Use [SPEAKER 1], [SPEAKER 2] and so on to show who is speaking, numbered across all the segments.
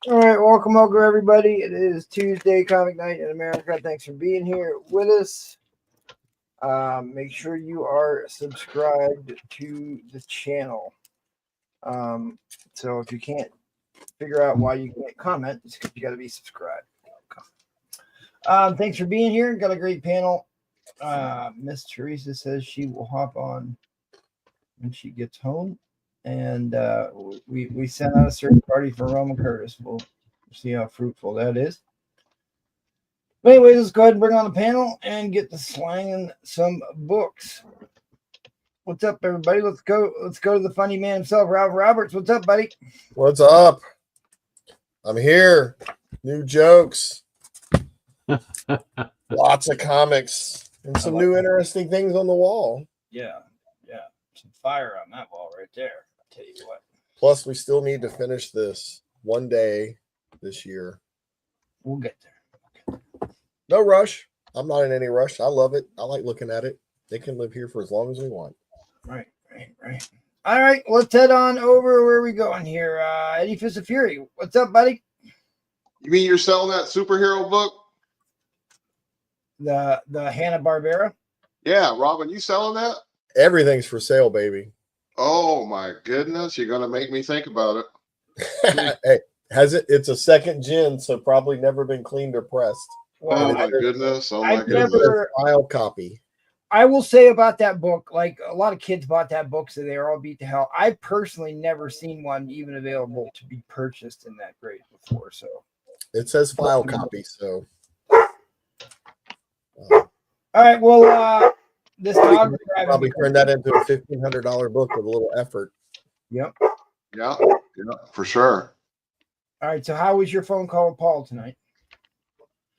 [SPEAKER 1] All right, welcome everybody. It is Tuesday, Comic Night in America. Thanks for being here with us. Make sure you are subscribed to the channel. So if you can't figure out why you can't comment, it's because you got to be subscribed. Thanks for being here. Got a great panel. Miss Teresa says she will hop on when she gets home, and we sent out a search party for Roman Curtis. We'll see how fruitful that is. But anyways, let's go ahead and bring on the panel and get to slanging some books. What's up, everybody? Let's go to the funny man himself, Ralph Roberts. What's up, buddy?
[SPEAKER 2] What's up? I'm here. New jokes. Lots of comics and some new interesting things on the wall.
[SPEAKER 1] Yeah. Some fire on that wall right there. I'll tell you what.
[SPEAKER 2] Plus, we still need to finish this one day this year.
[SPEAKER 1] We'll get there.
[SPEAKER 2] No rush. I'm not in any rush. I love it. I like looking at it. They can live here for as long as we want.
[SPEAKER 1] Right. All right, let's head on over. Where are we going here? Eddie Fist of Fury. What's up, buddy?
[SPEAKER 3] You mean you're selling that superhero book?
[SPEAKER 1] The Hanna-Barbera?
[SPEAKER 3] Yeah, Robin, you selling that?
[SPEAKER 2] Everything's for sale, baby.
[SPEAKER 3] Oh my goodness, you're gonna make me think about it.
[SPEAKER 2] Hey, it's a second gen, so probably never been cleaned or pressed.
[SPEAKER 3] Oh my goodness.
[SPEAKER 2] File copy.
[SPEAKER 1] I will say about that book, like a lot of kids bought that book, so they were all beat to hell. I personally never seen one even available to be purchased in that grade before. So
[SPEAKER 2] it says file copy. So
[SPEAKER 1] all right, well, this dog
[SPEAKER 2] probably turn that into a $1,500 book with a little effort.
[SPEAKER 1] Yep.
[SPEAKER 3] Yeah, for sure.
[SPEAKER 1] All right, so how was your phone call with Paul tonight?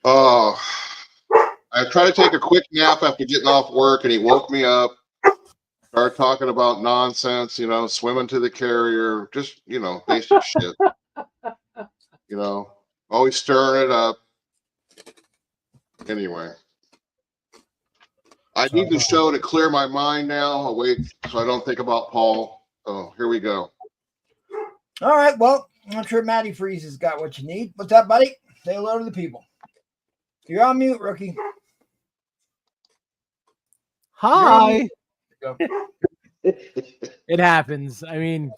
[SPEAKER 3] I tried to take a quick nap after getting off work, and he woke me up. Started talking about nonsense, swimming to the carrier, just, basic shit. Always stirring it up. Anyway, I need the show to clear my mind now. I'll wait so I don't think about Paul. Oh, here we go.
[SPEAKER 1] All right, well, I'm sure Matty Freeze has got what you need. What's up, buddy? Say hello to the people. You're on mute, rookie.
[SPEAKER 4] Hi. It happens. I mean,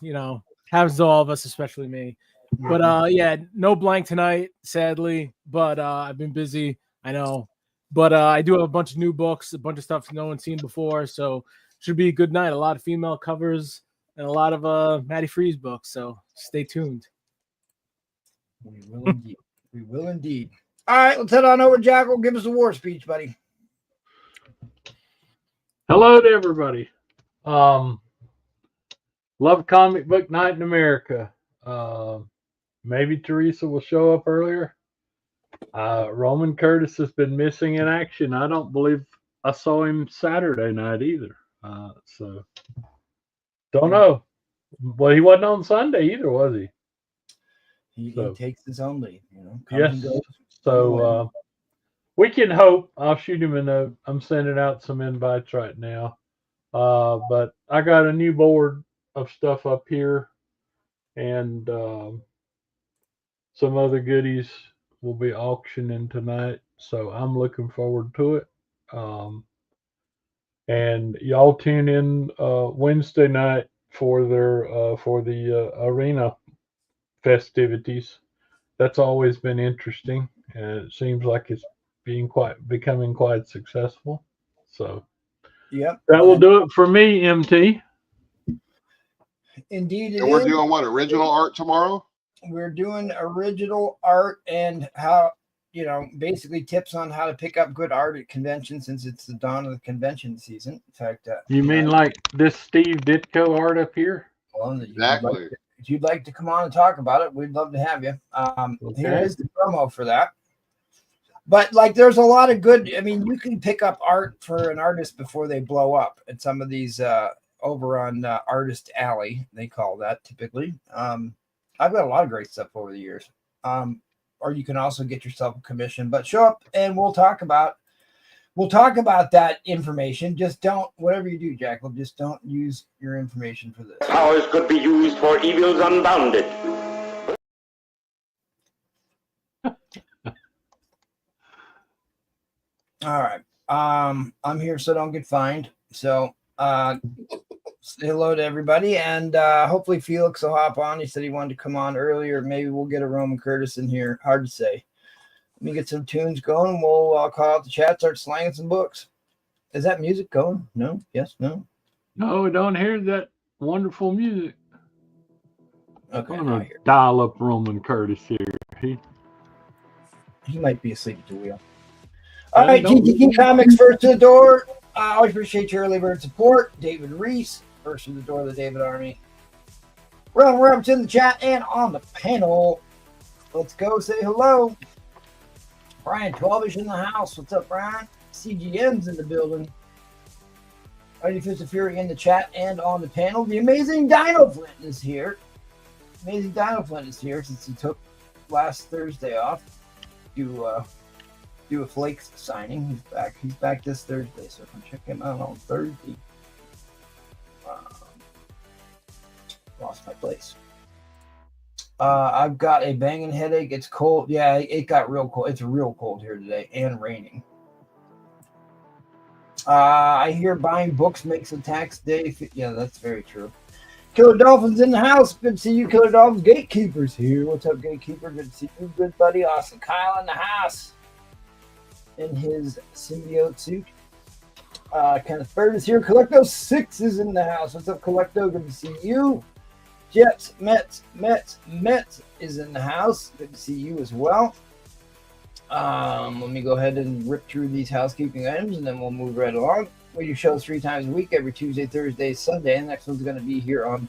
[SPEAKER 4] happens to all of us, especially me. But yeah, no blank tonight, sadly. But I've been busy. I know. But I do have a bunch of new books, a bunch of stuff no one's seen before. So should be a good night. A lot of female covers and a lot of Matty Freeze books. So stay tuned.
[SPEAKER 1] We will indeed. We will indeed. All right, let's head on over. Jackal, give us a war speech, buddy.
[SPEAKER 5] Hello to everybody. Love comic book night in America. Maybe Teresa will show up earlier. Roman Curtis has been missing in action. I don't believe I saw him Saturday night either. So don't know. Well, he wasn't on Sunday either, was he?
[SPEAKER 1] He takes his own leave,
[SPEAKER 5] Yes. So we can hope. I'll shoot him a note. I'm sending out some invites right now. But I got a new board of stuff up here, and some other goodies will be auctioning tonight. So I'm looking forward to it. And y'all tune in Wednesday night for the arena festivities. That's always been interesting, and it seems like it's becoming quite successful. So
[SPEAKER 1] yep,
[SPEAKER 5] that will do it for me, MT.
[SPEAKER 1] Indeed,
[SPEAKER 3] and we're doing what, original art tomorrow?
[SPEAKER 1] We're doing original art and how, basically tips on how to pick up good art at conventions, since it's the dawn of the convention season. In fact,
[SPEAKER 5] you mean like this Steve Ditko art up here?
[SPEAKER 1] Well,
[SPEAKER 3] exactly.
[SPEAKER 1] If you'd like to come on and talk about it, we'd love to have you.
[SPEAKER 5] Okay.
[SPEAKER 1] Here is the promo for that. But there's a lot of good. I mean, you can pick up art for an artist before they blow up at some of these over on Artist Alley. They call that typically. I've got a lot of great stuff over the years. Or you can also get yourself a commission. But show up and we'll talk about that information. Just don't, whatever you do, Jackal, just don't use your information for this.
[SPEAKER 6] Powers could be used for evils unbounded.
[SPEAKER 1] All right. I'm here so don't get fined. So say hello to everybody, and hopefully Felix will hop on. He said he wanted to come on earlier. Maybe we'll get a Roman Curtis in here. Hard to say. Let me get some tunes going, and we'll call out the chat, start slanging some books. Is that music going? No? Yes? No?
[SPEAKER 5] No, we don't hear that wonderful music.
[SPEAKER 1] Okay,
[SPEAKER 5] I'm
[SPEAKER 1] now I
[SPEAKER 5] gonna
[SPEAKER 1] hear.
[SPEAKER 5] dial up Roman Curtis here.
[SPEAKER 1] He might be asleep at the wheel. All right,
[SPEAKER 5] don't-
[SPEAKER 1] GTK Comics, first to the door. I always appreciate your early bird support. David Reese, first to the door of the David Army. Ron Roberts in the chat and on the panel. Let's go say hello. Brian 12ish in the house. What's up, Brian? CGN's in the building. Mighty Fist of Fury in the chat and on the panel. The amazing Dino Flint is here. Amazing Dino Flint is here since he took last Thursday off to do a Flakes signing. He's back. He's back this Thursday, so come check him out on Thursday. Lost my place. I've got a banging headache. It's cold. Yeah, it got real cold. It's real cold here today and raining. I hear buying books makes a tax day. Yeah, that's very true. Killer Dolphin's in the house. Good to see you, Killer Dolphins. Gatekeeper's here. What's up, Gatekeeper? Good to see you, good buddy. Awesome. Kyle in the house in his symbiote suit. Kenneth Bird is here. Collecto6 is in the house. What's up, Collecto? Good to see you. Jets, Mets is in the house. Good to see you as well. Let me go ahead and rip through these housekeeping items, and then we'll move right along. We do shows 3 times a week, every Tuesday, Thursday, Sunday. And the next one's going to be here on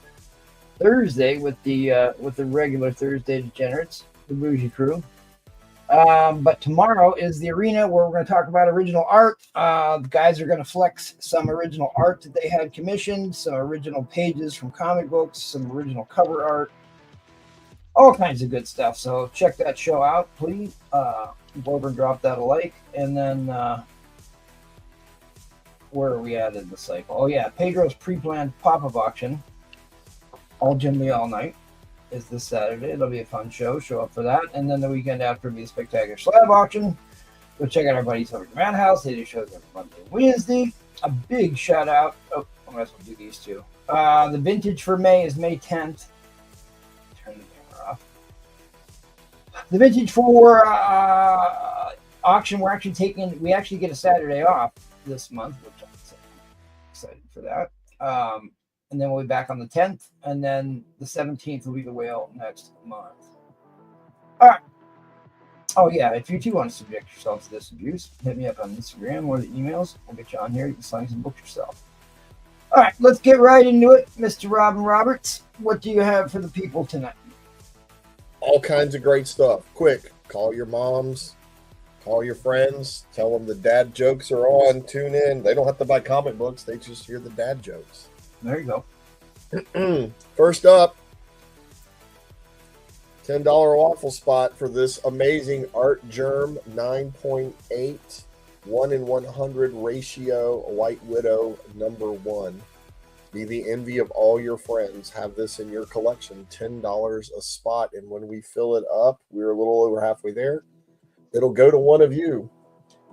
[SPEAKER 1] Thursday with the regular Thursday degenerates, the Bougie Crew. But tomorrow is the arena where we're going to talk about original art. The guys are going to flex some original art that they had commissioned, some original pages from comic books, some original cover art, all kinds of good stuff. So check that show out, please. Go over and drop that a like. And then where are we at in the cycle? Oh, yeah, Pedro's pre-planned pop-up auction, all Jim Lee all night, is this Saturday. It'll be a fun show. Show up for that. And then the weekend after will be a spectacular slab auction. Go check out our buddies over at Madhouse. They do shows every Monday and Wednesday. A big shout out. Oh, I might as well do these two. The vintage for May is May 10th. Turn the camera off. The vintage for auction, we actually get a Saturday off this month, which I'm excited for that. And then we'll be back on the 10th, and then the 17th will be the whale next month. All right. Oh, yeah, if you too want to subject yourself to this abuse, hit me up on Instagram or the emails. We'll get you on here. You can sign some books yourself. All right, let's get right into it. Mr. Robin Roberts, what do you have for the people tonight?
[SPEAKER 2] All kinds of great stuff. Quick, call your moms, call your friends, tell them the dad jokes are on. Tune in. They don't have to buy comic books. They just hear the dad jokes.
[SPEAKER 1] There you
[SPEAKER 2] go. First up, $10 waffle spot for this amazing Art Germ 9.8 1 in 100 ratio White Widow #1. Be the envy of all your friends. Have this in your collection. $10 a spot, and when we fill it up, we're a little over halfway there. It'll go to one of you.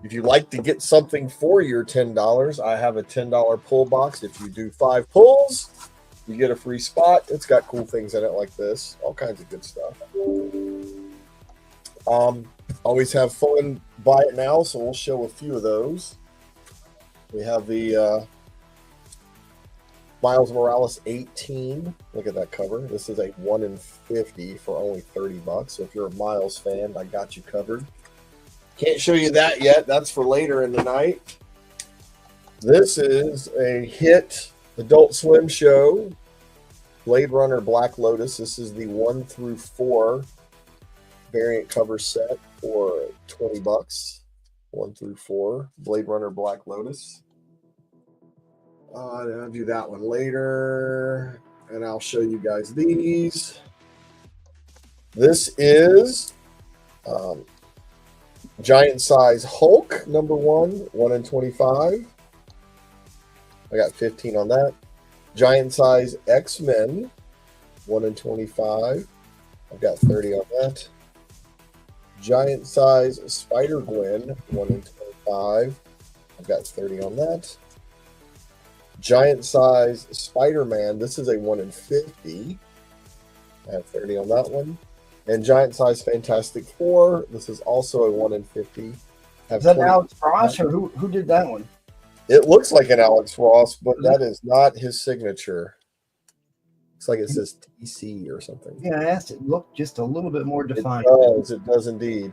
[SPEAKER 2] If you'd like to get something for your $10, I have a $10 pull box. If you do 5 pulls, you get a free spot. It's got cool things in it like this. All kinds of good stuff. Always have fun. Buy it now, so we'll show a few of those. We have the Miles Morales 18. Look at that cover. This is a 1 in 50 for only $30. So if you're a Miles fan, I got you covered. Can't show you that yet. That's for later in the night. This is a hit Adult Swim show. Blade Runner Black Lotus. This is the 1 through 4 variant cover set for $20. 1 through 4. Blade Runner Black Lotus. I'll do that one later. And I'll show you guys these. This is Giant Size Hulk #1, 1 in 25. I got 15 on that. Giant Size X-Men, 1 in 25. I've got 30 on that. Giant Size Spider-Gwen, 1 in 5. I've got 30 on that. Giant size Spider-Man. This is a 1 in 50. I have 30 on that one. And giant size Fantastic Four. This is also a 1 in 50. Have
[SPEAKER 1] Is that
[SPEAKER 2] 20.
[SPEAKER 1] Alex Ross or who did that one?
[SPEAKER 2] It looks like an Alex Ross, but that is not his signature. Looks like it says TC or something.
[SPEAKER 1] Yeah, I asked it. Look just a little bit more defined.
[SPEAKER 2] It does indeed.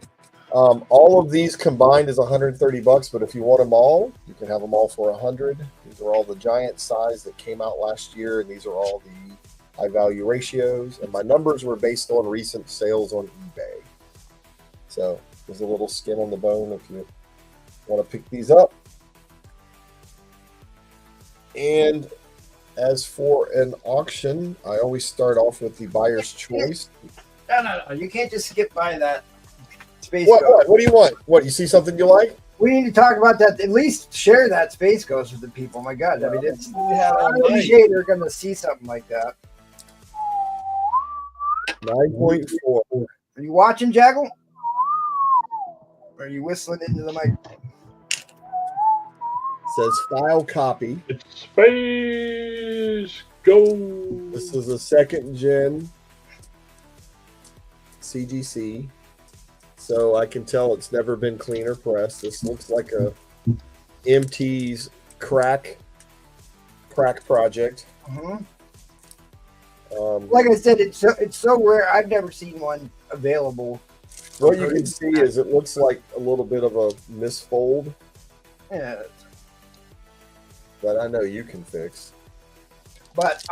[SPEAKER 2] All of these combined is $130, but if you want them all, you can have them all for $100. These are all the giant size that came out last year, and these are all the high value ratios. And my numbers were based on recent sales on eBay. So there's a little skin on the bone if you want to pick these up. And as for an auction, I always start off with the buyer's choice.
[SPEAKER 1] No. You can't just skip by that Space
[SPEAKER 2] What?
[SPEAKER 1] Ghost.
[SPEAKER 2] What do you want? What, you see something you like?
[SPEAKER 1] We need to talk about that. At least share that Space Ghost with the people. My God, I mean, it's they're going to see something like that.
[SPEAKER 2] 9.4.
[SPEAKER 1] Are you watching, Jaggle? Or are you whistling into the mic?
[SPEAKER 2] Says file copy.
[SPEAKER 5] It's Space Ghost.
[SPEAKER 2] This is a 2nd gen CGC. So I can tell it's never been cleaner pressed. This looks like a MT's crack project.
[SPEAKER 1] Like I said, it's so rare. I've never seen one available.
[SPEAKER 2] What you can see is it looks like a little bit of a misfold
[SPEAKER 1] Yeah,
[SPEAKER 2] that I know you can fix.
[SPEAKER 1] but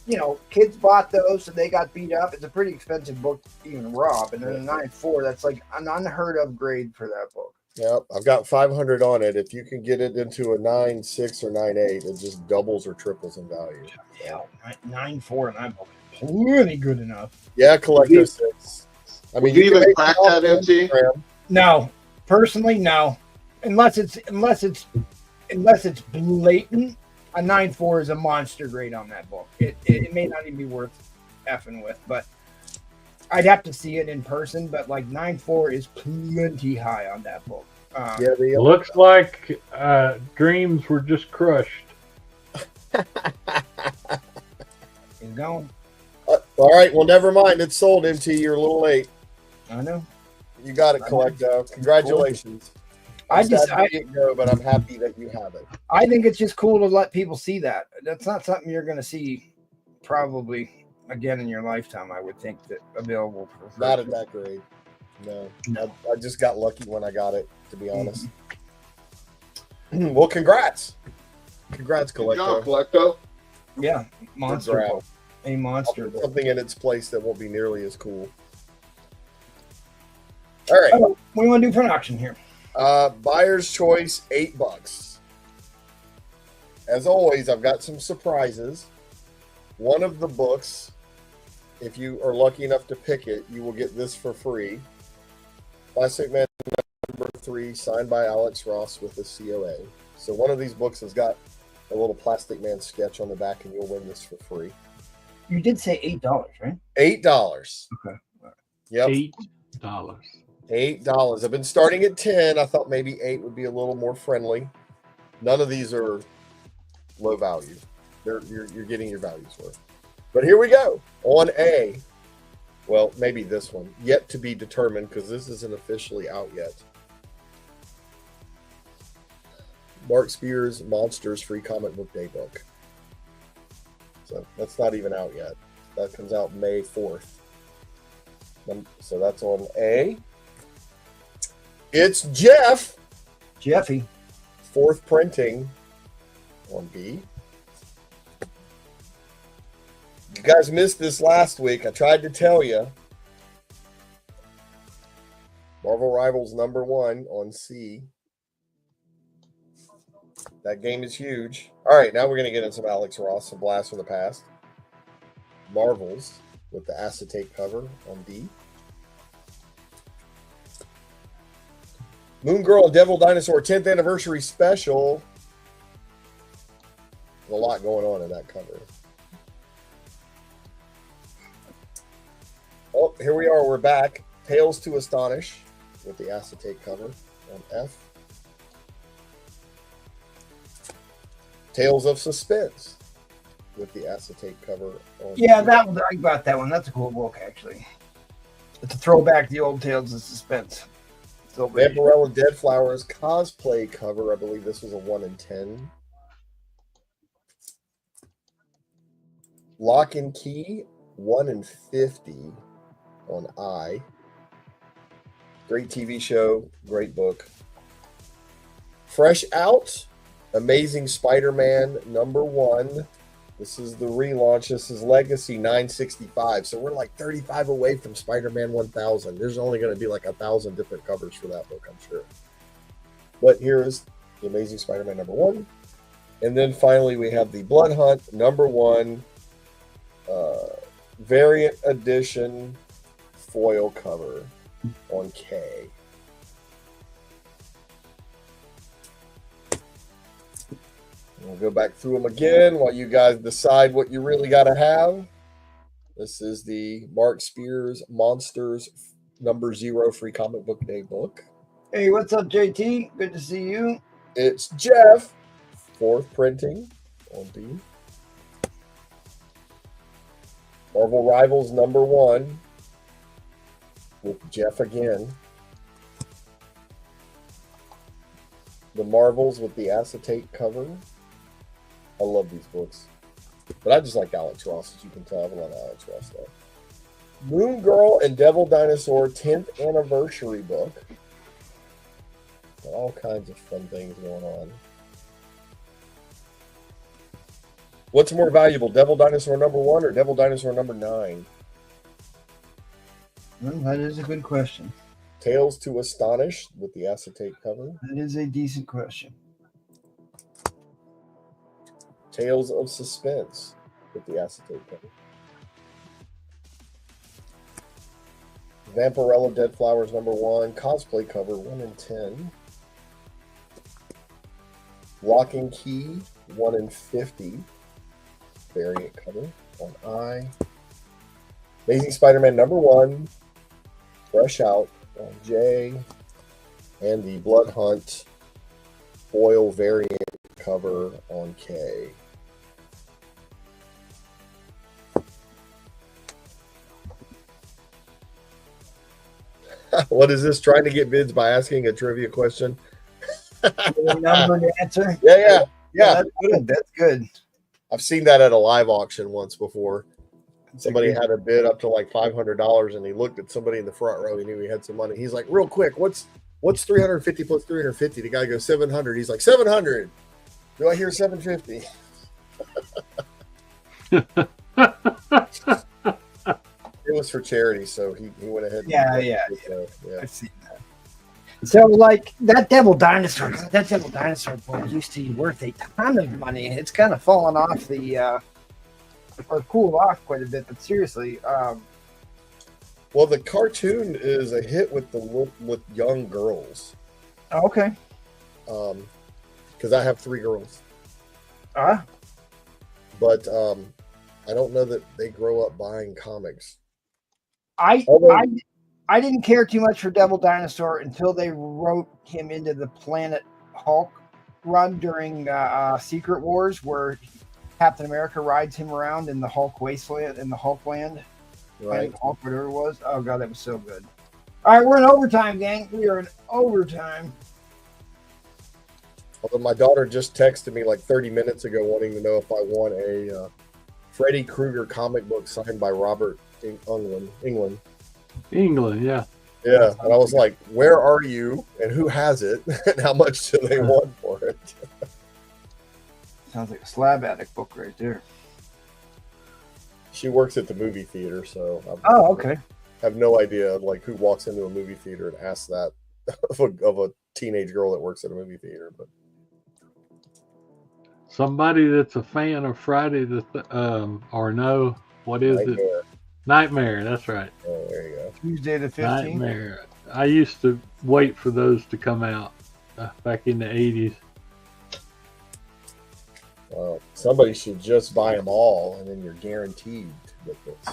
[SPEAKER 1] you know, kids bought those and they got beat up. It's a pretty expensive book, even raw. And then a 9.4, that's like an unheard of grade for that book.
[SPEAKER 2] Yep, I've got 500 on it. If you can get it into a 9.6 or 9.8, it just doubles or triples in value.
[SPEAKER 1] Yeah, 9.4 in that book. Plenty good enough.
[SPEAKER 2] Yeah, Collector 6. I mean,
[SPEAKER 3] Would you even
[SPEAKER 2] can make
[SPEAKER 3] crack
[SPEAKER 2] it off
[SPEAKER 3] that, MT?
[SPEAKER 2] Instagram.
[SPEAKER 1] No, personally, no. Unless it's blatant. A 9.4 is a monster grade on that book. It may not even be worth effing with, but I'd have to see it in person. But like 9.4 is plenty high on that book.
[SPEAKER 2] Yeah,
[SPEAKER 5] Looks like dreams were just crushed.
[SPEAKER 1] He's gone.
[SPEAKER 2] all right, well, never mind. It's sold, MT. You're a little late.
[SPEAKER 1] I know.
[SPEAKER 2] You got it, Collecto. Congratulations.
[SPEAKER 1] I
[SPEAKER 2] go, but I'm happy that you have it.
[SPEAKER 1] I think it's just cool to let people see that. That's not something you're going to see probably again in your lifetime. I would think that available for
[SPEAKER 2] Not at that grade. No. I just got lucky when I got it, to be honest. Well, congrats. Congrats,
[SPEAKER 3] Good job,
[SPEAKER 2] Collecto.
[SPEAKER 3] Collecto.
[SPEAKER 1] Yeah, monster
[SPEAKER 2] grab.
[SPEAKER 1] book. A monster
[SPEAKER 2] I'll put
[SPEAKER 1] book.
[SPEAKER 2] something in its place that won't be nearly as cool. All right.
[SPEAKER 1] What do you want to do for an auction here?
[SPEAKER 2] Buyer's choice, $8. As always, I've got some surprises. One of the books, if you are lucky enough to pick it, you will get this for free. Plastic Man number 3, signed by Alex Ross with the COA. So one of these books has got a little Plastic Man sketch on the back, and you'll win this for free.
[SPEAKER 1] You did say $8, right?
[SPEAKER 2] $8.
[SPEAKER 1] Okay.
[SPEAKER 2] Yep.
[SPEAKER 5] $8.
[SPEAKER 2] $8. I've been starting at 10. I thought maybe 8 would be a little more friendly. None of these are low value. You're getting your values worth. But here we go. On A. Well, maybe this one. Yet to be determined, because this isn't officially out yet. Mark Spears Monsters Free Comic Book Day book. So that's not even out yet. That comes out May 4th. So that's on A. It's Jeff.
[SPEAKER 1] Jeffy.
[SPEAKER 2] 4th printing on B. You guys missed this last week. I tried to tell you. Marvel Rivals #1 on C. That game is huge. All right, now we're going to get into some Alex Ross, some Blast from the Past. Marvels with the acetate cover on D. Moon Girl and Devil Dinosaur 10th Anniversary Special. There's a lot going on in that cover. Oh, here we are. We're back. Tales to Astonish with the acetate cover on F. Tales of Suspense with the acetate cover on
[SPEAKER 1] Yeah,
[SPEAKER 2] G.
[SPEAKER 1] that one. I got that one. That's a cool book, actually. It's a throwback to the old Tales of Suspense.
[SPEAKER 2] Vampirella Dead Flowers cosplay cover. I believe this was a 1 in 10. Lock and Key, 1 in 50 on I. Great TV show, great book. Fresh Out, Amazing Spider-Man #1. This is the relaunch. This is Legacy 965. So we're like 35 away from Spider-Man 1000. There's only going to be like 1,000 different covers for that book, I'm sure. But here is the Amazing Spider-Man #1. And then finally we have the Blood Hunt #1 variant edition foil cover on K. We'll go back through them again while you guys decide what you really got to have. This is the Mark Spears Monsters #0 free comic book day book.
[SPEAKER 1] Hey, what's up, JT? Good to see you.
[SPEAKER 2] It's Jeff, 4th printing on D. Marvel Rivals #1 with Jeff again. The Marvels with the acetate cover. I love these books. But I just like Alex Ross, as you can tell. I have a lot of Alex Ross stuff. Moon Girl and Devil Dinosaur 10th anniversary book. All kinds of fun things going on. What's more valuable, Devil Dinosaur #1 or Devil Dinosaur #9?
[SPEAKER 1] Well, that is a good question.
[SPEAKER 2] Tales to Astonish with the acetate cover.
[SPEAKER 1] That is a decent question.
[SPEAKER 2] Tales of Suspense with the acetate cover. Vampirella Dead Flowers #1 cosplay cover 1 in 10. Lock and Key 1 in 50 variant cover on I. Amazing Spider-Man #1 Fresh Out on J. And the Blood Hunt foil variant cover on K. What is this? Trying to get bids by asking a trivia question?
[SPEAKER 1] Number to answer.
[SPEAKER 2] Yeah.
[SPEAKER 1] That's good. That's good.
[SPEAKER 2] I've seen that at a live auction once before. Somebody had a bid up to like $500, and he looked at somebody in the front row. He knew he had some money. He's like, "Real quick, what's 350 plus 350?" The guy goes 700. He's like, 700. Do I hear 750? It was for charity, so he went ahead.
[SPEAKER 1] Yeah.
[SPEAKER 2] So,
[SPEAKER 1] I've seen that. So, like that Devil Dinosaur book used to be worth a ton of money. It's kind of fallen off or cooled off quite a bit. But seriously,
[SPEAKER 2] well, the cartoon is a hit with young girls.
[SPEAKER 1] Okay.
[SPEAKER 2] Because I have 3 girls. But I don't know that they grow up buying comics.
[SPEAKER 1] I didn't care too much for Devil Dinosaur until they wrote him into the Planet Hulk run during Secret Wars, where Captain America rides him around in the Hulk wasteland, in the Hulk land.
[SPEAKER 2] Right.
[SPEAKER 1] Hulk, whatever it was. Oh god, that was so good. All right, we're in overtime, gang. We are in overtime.
[SPEAKER 2] Although my daughter just texted me like 30 minutes ago wanting to know if I want a Freddy Krueger comic book signed by Robert England.
[SPEAKER 5] England, yeah.
[SPEAKER 2] Yeah, and I was like, where are you and who has it and how much do they want for it?
[SPEAKER 1] Sounds like a slab attic book right there.
[SPEAKER 2] She works at the movie theater, so
[SPEAKER 1] Okay.
[SPEAKER 2] I have no idea like who walks into a movie theater and asks that of a teenage girl that works at a movie theater. But
[SPEAKER 5] Somebody that's a fan of Friday what is
[SPEAKER 2] Nightmare.
[SPEAKER 5] it? Nightmare, that's right.
[SPEAKER 2] Oh, there you go.
[SPEAKER 1] Tuesday the 15th.
[SPEAKER 5] Nightmare. I used to wait for those to come out back in the 80s.
[SPEAKER 2] Somebody should just buy them all, and then you're guaranteed to get this.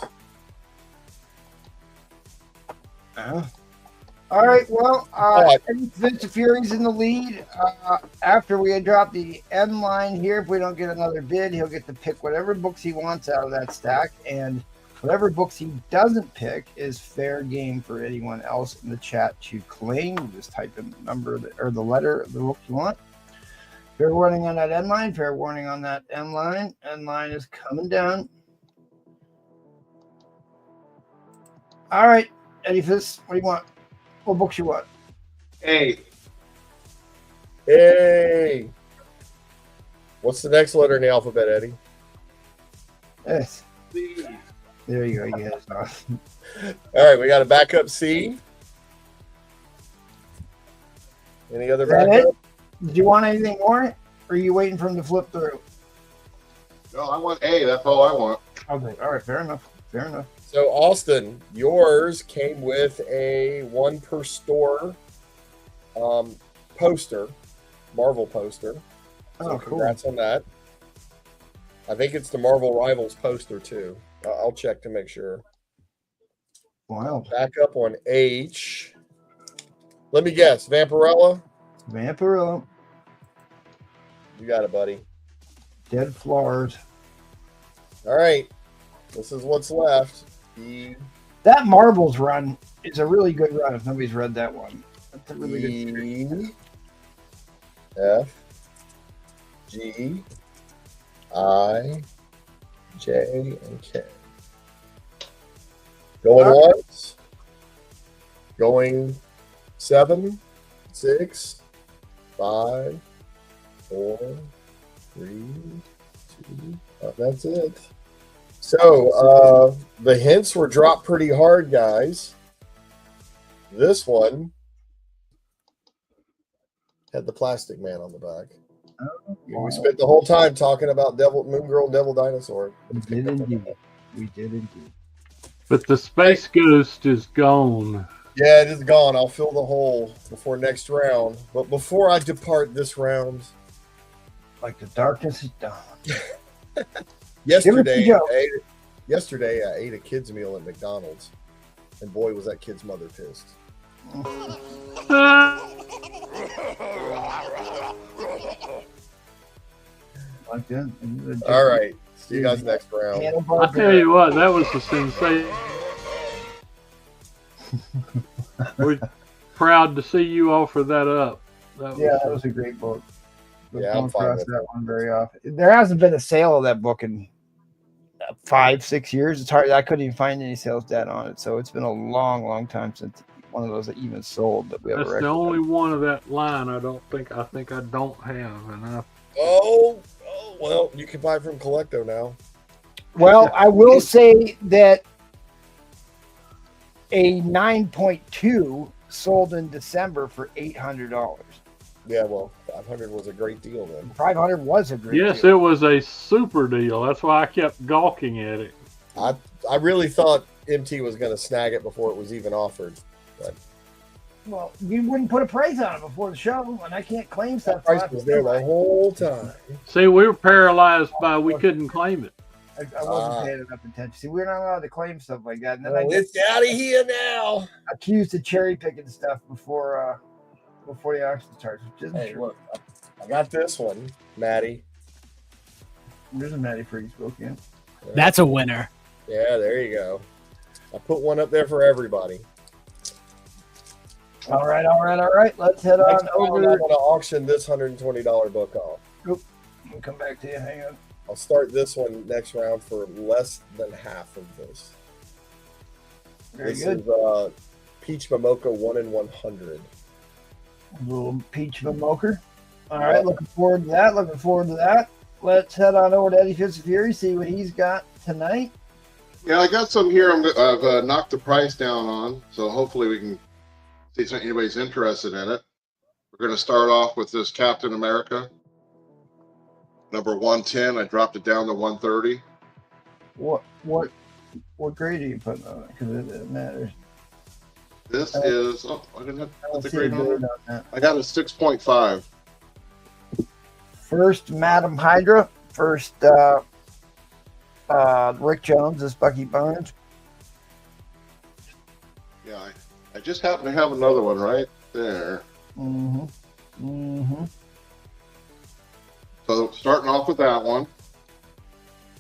[SPEAKER 1] All right. Well,
[SPEAKER 2] right.
[SPEAKER 1] Vince Fury's in the lead. After we drop the end line here, if we don't get another bid, he'll get to pick whatever books he wants out of that stack, and whatever books he doesn't pick is fair game for anyone else in the chat to claim. You just type in the number or the letter of the book you want. Fair warning on that end line. Fair warning on that end line. End line is coming down. All right, Eddie Fizz, what do you want? What books you want?
[SPEAKER 3] Hey,
[SPEAKER 2] Hey. What's the next letter in the alphabet, Eddie?
[SPEAKER 1] Yes. There you go. Yes.
[SPEAKER 2] All right, we got a backup C. Any other
[SPEAKER 1] Is that
[SPEAKER 2] backup?
[SPEAKER 1] Did you want anything more? Or are you waiting for him to flip through?
[SPEAKER 3] no, I want A. That's all I want.
[SPEAKER 1] Okay. All right. Fair enough. Fair enough.
[SPEAKER 2] So, Austin, yours came with a one per store poster, Marvel poster. So
[SPEAKER 1] Oh, cool.
[SPEAKER 2] congrats on that. I think it's the Marvel Rivals poster too. I'll check to make sure.
[SPEAKER 1] Wow.
[SPEAKER 2] Back up on H. Let me guess, Vampirella.
[SPEAKER 1] Vampiro.
[SPEAKER 2] You got it, buddy.
[SPEAKER 1] Dead Flowers.
[SPEAKER 2] All right, this is what's left. E,
[SPEAKER 1] That Marbles run is a really good run if nobody's read that one. That's a really good series.
[SPEAKER 2] E, F, G, I, J, and K. Going once. Going 7, 6, 5, 4, 3, 2. That's it. So the hints were dropped pretty hard, guys. This one had the Plastic Man on the back.
[SPEAKER 1] Oh,
[SPEAKER 2] We spent the whole time talking about Moon Girl and Devil Dinosaur.
[SPEAKER 1] We did indeed. We did indeed.
[SPEAKER 5] But the Space Ghost is gone.
[SPEAKER 2] Yeah, it is gone. I'll fill the hole before next round. But before I depart this round,
[SPEAKER 1] Like the darkness is dawn.
[SPEAKER 2] yesterday
[SPEAKER 1] Joe.
[SPEAKER 2] I ate a kid's meal at McDonald's, and boy, was that kid's mother pissed.
[SPEAKER 1] Like that.
[SPEAKER 2] All right, see you guys next round.
[SPEAKER 5] I tell you what, that was a sensation. We're proud to see you offer that up. That
[SPEAKER 1] was a great book.
[SPEAKER 2] Yeah, I'm fine with
[SPEAKER 1] that one very often. There hasn't been a sale of that book in 5-6 years. It's hard. I couldn't even find any sales data on it. So it's been a long, long time since one of those that even sold that we ever.
[SPEAKER 5] That's the only one of that line I think I don't have, and
[SPEAKER 2] Oh, well, you can buy from Collecto now.
[SPEAKER 1] Well, I will say that a 9.2 sold in December for $800.
[SPEAKER 2] Yeah, well, 500 was a great deal then.
[SPEAKER 1] 500 was a great
[SPEAKER 5] yes,
[SPEAKER 1] deal.
[SPEAKER 5] it was a super deal. That's why I kept gawking at it.
[SPEAKER 2] I really thought MT was going to snag it before it was even offered. But
[SPEAKER 1] Well, we wouldn't put a price on it before the show, and I can't claim
[SPEAKER 2] that
[SPEAKER 1] stuff.
[SPEAKER 2] price was there the whole time.
[SPEAKER 5] See, we were paralyzed by we couldn't claim it.
[SPEAKER 1] I wasn't paying enough attention. See, we're not allowed to claim stuff like that. And then I
[SPEAKER 2] It's
[SPEAKER 1] get
[SPEAKER 2] out of here now.
[SPEAKER 1] accused of cherry picking stuff before the auction starts. Which isn't
[SPEAKER 2] Hey,
[SPEAKER 1] true.
[SPEAKER 2] look, I got this one, Maddie.
[SPEAKER 1] There's a Matty Freaks book, yeah.
[SPEAKER 4] That's a winner.
[SPEAKER 2] Yeah, there you go. I put one up there for everybody.
[SPEAKER 1] All right. Let's head on
[SPEAKER 2] Next round, I'm
[SPEAKER 1] over.
[SPEAKER 2] going to auction this $120 book off.
[SPEAKER 1] We'll come back to you. Hang on.
[SPEAKER 2] I'll start this one next round for less than half of this.
[SPEAKER 1] Very
[SPEAKER 2] This
[SPEAKER 1] good.
[SPEAKER 2] is Peach Momoka 1 in 100.
[SPEAKER 1] Little peach of a moker. All right, looking forward to that. Let's head on over to Eddie Fitzfury, see what he's got tonight.
[SPEAKER 3] Yeah, I got some here. I've knocked the price down on, so hopefully we can see if anybody's interested in it. We're going to start off with this Captain America, number 110. I dropped it down to 130.
[SPEAKER 1] What grade are you putting on it? Because it matters.
[SPEAKER 3] This is I didn't have
[SPEAKER 1] I
[SPEAKER 3] to
[SPEAKER 1] don't
[SPEAKER 3] put the
[SPEAKER 1] see a
[SPEAKER 3] grade on
[SPEAKER 1] grade
[SPEAKER 3] it.
[SPEAKER 1] on that.
[SPEAKER 3] I got a 6.5.
[SPEAKER 1] First, Madam Hydra. First, Rick Jones is Bucky Barnes.
[SPEAKER 3] Yeah, I just happen to have another one right there.
[SPEAKER 1] Mm-hmm. Mm-hmm.
[SPEAKER 3] So starting off with that one.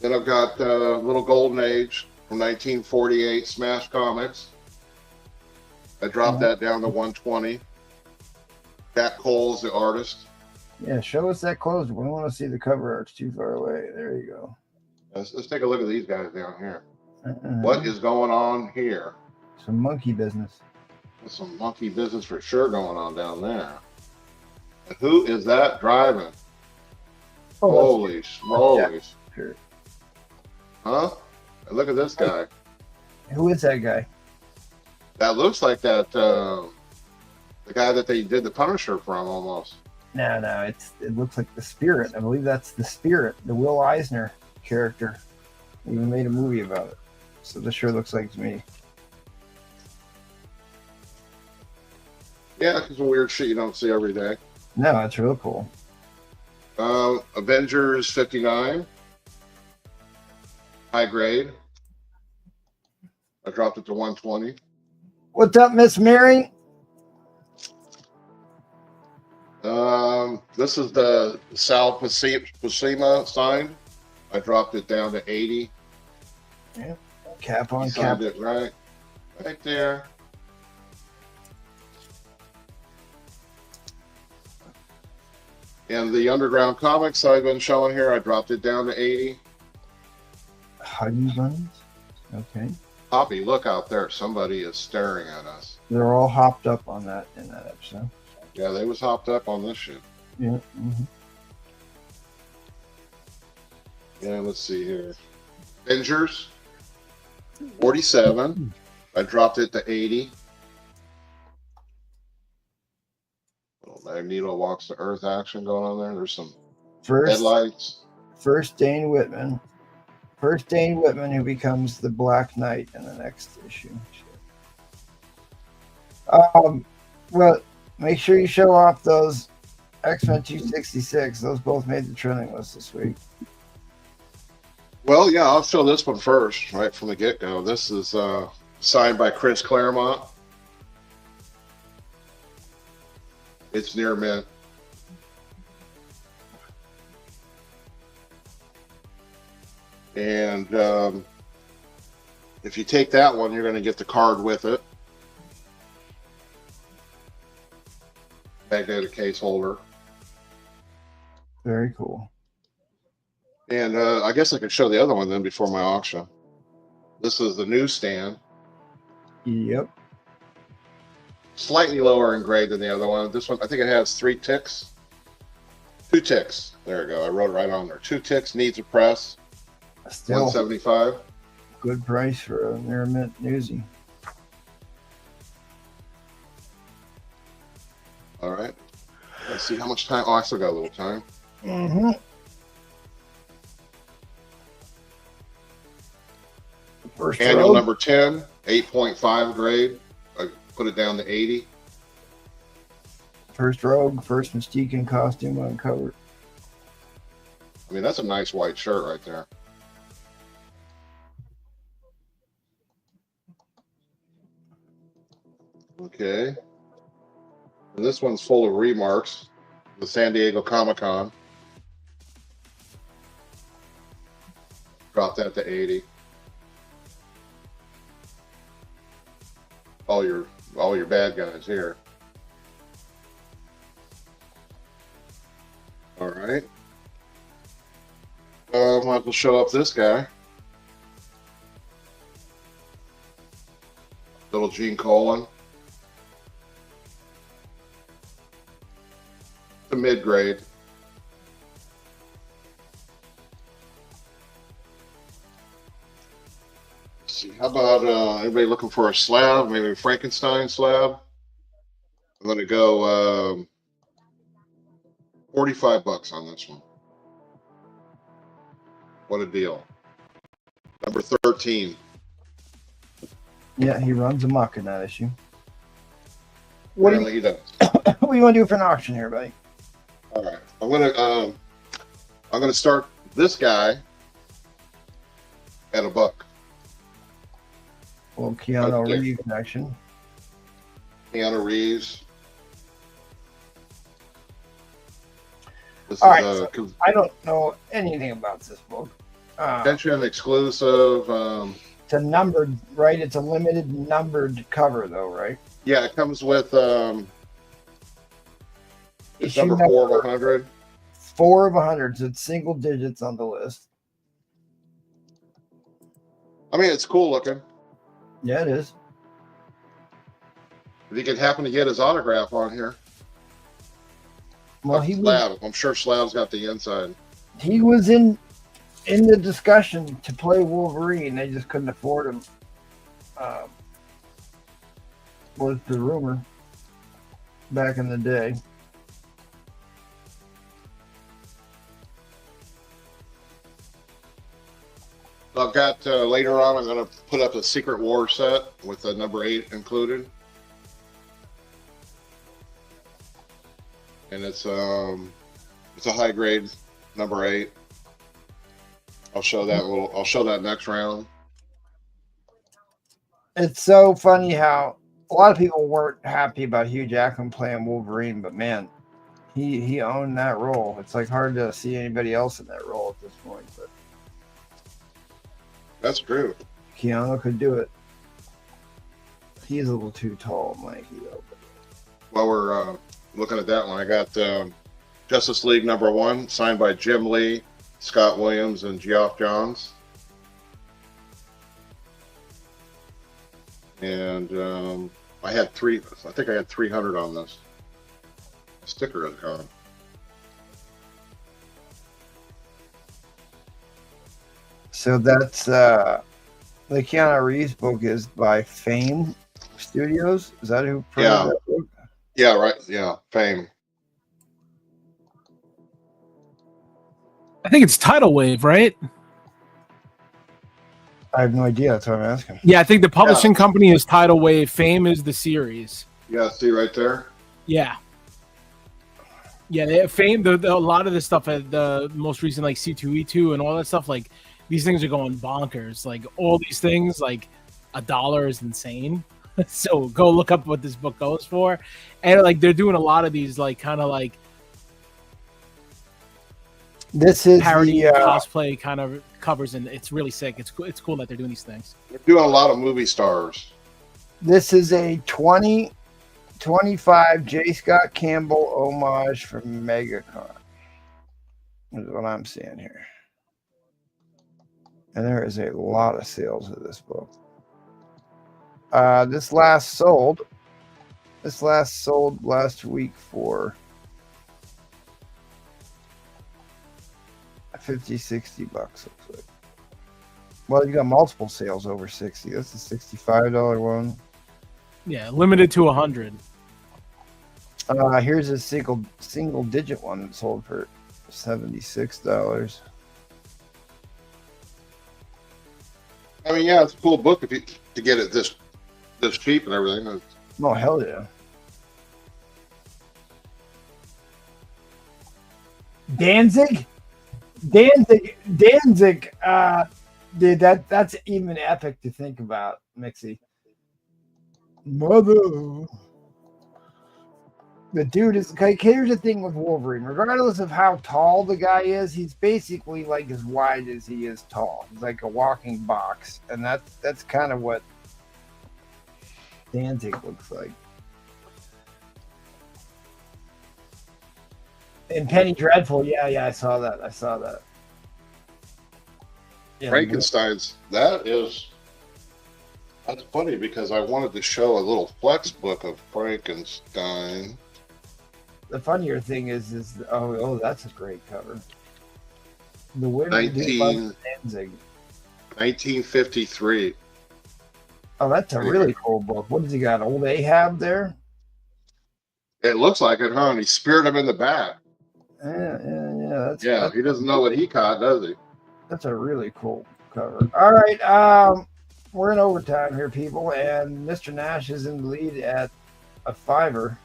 [SPEAKER 3] Then I've got Little Golden Age from 1948 Smash Comics. I dropped that down to 120. Jack Cole's the artist.
[SPEAKER 1] Yeah, show us that close. We want to see the cover art's too far away. There you go.
[SPEAKER 3] Let's take a look at these guys down here.
[SPEAKER 1] Uh-uh.
[SPEAKER 3] What is going on here?
[SPEAKER 1] Some monkey business.
[SPEAKER 3] There's some monkey business for sure going on down there. And who is that driving?
[SPEAKER 1] Oh,
[SPEAKER 3] Holy smokes.
[SPEAKER 1] sure.
[SPEAKER 3] Huh? And look at this guy.
[SPEAKER 1] Who is that guy?
[SPEAKER 3] That looks like that the guy that they did the Punisher from almost.
[SPEAKER 1] No, it looks like the Spirit. I believe that's the Spirit, the Will Eisner character. They even made a movie about it. So this sure looks like to me.
[SPEAKER 3] Yeah, it's some weird shit you don't see every day.
[SPEAKER 1] No, it's real cool.
[SPEAKER 3] Avengers 59. High grade. I dropped it to 120.
[SPEAKER 1] What's up, Miss Mary?
[SPEAKER 3] This is the Sal Buscema sign. I dropped it down to 80.
[SPEAKER 1] Yeah. Cap on
[SPEAKER 3] He
[SPEAKER 1] cap.
[SPEAKER 3] signed it right there. And the Underground Comics I've been showing here, I dropped it down to 80.
[SPEAKER 1] Huggy Bunnies? Okay.
[SPEAKER 3] Poppy, look out there. Somebody is staring at us.
[SPEAKER 1] They're all hopped up on that in that episode.
[SPEAKER 3] Yeah, they was hopped up on this shit.
[SPEAKER 1] Yeah. Mm-hmm.
[SPEAKER 3] Yeah, let's see here. Avengers 47. I dropped it to 80. Little Magneto walks to Earth action going on there. There's some headlights.
[SPEAKER 1] First Dane Whitman. First Dane Whitman, who becomes the Black Knight in the next issue. Well, make sure you show off those X-Men 266. Those both made the trending list this week.
[SPEAKER 3] Well, yeah, I'll show this one first, right from the get-go. This is signed by Chris Claremont. It's near mint. And if you take that one, you're going to get the card with it. Magnetic case holder.
[SPEAKER 1] Very cool.
[SPEAKER 3] And I guess I could show the other one then before my auction. This is the newsstand.
[SPEAKER 1] Yep.
[SPEAKER 3] Slightly lower in grade than the other one. This one, I think it has 3 ticks. 2 ticks. There we go. I wrote it right on there. 2 ticks, needs a press.
[SPEAKER 1] Still
[SPEAKER 3] 175.
[SPEAKER 1] good price for a near mint newsie.
[SPEAKER 3] All right. Let's see how much time. Oh, I still got a little time.
[SPEAKER 1] Mm-hmm. First
[SPEAKER 3] Annual
[SPEAKER 1] row.
[SPEAKER 3] number 10, 8.5 grade. I put it down to 80.
[SPEAKER 1] First Rogue, first Mystique in costume uncovered.
[SPEAKER 3] I mean, that's a nice white shirt right there. Okay. And this one's full of remarks. The San Diego Comic-Con. Drop that to 80. All your bad guys here. All right. Might as well show up this guy. Little Gene Colan. The mid-grade. Let's see. How about anybody looking for a slab? Maybe a Frankenstein slab? I'm going to go 45 bucks on this one. What a deal. Number 13.
[SPEAKER 1] Yeah, he runs amok in that issue. What do
[SPEAKER 3] Apparently he does.
[SPEAKER 1] what do you want to do for an auction here, buddy?
[SPEAKER 3] All right. I'm gonna start this guy at $1.
[SPEAKER 1] Well, Keanu
[SPEAKER 3] Okay.
[SPEAKER 1] Reeves action.
[SPEAKER 3] Keanu Reeves. This
[SPEAKER 1] All
[SPEAKER 3] is
[SPEAKER 1] right,
[SPEAKER 3] a
[SPEAKER 1] so I don't know anything about this book.
[SPEAKER 3] convention exclusive.
[SPEAKER 1] It's a numbered, right? It's a limited numbered cover, though, right?
[SPEAKER 3] Yeah, it comes with it's
[SPEAKER 1] Issue
[SPEAKER 3] number 4 of 100.
[SPEAKER 1] 4 of 100, so it's single digits on the list.
[SPEAKER 3] I mean, it's cool looking.
[SPEAKER 1] Yeah, it is.
[SPEAKER 3] If you could happen to get his autograph on here.
[SPEAKER 1] Well,
[SPEAKER 3] I'm sure Slab's got the inside.
[SPEAKER 1] he was in the discussion to play Wolverine. They just couldn't afford him. Was the rumor back in the day.
[SPEAKER 3] I've got later on. I'm going to put up a Secret War set with a number 8 included, and it's a high grade number 8. I'll show that next round.
[SPEAKER 1] It's so funny how a lot of people weren't happy about Hugh Jackman playing Wolverine, but man, he owned that role. It's like hard to see anybody else in that role at this point, but
[SPEAKER 3] That's true.
[SPEAKER 1] Keanu could do it. He's a little too tall and lanky though.
[SPEAKER 3] While we're looking at that one, I got Justice League number 1 signed by Jim Lee, Scott Williams, and Geoff Johns. And I think I had 300 on this. Sticker is gone.
[SPEAKER 1] So that's the Keanu Reeves book is by Fame Studios. Is that who printed that book?
[SPEAKER 3] Yeah, right. Yeah, Fame.
[SPEAKER 4] I think it's Tidal Wave, right?
[SPEAKER 1] I have no idea. That's what I'm asking.
[SPEAKER 4] Yeah, I think the publishing company is Tidal Wave. Fame is the series.
[SPEAKER 3] Yeah, see right there.
[SPEAKER 4] Yeah. Yeah, they have Fame. A lot of the stuff at the most recent, like C2E2 and all that stuff, like these things are going bonkers. Like all these things, like $1 is insane. So go look up what this book goes for, and like they're doing a lot of these, like kind of like
[SPEAKER 1] this is
[SPEAKER 4] parody
[SPEAKER 1] the
[SPEAKER 4] cosplay kind of covers, and it's really sick. It's cool that they're doing these things.
[SPEAKER 3] They're doing a lot of movie stars.
[SPEAKER 1] This is a 2025 J. Scott Campbell homage from MegaCon. Is what I'm seeing here. And there is a lot of sales of this book. This last sold last week for $50-$60 looks like. Well, you got multiple sales over 60. That's a $65 one.
[SPEAKER 4] Yeah, limited to 100.
[SPEAKER 1] Here's a single digit one that sold for $76.
[SPEAKER 3] I mean, yeah, it's a cool book if you to get it this cheap and everything.
[SPEAKER 1] Oh, hell yeah. Danzig, dude, that's even epic to think about, Mixie. Mother. The dude is like, here's the thing with Wolverine. Regardless of how tall the guy is, he's basically like as wide as he is tall. He's like a walking box, and that's kind of what Danzig looks like. And Penny Dreadful, yeah, I saw that. Yeah,
[SPEAKER 3] Frankenstein's that's funny because I wanted to show a little flex book of Frankenstein.
[SPEAKER 1] the funnier thing is that's a great cover. The women
[SPEAKER 3] 1953.
[SPEAKER 1] Oh, that's a really cool book. What does he got? Old Ahab there?
[SPEAKER 3] It looks like it, huh? And he speared him in the back.
[SPEAKER 1] Yeah.
[SPEAKER 3] He doesn't know what he caught, does he?
[SPEAKER 1] That's a really cool cover. All right, we're in overtime here, people, and Mr. Nash is in the lead at a $5.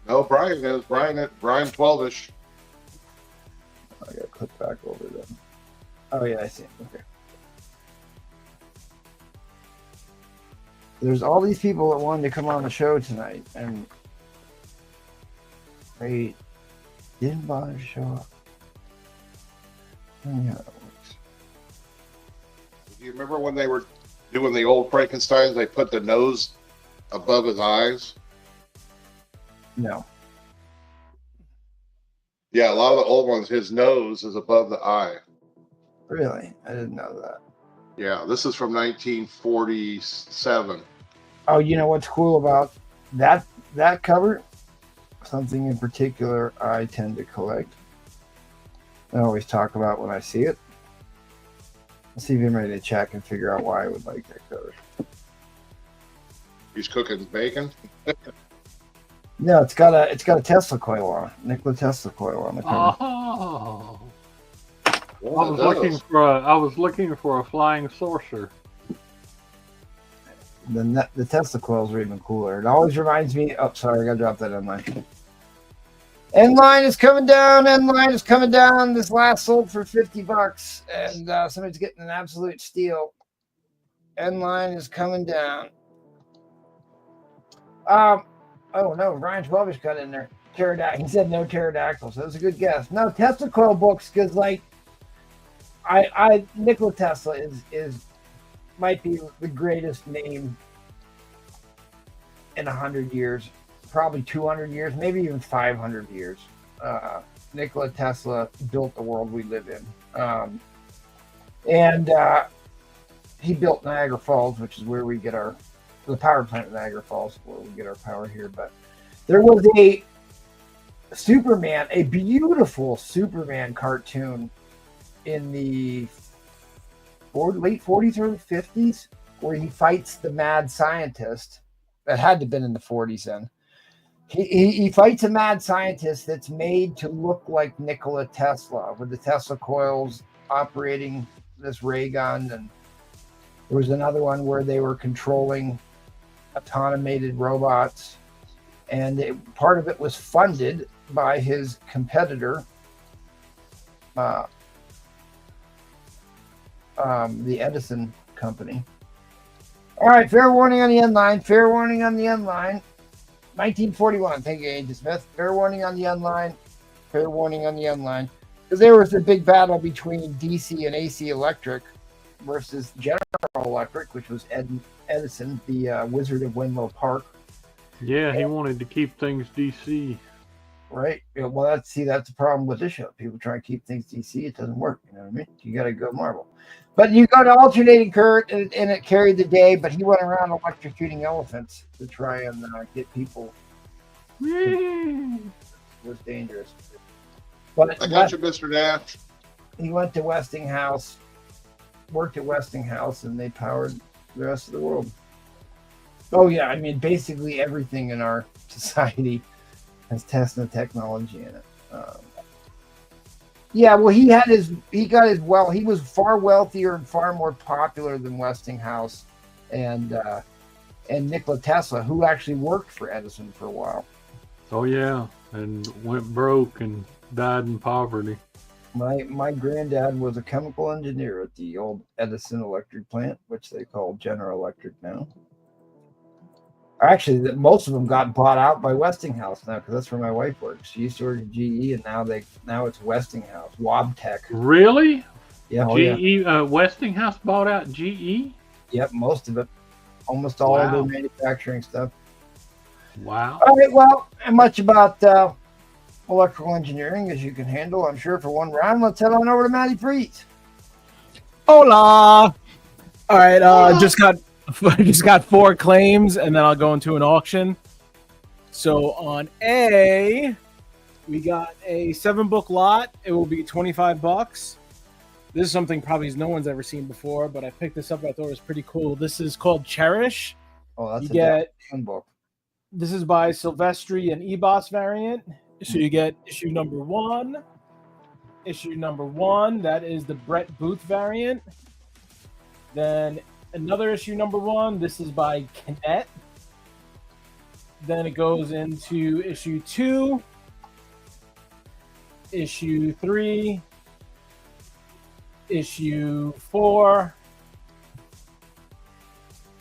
[SPEAKER 3] No, Brian is. Brian 12-ish.
[SPEAKER 1] I gotta click back over them. Oh yeah, I see him. Okay. there's all these people that wanted to come on the show tonight, and they didn't bother to show up. Yeah.
[SPEAKER 3] Do you remember when they were doing the old Frankensteins? They put the nose above his eyes.
[SPEAKER 1] No.
[SPEAKER 3] Yeah, a lot of the old ones, his nose is above the eye.
[SPEAKER 1] Really? I didn't know that.
[SPEAKER 3] Yeah, this is from 1947.
[SPEAKER 1] Oh, you know what's cool about that cover? Something in particular I tend to collect. I always talk about when I see it. Let's see if I'm ready to check and figure out why I would like that cover.
[SPEAKER 3] He's cooking bacon.
[SPEAKER 1] No, it's got a Tesla coil on it. Nikola Tesla coil on the cover.
[SPEAKER 5] Oh,
[SPEAKER 3] Yeah,
[SPEAKER 5] I was looking for a flying saucer.
[SPEAKER 1] The Tesla coils are even cooler. It always reminds me. Oh, sorry, I gotta drop that end line. End line is coming down. End line is coming down. This last sold for $50, and somebody's getting an absolute steal. End line is coming down. Oh no, Ryan Schwabish got in there. Pterodactyl. He said no pterodactyl, so that was a good guess. No Tesla coil books, because like Nikola Tesla is might be the greatest name in 100 years, probably 200 years, maybe even 500 years. Nikola Tesla built the world we live in. And he built Niagara Falls, which is where we get the power plant at Niagara Falls, where we get our power here. But there was a Superman, a beautiful Superman cartoon in the late 40s, early 50s, where he fights the mad scientist. That had to have been in the 40s then. He fights a mad scientist that's made to look like Nikola Tesla, with the Tesla coils operating this ray gun. And there was another one where they were controlling automated robots. And part of it was funded by his competitor, the Edison company. All right, fair warning on the end line. Fair warning on the end line. 1941. Thank you, Agent Smith. Fair warning on the end line. Fair warning on the end line. Because there was a big battle between DC and AC Electric versus General Electric, which was Edison, the Wizard of Winlow Park.
[SPEAKER 5] Yeah, he wanted to keep things DC.
[SPEAKER 1] Right. Yeah, well, that's the problem with this show. People try to keep things DC. It doesn't work. You know what I mean? You got to go Marvel. But you go to alternating current, and it carried the day. But he went around electrocuting elephants to try and get people. It was dangerous. But
[SPEAKER 3] I got you, Mr. Nash.
[SPEAKER 1] He went to Westinghouse, worked at Westinghouse, and they powered the rest of the world. Oh yeah, I mean, basically everything in our society has Tesla technology in it. Yeah, well, he was far wealthier and far more popular than Westinghouse and Nikola Tesla, who actually worked for Edison for a while.
[SPEAKER 5] Oh yeah, and went broke and died in poverty.
[SPEAKER 1] My granddad was a chemical engineer at the old Edison electric plant, which they call General Electric now. Actually, most of them got bought out by Westinghouse now, because that's where my wife works. She used to work at GE, and now it's Westinghouse, Wabtec.
[SPEAKER 5] Really?
[SPEAKER 1] Yeah,
[SPEAKER 5] GE, Westinghouse bought out GE?
[SPEAKER 1] Yep, most of it, almost all of their manufacturing stuff.
[SPEAKER 5] Wow.
[SPEAKER 1] All right, well, and much about electrical engineering as you can handle, I'm sure, for one round. Let's head on over to Matty Priest.
[SPEAKER 4] Hola. All right, just got 4 claims, and then I'll go into an auction. So on A, we got a 7-book lot. It will be $25. This is something probably no one's ever seen before, but I picked this up. I thought it was pretty cool. This is called Cherish.
[SPEAKER 1] Oh, that's
[SPEAKER 4] a
[SPEAKER 1] book.
[SPEAKER 4] This is by Silvestri and EBOS variant. So you get issue number 1. Issue number 1, that is the Brett Booth variant. Then another issue number 1, this is by Kinet. Then it goes into issue 2, issue 3, issue 4,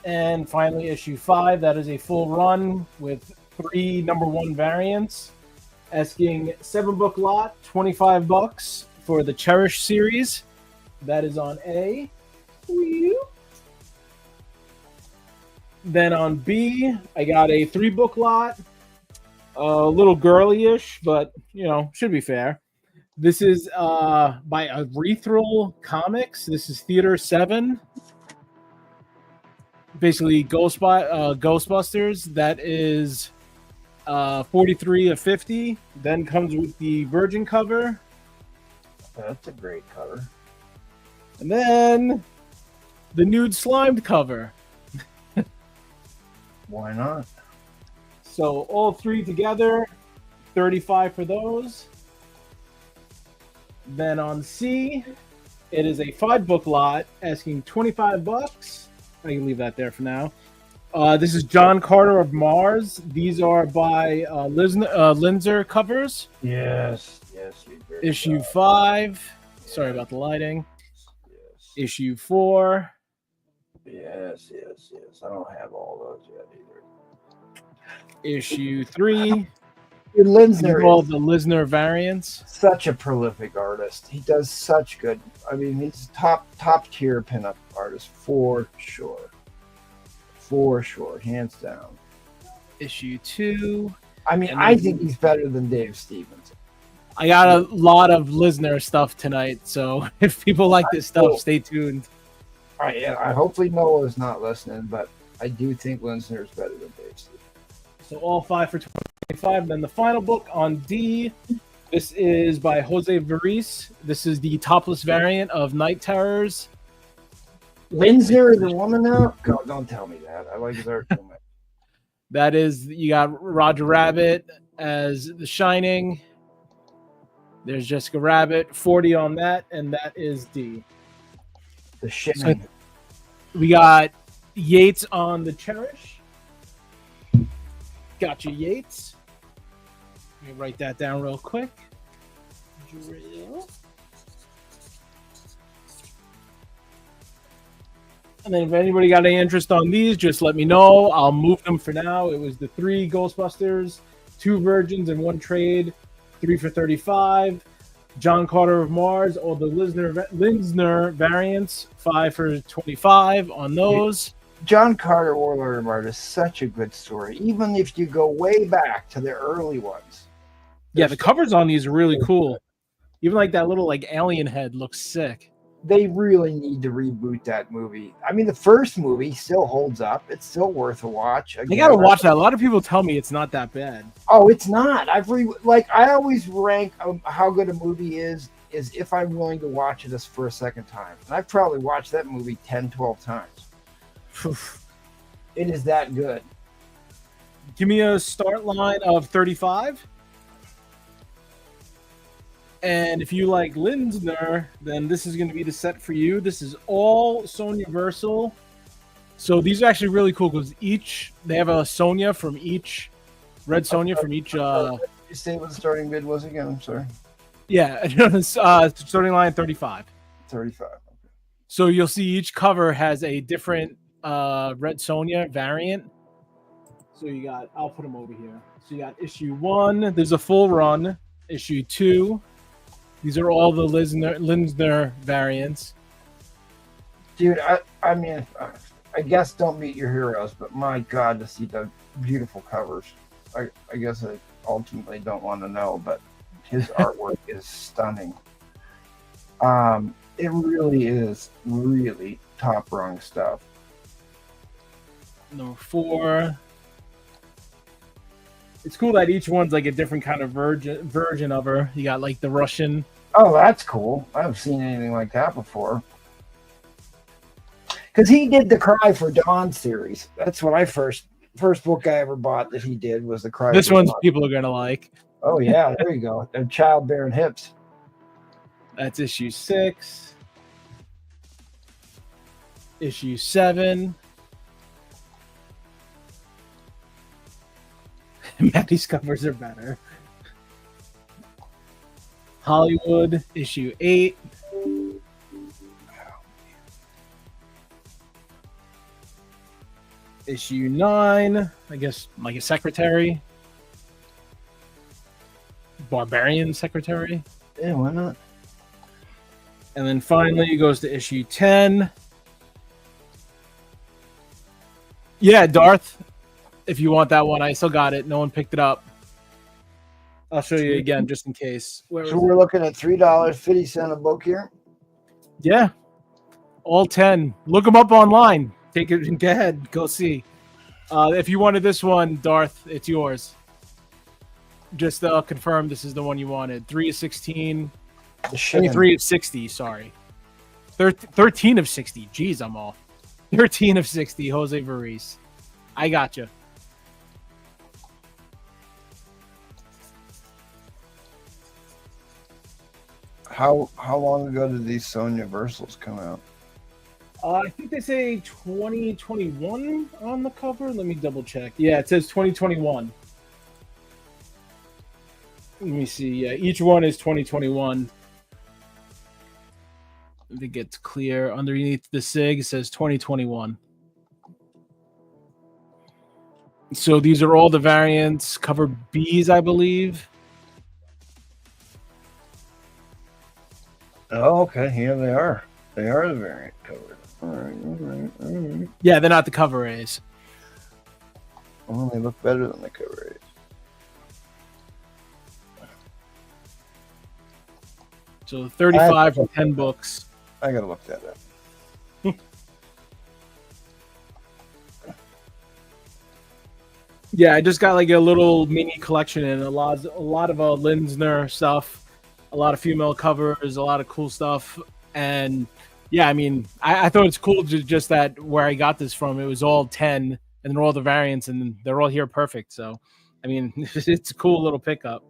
[SPEAKER 4] And finally, issue 5. That is a full run with 3 #1 variants. Asking 7-book lot, $25 for the Cherish series. That is on A. Then on B, I got a 3-book lot. A little girly-ish, but, should be fair. This is by Urethral Comics. This is Theater 7. Basically, Ghostbusters. That is 43 of 50. Then comes with the Virgin cover.
[SPEAKER 1] That's a great cover.
[SPEAKER 4] And then the Nude Slimed cover.
[SPEAKER 1] Why not?
[SPEAKER 4] So all 3 together, 35 for those. Then on C, it is a 5-book lot asking $25. I can leave that there for now. This is John Carter of Mars. These are by Linzer covers.
[SPEAKER 1] Yes.
[SPEAKER 4] Issue 5. Sorry about the lighting.
[SPEAKER 1] Yes.
[SPEAKER 4] Issue 4.
[SPEAKER 1] Yes. I don't have all those yet either.
[SPEAKER 4] Issue 3.
[SPEAKER 1] Linzer
[SPEAKER 4] All
[SPEAKER 1] is
[SPEAKER 4] the Lisner variants.
[SPEAKER 1] such a prolific artist. He does such good. I mean, he's top tier pinup artist for sure. For sure, hands down.
[SPEAKER 4] Issue 2.
[SPEAKER 1] I mean,
[SPEAKER 4] And
[SPEAKER 1] I
[SPEAKER 4] then-
[SPEAKER 1] think he's better than Dave Stevens.
[SPEAKER 4] I got a lot of Lisner stuff tonight, so if people like this stuff,
[SPEAKER 1] Cool.
[SPEAKER 4] stay tuned.
[SPEAKER 1] I hopefully Noah's not listening, but I do think Linzner is better than Dave Stevens.
[SPEAKER 4] So all 5 for 25. Then the final book on D. This is by Jose Varis. This is the topless variant of Night Terrors.
[SPEAKER 1] Linzner is a woman now? God, don't tell me that. I like his art too much.
[SPEAKER 4] That is, you got Roger Rabbit as The Shining. There's Jessica Rabbit, 40 on that, and that is D.
[SPEAKER 1] The shit.
[SPEAKER 4] So- We got Yates on the Cherish. Gotcha, Yates. Let me write that down real quick. Drill. And then if anybody got any interest on these, just let me know. I'll move them for now. It was the 3 Ghostbusters, 2 Virgins, and 1 trade. 3 for 35. John Carter of Mars, all the Linzner variants, 5 for 25 on those.
[SPEAKER 1] John Carter, Warlord of Mars is such a good story. Even if you go way back to the early ones.
[SPEAKER 4] Yeah, the covers on these are really cool. Even like that little alien head looks sick.
[SPEAKER 1] They really need to reboot that movie. I mean, the first movie still holds up. It's still worth a watch.
[SPEAKER 4] You gotta watch that. A lot of people tell me it's not that bad.
[SPEAKER 1] Oh, it's not. I always rank how good a movie is if I'm willing to watch it for a second time. And I've probably watched that movie 10, 12 times. It is that good.
[SPEAKER 4] Give me a start line of 35. And if you like Linzner, then this is going to be the set for you. This is all Sonya Versal. So these are actually really cool because they have a Sonya from each, red Sonya from each.
[SPEAKER 1] You say what the starting bid was again? I'm sorry.
[SPEAKER 4] Yeah, starting line 35.
[SPEAKER 1] 35.
[SPEAKER 4] So you'll see each cover has a different red Sonya variant. So you got, I'll put them over here. So you got issue 1. There's a full run. Issue 2. These are all the Linzner variants.
[SPEAKER 1] Dude, I mean, I guess don't meet your heroes, but my God, to see the beautiful covers. I guess I ultimately don't want to know, but his artwork is stunning. It really is really top rung stuff.
[SPEAKER 4] Number 4. It's cool that each one's like a different kind of version of her. You got like the Russian.
[SPEAKER 1] Oh, that's cool. I haven't seen anything like that before. Because he did the Cry for Dawn series. That's what I first book I ever bought that he did was the Cry.
[SPEAKER 4] This
[SPEAKER 1] for
[SPEAKER 4] one's
[SPEAKER 1] Dawn.
[SPEAKER 4] people are gonna like.
[SPEAKER 1] Oh yeah, there you go. And childbearing hips.
[SPEAKER 4] That's issue 6. Issue 7. Maddie's covers are better. Hollywood, issue 8. issue 9, I guess, like a secretary. Barbarian secretary.
[SPEAKER 1] Yeah, why not?
[SPEAKER 4] And then finally it goes to issue 10. Yeah, Darth. If you want that one, I still got it. No one picked it up. I'll show you again just in case.
[SPEAKER 1] So we're looking at $3.50 a book here.
[SPEAKER 4] Yeah, all 10. Look them up online. Take it. Go ahead. Go see. If you wanted this one, Darth, it's yours. Just confirm this is the one you wanted. 3 of 16. 23 of 60. Sorry. 13 of 60. Jeez, I'm off. 13 of 60. Jose Varese. I got you.
[SPEAKER 1] How long ago did these Sonya Versals come out?
[SPEAKER 4] I think they say 2021 on the cover. Let me double check. Yeah, it says 2021. Let me see. Yeah, each one is 2021. I think it's clear. Underneath the SIG, it says 2021. So these are all the variants. Cover Bs, I believe.
[SPEAKER 1] Oh, okay. Here they are. They are the variant covered. All right.
[SPEAKER 4] Yeah, they're not the cover A's.
[SPEAKER 1] Well, they look better than the cover A's.
[SPEAKER 4] So 35 for 10 books.
[SPEAKER 1] I gotta look that up.
[SPEAKER 4] Yeah, I just got like a little mini collection and a lot of Linsner stuff, a lot of female covers, a lot of cool stuff, and yeah, I mean, I thought it's cool just that where I got this from, it was all 10, and they're all the variants, and they're all here perfect. So, I mean, it's a cool little pickup.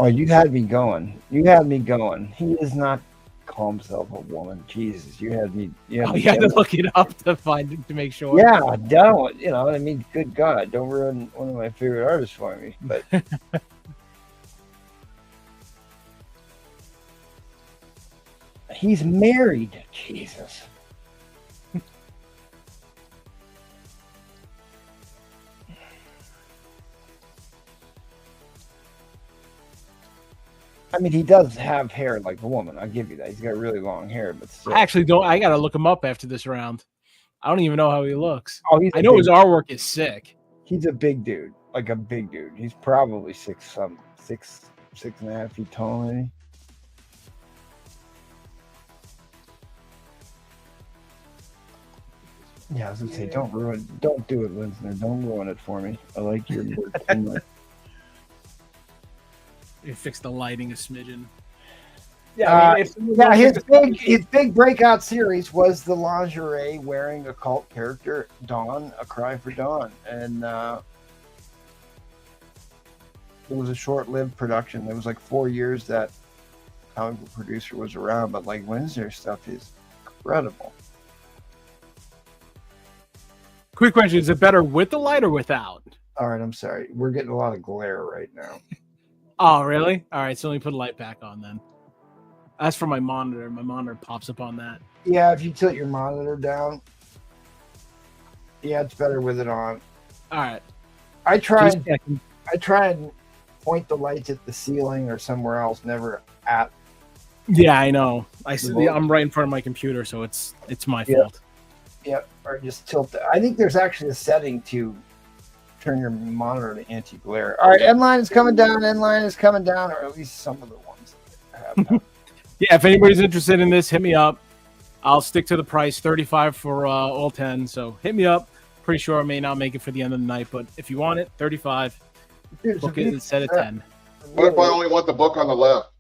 [SPEAKER 1] Oh, you had me going. You had me going. He does not call himself a woman. Jesus, you had me.
[SPEAKER 4] You had to look it up to make sure.
[SPEAKER 1] Yeah, don't. You know, I mean, good God, don't ruin one of my favorite artists for me. But he's married. Jesus. I mean, he does have hair like a woman. I'll give you that. He's got really long hair, but still.
[SPEAKER 4] I actually don't. I gotta look him up after this round. I don't even know how he looks.
[SPEAKER 1] Oh,
[SPEAKER 4] I know his artwork is sick.
[SPEAKER 1] He's a big dude, like a big dude. He's probably 6.5 feet tall, maybe. Yeah, I was gonna say, don't do it, Linsner. Don't ruin it for me. I like your word.
[SPEAKER 4] You fix the lighting a smidgen.
[SPEAKER 1] Yeah, his big breakout series was the lingerie wearing occult character Dawn, A Cry for Dawn, and it was a short-lived production. There was like 4 years that comic book producer was around, but like Linsner stuff is incredible.
[SPEAKER 4] Quick question: is it better with the light or without?
[SPEAKER 1] All right, I'm sorry. We're getting a lot of glare right now.
[SPEAKER 4] Oh, really? All right, so let me put a light back on then. That's for my monitor. My monitor pops up on that.
[SPEAKER 1] Yeah, if you tilt your monitor down, yeah, it's better with it on.
[SPEAKER 4] All right.
[SPEAKER 1] I try and point the lights at the ceiling or somewhere else, never at.
[SPEAKER 4] Yeah, I know. I'm right in front of my computer, so it's my fault.
[SPEAKER 1] Yep, or just tilt it. I think there's actually a setting to turn your monitor to anti-glare. All right, end line is coming down. End line is coming down, or at least some of the ones have.
[SPEAKER 4] Yeah, if anybody's interested in this, hit me up. I'll stick to the price, $35 for all 10. So hit me up. Pretty sure I may not make it for the end of the night, but if you want it, $35. Book it instead of 10.
[SPEAKER 3] What if I only want the book on the left?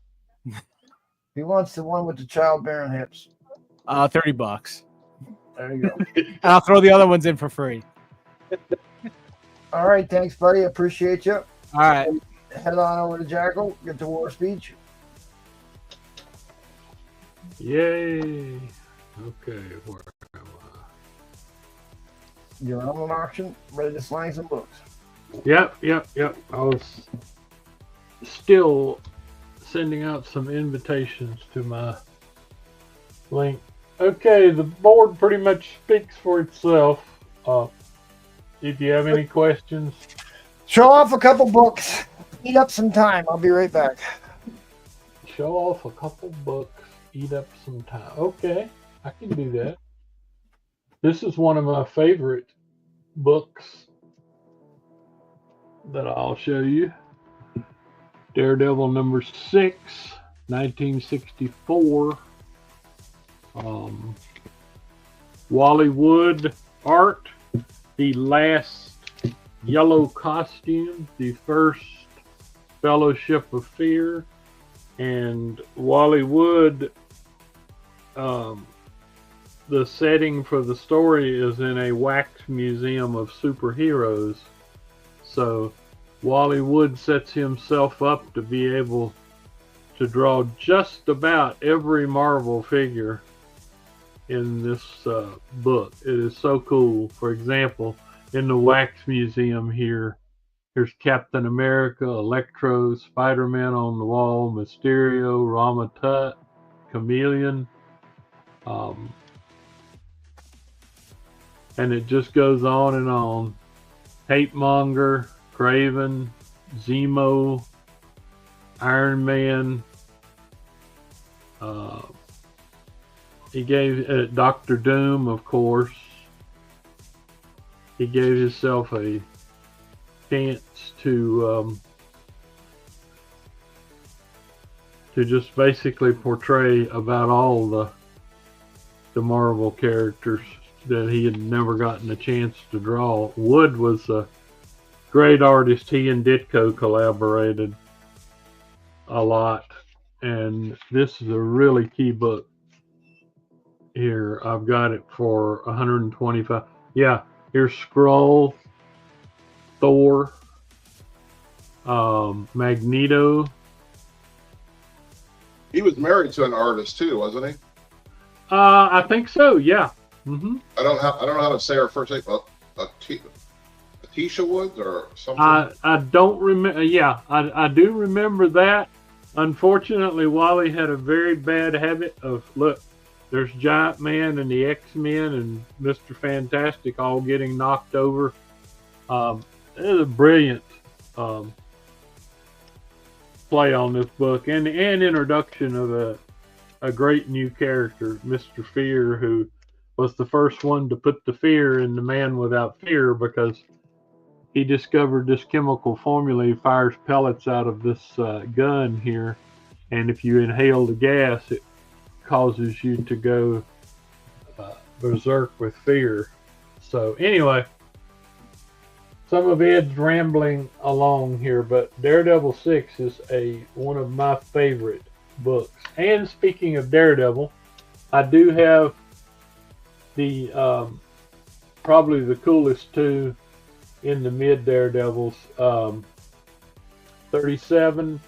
[SPEAKER 1] He wants the one with the childbearing hips.
[SPEAKER 4] $30.
[SPEAKER 1] There you go.
[SPEAKER 4] And I'll throw the other ones in for free.
[SPEAKER 1] All right, thanks, buddy. Appreciate you.
[SPEAKER 4] All right.
[SPEAKER 1] Head on over to Jackal. Get to War Speech.
[SPEAKER 5] Yay. Okay. Where am
[SPEAKER 1] You're on an auction, ready to slang some books.
[SPEAKER 5] I? Yep. I was still sending out some invitations to my link. Okay, the board pretty much speaks for itself. If you have any questions,
[SPEAKER 1] Show off a couple books. Eat up some time. I'll be right back.
[SPEAKER 5] show off a couple books, eat up some time. Okay, I can do that. This is one of my favorite books that I'll show you. Daredevil number 6, 1964. Wally Wood art, the last yellow costume, the first Fellowship of Fear, and Wally Wood. The setting for the story is in a wax museum of superheroes. So Wally Wood sets himself up to be able to draw just about every Marvel figure in this book. It is so cool. For example, in the wax museum here's Captain America, Electro, Spider-Man on the wall, Mysterio, Rama Tut, Chameleon. And it just goes on and on. Hate Monger, Craven, Zemo, Iron Man. He gave Dr. Doom, of course. He gave himself a chance to just basically portray about all the Marvel characters that he had never gotten a chance to draw. Wood was a great artist. He and Ditko collaborated a lot, and this is a really key book. Here, I've got it for 125. Yeah, here's Skrull, Thor, Magneto.
[SPEAKER 3] He was married to an artist too, wasn't he?
[SPEAKER 5] I think so. Yeah. Mm-hmm.
[SPEAKER 3] I don't know how to say her first name. Atisha Woods or something.
[SPEAKER 5] I don't remember. Yeah, I do remember that. Unfortunately, Wally had a very bad habit of, look, there's Giant Man and the X-Men and Mr. Fantastic all getting knocked over. It is a brilliant play on this book, and introduction of a great new character, Mr. Fear, who was the first one to put the fear in the Man Without Fear, because he discovered this chemical formula. He fires pellets out of this gun here, and if you inhale the gas, it causes you to go berserk with fear. So anyway, some of Ed's rambling along here, but Daredevil 6 is one of my favorite books. And speaking of Daredevil, I do have the probably the coolest two in the mid Daredevils. 37,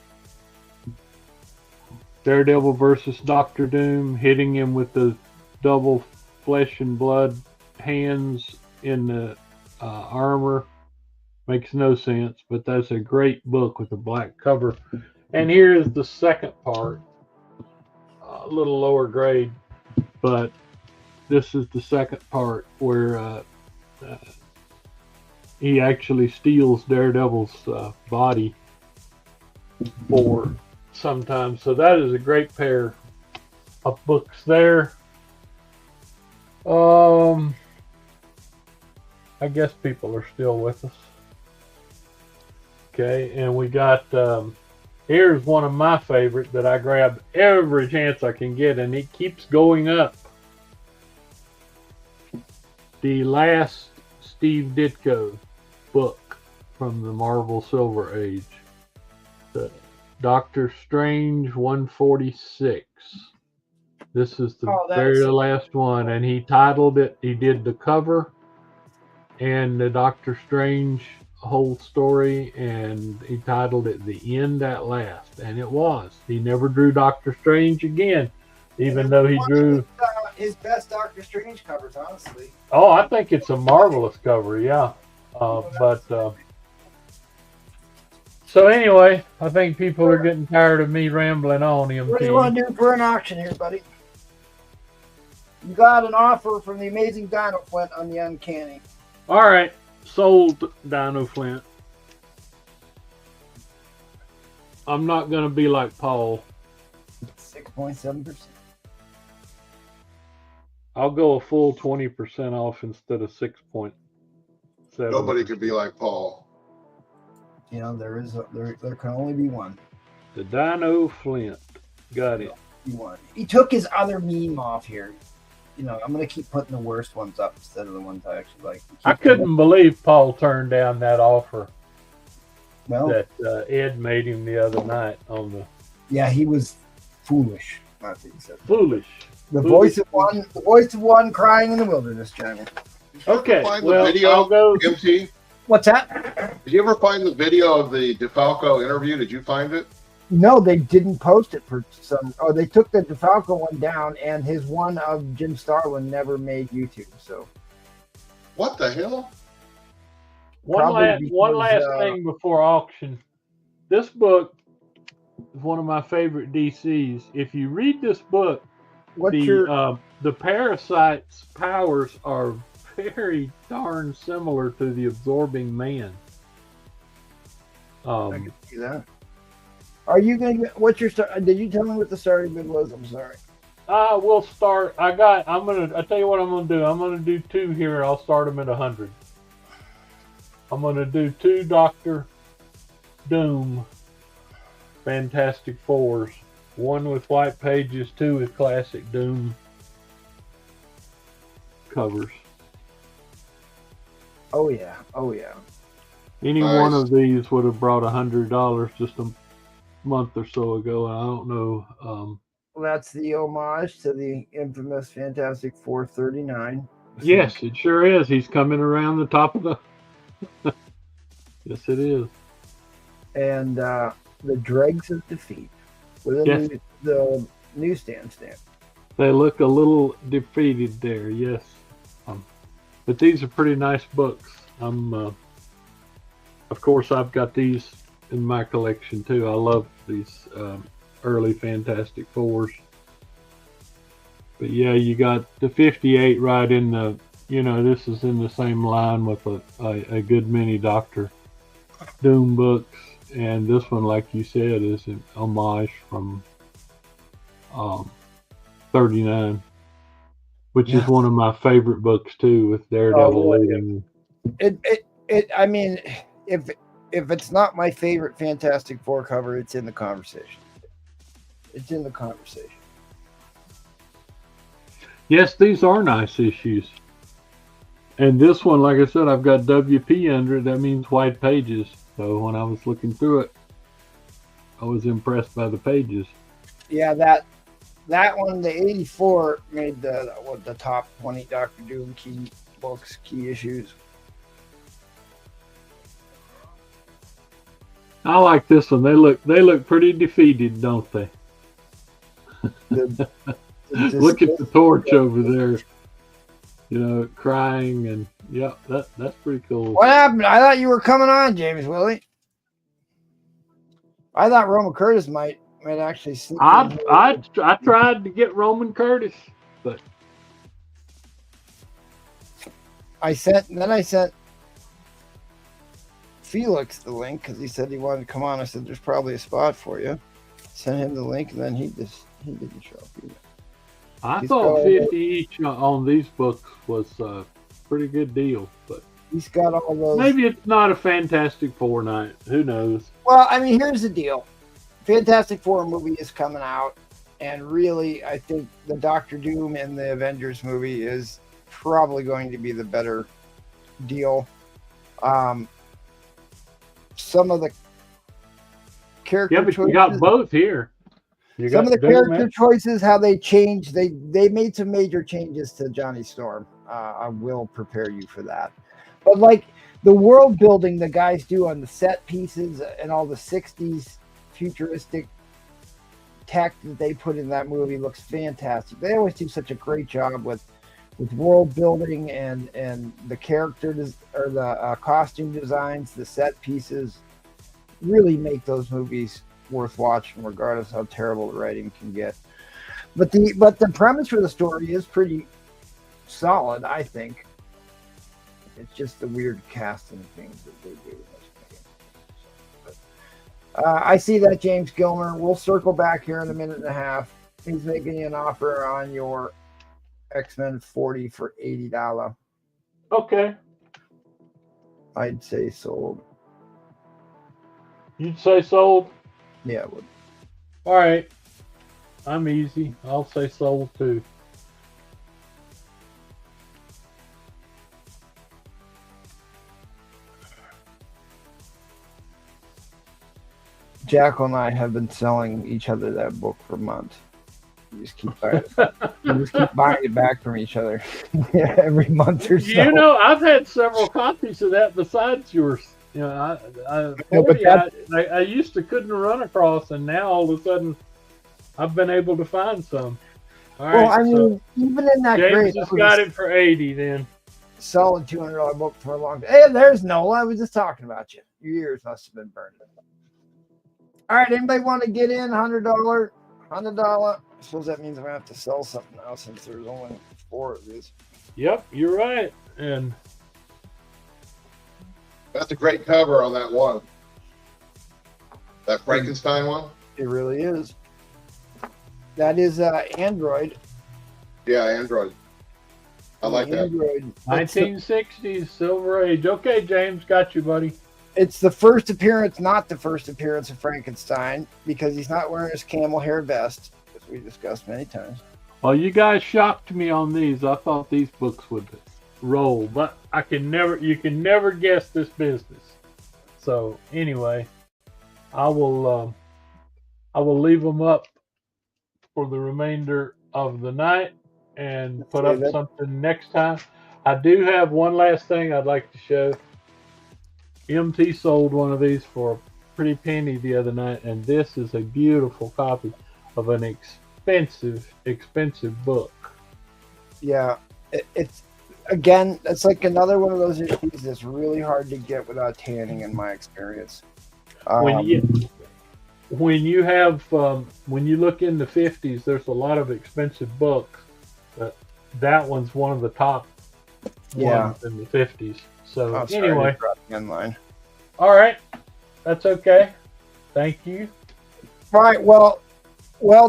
[SPEAKER 5] Daredevil versus Dr. Doom, hitting him with the double flesh and blood hands in the armor. Makes no sense, but that's a great book with a black cover. And here is the second part, a little lower grade, but this is the second part where he actually steals Daredevil's body for some time. So that is a great pair of books there. I guess people are still with us. Okay, and we got, here's one of my favorite that I grab every chance I can get, and it keeps going up. The last Steve Ditko book from the Marvel Silver Age. The Doctor Strange 146. This is the very last one, and he titled it, he did the cover and the Doctor Strange whole story, and he titled it The End at Last, and it was. He never drew Doctor Strange again, even though he drew
[SPEAKER 1] his best Doctor Strange covers, honestly.
[SPEAKER 5] Oh, I think it's a marvelous cover, yeah. But So anyway, I think people are getting tired of me rambling on,
[SPEAKER 1] What do you want
[SPEAKER 5] MT.
[SPEAKER 1] to do for an auction here, buddy? You got an offer from the amazing Dino Flint on the Uncanny.
[SPEAKER 5] All right, sold Dino Flint. I'm not going to be like Paul.
[SPEAKER 1] 6.7%.
[SPEAKER 5] I'll go a full 20% off instead of 6.7.
[SPEAKER 3] Nobody could be like Paul.
[SPEAKER 1] You know, there can only be one.
[SPEAKER 5] The Dino Flint. Got it.
[SPEAKER 1] One. He took his other meme off here. You know, I'm gonna keep putting the worst ones up instead of the ones I actually like.
[SPEAKER 5] I couldn't believe Paul turned down that offer
[SPEAKER 1] Well,
[SPEAKER 5] that Ed made him the other night on the
[SPEAKER 1] yeah, he was foolish. I think he said.
[SPEAKER 5] foolish.
[SPEAKER 1] The voice of one crying in the wilderness, Johnny.
[SPEAKER 3] Did you ever
[SPEAKER 5] Okay,
[SPEAKER 3] find
[SPEAKER 5] well,
[SPEAKER 3] the video,
[SPEAKER 5] I'll go.
[SPEAKER 3] MT?
[SPEAKER 1] What's that?
[SPEAKER 3] Did you ever find the video of the DeFalco interview? Did you find it?
[SPEAKER 1] No, they didn't post it for some. Oh, they took the DeFalco one down, and his one of Jim Starlin never made YouTube. So
[SPEAKER 3] What the hell?
[SPEAKER 5] One
[SPEAKER 1] Probably
[SPEAKER 5] last
[SPEAKER 1] because,
[SPEAKER 5] thing before auction. This book is one of my favorite DCs. If you read this book,
[SPEAKER 1] what's your?
[SPEAKER 5] the parasite's powers are very darn similar to the absorbing man.
[SPEAKER 1] I can see that. Are you gonna? What's your start? Did you tell me what the starting bid was? I'm sorry.
[SPEAKER 5] We'll start. I tell you what I'm gonna do. I'm gonna do two here. I'll start them at 100. I'm gonna do 2 Dr. Doom Fantastic Fours. 1 with white pages, 2 with classic Doom covers.
[SPEAKER 1] Oh yeah. Oh yeah.
[SPEAKER 5] Any
[SPEAKER 3] Nice.
[SPEAKER 5] one of these would have brought $100 just a month or so ago. I don't know.
[SPEAKER 1] Well, that's the homage to the infamous Fantastic Four 39.
[SPEAKER 5] Yes, it sure is. He's coming around the top of the. Yes, it is.
[SPEAKER 1] And the dregs of defeat with
[SPEAKER 5] Yes.
[SPEAKER 1] the newsstand stamp.
[SPEAKER 5] They look a little defeated there. Yes, but these are pretty nice books. Of course, I've got these in my collection too. I love these early Fantastic Fours. But yeah, you got the 58 right in the. This is in the same line with a good many Dr. Doom books, and this one, like you said, is an homage from 39, which is one of my favorite books too, with Daredevil leading.
[SPEAKER 1] I mean, if it's not my favorite Fantastic Four cover, it's in the conversation. It's in the conversation.
[SPEAKER 5] Yes, these are nice issues. And this one, like I said, I've got WP under it. That means white pages. So when I was looking through it, I was impressed by the pages.
[SPEAKER 1] Yeah, that one, the 84, made the top 20 Doctor Doom key books, key issues.
[SPEAKER 5] I like this one. They look pretty defeated, don't they? Look at the torch over there. Crying, and yeah, that's pretty cool.
[SPEAKER 1] What happened? I thought you were coming on, James Willie. I thought Roman Curtis might actually sleep.
[SPEAKER 5] I tried to get Roman Curtis, but
[SPEAKER 1] I sent Felix the link because he said he wanted to come on. I said there's probably a spot for you. Sent him the link, and then he didn't show up either.
[SPEAKER 5] I thought 50 each on these books was a pretty good deal, but
[SPEAKER 1] he's got all those.
[SPEAKER 5] Maybe it's not a Fantastic Four night. Who knows?
[SPEAKER 1] Well, I mean, here's the deal. Fantastic Four movie is coming out, and really, I think the Doctor Doom and the Avengers movie is probably going to be the better deal. Some of the character
[SPEAKER 5] but
[SPEAKER 1] choices,
[SPEAKER 5] you got both here.
[SPEAKER 1] some of the character choices, how they changed, they made some major changes to Johnny Storm. I will prepare you for that. But like the world building the guys do on the set pieces and all the 60s futuristic tech that they put in that movie looks fantastic. They always do such a great job with world building and the characters or the costume designs, the set pieces. really make those movies worth watching, regardless of how terrible the writing can get. But the premise for the story is pretty solid, I think. It's just the weird casting things that they do. I see that, James Gilmer. We'll circle back here in a minute and a half. He's making you an offer on your X-Men 40 for $80.
[SPEAKER 5] Okay.
[SPEAKER 1] I'd say sold.
[SPEAKER 5] You'd say sold?
[SPEAKER 1] Yeah, it would.
[SPEAKER 5] All right. I'm easy. I'll say sold too.
[SPEAKER 1] Jackal and I have been selling each other that book for months. We just keep buying it back from each other every month or so.
[SPEAKER 5] You know, I've had several copies of that besides yours. You know, I used to couldn't run across, and now all of a sudden, I've been able to find some. All right,
[SPEAKER 1] well, I mean, even in that
[SPEAKER 5] James
[SPEAKER 1] grade,
[SPEAKER 5] just got it for 80 then.
[SPEAKER 1] Solid $200 book for a long time. Hey, there's Nola. I was just talking about you. Your ears must have been burned. All right, anybody want to get in? $100? $100? I suppose that means I'm going to have to sell something now since there's only 4 of these.
[SPEAKER 5] Yep, you're right. And
[SPEAKER 3] That's a great cover on that one. That Frankenstein one?
[SPEAKER 1] It really is. That is Android.
[SPEAKER 3] Yeah, Android. I like that.
[SPEAKER 1] Android.
[SPEAKER 5] 1960s Silver Age. Okay, James, got you, buddy.
[SPEAKER 1] It's the first appearance, not the first appearance of Frankenstein, because he's not wearing his camel hair vest, as we discussed many times.
[SPEAKER 5] Well, you guys shocked me on these. I thought these books would roll, but you can never guess this business. So anyway, I will leave them up for the remainder of the night and put up something next time. I do have one last thing I'd like to show. MT sold one of these for a pretty penny the other night, and this is a beautiful copy of an expensive book.
[SPEAKER 1] Yeah, it's again, it's like another one of those issues that's really hard to get without tanning, in my experience.
[SPEAKER 5] When you look in the 50s, there's a lot of expensive books, but that one's one of the top ones in the 50s. So anyway, all right, that's okay. Thank you.
[SPEAKER 1] All right, well,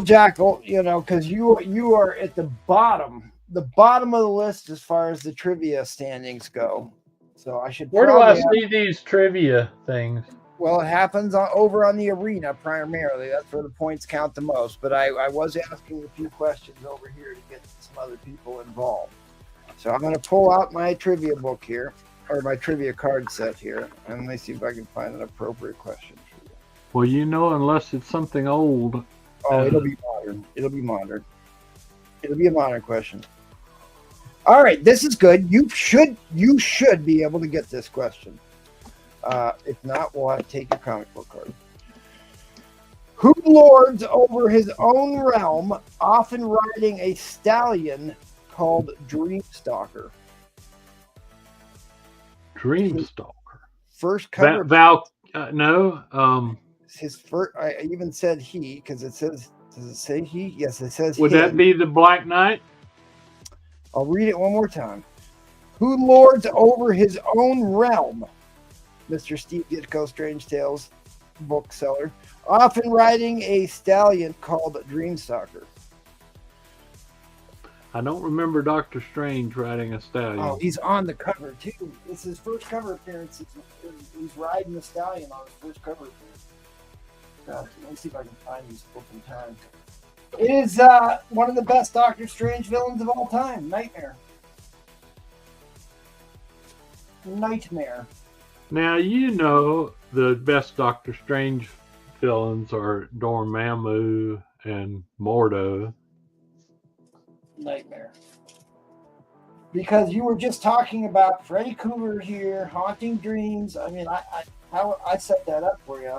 [SPEAKER 1] Jackal, you know, because you are at the bottom of the list as far as the trivia standings go. So I should.
[SPEAKER 5] Where do I see these trivia things?
[SPEAKER 1] Well, it happens over on the arena primarily. That's where the points count the most. But I was asking a few questions over here to get some other people involved. So I'm going to pull out my trivia book here, or my trivia card set here, and let me see if I can find an appropriate question for you.
[SPEAKER 5] Well, you know, unless it's something old.
[SPEAKER 1] Oh, it'll be modern. It'll be modern. It'll be a modern question. All right, this is good. You should be able to get this question. If not, we'll have to take your comic book card. Who lords over his own realm, often riding a stallion called Dreamstalker?
[SPEAKER 5] Dreamstalker.
[SPEAKER 1] First cover. His first. I even said he, because it says. Does it say he? Yes, it says.
[SPEAKER 5] Would that be the Black Knight?
[SPEAKER 1] I'll read it one more time. Who lords over his own realm? Mr. Steve Ditko, Strange Tales bookseller, often riding a stallion called Dreamstalker.
[SPEAKER 5] I don't remember Doctor Strange riding a stallion.
[SPEAKER 1] Oh, he's on the cover too. It's his first cover appearance. He's riding the stallion on his first cover appearance. Let me see if I can find this book in time. It is one of the best Doctor Strange villains of all time, Nightmare.
[SPEAKER 5] Now, you know the best Doctor Strange villains are Dormammu and Mordo.
[SPEAKER 1] Nightmare. Because you were just talking about Freddy Krueger here, haunting dreams. I mean, I set that up for you.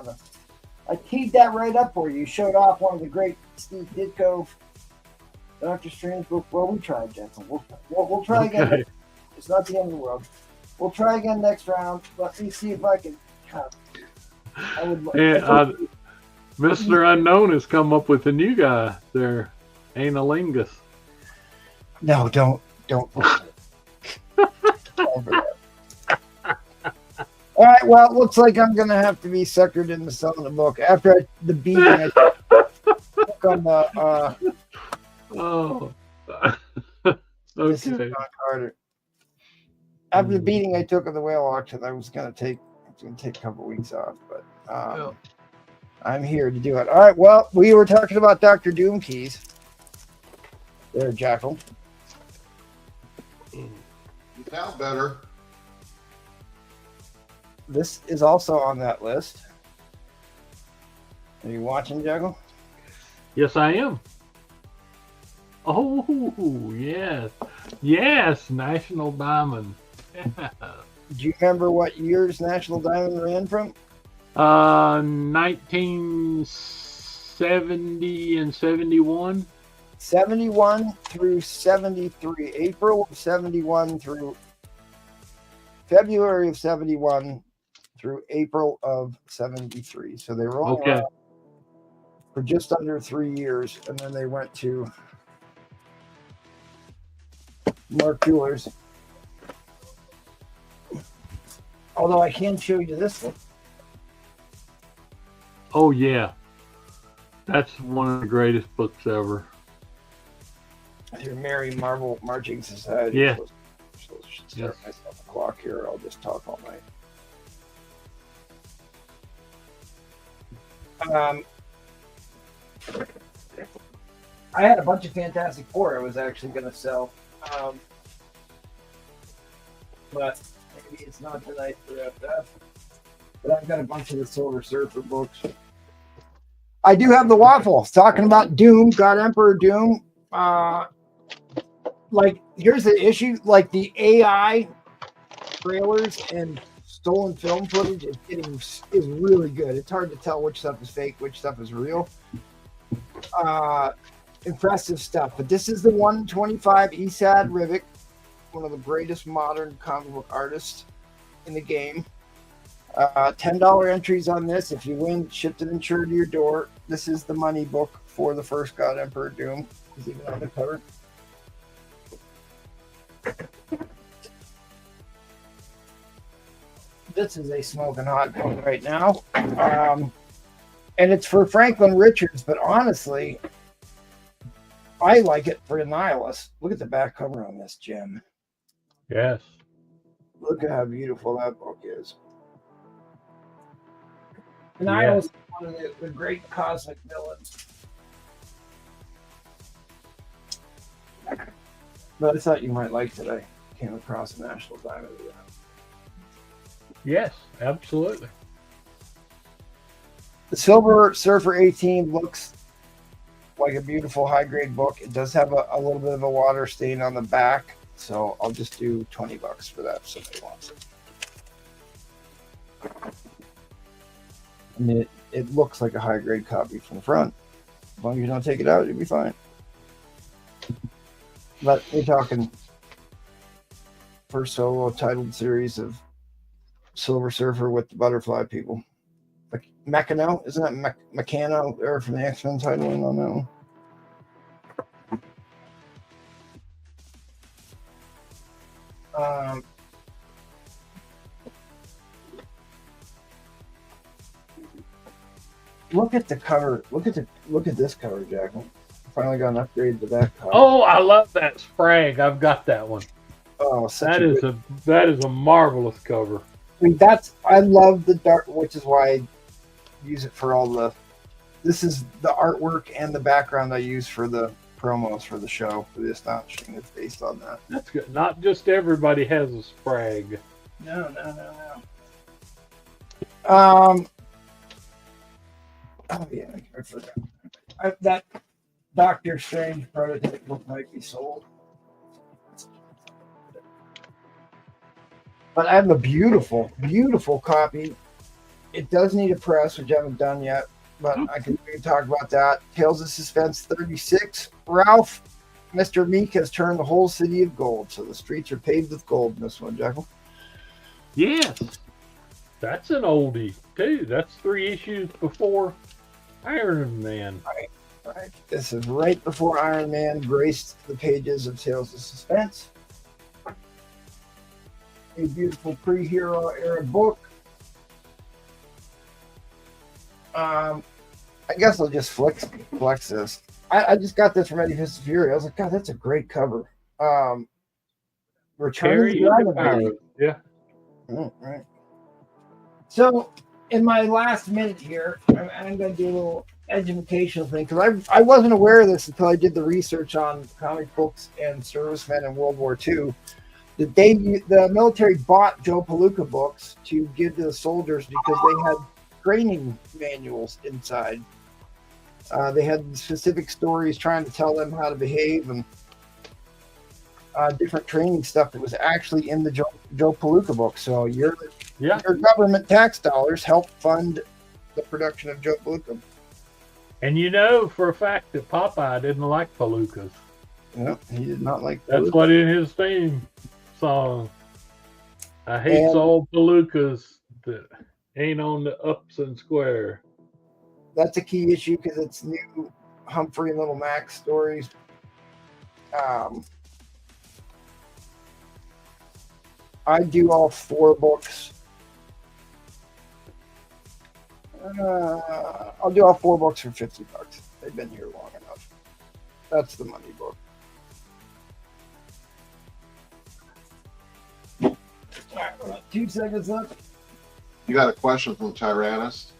[SPEAKER 1] I teed that right up for you. You showed off one of the great Steve Ditko Doctor Strange book. Well, we tried, gentlemen. We'll try again.
[SPEAKER 5] Okay.
[SPEAKER 1] It's not the end of the world. We'll try again next round. Let me see if I can I would.
[SPEAKER 5] And Mr. Unknown has come up with a new guy there, Analingus.
[SPEAKER 1] No, don't. All right. Well, it looks like I'm gonna have to be suckered into selling the book after the beating I took on the.
[SPEAKER 5] Oh.
[SPEAKER 1] This is
[SPEAKER 5] Okay.
[SPEAKER 1] John Carter. After the beating I took of the whale auction, I was gonna take a couple weeks off, but I'm here to do it. All right. Well, we were talking about Dr. Doom keys. There, Jackal.
[SPEAKER 3] Now better.
[SPEAKER 1] This is also on that list. Are you watching, Jackal?
[SPEAKER 5] Yes, I am. Oh, yes. Yes, National Diamond.
[SPEAKER 1] Do you remember what year's National Diamond ran from?
[SPEAKER 5] 1970 and 71.
[SPEAKER 1] 71 through 73. April of 71 through February of 71 through April of 73. So they were all
[SPEAKER 5] Okay.
[SPEAKER 1] around for just under 3 years, and then they went to Mark Jewelers. Although I can show you this one.
[SPEAKER 5] Oh, yeah. That's one of the greatest books ever.
[SPEAKER 1] Your Merry Marvel Marching Society.
[SPEAKER 5] Yeah.
[SPEAKER 1] So I should start myself a clock here. I'll just talk all night. I had a bunch of Fantastic Four I was actually going to sell. But maybe it's not tonight for that. But I've got a bunch of the Silver Surfer books. I do have the waffle. Talking about Doom, got Emperor Doom. Like, here's the issue. Like, the AI trailers and stolen film footage is really good. It's hard to tell which stuff is fake, which stuff is real. Impressive stuff. But this is the 125 Esad Rivik, one of the greatest modern comic book artists in the game. $10 entries on this. If you win, shipped and insured to your door. This is the money book for the first God Emperor Doom. He's even on the cover. This is a smoking hot one right now. And it's for Franklin Richards, but honestly, I like it for Nihilus. Look at the back cover on this gem.
[SPEAKER 5] Yes.
[SPEAKER 1] Look at how beautiful that book is. And
[SPEAKER 5] Yeah.
[SPEAKER 1] Nihilus is one of the great cosmic villains. But I thought you might like today. Came across a National Diamond.
[SPEAKER 5] Yes, absolutely.
[SPEAKER 1] The Silver Surfer 18 looks like a beautiful high-grade book. It does have a little bit of a water stain on the back, so I'll just do $20 for that if somebody wants it. And it looks like a high-grade copy from the front. As long as you don't take it out, you'll be fine. But we're talking first solo titled series of Silver Surfer with the butterfly people. Like Meccano, isn't that Meccano there from the X-Men title on that one? Look at the cover. Look at this cover, Jack. Finally got an upgrade to that cover.
[SPEAKER 5] Oh, I love that Sprag. I've got that one.
[SPEAKER 1] Oh,
[SPEAKER 5] That is a marvelous cover.
[SPEAKER 1] I mean, I love the dark, which is why I use it for all the. This is the artwork and the background I use for the promos for the show for the Astonishing. It's based on that.
[SPEAKER 5] That's good. Not just everybody has a Sprag.
[SPEAKER 1] No. Oh yeah, I forgot. That Doctor Strange prototype book might be sold. But I have a beautiful, beautiful copy. It does need a press, which I haven't done yet, but we can talk about that. Tales of Suspense 36. Ralph, Mr. Meek has turned the whole city of gold, so the streets are paved with gold in this one, Jekyll.
[SPEAKER 5] Yes. That's an oldie too. That's 3 issues before Iron Man.
[SPEAKER 1] Right. This is right before Iron Man graced the pages of Tales of Suspense. A beautiful pre-hero era book. I guess I'll just flex this. I just got this from Eddie Fist of Fury. I was like, God, that's a great cover. Returning
[SPEAKER 5] Harry
[SPEAKER 1] to
[SPEAKER 5] the Pirate. Yeah.
[SPEAKER 1] Oh, right. So, in my last minute here, I'm going to do a little educational thing because I wasn't aware of this until I did the research on comic books and servicemen in World War II. The military bought Joe Palooka books to give to the soldiers because they had training manuals inside. They had specific stories trying to tell them how to behave and different training stuff that was actually in the Joe Palooka book. So your government tax dollars help fund the production of Joe Palooka.
[SPEAKER 5] And you know for a fact that Popeye didn't like Palookas.
[SPEAKER 1] No, he did not like
[SPEAKER 5] That's
[SPEAKER 1] Palooka.
[SPEAKER 5] what in his theme song. I hate all Palookas that ain't on the ups and square.
[SPEAKER 1] That's a key issue because it's new Humphrey and Little Max stories. I do all 4 books. I'll do all 4 books for $50. They've been here long enough. That's the money book. All right, we're about 2 seconds left.
[SPEAKER 3] You got a question from Tyrannus?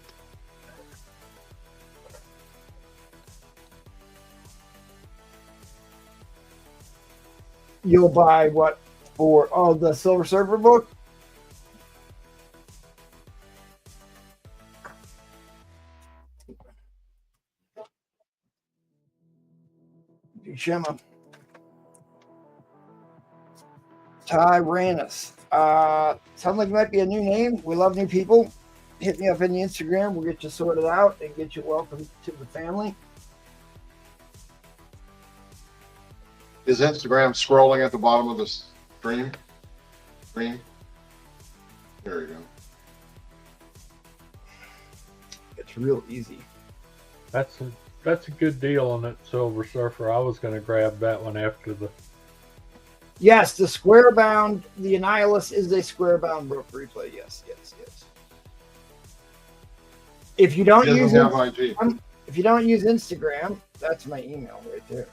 [SPEAKER 1] You'll buy what for? Oh, the Silver Surfer book? Shema. Tyrannus. Sounds like it might be a new name. We love new people. Hit me up in the Instagram. We'll get you sorted out and get you welcome to the family.
[SPEAKER 3] Is Instagram scrolling at the bottom of the screen? There you go.
[SPEAKER 1] It's real easy.
[SPEAKER 5] That's a good deal on that Silver Surfer. I was going to grab that one after the.
[SPEAKER 1] Yes, the square bound, the Annihilus is a square bound book replay. Yes. If you don't use Instagram, that's my email right there.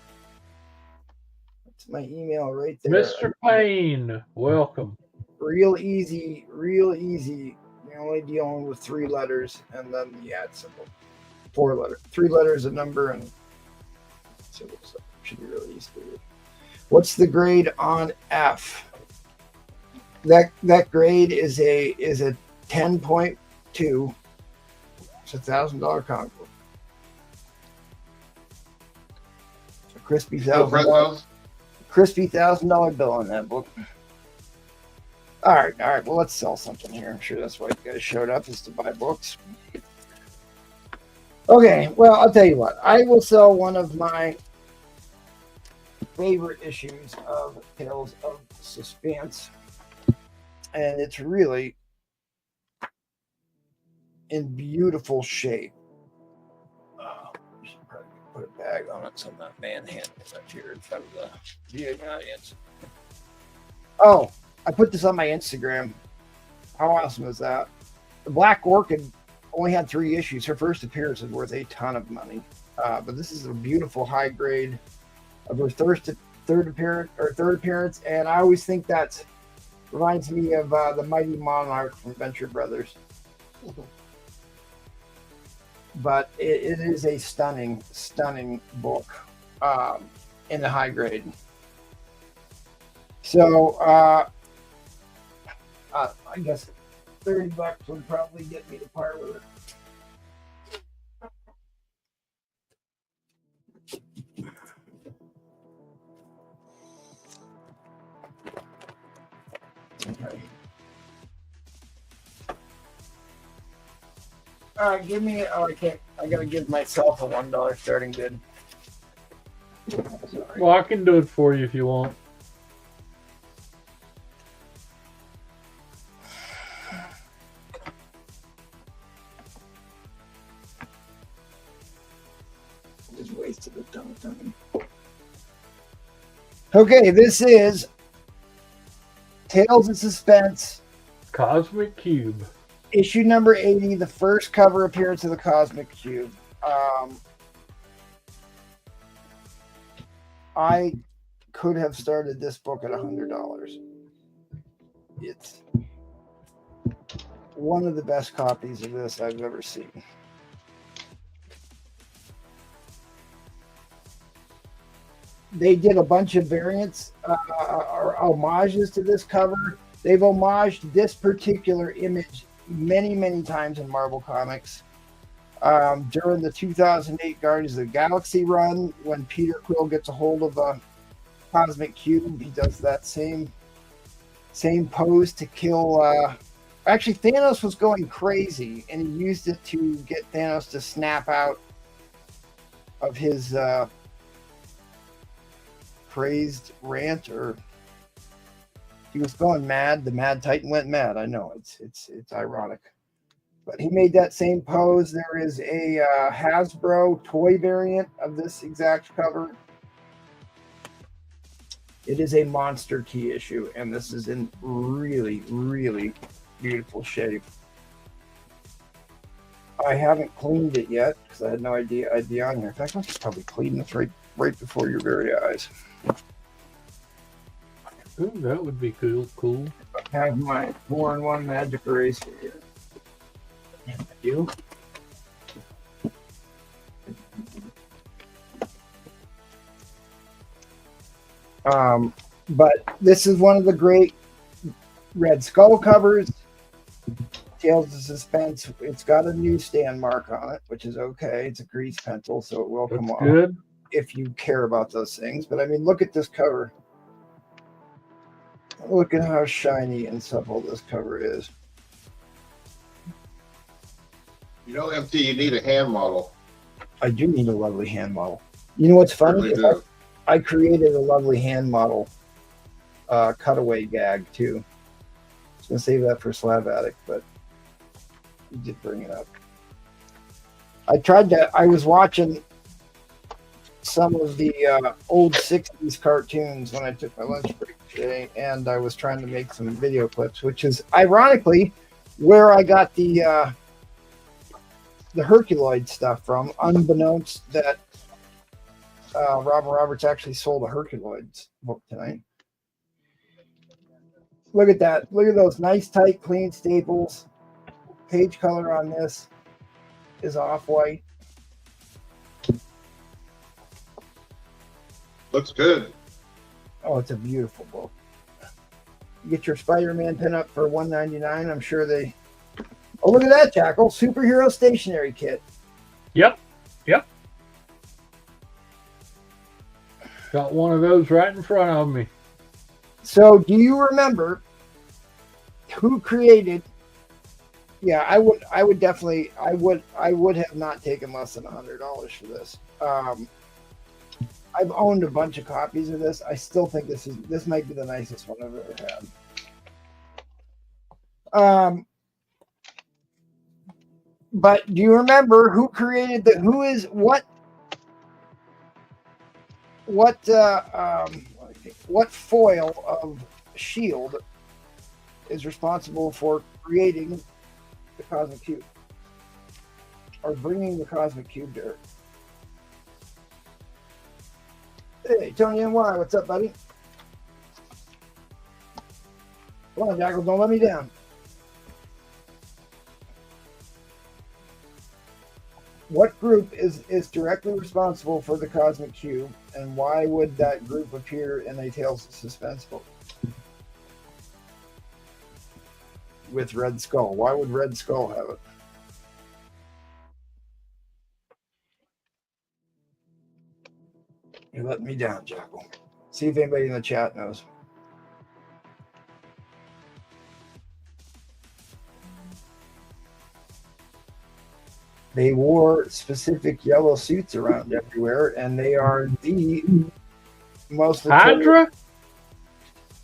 [SPEAKER 1] That's my email right there.
[SPEAKER 5] Mr. Payne, welcome.
[SPEAKER 1] Real easy. You're only dealing with 3 letters and then the add symbol. 4 letters. 3 letters, a number, and symbol. So it should be really easy to read. What's the grade on F? That grade is a 10.2. It's $1,000 comic book. It's a crispy $1,000 bill on that book. All right. Well, let's sell something here. I'm sure that's why you guys showed up, is to buy books. Okay. Well, I'll tell you what. I will sell one of my favorite issues of Tales of Suspense, and it's really in beautiful shape. Should probably put a bag on it so I'm not manhandling it here in front of the viewing audience. Oh, I put this on my Instagram. How awesome is that? The Black Orchid only had 3 issues. Her first appearance is worth a ton of money, but this is a beautiful high grade of her third appearance, and I always think that reminds me of the Mighty Monarch from Venture Brothers. But it is a stunning book in the high grade. So I guess $30 would probably get me to par with it. Okay. All right, give me. Oh, I can't. I gotta give myself a $1 starting bid. Sorry.
[SPEAKER 5] Well, I can do it for you if you want.
[SPEAKER 1] Okay, this is Tales of Suspense,
[SPEAKER 5] Cosmic Cube.
[SPEAKER 1] issue number 80, the first cover appearance of the Cosmic Cube. I could have started this book at $100. It's one of the best copies of this I've ever seen. They did a bunch of variants or homages to this cover. They've homaged this particular image many, many times in Marvel Comics. During the 2008 Guardians of the Galaxy run, when Peter Quill gets a hold of a Cosmic Cube, he does that same pose to kill. Actually, Thanos was going crazy, and he used it to get Thanos to snap out of his crazed rant, or he was going mad. The Mad Titan went mad. I know it's ironic, but he made that same pose. There is a Hasbro toy variant of this exact cover. It is a monster key issue, and this is in really, really beautiful shape. I haven't cleaned it yet because I had no idea I'd be on here. In fact, I should probably clean this right before your very eyes.
[SPEAKER 5] Ooh, that would be cool.
[SPEAKER 1] I have my 4-in-1 magic eraser here. And I do. But this is one of the great Red Skull covers. Tales of Suspense. It's got a newsstand mark on it, which is okay. It's a grease pencil, so it will come off
[SPEAKER 5] Good.
[SPEAKER 1] if you care about those things. But I mean, look at this cover. Look at how shiny and supple this cover is.
[SPEAKER 3] You know, MT, you need a hand model.
[SPEAKER 1] I do need a lovely hand model. You know what's funny?
[SPEAKER 3] Certainly do.
[SPEAKER 1] I created a lovely hand model cutaway gag too. I was gonna save that for Slab Attic, but you did bring it up. I was watching some of the old 60s cartoons when I took my lunch break today, and I was trying to make some video clips, which is ironically where I got the Herculoid stuff from, unbeknownst that Robin Roberts actually sold a Herculoids book tonight. Look at that. Look at those nice, tight, clean staples. Page color on this is off-white.
[SPEAKER 3] Looks good.
[SPEAKER 1] Oh, it's a beautiful book. You get your Spider-Man pinup for $1.99. I'm sure they... Oh, look at that, Jackal. Superhero stationery kit.
[SPEAKER 5] Yep. Got one of those right in front of me.
[SPEAKER 1] So, do you remember who created? Yeah, I would have not taken less than $100 for this. I've owned a bunch of copies of this. I still think this might be the nicest one I've ever had. But do you remember who created what foil of S.H.I.E.L.D. is responsible for creating the Cosmic Cube, or bringing the Cosmic Cube to Earth? Hey, Tony NY, what's up, buddy? Come on, Jackal, don't let me down. What group is directly responsible for the Cosmic Cube, and why would that group appear in a Tales of Suspense book with Red Skull? Why would Red Skull have it? You're letting me down, Jackal. See if anybody in the chat knows. They wore specific yellow suits around everywhere, and they are the most...
[SPEAKER 5] Hydra?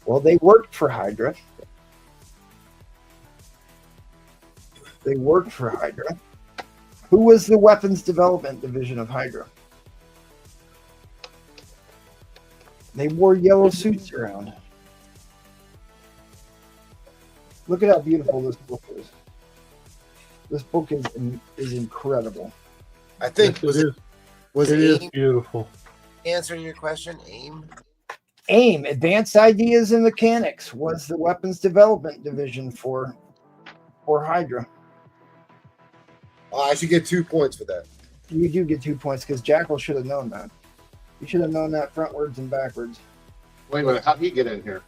[SPEAKER 1] Well, they worked for Hydra. Who was the weapons development division of Hydra? They wore yellow suits around. Look at how beautiful this book is. This book is incredible.
[SPEAKER 6] I think
[SPEAKER 5] Yes, it is
[SPEAKER 6] AIM
[SPEAKER 5] beautiful.
[SPEAKER 6] answering your question? AIM?
[SPEAKER 1] AIM, Advanced Ideas and Mechanics, was the weapons development division for Hydra.
[SPEAKER 2] Oh, I should get 2 points for that.
[SPEAKER 1] You do get 2 points because Jackal should have known that. You should have known that frontwards and backwards.
[SPEAKER 3] Wait a minute, how'd he get in here?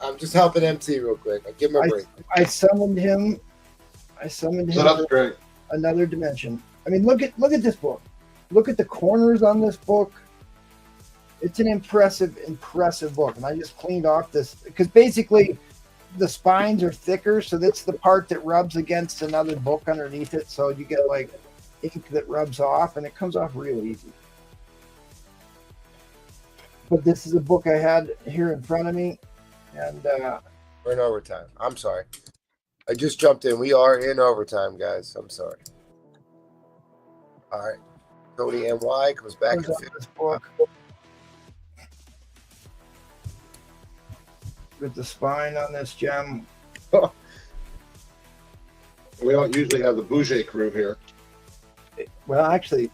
[SPEAKER 2] I'm just helping MT real quick. I'll give him a break.
[SPEAKER 1] I summoned him.
[SPEAKER 3] So that's great.
[SPEAKER 1] Another dimension. I mean, look at this book. Look at the corners on this book. It's an impressive book. And I just cleaned off this because basically the spines are thicker, so that's the part that rubs against another book underneath it. So you get like ink that rubs off, and it comes off real easy. But this is a book I had here in front of me, and
[SPEAKER 6] We're in overtime. I'm sorry. I just jumped in. We are in overtime, guys. I'm sorry. All right. Cody NY comes back in
[SPEAKER 1] comes off this book with the spine on this gem.
[SPEAKER 3] We don't usually have the Bouger crew here.
[SPEAKER 1] Well, actually,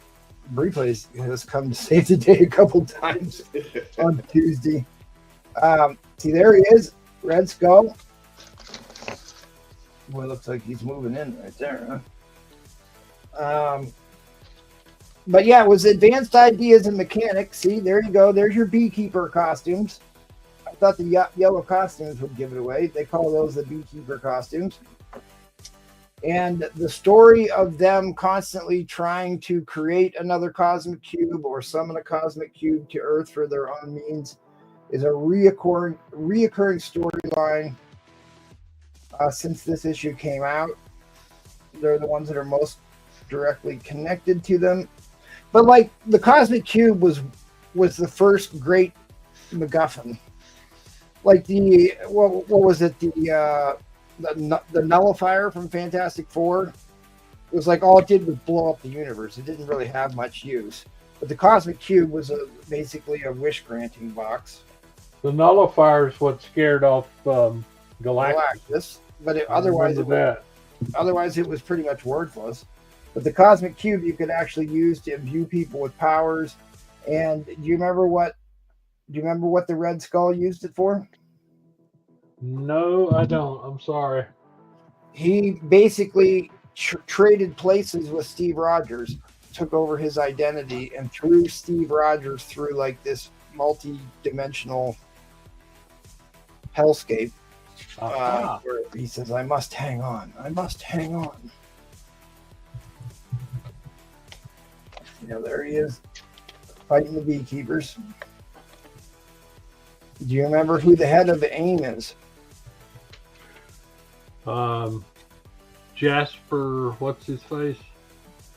[SPEAKER 1] Replays has come to save the day a couple times on Tuesday. See, there he is, Red Skull. Boy, looks like he's moving in right there, huh? But yeah, it was Advanced Ideas and Mechanics. See, there you go. There's your beekeeper costumes. I thought the yellow costumes would give it away. They call those the beekeeper costumes. And the story of them constantly trying to create another cosmic cube or summon a cosmic cube to Earth for their own means is a reoccurring storyline since this issue came out. They're the ones that are most directly connected to them. But like the cosmic cube was the first great MacGuffin. Like the what was it, the nullifier from Fantastic Four? It was like all it did was blow up the universe. It didn't really have much use. But the cosmic cube was basically a wish granting box.
[SPEAKER 5] The nullifier is what scared off Galactus.
[SPEAKER 1] But otherwise it was pretty much worthless. But the cosmic cube you could actually use to imbue people with powers. And do you remember what the Red Skull used it for?
[SPEAKER 5] No, I don't. I'm sorry.
[SPEAKER 1] He basically traded places with Steve Rogers, took over his identity, and threw Steve Rogers through like this multi-dimensional hellscape. Where he says, I must hang on. I must hang on. You know, there he is, fighting the beekeepers. Do you remember who the head of the AIM is?
[SPEAKER 5] Jasper, what's his face?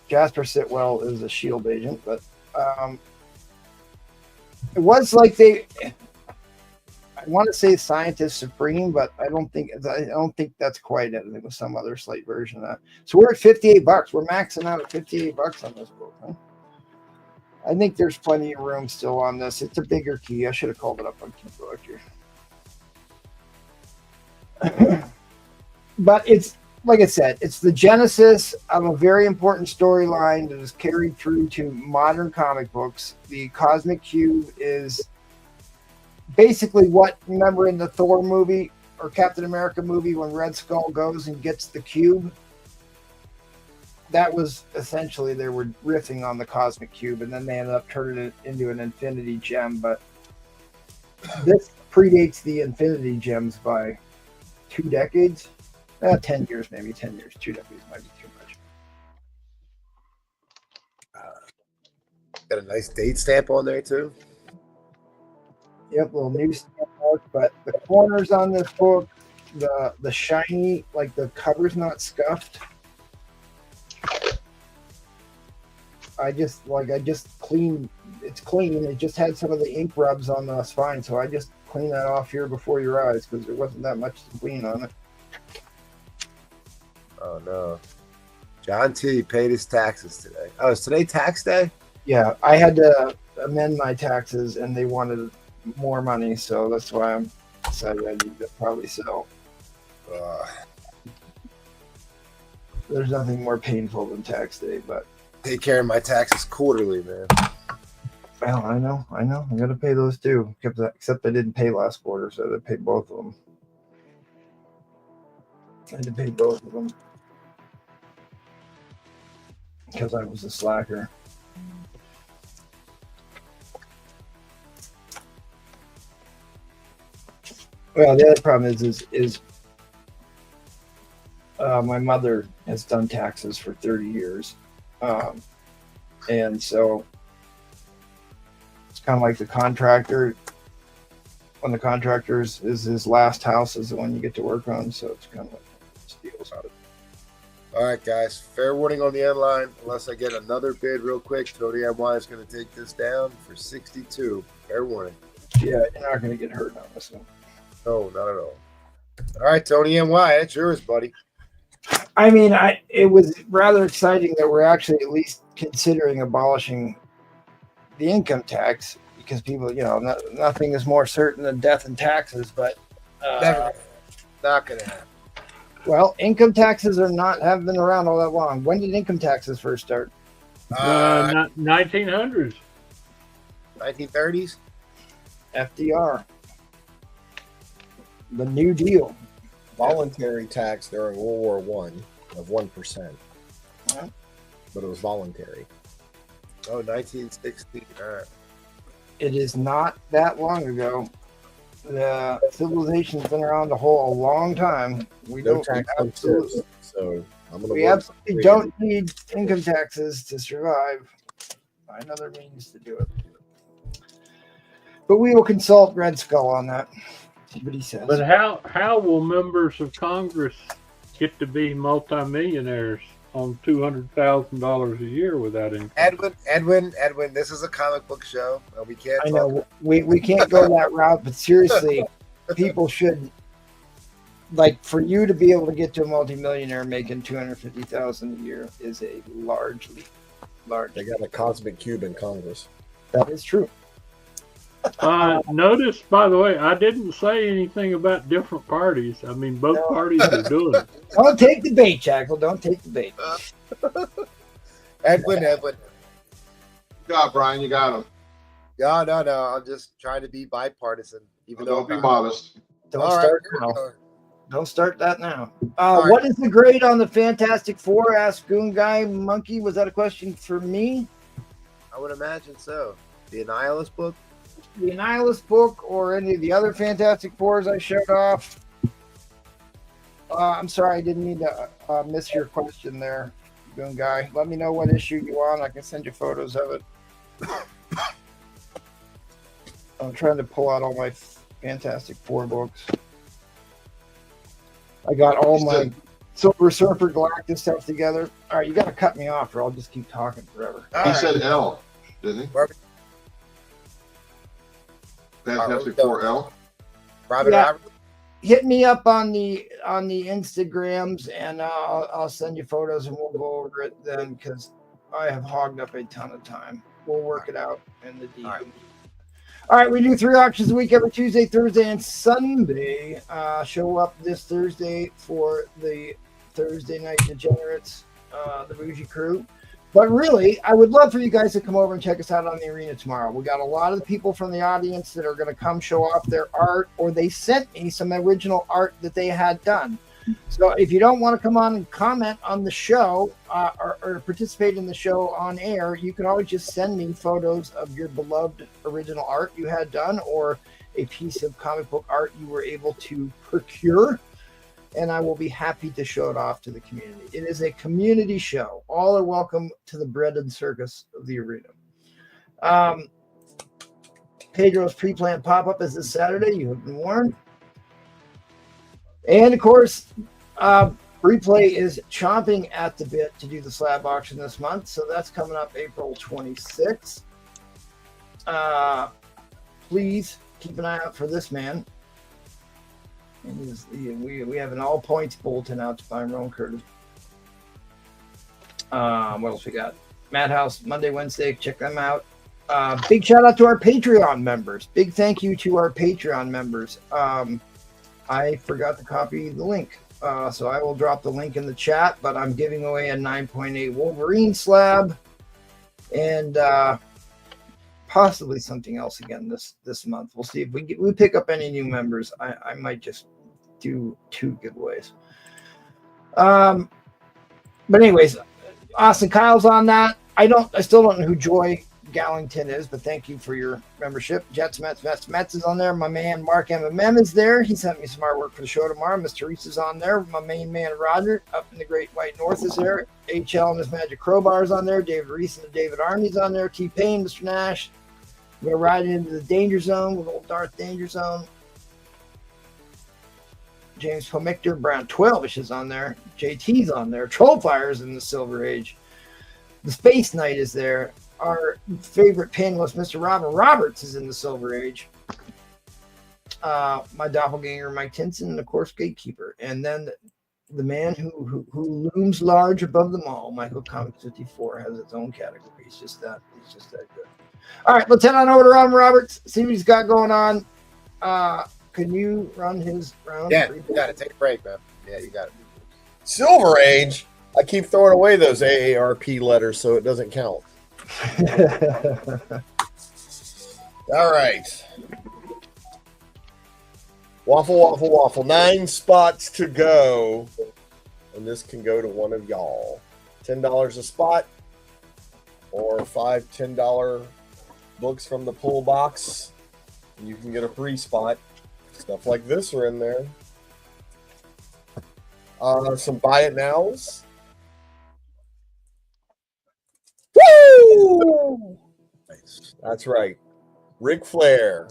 [SPEAKER 1] Jasper Sitwell is a SHIELD agent, but it was like I want to say Scientist Supreme, but I don't think that's quite it. It was some other slight version of that. So we're at $58. We're maxing out at $58 on this book. Huh? I think there's plenty of room still on this. It's a bigger key. I should have called it up on Key here. But it's, like I said, it's the genesis of a very important storyline that is carried through to modern comic books. The Cosmic Cube is basically what, remember in the Thor movie or Captain America movie when Red Skull goes and gets the cube? That was essentially, they were riffing on the Cosmic Cube, and then they ended up turning it into an Infinity Gem. But this predates the Infinity Gems by 2 decades. 10 years, maybe 10 years. 2 decades might be too much.
[SPEAKER 6] Got a nice date stamp on there too.
[SPEAKER 1] Yep, little new stamp mark. But the corners on this book, the shiny, like the cover's not scuffed. I just cleaned. It's clean. It just had some of the ink rubs on the spine, so I just cleaned that off here before your eyes because there wasn't that much to clean on it.
[SPEAKER 6] Oh no. John T paid his taxes today. Oh, is today tax day?
[SPEAKER 1] Yeah, I had to amend my taxes, and they wanted more money, so that's why I'm decided I need to probably sell. There's nothing more painful than tax day, but
[SPEAKER 6] Take care of my taxes quarterly, man.
[SPEAKER 1] well, I know. I got to pay those too. Except I didn't pay last quarter, so I had to pay both of them. I had to pay both of them because I was a slacker. Well, the other problem is my mother has done taxes for 30 years. And so it's kind of like the contractor. When the contractor is his last house is the one you get to work on. So it's kind of like steals out of it.
[SPEAKER 6] All right, guys. Fair warning on the end line. Unless I get another bid real quick, Tony MY is going to take this down for 62. Fair warning.
[SPEAKER 1] Yeah, you're not going to get hurt on this one.
[SPEAKER 6] No, not at all. All right, Tony MY, it's yours, buddy.
[SPEAKER 1] I mean, it was rather exciting that we're actually at least considering abolishing the income tax because people, nothing is more certain than death and taxes. But
[SPEAKER 6] Never. Not going to happen.
[SPEAKER 1] well, income taxes have been around all that long. When did income taxes first start?
[SPEAKER 5] 1900s.
[SPEAKER 6] 1930s?
[SPEAKER 1] FDR. The New Deal.
[SPEAKER 2] Voluntary tax during World War I of 1%.
[SPEAKER 1] Yeah.
[SPEAKER 2] But it was voluntary.
[SPEAKER 6] Oh, 1960. All right.
[SPEAKER 1] It is not that long ago. The civilization's been around a long time. We
[SPEAKER 2] No
[SPEAKER 1] don't
[SPEAKER 2] tax on
[SPEAKER 1] absolutely,
[SPEAKER 2] tips. So I'm going to
[SPEAKER 1] we absolutely don't need income taxes to survive. Find other means to do it. But we will consult Red Skull on that. See what he says.
[SPEAKER 5] But how will members of Congress get to be multimillionaires on $200,000 a year without income?
[SPEAKER 6] Edwin, this is a comic book show. We can't.
[SPEAKER 1] I know we can't go that route, but seriously, people should for you to be able to get to a multimillionaire making $250,000 a year is a large leap.
[SPEAKER 2] They got a cosmic cube in Congress.
[SPEAKER 1] That is true.
[SPEAKER 5] Notice, by the way, I didn't say anything about different parties. I mean, both parties are doing it.
[SPEAKER 1] Don't take the bait, Jackal. Don't take the bait.
[SPEAKER 6] Edwin.
[SPEAKER 3] Good job, Brian. You got him.
[SPEAKER 6] No. I'm just trying to be bipartisan. Even though
[SPEAKER 3] Don't be modest.
[SPEAKER 1] Don't
[SPEAKER 6] All right,
[SPEAKER 1] start
[SPEAKER 6] here we
[SPEAKER 1] now.
[SPEAKER 6] go.
[SPEAKER 1] Don't start that now.
[SPEAKER 6] right.
[SPEAKER 1] What is the grade on the Fantastic Four? Asked Goon Guy Monkey. Was that a question for me?
[SPEAKER 6] I would imagine so. The Annihilus book.
[SPEAKER 1] The Annihilus book or any of the other Fantastic Fours I showed off? I'm sorry, I didn't mean to miss your question there, Goon Guy. Let me know what issue you want. I can send you photos of it. I'm trying to pull out all my Fantastic Four books. I got all my Silver Surfer Galactus stuff together. All right, you got to cut me off or I'll just keep talking forever.
[SPEAKER 3] He said L, didn't he? Fantastic Four L.
[SPEAKER 6] Private
[SPEAKER 1] Yeah.
[SPEAKER 6] Robert.
[SPEAKER 1] Hit me up on the Instagrams and I'll send you photos and we'll go over it then because I have hogged up a ton of time. We'll work it out in the deep. All right, we do 3 auctions a week every Tuesday, Thursday, and Sunday. Show up this Thursday for the Thursday Night Degenerates, the Bougie Crew. But really, I would love for you guys to come over and check us out on the arena tomorrow. We got a lot of the people from the audience that are going to come show off their art, or they sent me some original art that they had done. So if you don't want to come on and comment on the show or participate in the show on air, you can always just send me photos of your beloved original art you had done or a piece of comic book art you were able to procure. And I will be happy to show it off to the community. It is a community show. All are welcome to the bread and circus of the arena. Pedro's pre-planned pop-up is this Saturday. You have been warned. And, of course, Replay is chomping at the bit to do the slab auction this month. So that's coming up April 26th. Please keep an eye out for this man. And we have an all points bulletin out to find Ron Curtis. What else we got? Madhouse Monday, Wednesday. Check them out. Big shout out to our Patreon members. Big thank you to our Patreon members. I forgot to copy the link, so I will drop the link in the chat. But I'm giving away a 9.8 Wolverine slab, and possibly something else again this month. We'll see if we pick up any new members. I might just do 2 giveaways. But anyways, Austin Kyle's on that. I still don't know who Joy Gallington is, but thank you for your membership. Jets Mets is on there. My man Mark M is there. He sent me some artwork for the show tomorrow. Miss Teresa's on there. My main man Roger up in the Great White North is there. HL and his Magic Crowbar is on there. David Reese and David Army's on there. T-Pain, Mr. Nash. We're riding into the danger zone with old Darth Danger Zone. James Pomictor, Brown 12ish is on there. JT's on there. Trollfire's in the Silver Age. The Space Knight is there. Our favorite panelist, Mr. Robin Roberts, is in the Silver Age. My doppelganger, Mike Tinson, and of course, Gatekeeper. And then the man who looms large above them all, Michael Comics 54, has its own category. He's just that good. All right, let's head on over to Robin Roberts, see what he's got going on. Can you run his round?
[SPEAKER 6] Yeah, you got to take a break, man. Yeah, you got it. Silver Age. I keep throwing away those AARP letters so it doesn't count. All right. Waffle. 9 spots to go. And this can go to one of y'all. $10 a spot. Or 5 $10 books from the pull box. You can get a free spot. Stuff like this are in there. Some buy it nows. Woo! That's right. Ric Flair,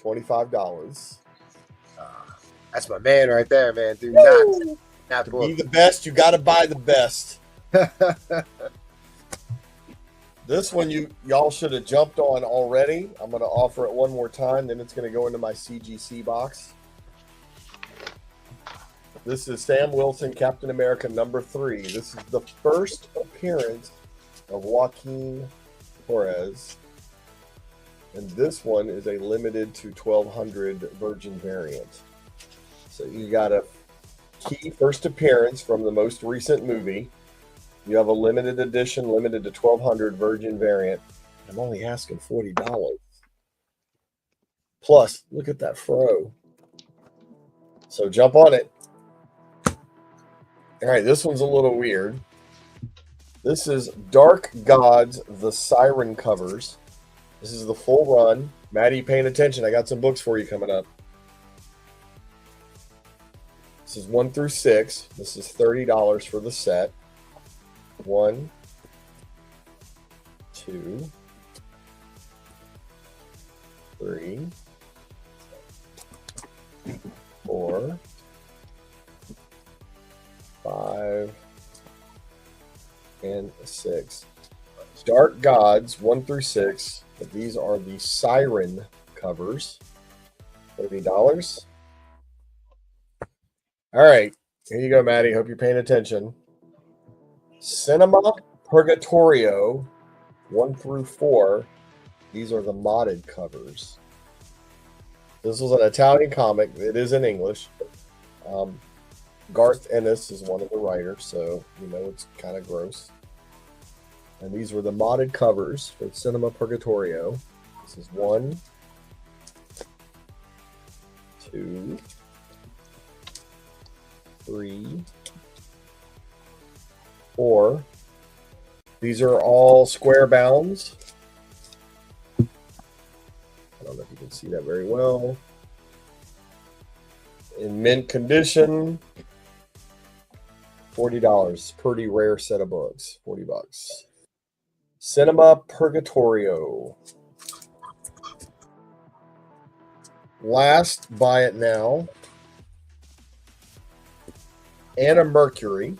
[SPEAKER 6] $25. That's my man right there, man. Do not
[SPEAKER 2] to be the best, you got to buy the best. This one y'all should have jumped on already. I'm going to offer it one more time, then it's going to go into my CGC box. This is Sam Wilson, Captain America #3. This is the first appearance of Joaquin Torres. And this one is a limited to 1200 Virgin variant. So you got a key first appearance from the most recent movie. You have a limited edition, limited to 1200 Virgin variant. I'm only asking $40. Plus, look at that fro. So jump on it. All right, this one's a little weird. This is Dark Gods, the Siren covers. This is the full run. Maddie, paying attention. I got some books for you coming up. This is 1 through 6. This is $30 for the set. 1, 2, 3, 4, 5, and 6. Dark Gods 1 through 6. But these are the Siren covers. $30. All right. Here you go, Maddie. Hope you're paying attention. Cinema Purgatorio 1 through 4. These are the modded covers. This was an Italian comic. It is in English. Garth Ennis is one of the writers, so you know it's kind of gross. And these were the modded covers for Cinema Purgatorio. This is 1, 2, 3, 4. These are all square bounds. I don't know if you can see that very well. In mint condition. $40. Pretty rare set of books. $40. Cinema Purgatorio. Last, buy it now. Anna Mercury.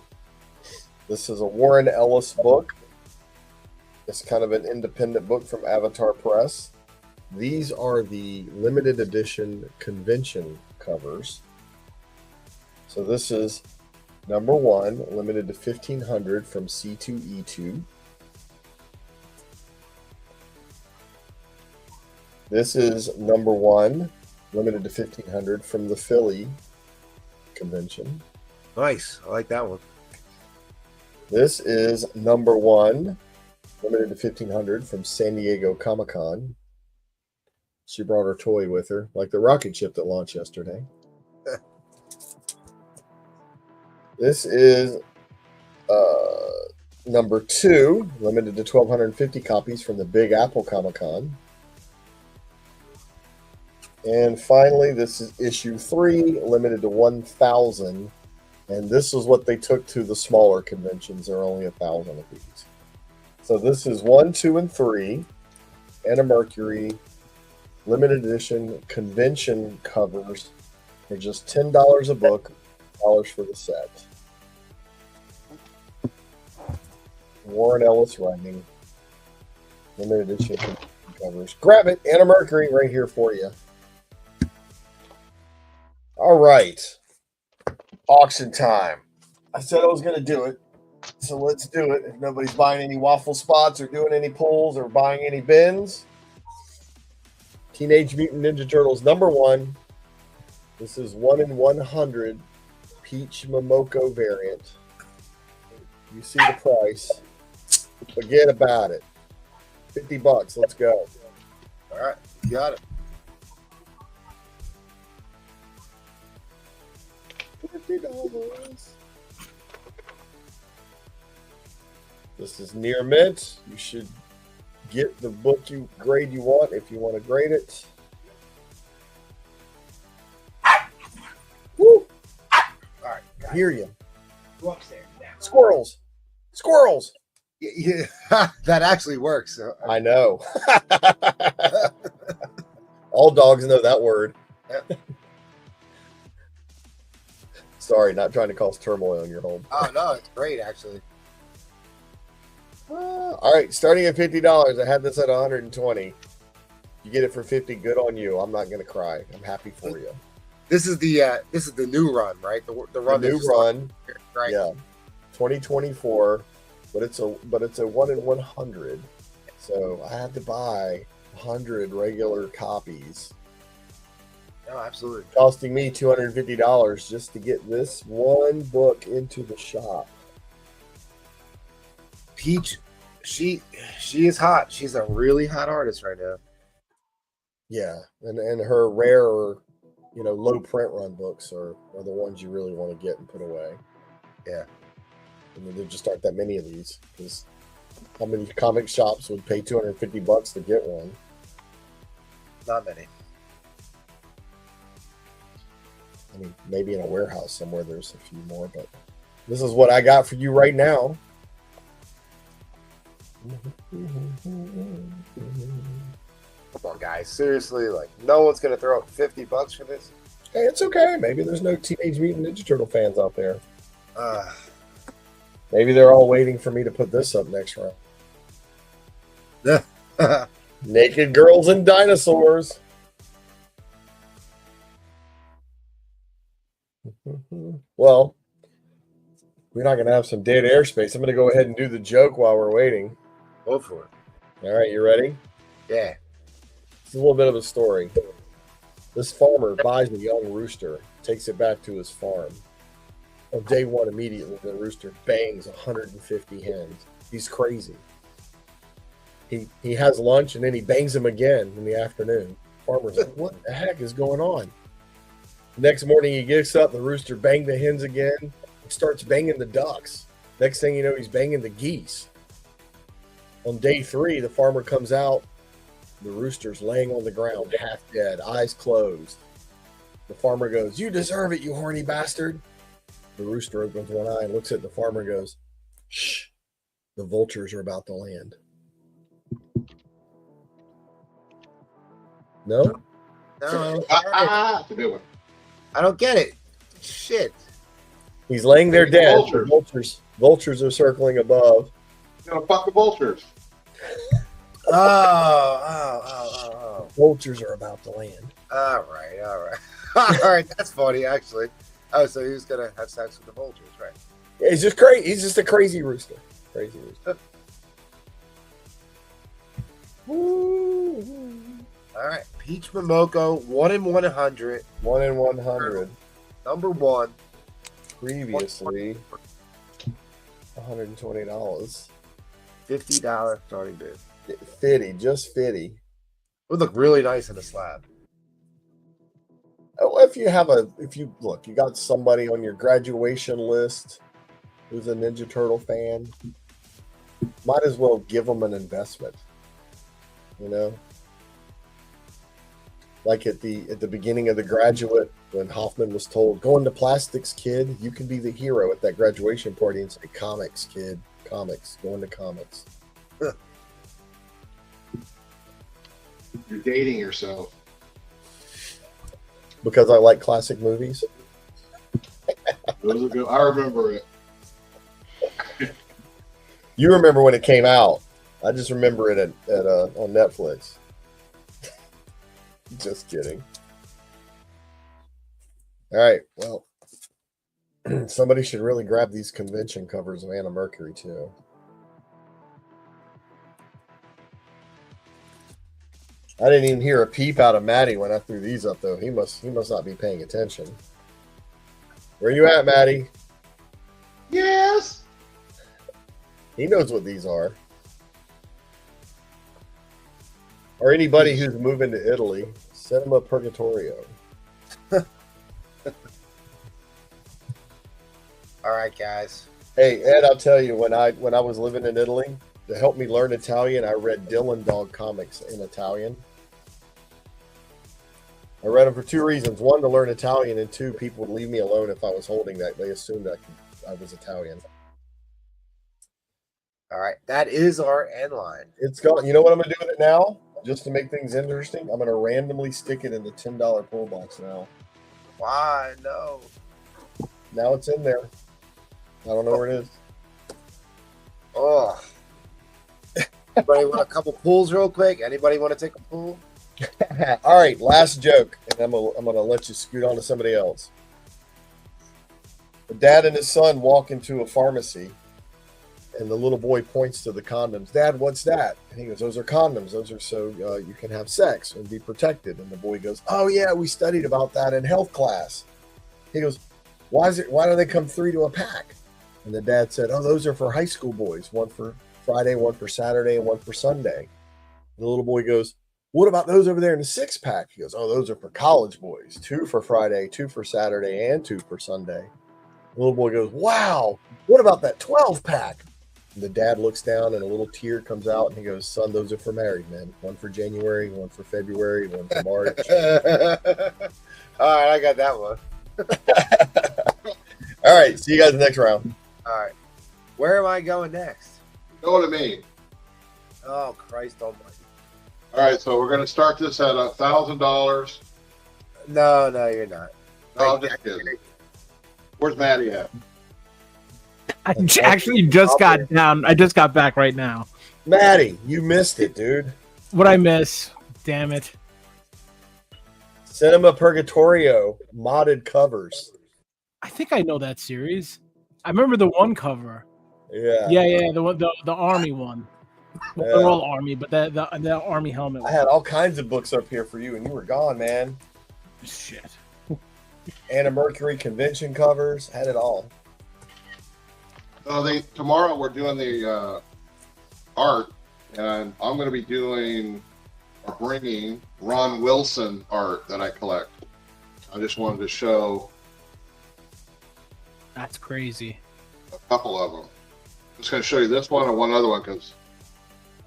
[SPEAKER 2] This is a Warren Ellis book. It's kind of an independent book from Avatar Press. These are the limited edition convention covers. So this is number 1, limited to 1500 from C2E2. This is number 1, limited to 1,500 from the Philly convention.
[SPEAKER 7] Nice. I like that one.
[SPEAKER 2] This is number 1, limited to 1,500 from San Diego Comic-Con. She brought her toy with her, like the rocket ship that launched yesterday. This is number 2, limited to 1,250 copies from the Big Apple Comic-Con. And finally, this is issue 3, limited to 1,000. And this is what they took to the smaller conventions. There are only 1,000 of these. So this is 1, 2, and 3, Anna Mercury, limited edition convention covers for just $10 a book, $10 for the set. Warren Ellis writing, limited edition convention covers. Grab it, Anna Mercury, right here for you. All right, auction time. I said I was going to do it, so let's do it. If nobody's buying any waffle spots or doing any pulls or buying any bins. Teenage Mutant Ninja Turtles number 1. This is 1 in 100 Peach Momoko variant. You see the price. Forget about it. $50. Let's go.
[SPEAKER 7] All right. You got it.
[SPEAKER 2] $50. This is near mint. You should get the book grade you want if you want to grade it. Woo!
[SPEAKER 7] All right.
[SPEAKER 2] I hear you.
[SPEAKER 7] Go upstairs now.
[SPEAKER 2] Squirrels. Squirrels.
[SPEAKER 7] Yeah, that actually works. So,
[SPEAKER 2] I know. All dogs know that word. Sorry, not trying to cause turmoil in your home.
[SPEAKER 7] oh no, it's great actually.
[SPEAKER 2] All right, starting at $50. I had this at 120. You get it for 50. Good on you. I'm not gonna cry. I'm happy for you.
[SPEAKER 7] This is the new run, right? The run.
[SPEAKER 2] The new
[SPEAKER 7] that's
[SPEAKER 2] run,
[SPEAKER 7] right?
[SPEAKER 2] yeah, 2024. But it's a 1 in 100. So I had to buy 100 regular copies,
[SPEAKER 7] No, absolutely.
[SPEAKER 2] costing me $250 just to get this one book into the shop.
[SPEAKER 7] Peach, she is hot. She's a really hot artist right now.
[SPEAKER 2] Yeah, and her rare, low print run books are the ones you really want to get and put away.
[SPEAKER 7] Yeah.
[SPEAKER 2] I mean, there just aren't that many of these, because how many comic shops would pay $250 to get one?
[SPEAKER 7] Not many.
[SPEAKER 2] I mean, maybe in a warehouse somewhere there's a few more, but this is what I got for you right now.
[SPEAKER 7] Come on, guys. Seriously, like no one's gonna throw up $50 for this.
[SPEAKER 2] Hey, it's okay. Maybe there's no Teenage Mutant Ninja Turtle fans out there. Maybe they're all waiting for me to put this up next round. Naked Girls and Dinosaurs. Well, we're not going to have some dead airspace. I'm going to go ahead and do the joke while we're waiting.
[SPEAKER 7] Go for it.
[SPEAKER 2] All right, you ready?
[SPEAKER 7] Yeah.
[SPEAKER 2] It's a little bit of a story. This farmer buys a young rooster, takes it back to his farm. On day one, immediately, the rooster bangs 150 hens. He's crazy. He has lunch, and then he bangs them again in the afternoon. Farmer's like, what the heck is going on? Next morning, he gets up, the rooster banged the hens again. He starts banging the ducks. Next thing you know, he's banging the geese. On day 3, the farmer comes out. The rooster's laying on the ground, half dead, eyes closed. The farmer goes, "You deserve it, you horny bastard." The rooster opens one eye and looks at the farmer and goes, "Shh, the vultures are about to land." No?
[SPEAKER 7] No,
[SPEAKER 3] That's a good one.
[SPEAKER 7] I don't get it. Shit.
[SPEAKER 2] He's laying there dead.
[SPEAKER 3] Vultures.
[SPEAKER 2] Vultures are circling above.
[SPEAKER 3] You gonna fuck the vultures?
[SPEAKER 7] Oh.
[SPEAKER 2] Vultures are about to land.
[SPEAKER 7] All right. All right, that's funny, actually. Oh, so he was going to have sex with the vultures, right?
[SPEAKER 2] He's just crazy. He's just a crazy rooster. Crazy rooster.
[SPEAKER 7] All right. Peach Momoko, 1 in 100.
[SPEAKER 2] 1 in 100.
[SPEAKER 7] Number 1.
[SPEAKER 2] Previously, $120.
[SPEAKER 7] $50 starting bid.
[SPEAKER 2] Fitty, just fitty.
[SPEAKER 7] It would look really nice in a slab.
[SPEAKER 2] Oh, if you look, you got somebody on your graduation list who's a Ninja Turtle fan, might as well give them an investment. You know, like at the beginning of The Graduate, when Hoffman was told, "Go into plastics, kid. You can be the hero at that graduation party," and say, "Comics, kid. Comics. Go into comics."
[SPEAKER 3] You're dating yourself.
[SPEAKER 2] Because I like classic movies.
[SPEAKER 3] Those are good. I remember it.
[SPEAKER 2] You remember when it came out. I just remember it on Netflix. Just kidding. All right. Well, somebody should really grab these convention covers of Anna Mercury too. I didn't even hear a peep out of Matty when I threw these up, though. He must not be paying attention. Where you at, Matty?
[SPEAKER 3] Yes.
[SPEAKER 2] He knows what these are. Or anybody who's moving to Italy, send him a Purgatorio.
[SPEAKER 7] All right, guys.
[SPEAKER 2] Hey, Ed, I'll tell you, when I was living in Italy, to help me learn Italian, I read Dylan Dog comics in Italian. I read them for 2 reasons. 1, to learn Italian, and 2, people would leave me alone if I was holding that. They assumed I was Italian.
[SPEAKER 7] All right. That is our end line.
[SPEAKER 2] It's gone. You know what I'm going to do with it now? Just to make things interesting, I'm going to randomly stick it in the $10 pull box now.
[SPEAKER 7] Why? No.
[SPEAKER 2] Now it's in there. I don't know where it is.
[SPEAKER 7] Oh. Anybody want a couple pulls real quick? Anybody want to take a pull?
[SPEAKER 2] All right, last joke, and I'm gonna let you scoot on to somebody else. The dad and his son walk into a pharmacy, and the little boy points to the condoms. "Dad, what's that?" And he goes, "Those are condoms. Those are so you can have sex and be protected." And the boy goes, "Oh yeah, we studied about that in health class." He goes, Why do they come 3 to a pack?" And the dad said, "Oh, those are for high school boys. 1 for Friday, 1 for Saturday, and 1 for Sunday." And the little boy goes, "What about those over there in the 6-pack?" He goes, "Oh, those are for college boys. 2 for Friday, 2 for Saturday, and 2 for Sunday." The little boy goes, "Wow, what about that 12-pack?" And the dad looks down and a little tear comes out and he goes, "Son, those are for married men. 1 for January, 1 for February, 1 for March."
[SPEAKER 7] All right, I got that one.
[SPEAKER 2] All right, see you guys next round.
[SPEAKER 7] All right. Where am I going next?
[SPEAKER 3] Go to me.
[SPEAKER 7] Oh, Christ almighty.
[SPEAKER 3] All right, so we're going to start this at $1,000.
[SPEAKER 7] No, you're not.
[SPEAKER 3] No, I'm just kidding. Where's Maddie at?
[SPEAKER 4] I actually just got down. I just got back right now.
[SPEAKER 2] Maddie, you missed it, dude.
[SPEAKER 4] What'd I miss? Damn it.
[SPEAKER 2] Cinema Purgatorio modded covers.
[SPEAKER 4] I think I know that series. I remember the one cover.
[SPEAKER 2] Yeah.
[SPEAKER 4] Yeah, the army one. Well,
[SPEAKER 2] Yeah.
[SPEAKER 4] they're all army, but the army helmet.
[SPEAKER 2] I had all kinds of books up here for you, and you were gone, man.
[SPEAKER 4] Shit.
[SPEAKER 2] Anna Mercury convention covers, had it all.
[SPEAKER 3] So tomorrow we're doing the art, and I'm going to be doing or bringing Ron Wilson art that I collect. I just wanted to show
[SPEAKER 4] That's crazy.
[SPEAKER 3] a couple of them. I'm just going to show you this one and one other one because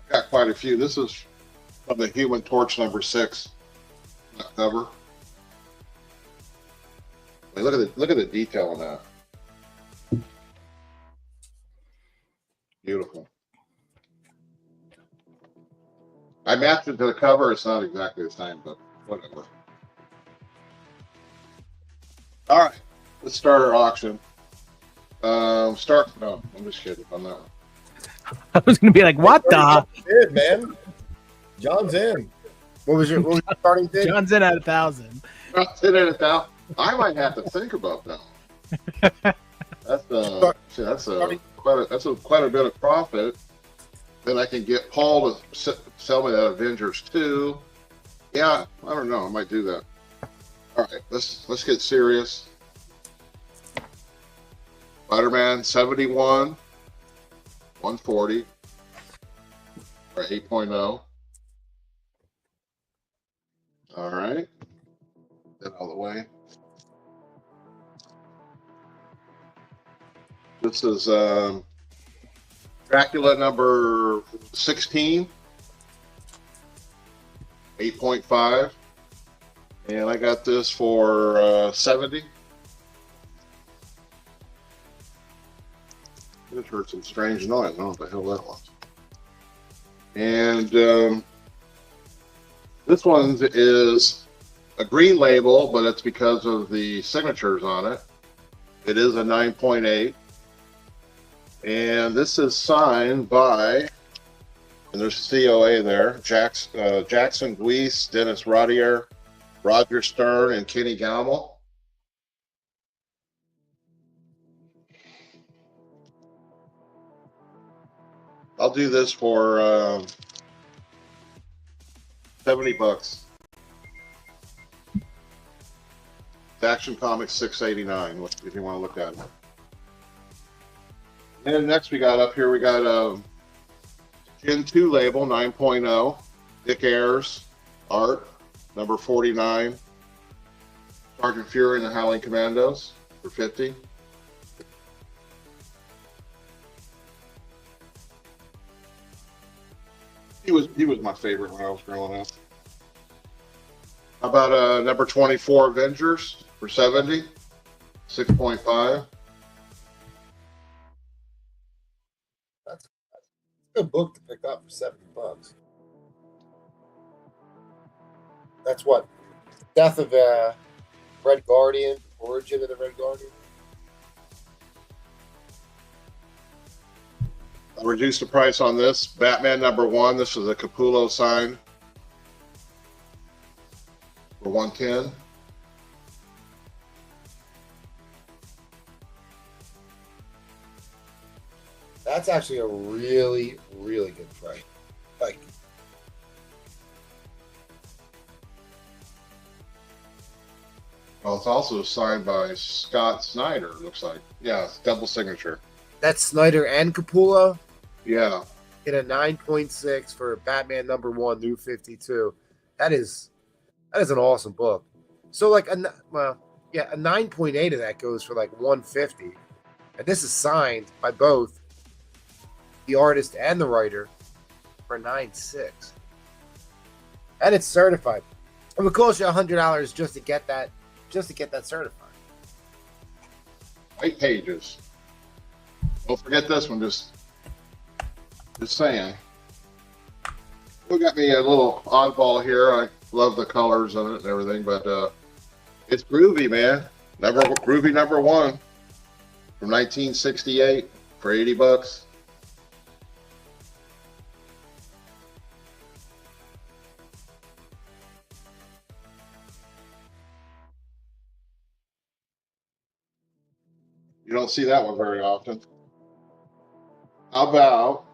[SPEAKER 3] I've got quite a few. This is from the Human Torch #6 cover. I mean, look at the detail on that. Beautiful. I matched it to the cover. It's not exactly the same, but whatever. All right, let's start our auction. No, I'm just kidding on that one.
[SPEAKER 4] I was gonna be like, what the?
[SPEAKER 2] Good, man. John's in.
[SPEAKER 7] What was your starting bid?
[SPEAKER 4] John's in at 1,000.
[SPEAKER 3] I'll sit in it now. I might have to think about that. That's quite a bit of profit. Then I can get Paul to sell me that Avengers 2. Yeah, I don't know. I might do that. All right, let's get serious. Spider-Man 71, 140, or 8.0. All right, get out of the way. This is Dracula number 16, 8.5. And I got this for 70. It heard some strange noise. I don't know what the hell that was. And this one is a green label, but it's because of the signatures on it. It is a 9.8. And this is signed by, and there's COA there, Jackson Guise, Dennis Rodier, Roger Stern, and Kenny Gamble. I'll do this for 70 bucks. Action Comics 689, if you want to look at it. And next we got up here, we got a Gen 2 label, 9.0, Dick Ayers, art, number 49, Sergeant Fury and the Howling Commandos for 50. He was my favorite when I was growing up. How about number 24 Avengers for 70, 6.5.
[SPEAKER 7] That's a good book to pick up for $70. That's what? Death of Red Guardian, Origin of the Red Guardian.
[SPEAKER 3] I reduced the price on this. Batman number 1. This is a Capullo sign for 110.
[SPEAKER 7] That's actually a really, really good price. Like,
[SPEAKER 3] Well, it's also signed by Scott Snyder, it looks like. Yeah, it's double signature.
[SPEAKER 7] that's Snyder and Capullo.
[SPEAKER 3] Yeah.
[SPEAKER 7] Get a 9.6 for Batman number 1 New 52. That is an awesome book. So like a 9.8 of that goes for like 150. And this is signed by both the artist and the writer for 9.6. And it's certified. It would cost you $100 just to get that certified.
[SPEAKER 3] White pages. Don't forget this one, just saying. We got me a little oddball here. I love the colors of it and everything, but it's groovy, man. Groovy number 1 from 1968 for 80 bucks. You don't see that one very often. How about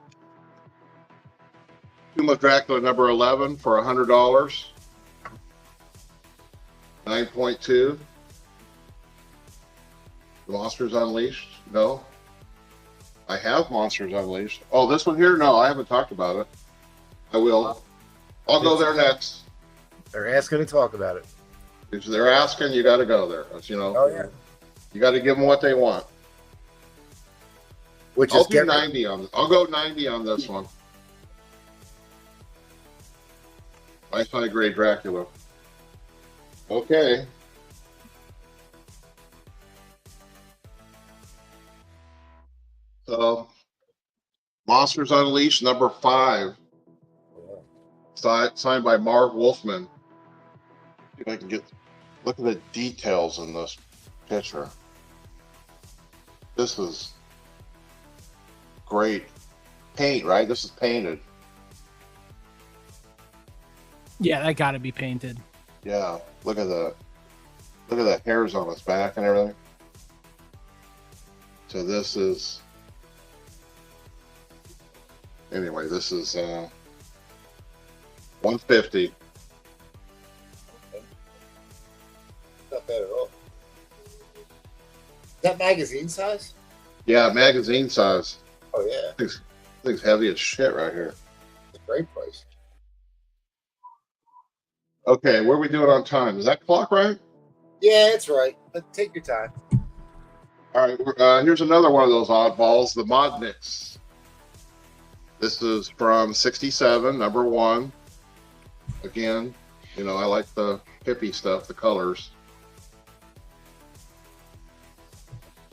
[SPEAKER 3] Tomb of Dracula number 11 for $100? 9.2. Monsters Unleashed? No. I have Monsters Unleashed. Oh, this one here? No, I haven't talked about it. I will. I'll go there next.
[SPEAKER 7] They're asking to talk about it.
[SPEAKER 3] If they're asking, you got to go there. You know.
[SPEAKER 7] Oh yeah.
[SPEAKER 3] You got to give them what they want.
[SPEAKER 7] Which
[SPEAKER 3] I'll
[SPEAKER 7] is
[SPEAKER 3] do 90 on. I'll go 90 on this one. Life High Grade Dracula. Okay. So, Monsters Unleashed number 5, signed by Marv Wolfman. See if I can get. Look at the details in this picture. This is great paint, right? This is painted.
[SPEAKER 4] Yeah, that got to be painted.
[SPEAKER 3] Yeah, look at the hairs on his back and everything. So this is, anyway, this is 150.
[SPEAKER 7] that magazine size?
[SPEAKER 3] Yeah, magazine size.
[SPEAKER 7] Oh yeah,
[SPEAKER 3] Thing's heavy as shit right here.
[SPEAKER 7] it's a great price.
[SPEAKER 3] Okay, what are we doing on time? Is that clock right?
[SPEAKER 7] Yeah, it's right. But take your time.
[SPEAKER 3] All right, here's another one of those oddballs, the Modniks. This is from 67, number 1. Again, you know, I like the hippie stuff, the colors.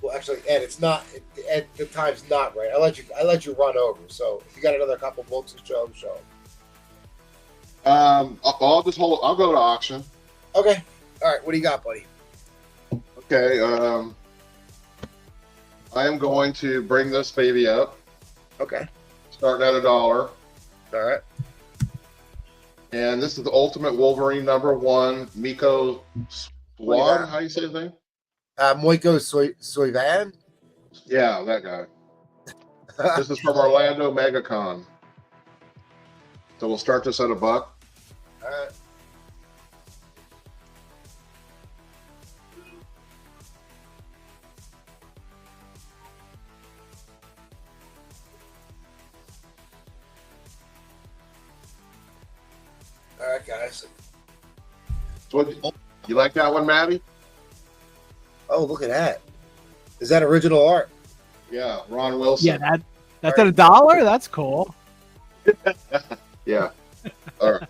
[SPEAKER 7] Well, actually, Ed, it's not. Ed, the time's not right. I let you run over. So if you got another couple books to show, show.
[SPEAKER 3] I'll just hold. I'll go to auction.
[SPEAKER 7] Okay. All right. What do you got, buddy?
[SPEAKER 3] Okay. I am going to bring this baby up,
[SPEAKER 7] Okay.
[SPEAKER 3] starting at $1.
[SPEAKER 7] All right.
[SPEAKER 3] And this is the Ultimate Wolverine number 1, Miko Swan. How do you say his name?
[SPEAKER 7] Moiko Soivan.
[SPEAKER 3] Yeah, that guy. This is from Orlando MegaCon. So we'll start this at $1.
[SPEAKER 7] All right. All right, guys.
[SPEAKER 3] So what, you like that one, Maddie?
[SPEAKER 7] Oh, look at that. Is that original art?
[SPEAKER 3] Yeah, Ron Wilson.
[SPEAKER 4] Yeah, that's at $1. That's cool.
[SPEAKER 3] Yeah. All right.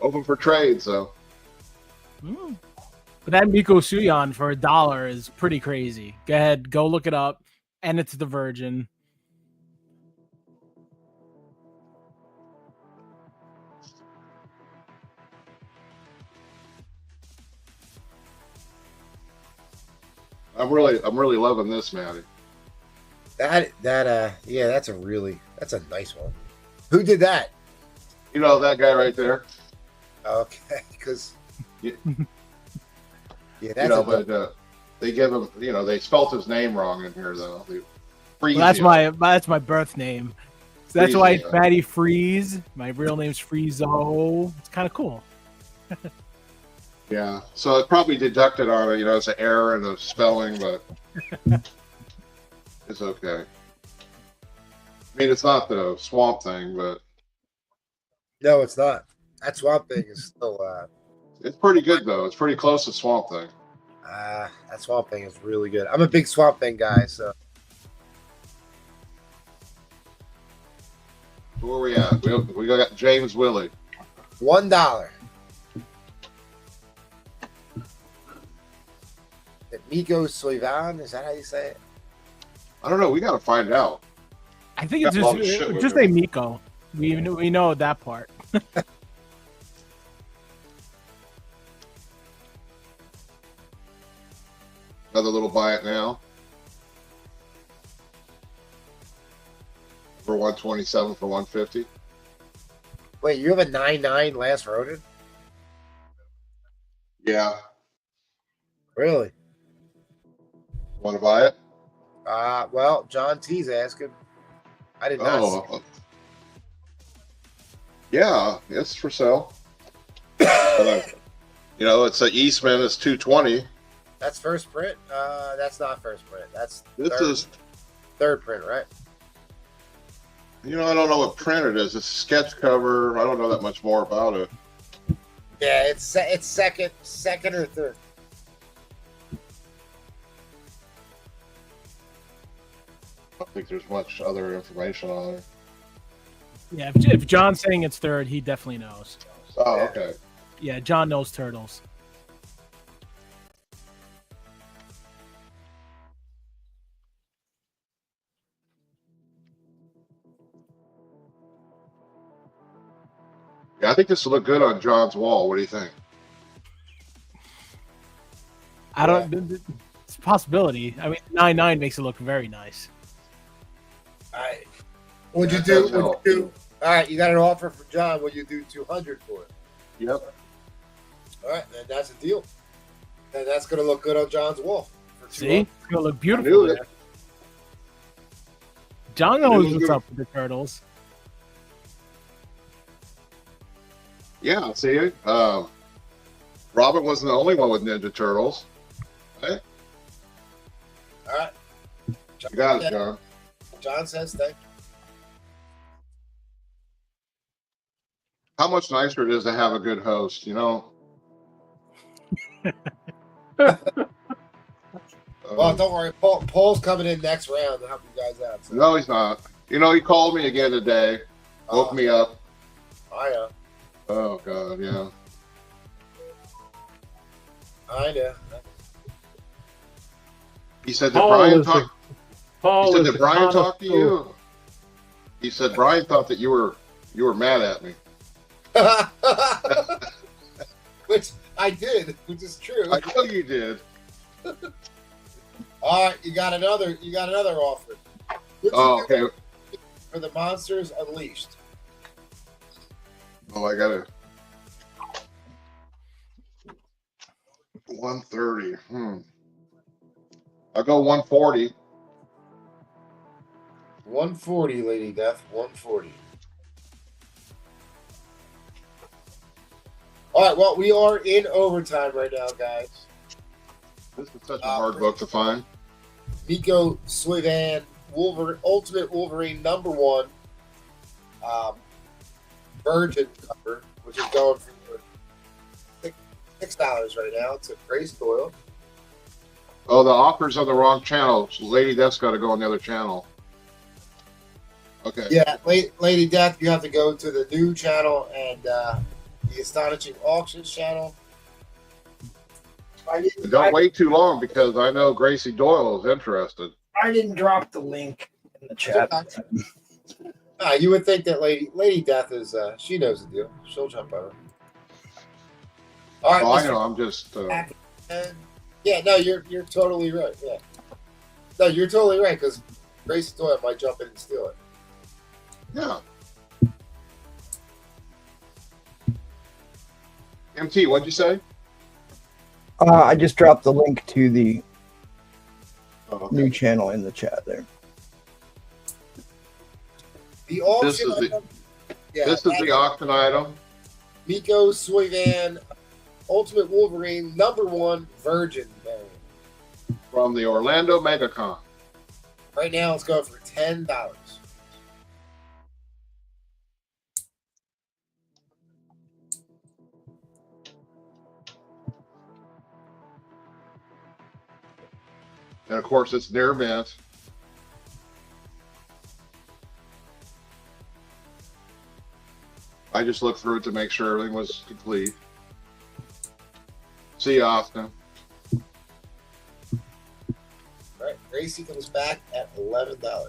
[SPEAKER 3] Open for trade, so.
[SPEAKER 4] Mm. But that Miko Suyon for $1 is pretty crazy. Go ahead, go look it up. And it's the Virgin.
[SPEAKER 3] I'm really loving this, Maddie.
[SPEAKER 7] Yeah, that's a nice one. Who did that?
[SPEAKER 3] You know that guy right there.
[SPEAKER 7] Okay, because
[SPEAKER 3] Yeah.
[SPEAKER 7] yeah,
[SPEAKER 3] You
[SPEAKER 7] that's
[SPEAKER 3] know, but they give him. You know, they spelt his name wrong in here though.
[SPEAKER 4] Well, that's my birth name. So that's why it's Matty Freeze. My real name's Friezo. It's kind of cool.
[SPEAKER 3] Yeah. So it probably deducted on it. You know, it's an error in the spelling, but it's okay. I mean, it's not the Swamp Thing, but
[SPEAKER 7] no, it's not. That Swamp Thing is still.
[SPEAKER 3] it's pretty good though. It's pretty close to Swamp Thing.
[SPEAKER 7] That Swamp Thing is really good. I'm a big Swamp Thing guy, so.
[SPEAKER 3] Where are we at? We got James Willie.
[SPEAKER 7] $1. Miko Soivan, is that how you say it?
[SPEAKER 3] I don't know. We got to find out.
[SPEAKER 4] I think it's just a Miko. We know that part.
[SPEAKER 3] Another little buy it now. For 127 for 150.
[SPEAKER 7] Wait, you have a 9.9 last Rodent?
[SPEAKER 3] Yeah.
[SPEAKER 7] Really?
[SPEAKER 3] Want to buy it?
[SPEAKER 7] Well, John T's asking. I did not.
[SPEAKER 3] Oh. Yeah, it's for sale. But, you know, it's an Eastman. It's 220.
[SPEAKER 7] That's first print. That's not first print. That's
[SPEAKER 3] This
[SPEAKER 7] third print, right?
[SPEAKER 3] You know, I don't know what print it is. It's a sketch cover. I don't know that much more about it.
[SPEAKER 7] Yeah, it's second or third.
[SPEAKER 3] I don't think there's much other information on it.
[SPEAKER 4] Yeah, if John's saying it's third, he definitely knows.
[SPEAKER 3] Oh, okay.
[SPEAKER 4] Yeah, John knows turtles.
[SPEAKER 3] Yeah, I think this will look good on John's wall. What do you think?
[SPEAKER 4] I don't. It's a possibility. I mean, 9.9 makes it look very nice.
[SPEAKER 7] All right. What'd you do? All right, you got an offer for John. Would you do 200 for it?
[SPEAKER 3] Yep.
[SPEAKER 7] All right, then that's a deal. Then that's gonna look good on John's wall. For
[SPEAKER 4] See,
[SPEAKER 7] 200.
[SPEAKER 4] it's gonna look
[SPEAKER 3] I
[SPEAKER 4] beautiful.
[SPEAKER 3] knew it.
[SPEAKER 4] John knows what's up with the turtles.
[SPEAKER 3] Yeah, see, Robert wasn't the only one with Ninja Turtles. Right? You got it, John.
[SPEAKER 7] John says thank you.
[SPEAKER 3] How much nicer it is to have a good host, you know?
[SPEAKER 7] Well, don't worry. Paul's coming in next round to help you guys out. So.
[SPEAKER 3] No, he's not. You know, he called me again today, woke me up.
[SPEAKER 7] I know.
[SPEAKER 3] Oh, God, yeah.
[SPEAKER 7] I know.
[SPEAKER 3] He said that
[SPEAKER 5] Paul
[SPEAKER 3] Brian
[SPEAKER 5] is
[SPEAKER 3] talked.
[SPEAKER 5] Paul
[SPEAKER 3] He said
[SPEAKER 5] is
[SPEAKER 3] that Brian
[SPEAKER 5] a
[SPEAKER 3] talked to
[SPEAKER 5] connoisseur.
[SPEAKER 3] you. He said Brian thought that you were mad at me.
[SPEAKER 7] Which I did, which is true.
[SPEAKER 3] I know you did.
[SPEAKER 7] All right, you got another offer. What's
[SPEAKER 3] Oh,
[SPEAKER 7] it
[SPEAKER 3] okay.
[SPEAKER 7] for the Monsters Unleashed?
[SPEAKER 3] Oh, I got it. 130. I'll go 140.
[SPEAKER 7] 140, Lady Death. 140. All right, well, we are in overtime right now, guys.
[SPEAKER 3] This is such a hard book to find.
[SPEAKER 7] Nico Swivan, Wolverine, Ultimate Wolverine #1, Virgin cover, which is going for $6 right now. It's a Grace Doyle.
[SPEAKER 3] Oh, the offer's on the wrong channel. Lady Death's got to go on the other channel. Okay.
[SPEAKER 7] Yeah, Lady Death, you have to go to the new channel and the Astonishing Auctions channel.
[SPEAKER 3] And don't wait too long because I know Gracie Doyle is interested.
[SPEAKER 1] I didn't drop the link in the chat.
[SPEAKER 7] You would think that Lady Death is she knows the deal. She'll jump over. All right,
[SPEAKER 3] Oh, I
[SPEAKER 7] Mr.
[SPEAKER 3] know. I'm just.
[SPEAKER 7] Yeah, no, you're totally right. Yeah, no, you're totally right because Grace Doyle might jump in and steal it.
[SPEAKER 3] Yeah. MT, what'd you say?
[SPEAKER 1] I just dropped the link to the
[SPEAKER 3] Oh, okay.
[SPEAKER 1] new channel in the chat there.
[SPEAKER 7] The auction.
[SPEAKER 3] This is the-
[SPEAKER 7] item, yeah,
[SPEAKER 3] This is the auction item.
[SPEAKER 7] Miko Swivan, Ultimate Wolverine #1 Virgin variant.
[SPEAKER 3] From the Orlando MegaCon.
[SPEAKER 7] Right now, it's going for $10.
[SPEAKER 3] And of course, it's near mint. I just looked through it to make sure everything was complete. See you, Austin.
[SPEAKER 7] All right, Gracie comes back at $11.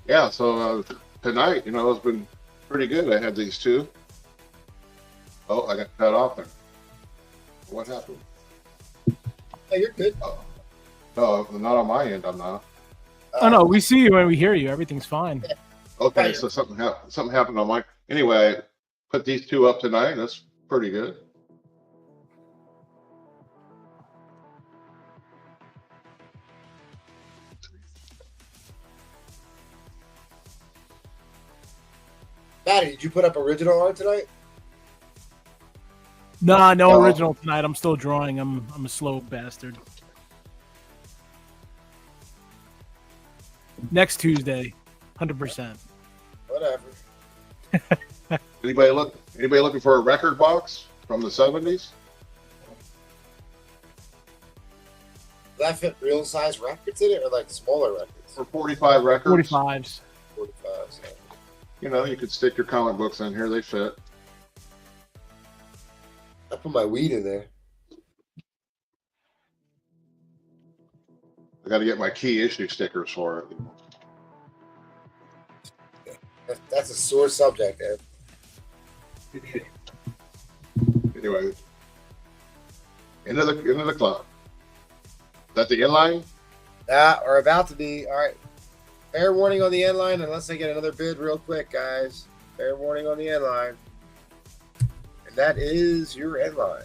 [SPEAKER 3] Yeah, so tonight, you know, it's been pretty good. I had these two. Oh, I got cut off there. What happened?
[SPEAKER 7] Hey, you're good.
[SPEAKER 3] No, not on my end. I'm not.
[SPEAKER 4] Oh no, we see you and we hear you. Everything's fine.
[SPEAKER 3] Okay,
[SPEAKER 7] Right.
[SPEAKER 3] so something happened on my. Anyway, I put these two up tonight. That's pretty good.
[SPEAKER 7] Maddie, did you put up original art tonight?
[SPEAKER 4] Nah, no
[SPEAKER 3] No.
[SPEAKER 4] original tonight. I'm still drawing. I'm a slow bastard. Next Tuesday, 100%.
[SPEAKER 7] Whatever.
[SPEAKER 3] Anybody looking for a record box from the 70s?
[SPEAKER 7] Does that fit real size records in it or like smaller records?
[SPEAKER 3] For 45 records?
[SPEAKER 4] 45s.
[SPEAKER 7] 45. So.
[SPEAKER 3] You know, you could stick your comic books in here. They fit.
[SPEAKER 7] I put my weed in there.
[SPEAKER 3] I got to get my key issue stickers for it.
[SPEAKER 7] That's a sore subject, Ed.
[SPEAKER 3] Anyway, into the club. Is that the inline?
[SPEAKER 7] Or about to be. All right. Fair warning on the end line, unless I get another bid real quick, guys. Fair warning on the end line. And that is your end line.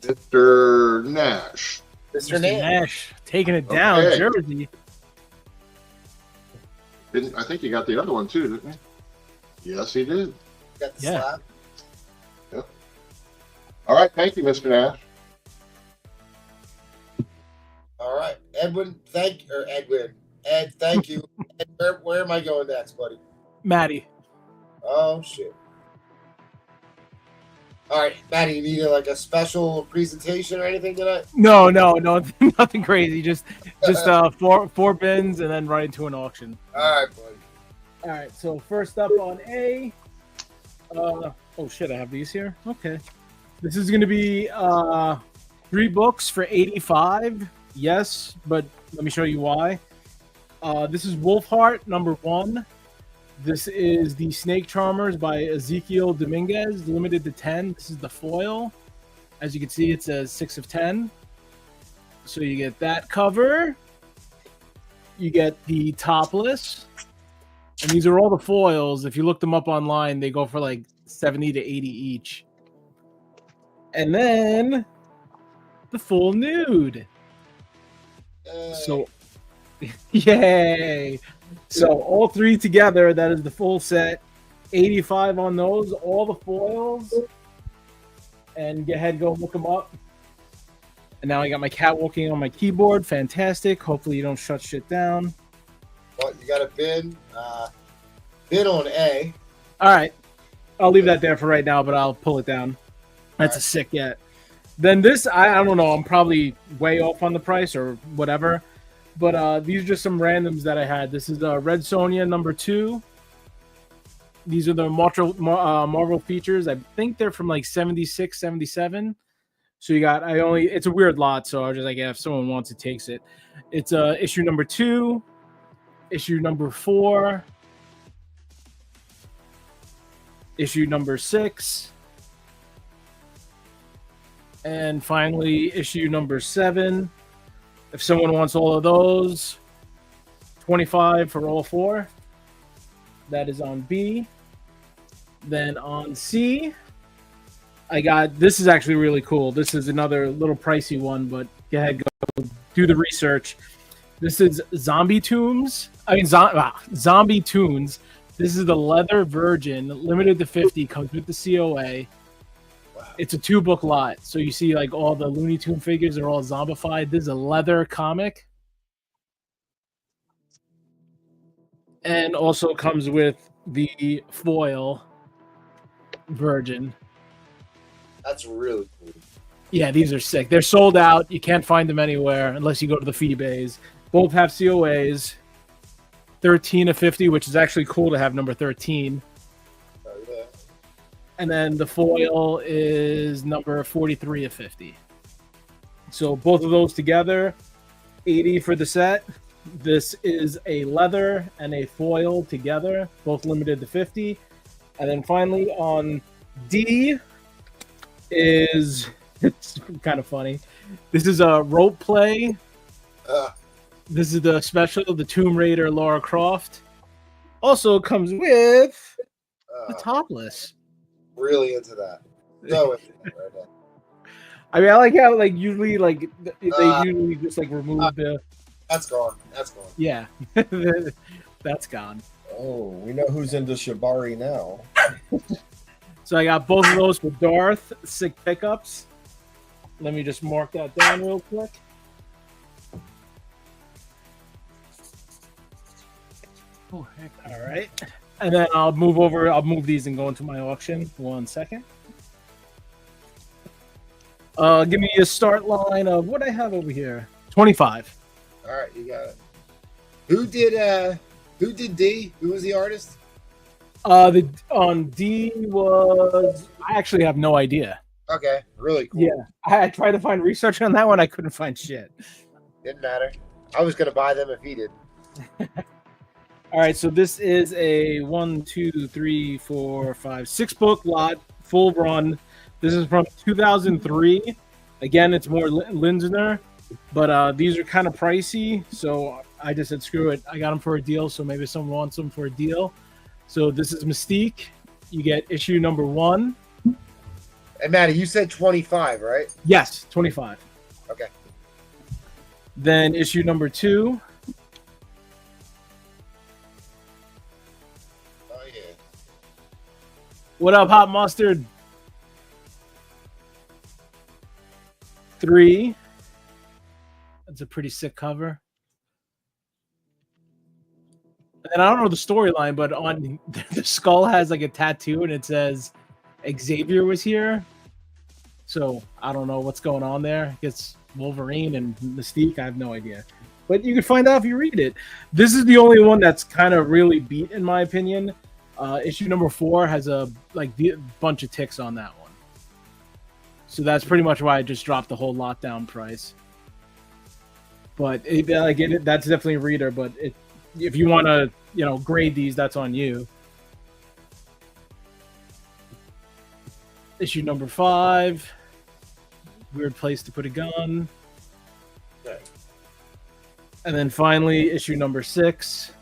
[SPEAKER 3] Mr. Nash.
[SPEAKER 7] Mr. Nash.
[SPEAKER 4] Nash taking it down,
[SPEAKER 3] Okay.
[SPEAKER 4] Jersey.
[SPEAKER 3] I think he got the other one too, didn't he? Yes, he did.
[SPEAKER 7] Got the
[SPEAKER 4] Yeah.
[SPEAKER 7] slap.
[SPEAKER 3] All right. Thank you, Mr. Nash.
[SPEAKER 7] All right, Edwin. Ed, thank you. Ed, where am I going next, buddy?
[SPEAKER 4] Maddie.
[SPEAKER 7] Oh shit. All right, Maddie, you need like a special presentation or anything tonight?
[SPEAKER 4] No, nothing crazy. Just four bins and then right into an auction.
[SPEAKER 7] All right, buddy.
[SPEAKER 4] All right. So first up on A. Oh shit! I have these here. Okay. This is going to be 3 books for $85. Yes, but let me show you why. This is Wolfheart #1. This is the Snake Charmers by Ezekiel Dominguez, limited to 10. This is the foil. As you can see, it says 6 of 10. So you get that cover. You get the topless. And these are all the foils. If you look them up online, they go for like 70 to 80 each. And then the full nude. So, yay! So all 3 together, that is the full set. 85 on those, all the foils. And go ahead, go look them up. And now I got my cat walking on my keyboard. Fantastic. Hopefully you don't shut shit down.
[SPEAKER 7] Well, you got a bin. Bin on A.
[SPEAKER 4] All right. I'll leave that there for right now, but I'll pull it down. That's a sick yet. Then this, I don't know. I'm probably way off on the price or whatever. But these are just some randoms that I had. This is Red Sonja #2. These are the Marvel features. I think they're from like 76, 77. So you got, it's a weird lot. So I was just like, yeah, if someone wants it, takes it. It's issue #2, issue 4, issue 6, and finally issue 7. If someone wants all of those, 25 for all 4. That is on B. Then on C, I got, this is actually really cool. This is another little pricey one, but go ahead, go do the research. This is Zombie Tunes. Zombie Tunes. This is the Leather Virgin, limited to 50, comes with the COA. It's a 2-book lot. So you see like all the Looney Tune figures are all zombified. This is a leather comic. And also comes with the foil Virgin.
[SPEAKER 7] That's really cool.
[SPEAKER 4] Yeah, these are sick. They're sold out. You can't find them anywhere unless you go to the fee bays. Both have COAs. 13 of 50, which is actually cool to have number 13.
[SPEAKER 7] Oh, yeah.
[SPEAKER 4] And then the foil is number 43 of 50. So both of those together, 80 for the set. This is a leather and a foil together, both limited to 50. And then finally on D is, it's kind of funny. This is a rope play. This is the special, the Tomb Raider Lara Croft. Also comes with the topless.
[SPEAKER 7] Really into that. So into that right now.
[SPEAKER 4] I mean, I like how like usually like they usually just like remove the.
[SPEAKER 7] That's gone. That's gone.
[SPEAKER 4] Yeah, that's gone.
[SPEAKER 6] Oh, we know who's into Shibari now.
[SPEAKER 4] So I got both of those for Darth. Sick pickups. Let me just mark that down real quick. Oh, heck. All right. And then I'll move over. I'll move these and go into my auction. 1 second. Give me a start line of what I have over here. 25.
[SPEAKER 7] All right, you got it. Who did D? Who was the artist?
[SPEAKER 4] On D was, I actually have no idea.
[SPEAKER 7] Okay, really cool.
[SPEAKER 4] Yeah, I tried to find research on that one. I couldn't find shit.
[SPEAKER 7] Didn't matter. I was gonna buy them if he did.
[SPEAKER 4] All right, so this is a 1, 2, 3, 4, 5, 6 book lot, full run. This is from 2003. Again, it's more Linsner, but these are kind of pricey, so I just said screw it. I got them for a deal, so maybe someone wants them for a deal. So this is Mystique. You get issue number 1.
[SPEAKER 7] And Maddie, you said 25, right?
[SPEAKER 4] Yes, 25.
[SPEAKER 7] Okay.
[SPEAKER 4] Then issue number 2.
[SPEAKER 7] Oh yeah.
[SPEAKER 4] What up, Hot Mustard? 3. That's a pretty sick cover. And then I don't know the storyline, but on the skull has like a tattoo and it says Xavier was here. So I don't know what's going on there. It's Wolverine and Mystique. I have no idea. But you can find out if you read it. This is the only one that's kind of really beat, in my opinion. Issue number 4 has a bunch of ticks on that one. So that's pretty much why I just dropped the whole lot down price. But that's definitely a reader. But if you want to, grade these, that's on you. Issue number 5. Weird place to put a gun.
[SPEAKER 7] Okay.
[SPEAKER 4] And then finally, issue number 6.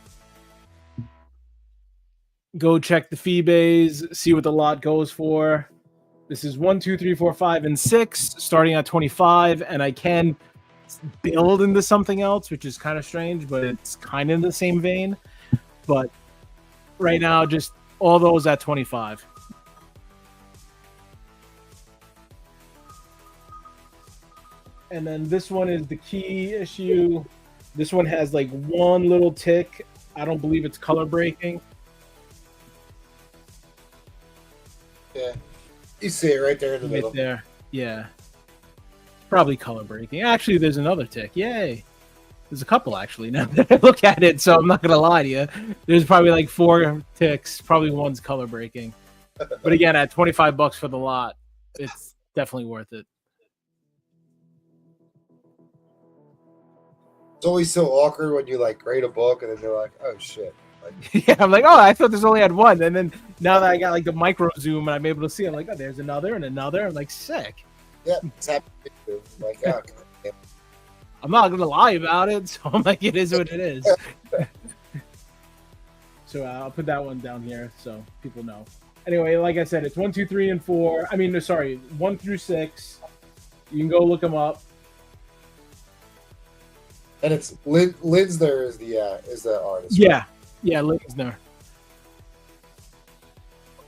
[SPEAKER 4] Go check the fee bays, see what the lot goes for. This is 1, 2, 3, 4, 5, and 6, starting at 25, and I can build into something else, which is kind of strange, but it's kind of in the same vein. But right now, just all those at 25. And then this one is the key issue. This one has like one little tick. I don't believe it's color breaking.
[SPEAKER 7] Yeah. You see it right there in the middle.
[SPEAKER 4] Right there. Yeah. Probably color breaking. Actually, there's another tick. Yay. There's a couple, actually, now that I look at it, so I'm not going to lie to you. There's probably like 4 ticks. Probably one's color breaking. But again, at $25 for the lot, it's definitely worth it.
[SPEAKER 7] It's always so awkward when you like grade a book and then you're like, oh shit. Like,
[SPEAKER 4] Yeah, I'm like, oh, I thought this only had one. And then now that I got like the micro zoom and I'm able to see, I'm like, oh, there's another and another. I'm like, sick.
[SPEAKER 7] yeah, it's happening too. Like, oh, God.
[SPEAKER 4] I'm not going to lie about it. So I'm like, it is what it is. So I'll put that one down here so people know. Anyway, like I said, it's 1, 2, 3, and 4. I mean, no, sorry, 1 through 6. You can go look them up.
[SPEAKER 7] And it's Linsner is the artist.
[SPEAKER 4] Yeah, yeah, Linsner.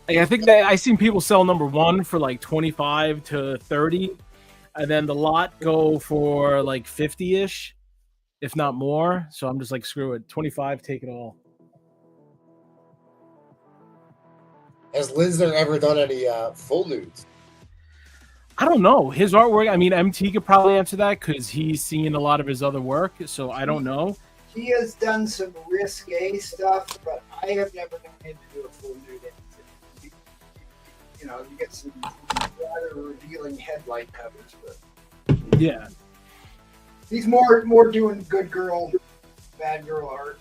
[SPEAKER 4] Like, I think that I seen people sell number 1 for like 25 to 30, and then the lot go for like 50-ish, if not more. So I'm just like, screw it, 25, take it all.
[SPEAKER 7] Has Linsner ever done any full nudes?
[SPEAKER 4] I don't know his artwork. I mean, MT could probably answer that because he's seen a lot of his other work. So I don't know.
[SPEAKER 1] He has done some risque stuff, but I have never known him to do a full nude. You get some rather revealing headlight covers, but
[SPEAKER 4] Yeah.
[SPEAKER 1] he's more doing good girl, bad girl art.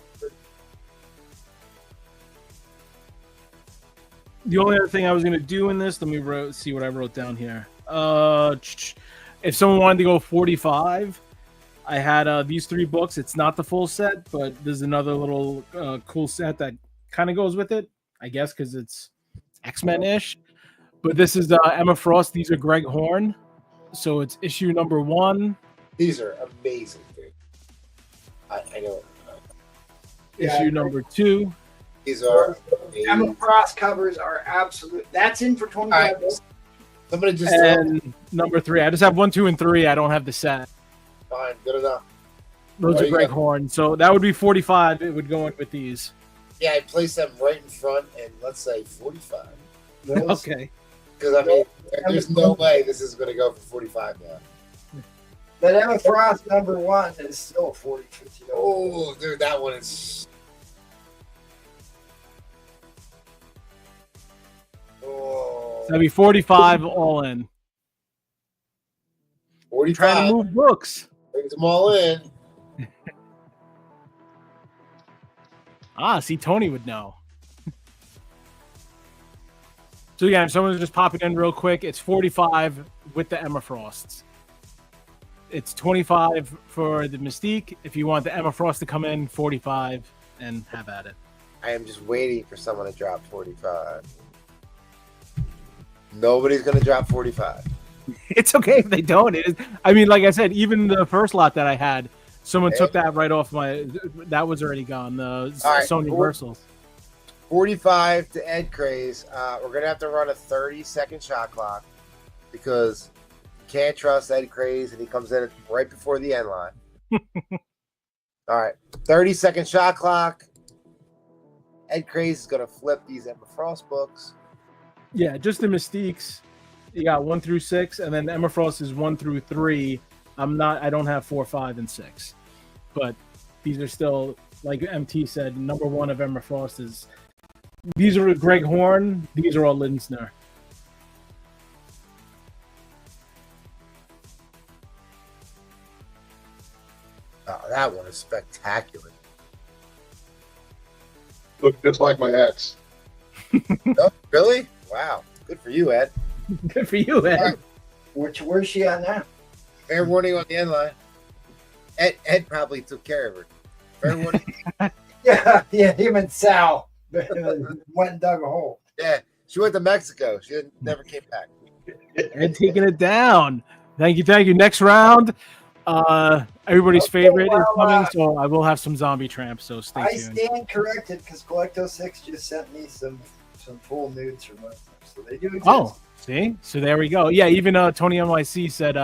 [SPEAKER 4] The only other thing I was going to do in this, let me see what I wrote down here. If someone wanted to go 45, I had these 3 books. It's not the full set, but there's another little cool set that kind of goes with it, I guess, because it's X-Men-ish. But this is Emma Frost. These are Greg Horn. So it's issue number 1.
[SPEAKER 7] These are amazing, dude. I know.
[SPEAKER 4] Issue number 2.
[SPEAKER 7] These are
[SPEAKER 1] Emma Frost covers are absolute. That's in for $25.
[SPEAKER 7] Right. Somebody just
[SPEAKER 4] And number 3. I just have 1, 2, and 3. I don't have the set.
[SPEAKER 7] fine, good enough.
[SPEAKER 4] Those
[SPEAKER 7] Oh,
[SPEAKER 4] are
[SPEAKER 7] you
[SPEAKER 4] Greg
[SPEAKER 7] got-
[SPEAKER 4] Horn. So that would be 45. It would go in with these.
[SPEAKER 7] Yeah, I place them right in front, and let's say 45.
[SPEAKER 4] Okay.
[SPEAKER 7] Because I mean, there's no way this is going to go for 45 now.
[SPEAKER 1] But Emma Frost number 1 is still $40, $50.
[SPEAKER 7] Oh, dude, that one is. Oh,
[SPEAKER 4] That'd be 45 all in.
[SPEAKER 7] 45.
[SPEAKER 4] Trying to move books.
[SPEAKER 7] Brings them all in.
[SPEAKER 4] See, Tony would know. So yeah, if someone's just popping in real quick, it's 45 with the Emma Frosts. It's 25 for the Mystique. If you want the Emma Frost to come in, 45 and have at it.
[SPEAKER 7] I am just waiting for someone to drop 45. Nobody's going to drop 45.
[SPEAKER 4] It's okay if they don't. It is, I mean, like I said, even the first lot that I had, someone took that right off my. That was already gone. The
[SPEAKER 7] right,
[SPEAKER 4] Sony
[SPEAKER 7] cool.
[SPEAKER 4] Versals.
[SPEAKER 7] 45 to Ed Craze. We're going to have to run a 30-second shot clock because can't trust Ed Craze, and he comes in right before the end line. All right, 30-second shot clock. Ed Craze is going to flip these Emma Frost books.
[SPEAKER 4] Yeah, just the Mystiques. You got 1 through 6, and then Emma Frost is 1 through 3. I don't have 4, 5, and 6. But these are still, like MT said, number 1 of Emma Frost is. These are Greg Horn. These are all Linsner.
[SPEAKER 7] Oh, that one is spectacular.
[SPEAKER 3] Look just like my ex.
[SPEAKER 7] Oh, really? Wow. Good for you, Ed.
[SPEAKER 4] Good for you, Ed.
[SPEAKER 1] Where's she at now?
[SPEAKER 7] Fair warning on the end line. Ed probably took care of her. Fair warning.
[SPEAKER 1] Yeah, him and Sal went and dug a hole.
[SPEAKER 7] Yeah, she went to Mexico. She never came back.
[SPEAKER 4] Ed taking it down. Thank you. Next round. Everybody's
[SPEAKER 1] Okay,
[SPEAKER 4] favorite is
[SPEAKER 1] well,
[SPEAKER 4] coming, so I will have some zombie tramps. So stay
[SPEAKER 1] I
[SPEAKER 4] tuned.
[SPEAKER 1] stand corrected because Collecto6 just sent me some full nudes from us, so they do exist.
[SPEAKER 4] Oh, see, so there we go. Yeah, even Tony NYC said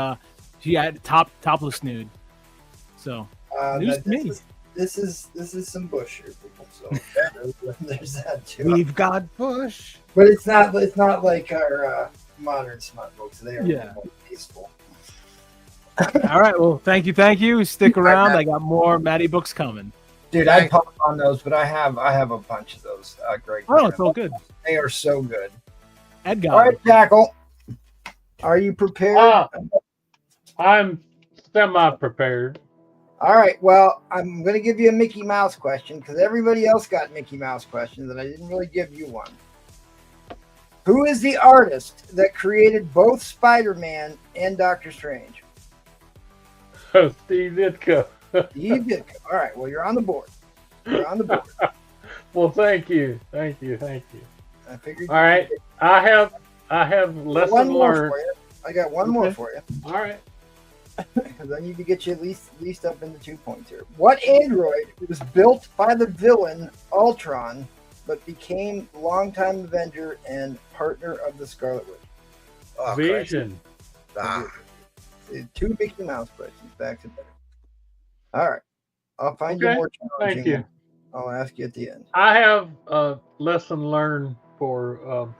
[SPEAKER 4] she had topless nude. So news to me.
[SPEAKER 1] This is some Bush here, people. So there's that too.
[SPEAKER 4] We've got Bush.
[SPEAKER 1] But it's not like our modern smut books. They are more peaceful.
[SPEAKER 4] All right. Well, thank you. Stick around. I got more Maddie books coming.
[SPEAKER 1] Dude, I pop on those, but I have a bunch of those. Great.
[SPEAKER 4] Oh, it's all good.
[SPEAKER 1] They are so good.
[SPEAKER 4] Ed got
[SPEAKER 1] All right, Tackle. Are you prepared?
[SPEAKER 5] I'm semi-prepared.
[SPEAKER 1] All right. Well, I'm going to give you a Mickey Mouse question because everybody else got Mickey Mouse questions, and I didn't really give you one. Who is the artist that created both Spider-Man and Doctor Strange?
[SPEAKER 5] Steve Ditko.
[SPEAKER 1] Steve Ditko. All right. Well, you're on the board.
[SPEAKER 5] Well, thank you. I
[SPEAKER 1] figured.
[SPEAKER 5] All right. I have lesson learned.
[SPEAKER 1] I got one more for you.
[SPEAKER 5] All right.
[SPEAKER 1] Because I need to get you at least up into 2 points here. What android was built by the villain Ultron, but became longtime Avenger and partner of the Scarlet Witch?
[SPEAKER 7] Oh,
[SPEAKER 5] Vision.
[SPEAKER 1] Two Mickey Mouse questions back to back. All right. I'll find you more challenging.
[SPEAKER 5] Thank you.
[SPEAKER 1] I'll ask you at the end.
[SPEAKER 5] I have a lesson learned for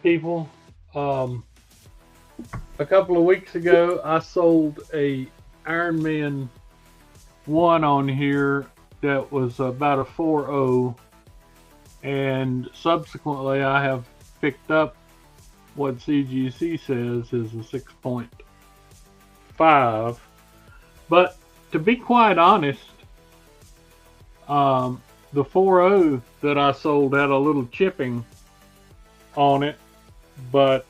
[SPEAKER 5] people. A couple of weeks ago, I sold a Iron Man 1 on here that was about a 4.0, and subsequently I have picked up what CGC says is a 6.5. But to be quite honest, the 4.0 that I sold had a little chipping on it, but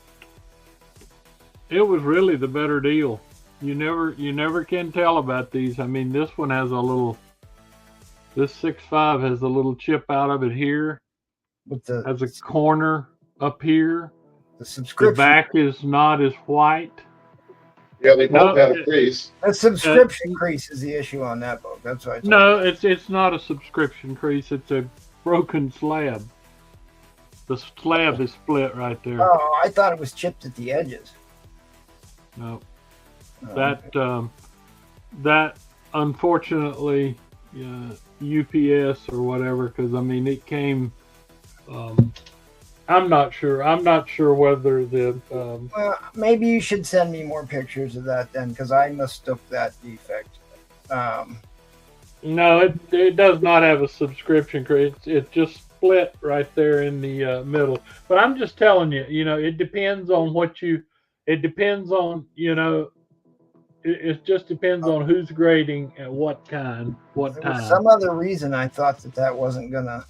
[SPEAKER 5] it was really the better deal. You never can tell about these. I mean, this one has this 6.5 has a little chip out of it here. Has a corner up here.
[SPEAKER 1] The subscription.
[SPEAKER 5] The back is not as white.
[SPEAKER 3] Yeah, they both have a crease.
[SPEAKER 1] The subscription crease is the issue on that book. That's right.
[SPEAKER 5] No, it's not a subscription crease. It's a broken slab. The slab is split right there.
[SPEAKER 1] Oh, I thought it was chipped at the edges.
[SPEAKER 5] No, that unfortunately, UPS or whatever, because I mean it came. I'm not sure whether the.
[SPEAKER 1] Well, maybe you should send me more pictures of that then, because I mistook that defect.
[SPEAKER 5] No, it does not have a subscription crease. It's just split right there in the middle. But I'm just telling you, it depends on what you. It depends on, it just depends on who's grading and what kind, what
[SPEAKER 1] there
[SPEAKER 5] time.
[SPEAKER 1] Was some other reason I thought that wasn't gonna.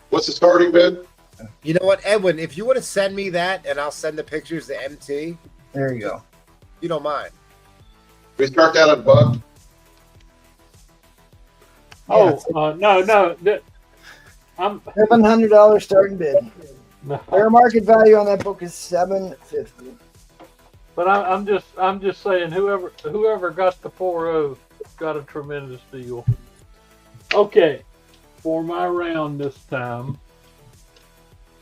[SPEAKER 3] What's the starting bid?
[SPEAKER 7] You know what, Edwin? If you want to send me that, and I'll send the pictures to MT.
[SPEAKER 1] There you go.
[SPEAKER 7] You don't mind?
[SPEAKER 3] We start that at $1.
[SPEAKER 5] Oh, no. I'm
[SPEAKER 1] $700 starting bid.
[SPEAKER 5] no.
[SPEAKER 1] Fair market value on that book is $750.
[SPEAKER 5] But I'm just saying, whoever got the 4.0 got a tremendous deal. Okay, for my round this time.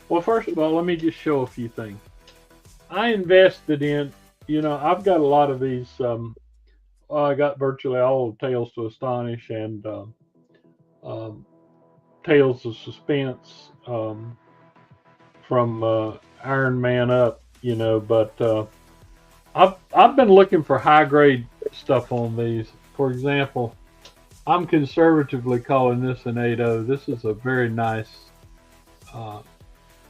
[SPEAKER 5] Well, first of all, let me just show a few things. I invested in, I've got a lot of these. I got virtually all of Tales to Astonish and Tales of Suspense from Iron Man up, but I've been looking for high grade stuff on these. For example, I'm conservatively calling this an 8.0. This is a very nice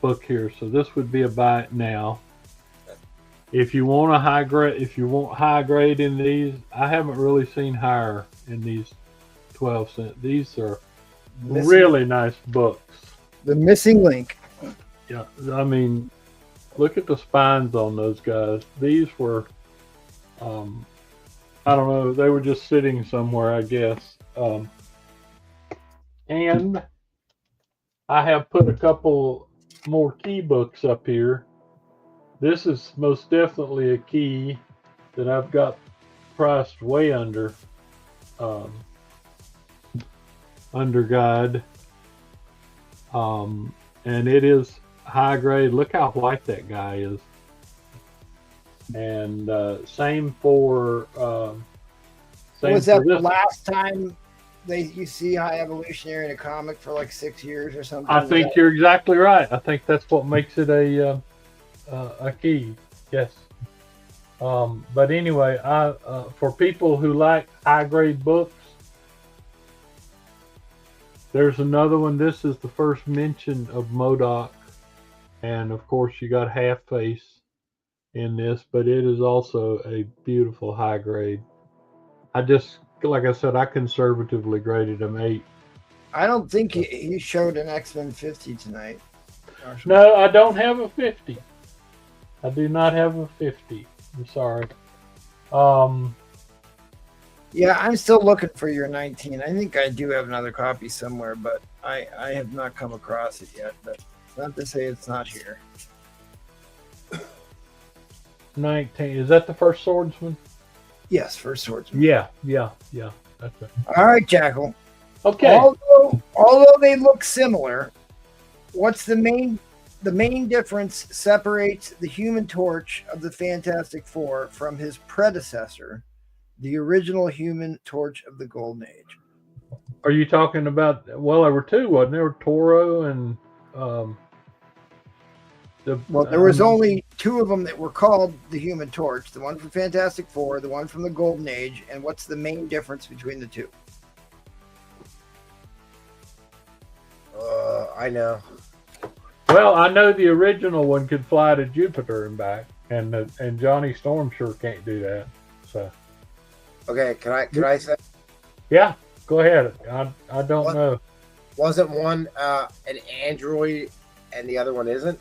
[SPEAKER 5] book here, so this would be a buy it now. If you want high grade in these, I haven't really seen higher in these 12 cent. These are really nice books.
[SPEAKER 1] The missing link.
[SPEAKER 5] Yeah, I mean, look at the spines on those guys. These were, I don't know, they were just sitting somewhere, I guess. And I have put a couple more key books up here. This is most definitely a key that I've got priced way under guide. And it is high grade. Look how white that guy is. And same for
[SPEAKER 1] Was that the last time you see High Evolutionary in a comic for like 6 years or something?
[SPEAKER 5] I think you're exactly right. I think that's what makes it a key. Yes. But anyway, for people who like high grade books, there's another one. This is the first mention of MODOK, and of course you got Half Face in this, but it is also a beautiful high grade. Like I said, I conservatively graded them 8.
[SPEAKER 1] I don't think he showed an X-Men 50 tonight.
[SPEAKER 5] No, I don't have a 50. I do not have a 50. I'm sorry.
[SPEAKER 1] Yeah, I'm still looking for your 19. I think I do have another copy somewhere, but I have not come across it yet. But it's not to say it's not here.
[SPEAKER 5] 19. Is that the First Swordsman?
[SPEAKER 1] Yes, First Swordsman.
[SPEAKER 5] Yeah. That's it.
[SPEAKER 1] All right, Jackal.
[SPEAKER 5] Okay.
[SPEAKER 1] Although they look similar, what's the main difference separates the Human Torch of the Fantastic Four from his predecessor, the original Human Torch of the Golden Age?
[SPEAKER 5] Are you talking about? Well, there were two, wasn't there? Toro and
[SPEAKER 1] there was only 2 of them that were called the Human Torch. The one from Fantastic Four, the one from the Golden Age. And what's the main difference between the 2?
[SPEAKER 7] I know.
[SPEAKER 5] Well, I know the original one could fly to Jupiter and back, and Johnny Storm sure can't do that. So.
[SPEAKER 7] Okay, can I say?
[SPEAKER 5] Yeah, go ahead. I don't know.
[SPEAKER 7] Wasn't one an android and the other one isn't?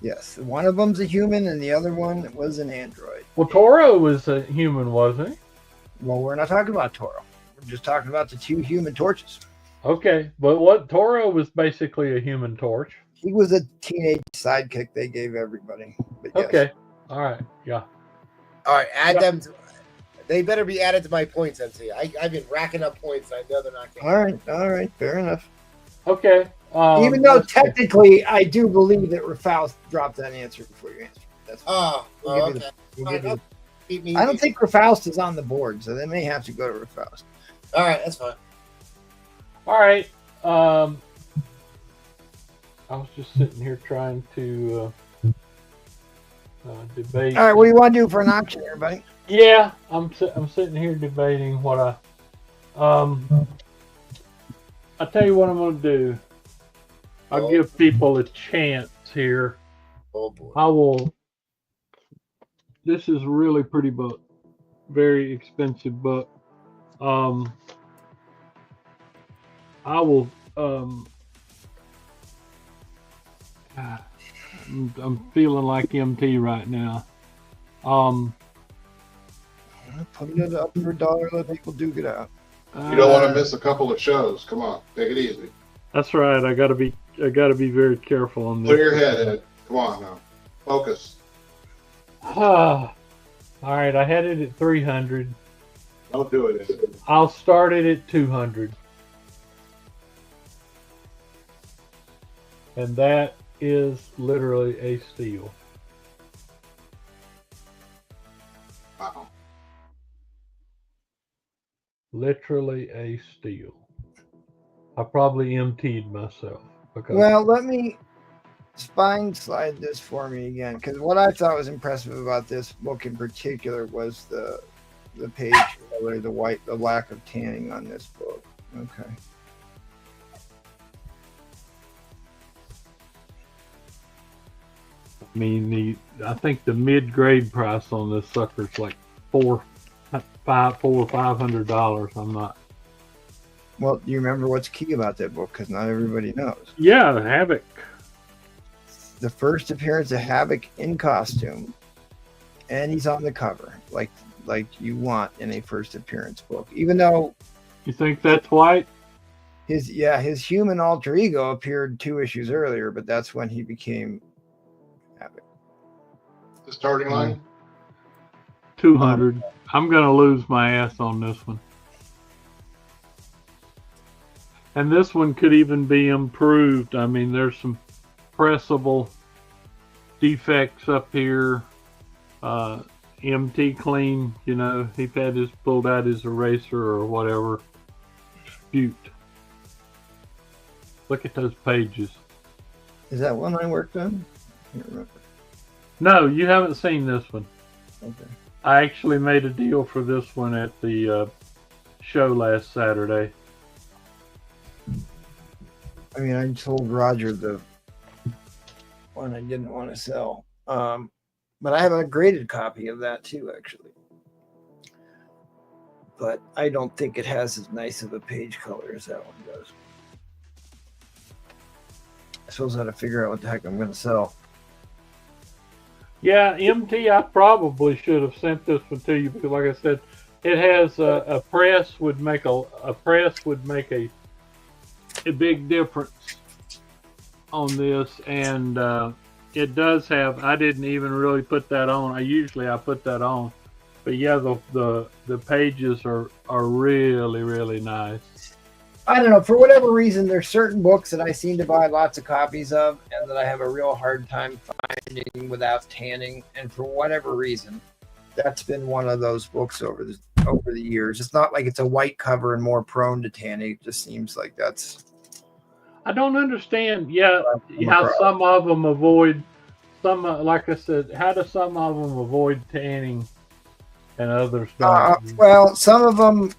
[SPEAKER 1] Yes, one of them's a human and the other one was an android.
[SPEAKER 5] Well, Toro was a human, wasn't he?
[SPEAKER 1] Well, we're not talking about Toro. We're just talking about the 2 Human Torches.
[SPEAKER 5] Okay, but Toro was basically a Human Torch.
[SPEAKER 1] He was a teenage sidekick they gave everybody. But yes.
[SPEAKER 5] Okay, all right, yeah.
[SPEAKER 7] All right, add them. They better be added to my points, MC. I've been racking up points. I know they're not getting.
[SPEAKER 1] All right, fair enough.
[SPEAKER 5] Okay.
[SPEAKER 1] Even though technically, I do believe that Rafael dropped that answer before you answered. That's
[SPEAKER 7] okay.
[SPEAKER 1] I don't think Rafaust is on the board, so they may have to go to Rafaust.
[SPEAKER 7] All right, that's fine.
[SPEAKER 5] All right. I was just sitting here trying to debate.
[SPEAKER 1] All right, what do you want to do for an auction, everybody?
[SPEAKER 5] Yeah, I'm sitting here debating what I'll tell you what I'm going to do. I'll give people a chance here.
[SPEAKER 7] Oh boy.
[SPEAKER 5] I will. This is a really pretty book. Very expensive book. I will. I'm feeling like MT right now.
[SPEAKER 1] Putting it up for $1, let people duke it out.
[SPEAKER 3] You don't want to miss a couple of shows. Come on, take it easy.
[SPEAKER 5] That's right. I gotta be very careful on this.
[SPEAKER 3] Clear your head, Ed. Come on now, focus.
[SPEAKER 5] All right, I had it at 300.
[SPEAKER 3] Don't do it, Ed.
[SPEAKER 5] I'll start it at 200. And that is literally a steal. Literally a steal. I probably emptied myself because
[SPEAKER 1] Well, let me spine slide this for me again, because what I thought was impressive about this book in particular was the page color, the lack of tanning on this book. Okay.
[SPEAKER 5] I mean I think the mid-grade price on this sucker is like $500. I'm not.
[SPEAKER 1] Well, do you remember what's key about that book? Because not everybody knows.
[SPEAKER 5] Yeah, Havoc.
[SPEAKER 1] The first appearance of Havoc in costume, and he's on the cover, like you want in a first appearance book. Even though
[SPEAKER 5] You think that's white?
[SPEAKER 1] his human alter ego appeared 2 issues earlier, but that's when he became Havoc.
[SPEAKER 3] The starting line.
[SPEAKER 5] 200. I'm gonna lose my ass on this one. And this one could even be improved. I mean, there's some pressable defects up here. MT clean, you know, he pulled out his eraser or whatever. Shoot. Look at those pages.
[SPEAKER 1] Is that one I worked on? I can't remember.
[SPEAKER 5] No, you haven't seen this one.
[SPEAKER 1] Okay.
[SPEAKER 5] I actually made a deal for this one at the show last Saturday.
[SPEAKER 1] I mean, I told Roger the one I didn't want to sell. But I have a graded copy of that too, actually. But I don't think it has as nice of a page color as that one does. I suppose I got to figure out what the heck I'm going to sell.
[SPEAKER 5] Yeah, MT, I probably should have sent this one to you because, like I said, it has a press would make a big difference on this, and it does have. I didn't even really put that on. I put that on, but yeah, the pages are really, really nice.
[SPEAKER 1] I don't know, for whatever reason, there's certain books that I seem to buy lots of copies of and that I have a real hard time finding without tanning. And for whatever reason, that's been one of those books over the years. It's not like it's a white cover and more prone to tanning. It just seems like that's.
[SPEAKER 5] I don't understand. Yeah, how some of them avoid some. Like I said, how do some of them avoid tanning, and others don't?
[SPEAKER 1] Well, some of them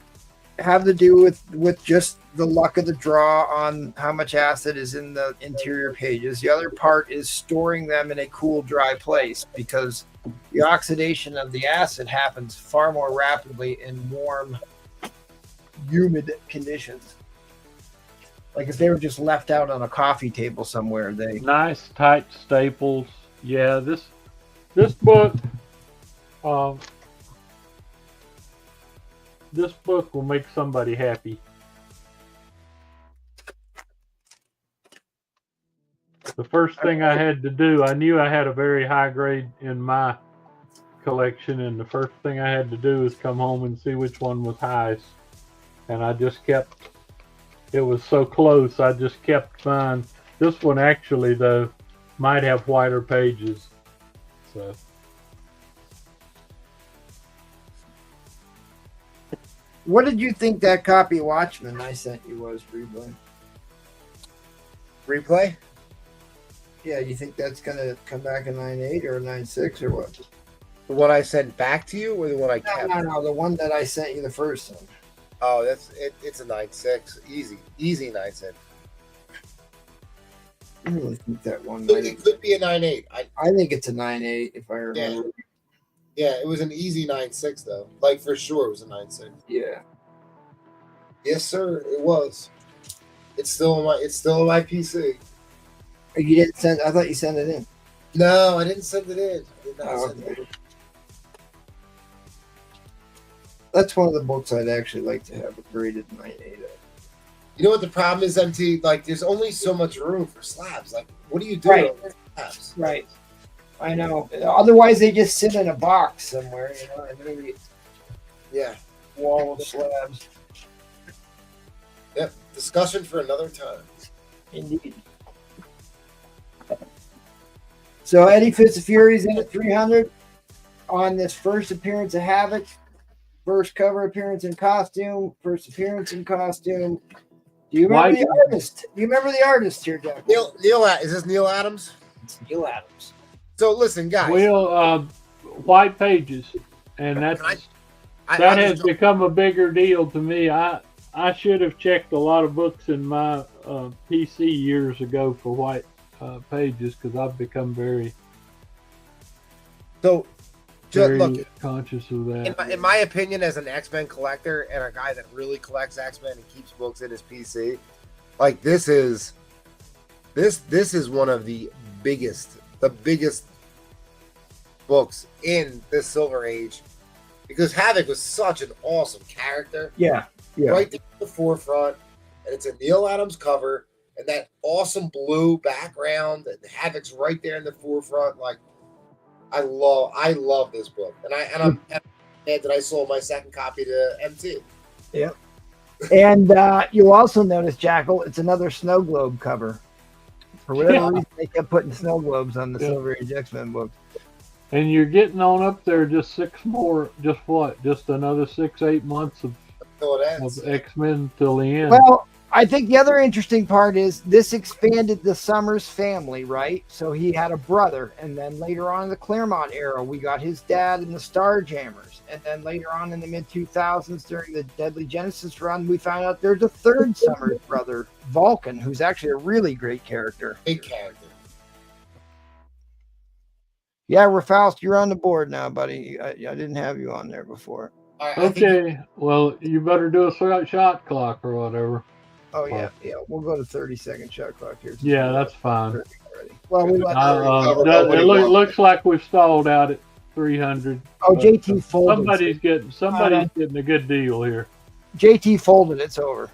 [SPEAKER 1] have to do with just the luck of the draw on how much acid is in the interior pages. The other part is storing them in a cool, dry place, because the oxidation of the acid happens far more rapidly in warm, humid conditions. Like if they were just left out on a coffee table somewhere, they
[SPEAKER 5] nice tight staples. Yeah, this book, this book will make somebody happy. The first thing I had to do, I knew I had a very high grade in my collection, and the first thing I had to do is come home and see which one was highest. And I just kept, it was so close, I just kept mine. This one actually, though, might have whiter pages. So.
[SPEAKER 1] What did you think that copy of Watchmen I sent you was, Replay?
[SPEAKER 7] Replay?
[SPEAKER 1] Yeah, you think that's going to come back a 9.8 or a 9.6 or what?
[SPEAKER 7] The one I sent back to you, or the one I kept?
[SPEAKER 1] No, the one that I sent you the first time.
[SPEAKER 7] Oh, it's a 9.6. Easy 9.6.
[SPEAKER 1] I really think that one.
[SPEAKER 7] It could be a 9.8.
[SPEAKER 1] I think it's a 9.8 if I remember.
[SPEAKER 7] Yeah, it was an easy 9.6 though. Like for sure, it was a 9.6.
[SPEAKER 1] Yeah.
[SPEAKER 7] Yes, sir. It was. It's still on my PC.
[SPEAKER 1] You didn't send? I thought you sent it in.
[SPEAKER 7] No, I didn't send it in. I did not send it in.
[SPEAKER 1] That's one of the books I'd actually like to have a graded 9.8 of.
[SPEAKER 7] You know what the problem is, MT? Like, there's only so much room for slabs. Like, what do you do with slabs?
[SPEAKER 1] Right. I know. Otherwise, they just sit in a box somewhere, you know. And maybe wall of slabs.
[SPEAKER 7] Yep. Discussion for another time.
[SPEAKER 1] Indeed. So Eddie Fitz of Fury's in at 300 on this first appearance of Havoc. First cover appearance in costume. First appearance in costume. Do you remember the artist? Do you remember the artist here, Jack?
[SPEAKER 7] Neil, is this Neil Adams?
[SPEAKER 1] It's Neil Adams.
[SPEAKER 7] So listen, guys.
[SPEAKER 5] Well, white pages, and that has become a bigger deal to me. I should have checked a lot of books in my PC years ago for white pages because I've become very conscious of that.
[SPEAKER 7] In my opinion, as an X-Men collector and a guy that really collects X-Men and keeps books in his PC, like this is one of the biggest books in this Silver Age, because Havoc was such an awesome character.
[SPEAKER 1] Yeah.
[SPEAKER 7] Right there in the forefront, and it's a Neil Adams cover, and that awesome blue background, and Havoc's right there in the forefront. Like, I love this book, and I'm glad that I sold my second copy to MT.
[SPEAKER 1] Yeah, and you'll also notice, Jackal, it's another snow globe cover. For whatever reason, they kept putting snow globes on the Silver Age X-Men book.
[SPEAKER 5] And you're getting on up there just six more, just another 6-8 months of X-Men till the end.
[SPEAKER 1] Well, I think the other interesting part is this expanded the Summers family, right? So he had a brother, and then later on in the Claremont era, we got his dad in the Starjammers. And then later on in the mid-2000s, during the Deadly Genesis run, we found out there's a third Summers brother, Vulcan, who's actually a really great character.
[SPEAKER 7] Big character.
[SPEAKER 1] Yeah, Rafaust, you're on the board now, buddy. I didn't have you on there before.
[SPEAKER 5] Okay, well, you better do a shot clock or whatever.
[SPEAKER 1] Oh, yeah. We'll go to 30-second shot clock here.
[SPEAKER 5] Yeah, that's fine.
[SPEAKER 1] Well, we
[SPEAKER 5] it looks like we've stalled out at 300.
[SPEAKER 1] Oh, JT folded.
[SPEAKER 5] Somebody's getting a good deal here.
[SPEAKER 1] JT folded. It's over.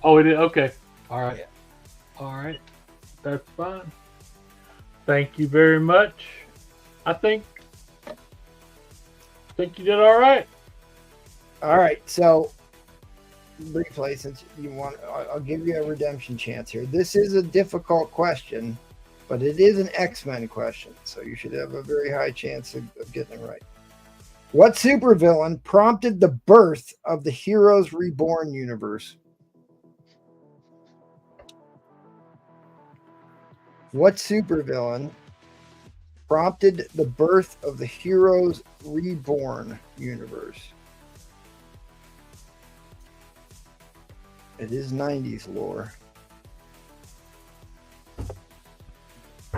[SPEAKER 5] Oh, it is? Okay. All right.
[SPEAKER 1] Yeah.
[SPEAKER 5] All right. That's fine. Thank you very much. I think you did all right.
[SPEAKER 1] All right, so replay, since you want, I'll give you a redemption chance here. This is a difficult question, but it is an X-Men question, so you should have a very high chance of getting it right. What supervillain prompted the birth of the Heroes Reborn universe? What supervillain prompted the birth of the Heroes Reborn universe? It is 90s lore.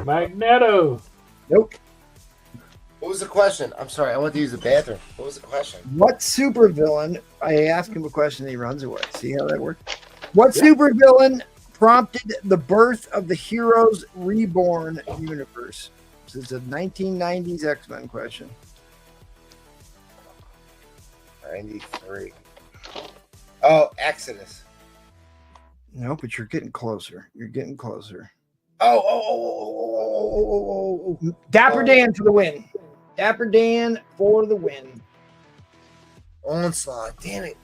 [SPEAKER 5] Magneto.
[SPEAKER 1] Nope.
[SPEAKER 7] What was the question? I'm sorry, I went to use the bathroom. What was the question?
[SPEAKER 1] What supervillain? I ask him a question and he runs away. See how that works? What supervillain prompted the birth of the Heroes Reborn universe? This is a 1990s X-Men question.
[SPEAKER 7] 93. Oh, Exodus.
[SPEAKER 1] No, but you're getting closer. You're getting closer.
[SPEAKER 7] Oh.
[SPEAKER 1] Dapper Dan for the win. Dapper Dan for the win.
[SPEAKER 7] Onslaught. Damn it.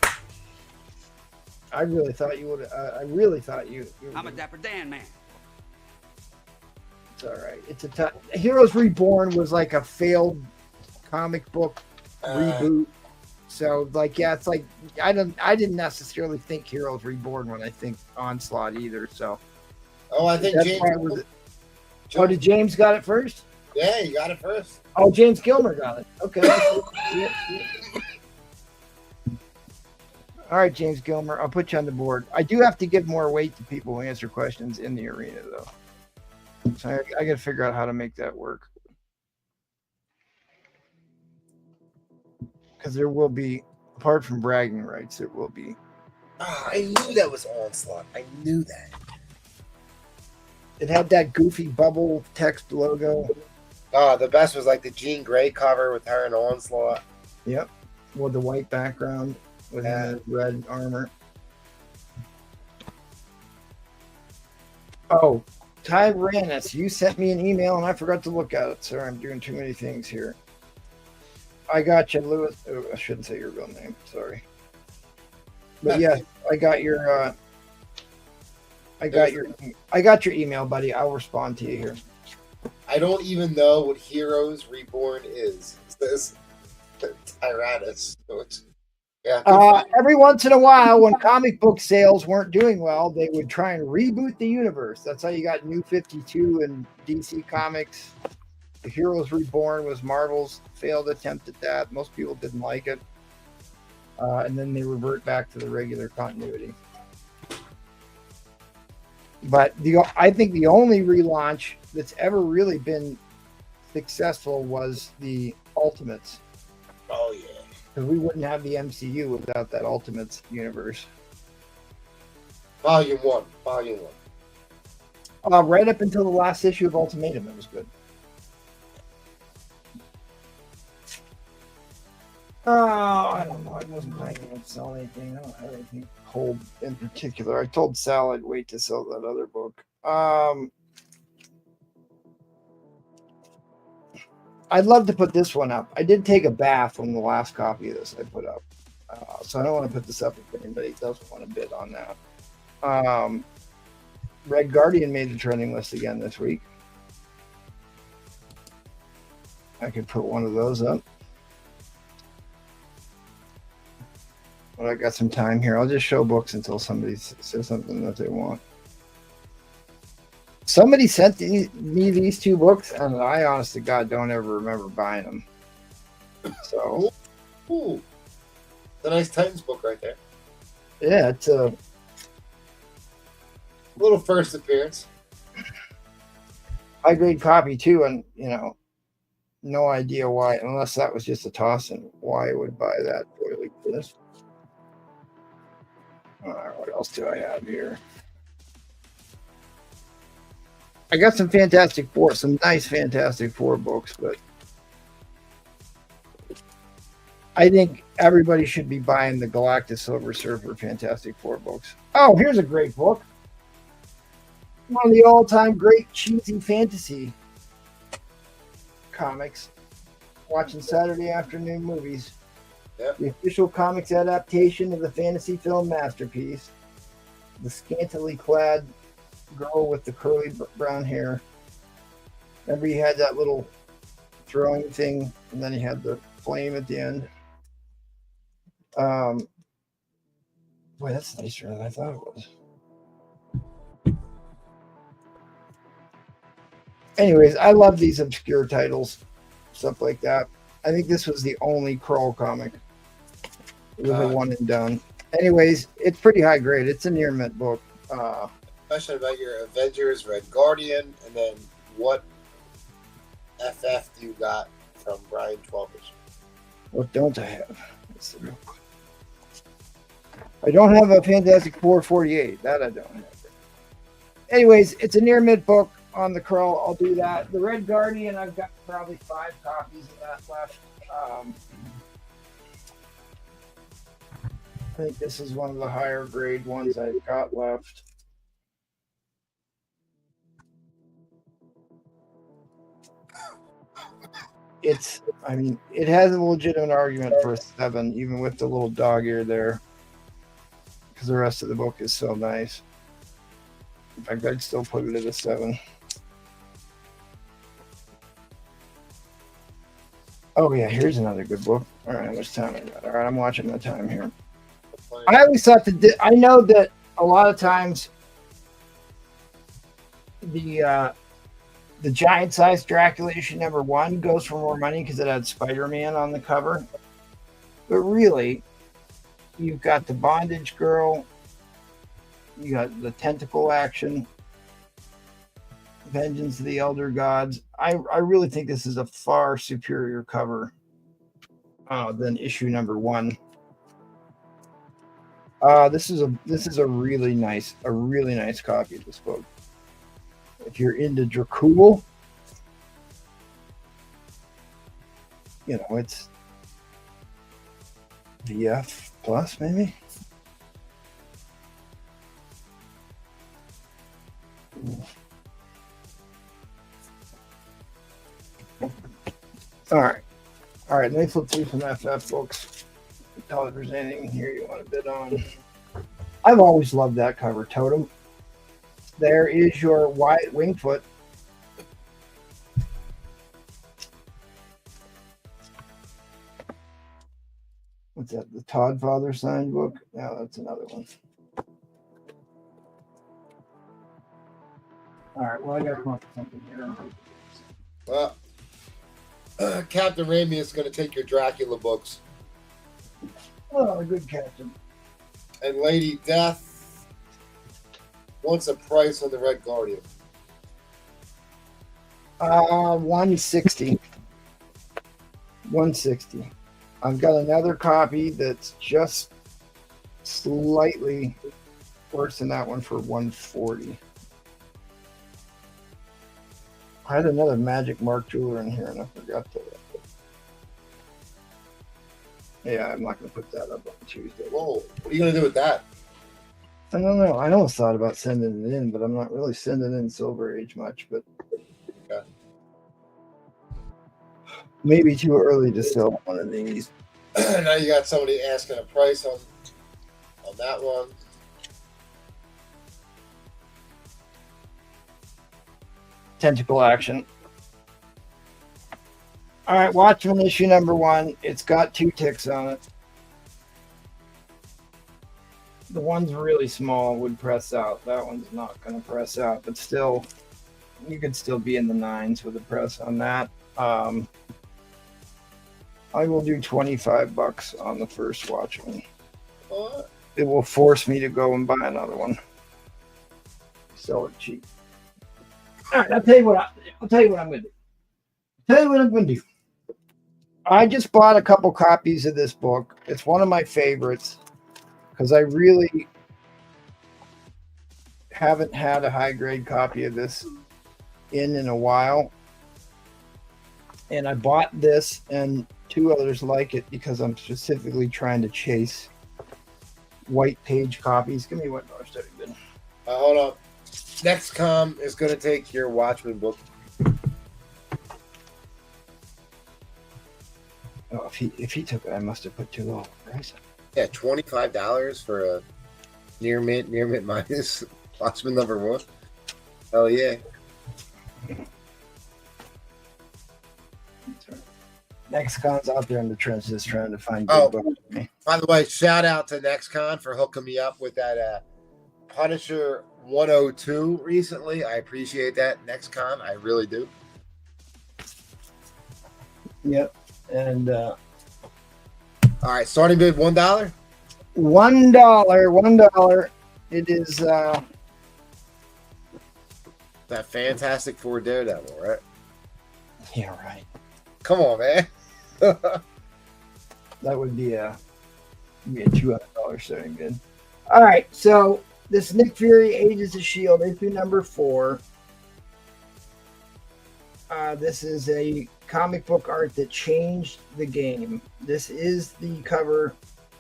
[SPEAKER 1] I really thought you would. I really thought you.
[SPEAKER 8] I'm a Dapper Dan man.
[SPEAKER 1] It's all right. It's a tough. Heroes Reborn was like a failed comic book reboot. So, like, yeah, it's like I didn't necessarily think Heroes Reborn when I think Onslaught either. So,
[SPEAKER 7] I think James.
[SPEAKER 1] Oh, did James got it first?
[SPEAKER 7] Yeah, you got it first.
[SPEAKER 1] Oh, James Gilmer got it. Okay. Yeah. All right, James Gilmer, I'll put you on the board. I do have to give more weight to people who answer questions in the arena, though. So I got to figure out how to make that work. Because there will be, apart from bragging rights, there will be.
[SPEAKER 7] Oh, I knew that was Onslaught. I knew that.
[SPEAKER 1] It had that goofy bubble text logo.
[SPEAKER 7] Oh, the best was like the Jean Grey cover with her and Onslaught.
[SPEAKER 1] Yep. With the white background with the red armor. Oh, Tyrannus, you sent me an email and I forgot to look at it. Sorry, I'm doing too many things here. I got you, Lewis. Oh, I shouldn't say your real name. Sorry. But yeah, I got your I got your email, buddy. I'll respond to you here.
[SPEAKER 7] I don't even know what Heroes Reborn is. It says Tyrannus. So it's Yeah. good for you.
[SPEAKER 1] Every once in a while, when comic book sales weren't doing well, they would try and reboot the universe. That's how you got New 52 and DC Comics. The Heroes Reborn was Marvel's failed attempt at that. Most people didn't like it. And then they revert back to the regular continuity. But I think the only relaunch that's ever really been successful was the Ultimates.
[SPEAKER 7] Oh yeah.
[SPEAKER 1] Because we wouldn't have the MCU without that Ultimates universe.
[SPEAKER 7] Volume 1.
[SPEAKER 1] Right up until the last issue of Ultimatum, it was good. I don't know. I wasn't planning on selling anything. I don't have anything hold in particular. I told Sal I'd wait to sell that other book. I'd love to put this one up. I did take a bath on the last copy of this I put up. So I don't want to put this up if anybody doesn't want to bid on that. Red Guardian made the trending list again this week. I could put one of those up. But I got some time here. I'll just show books until somebody says something that they want. Somebody sent me these two books, and I, honest to God, don't ever remember buying them. So,
[SPEAKER 7] Ooh. The nice Titans book right there.
[SPEAKER 1] yeah, it's a
[SPEAKER 7] Little first appearance.
[SPEAKER 1] high-grade copy, too, and, no idea why, unless that was just a toss, and why I would buy that for this. What else do I have here? I got some Fantastic Four, some nice Fantastic Four books, but I think everybody should be buying the Galactus Silver Surfer Fantastic Four books. Oh, here's a great book. One of the all-time great cheesy fantasy comics. Watching Saturday afternoon movies.
[SPEAKER 7] Yep.
[SPEAKER 1] The official comics adaptation of the fantasy film masterpiece. The scantily clad girl with the curly brown hair. Remember, he had that little throwing thing, and then he had the flame at the end. Boy, that's nicer than I thought it was. Anyways, I love these obscure titles, stuff like that. I think this was the only Kroll comic. It was a one and done. Anyways, it's pretty high grade. It's a near mint book.
[SPEAKER 7] Question about your Avengers, Red Guardian, and then what FF do you got from Brian Twelvers?
[SPEAKER 1] What don't I have? Let's see real quick. I don't have a Fantastic Four 48. That I don't have. Anyways, it's a near mint book on the Kroll. I'll do that. The Red Guardian, I've got probably 5 copies of that left. I think this is one of the higher grade ones I've got left. It has a legitimate argument for a 7, even with the little dog ear there, because the rest of the book is so nice. In fact, I'd still put it at a 7. Oh yeah, here's another good book. All right, how much time I got? All right, I'm watching the time here. I always thought that I know that a lot of times the giant size Dracula issue #1 goes for more money because it had Spider-Man on the cover. But really, you've got the Bondage Girl, you got the Tentacle action, Vengeance of the Elder Gods. I really think this is a far superior cover than issue #1. This is a really nice copy of this book. If you're into Dracul, it's VF plus maybe. All right. Let me flip through some FF books. Tell if there's anything in here you want to bid on. I've always loved that cover, Totem. There is your Wyatt Wingfoot. What's that? The Todd Father signed book? No, that's another one. All right. Well, I got to come up with something here.
[SPEAKER 7] Well, Captain Raimi is going to take your Dracula books.
[SPEAKER 1] Oh, a good captain.
[SPEAKER 7] And Lady Death wants a price on the Red Guardian.
[SPEAKER 1] 160. 160. I've got another copy that's just slightly worse than that one for 140. I had another Magic Mark Jeweler in here and I forgot to. Yeah, I'm not going to put that up on Tuesday.
[SPEAKER 7] Whoa, what are you going to do with that?
[SPEAKER 1] I don't know. I almost thought about sending it in, but I'm not really sending in Silver Age much. But
[SPEAKER 7] okay.
[SPEAKER 1] Maybe too early to sell one of these.
[SPEAKER 7] Now you got somebody asking a price on that one.
[SPEAKER 1] Tentacle Action. All right, Watchmen issue number 1. It's got 2 ticks on it. The one's really small would press out. That one's not going to press out, but still, you could still be in the 9s with a press on that. I will do $25 on the first Watchmen.
[SPEAKER 7] What?
[SPEAKER 1] It will force me to go and buy another one. Sell it cheap. All right, I'll tell you what I'm going to do. I just bought a couple copies of this book. It's one of my favorites because I really haven't had a high grade copy of this in a while. And I bought this and 2 others like it because I'm specifically trying to chase white page copies. Give me $1 study bin.
[SPEAKER 7] Hold on. Nextcom is going to take your Watchmen book.
[SPEAKER 1] Oh, if he took it, I must have put too low price.
[SPEAKER 7] Yeah, $25 for a near mint minus Watchmen number 1. Hell yeah.
[SPEAKER 1] Nexcon's out there in the trenches trying to find good books for me.
[SPEAKER 7] By the way, shout out to Nexcon for hooking me up with that Punisher 102 recently. I appreciate that, Nexcon. I really do.
[SPEAKER 1] Yep. And
[SPEAKER 7] all right, starting bid $1.
[SPEAKER 1] $1. It is
[SPEAKER 7] that Fantastic Four Daredevil, right?
[SPEAKER 1] Yeah, right.
[SPEAKER 7] Come on, man.
[SPEAKER 1] That would be a $200 starting bid. All right, so this Nick Fury Agents of S.H.I.E.L.D. issue number 4. This is a comic book art that changed the game. This is the cover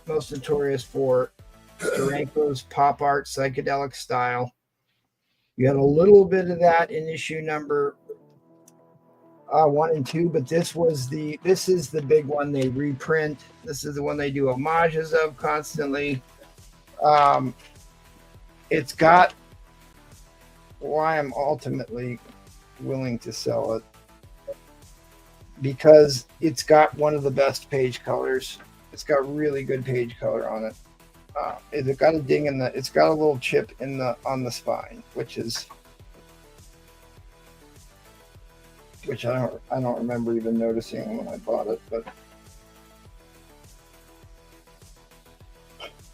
[SPEAKER 1] most notorious for Steranko's pop art psychedelic style. You had a little bit of that in issue number 1 and 2, but this is the big one they reprint. This is the one they do homages of constantly. It's got why I'm ultimately willing to sell it, because it's got one of the best page colors. It's got really good page color on it. It's got a ding in it's got a little chip on the spine, which I don't remember even noticing when I bought it, but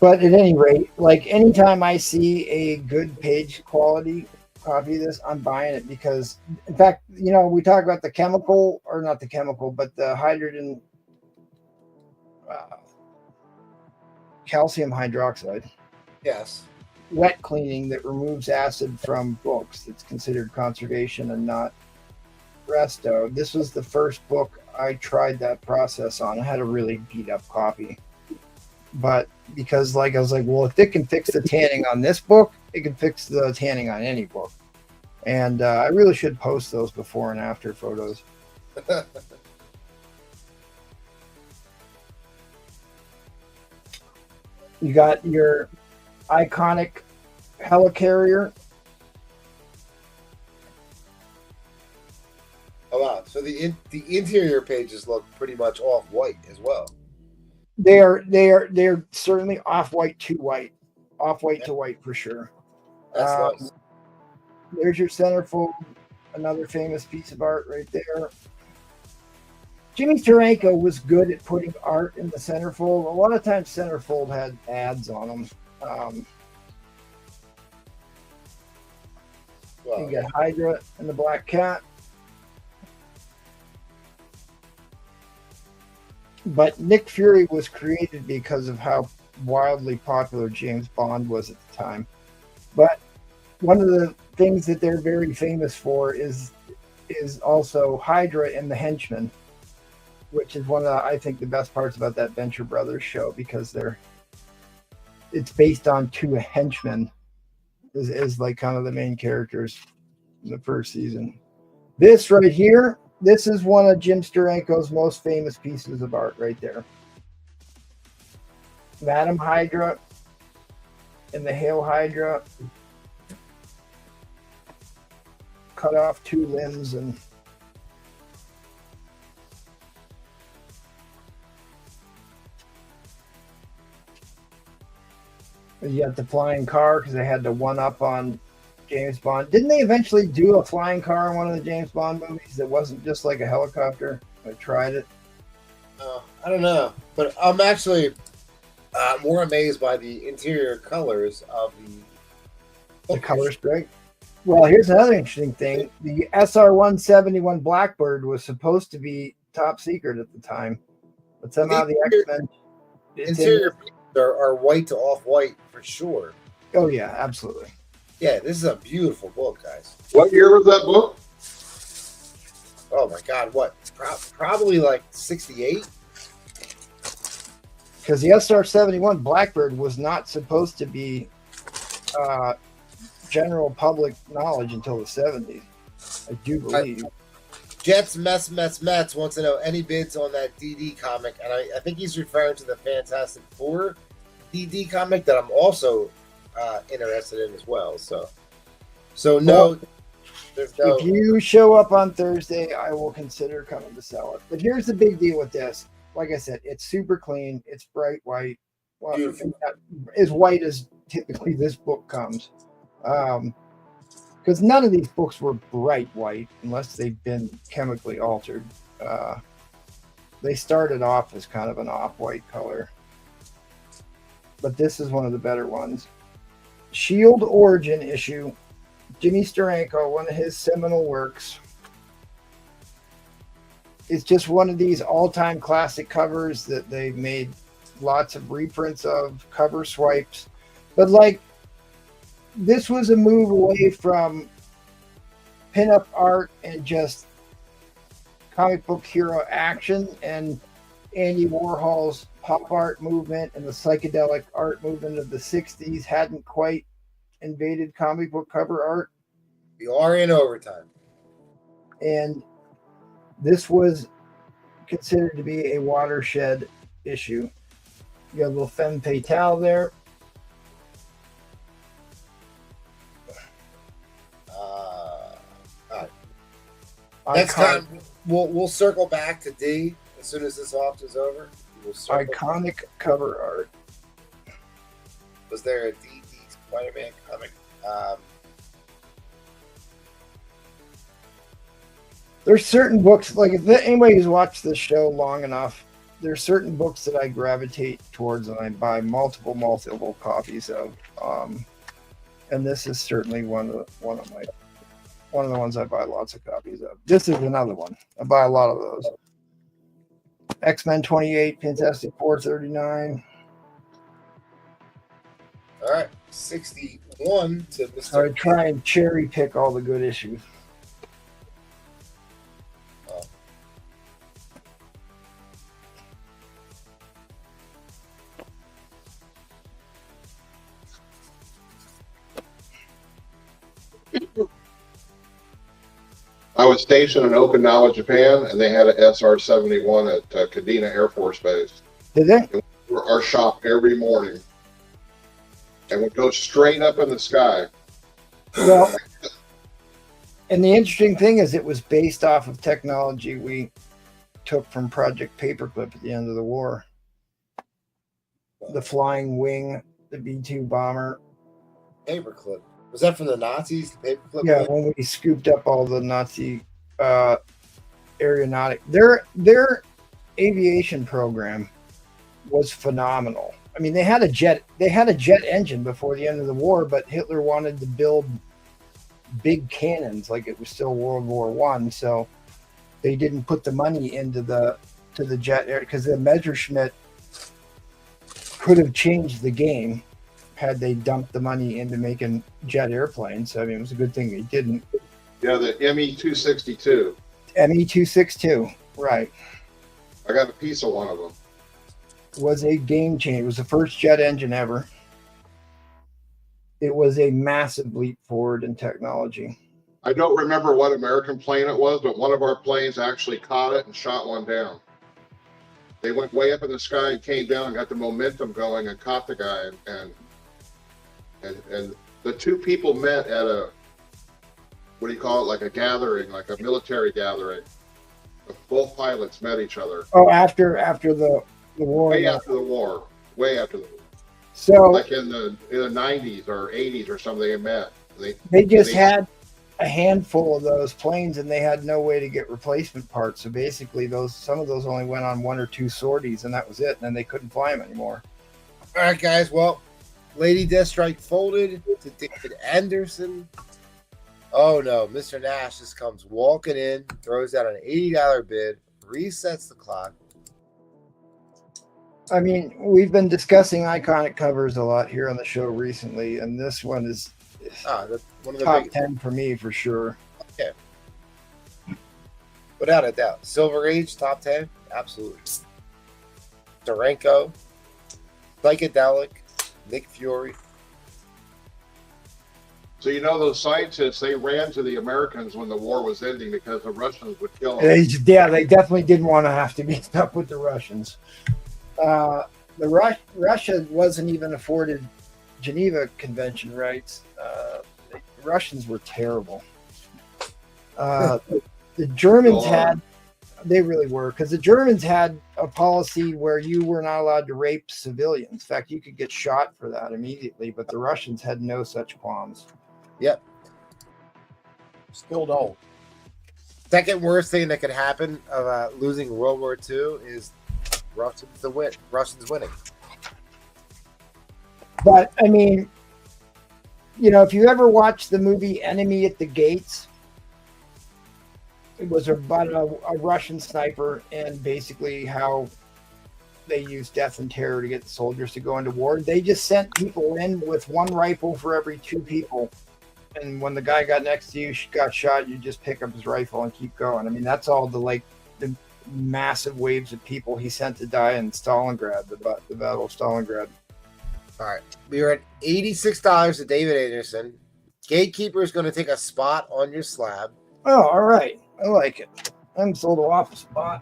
[SPEAKER 1] at any rate, like anytime I see a good page quality copy of this, I'm buying it because, in fact, we talk about the chemical, or not the chemical, but the hydrogen calcium hydroxide.
[SPEAKER 7] Yes.
[SPEAKER 1] Wet cleaning that removes acid from books. That's considered conservation and not resto. This was the first book I tried that process on. I had a really beat up copy, but because I was like, well, if it can fix the tanning on this book, it can fix the tanning on any book. And I really should post those before and after photos. You got your iconic helicarrier.
[SPEAKER 7] Oh wow! So the interior pages look pretty much off white as well.
[SPEAKER 1] They're certainly off-white to white. Off-white to white for sure.
[SPEAKER 7] That's nice.
[SPEAKER 1] There's your centerfold, another famous piece of art right there. Jimmy Steranko was good at putting art in the centerfold. A lot of times centerfold had ads on them. You got Hydra and the Black Cat. But Nick Fury was created because of how wildly popular James Bond was at the time. But one of the things that they're very famous for is also Hydra and the Henchmen, which is one of the, I think, the best parts about that Venture Brothers show, because it's based on two henchmen is like kind of the main characters in the first season. This right here, this is one of Jim Steranko's most famous pieces of art right there. Madam Hydra and the Hail Hydra cut off two limbs, and you got the flying car because they had to one up on James Bond. Didn't they eventually do a flying car in one of the James Bond movies that wasn't just like a helicopter? I tried it.
[SPEAKER 7] I don't know, but I'm actually more amazed by the interior colors of
[SPEAKER 1] the color's great. Well, here's another interesting thing. The SR-171 Blackbird was supposed to be top secret at the time, but somehow the X-Men
[SPEAKER 7] interior are white to off-white for sure.
[SPEAKER 1] Oh yeah, absolutely.
[SPEAKER 7] Yeah, this is a beautiful book, guys.
[SPEAKER 3] What year was that book?
[SPEAKER 7] Oh my God, what? Probably like 68.
[SPEAKER 1] Because the SR-71 Blackbird was not supposed to be general public knowledge until the 70s. I do believe.
[SPEAKER 7] Jets Mets wants to know any bids on that DD comic, and I think he's referring to the Fantastic Four DD comic that I'm also interested in as well. So no, there's no.
[SPEAKER 1] If you show up on Thursday, I will consider coming to sell it. But here's the big deal with this. Like I said, it's super clean. It's bright white. Well, as white as typically this book comes. Because none of these books were bright white unless they've been chemically altered. They started off as kind of an off-white color. But this is one of the better ones. Shield Origin issue. Jimmy Steranko, one of his seminal works. It's just one of these all-time classic covers that they've made lots of reprints of, cover swipes. But like, this was a move away from pinup art and just comic book hero action, and Andy Warhol's pop art movement and the psychedelic art movement of the 60s hadn't quite invaded comic book cover art.
[SPEAKER 7] We are in overtime.
[SPEAKER 1] And this was considered to be a watershed issue. You got a little femme fatale there.
[SPEAKER 7] Next time we'll circle back to D as soon as this off is over.
[SPEAKER 1] Iconic cover art.
[SPEAKER 7] Was there a DD Spider-Man comic?
[SPEAKER 1] There's certain books, like if anybody who's watched this show long enough, there's certain books that I gravitate towards and I buy multiple copies of. And this is certainly one of the ones I buy lots of copies of. This is another one. I buy a lot of those. X-Men 28, Fantastic Four 39.
[SPEAKER 7] All right, 61 to Mr.
[SPEAKER 1] I try and cherry pick all the good issues.
[SPEAKER 3] I was stationed in Okinawa, Japan, and they had an SR-71 at Kadena Air Force Base.
[SPEAKER 1] Did they?
[SPEAKER 3] Our shop every morning, and would go straight up in the sky.
[SPEAKER 1] Well, and the interesting thing is it was based off of technology we took from Project Paperclip at the end of the war. the Flying Wing, the B-2 bomber.
[SPEAKER 7] Paperclip. Was that from the Nazis? The paperclip?
[SPEAKER 1] Yeah,
[SPEAKER 7] plane?
[SPEAKER 1] when we scooped up all the Nazi aeronautic, their aviation program was phenomenal. I mean, they had a jet engine before the end of the war, but Hitler wanted to build big cannons like it was still World War One, so they didn't put the money into the jet air because the Messerschmitt could have changed the game had they dumped the money into making jet airplanes. So, I mean, it was a good thing they didn't.
[SPEAKER 3] Yeah, the ME-262.
[SPEAKER 1] ME-262, right,
[SPEAKER 3] I got a piece of one of them.
[SPEAKER 1] was a game changer. It was the first jet engine ever. It was a massive leap forward in technology.
[SPEAKER 3] I don't remember what American plane it was, but one of our planes actually caught it and shot one down. They went way up in the sky and came down and got the momentum going and caught the guy. And the two people met at a, what do you call it, like a gathering, like a military gathering. Both pilots met each other.
[SPEAKER 1] Oh, after the war.
[SPEAKER 3] Way after the war. Way after the war.
[SPEAKER 1] So
[SPEAKER 3] Like in the 90s or 80s or something, they met.
[SPEAKER 1] they just had a handful of those planes, and they had no way to get replacement parts. So basically, some of those only went on one or two sorties, and that was it. And then they couldn't fly them anymore.
[SPEAKER 7] All right, guys. Well, Lady Deathstrike folded to David Anderson. Oh no, Mr. Nash just comes walking in, throws out an $80 bid, resets the clock.
[SPEAKER 1] I mean, we've been discussing iconic covers a lot here on the show recently, and this one is
[SPEAKER 7] One of the
[SPEAKER 1] top
[SPEAKER 7] big,
[SPEAKER 1] 10 for me for sure.
[SPEAKER 7] without a doubt. Silver Age, top 10, absolutely. Duranko, Psychedelic, Nick Fury.
[SPEAKER 3] So you know those scientists, they ran to the Americans when the war was ending because the Russians would kill them.
[SPEAKER 1] They definitely didn't want to have to be stuck with the Russians. Russia wasn't even afforded Geneva Convention rights. The Russians were terrible. The Germans they really were, because the Germans had a policy where you were not allowed to rape civilians. In fact, you could get shot for that immediately, but the Russians had no such qualms.
[SPEAKER 7] Yep.
[SPEAKER 6] Still don't.
[SPEAKER 7] Second worst thing that could happen of losing World War II is Russians winning.
[SPEAKER 1] But, I mean, if you ever watched the movie Enemy at the Gates, it was about a Russian sniper and basically how they used death and terror to get the soldiers to go into war. They just sent people in with one rifle for every two people. And when the guy got next to you, got shot, you just pick up his rifle and keep going. I mean, that's all the massive waves of people he sent to die in Stalingrad, the Battle of Stalingrad.
[SPEAKER 7] All right. We are at $86 to David Anderson. Gatekeeper is going to take a spot on your slab.
[SPEAKER 1] Oh, all right. I like it. I'm sold off a spot.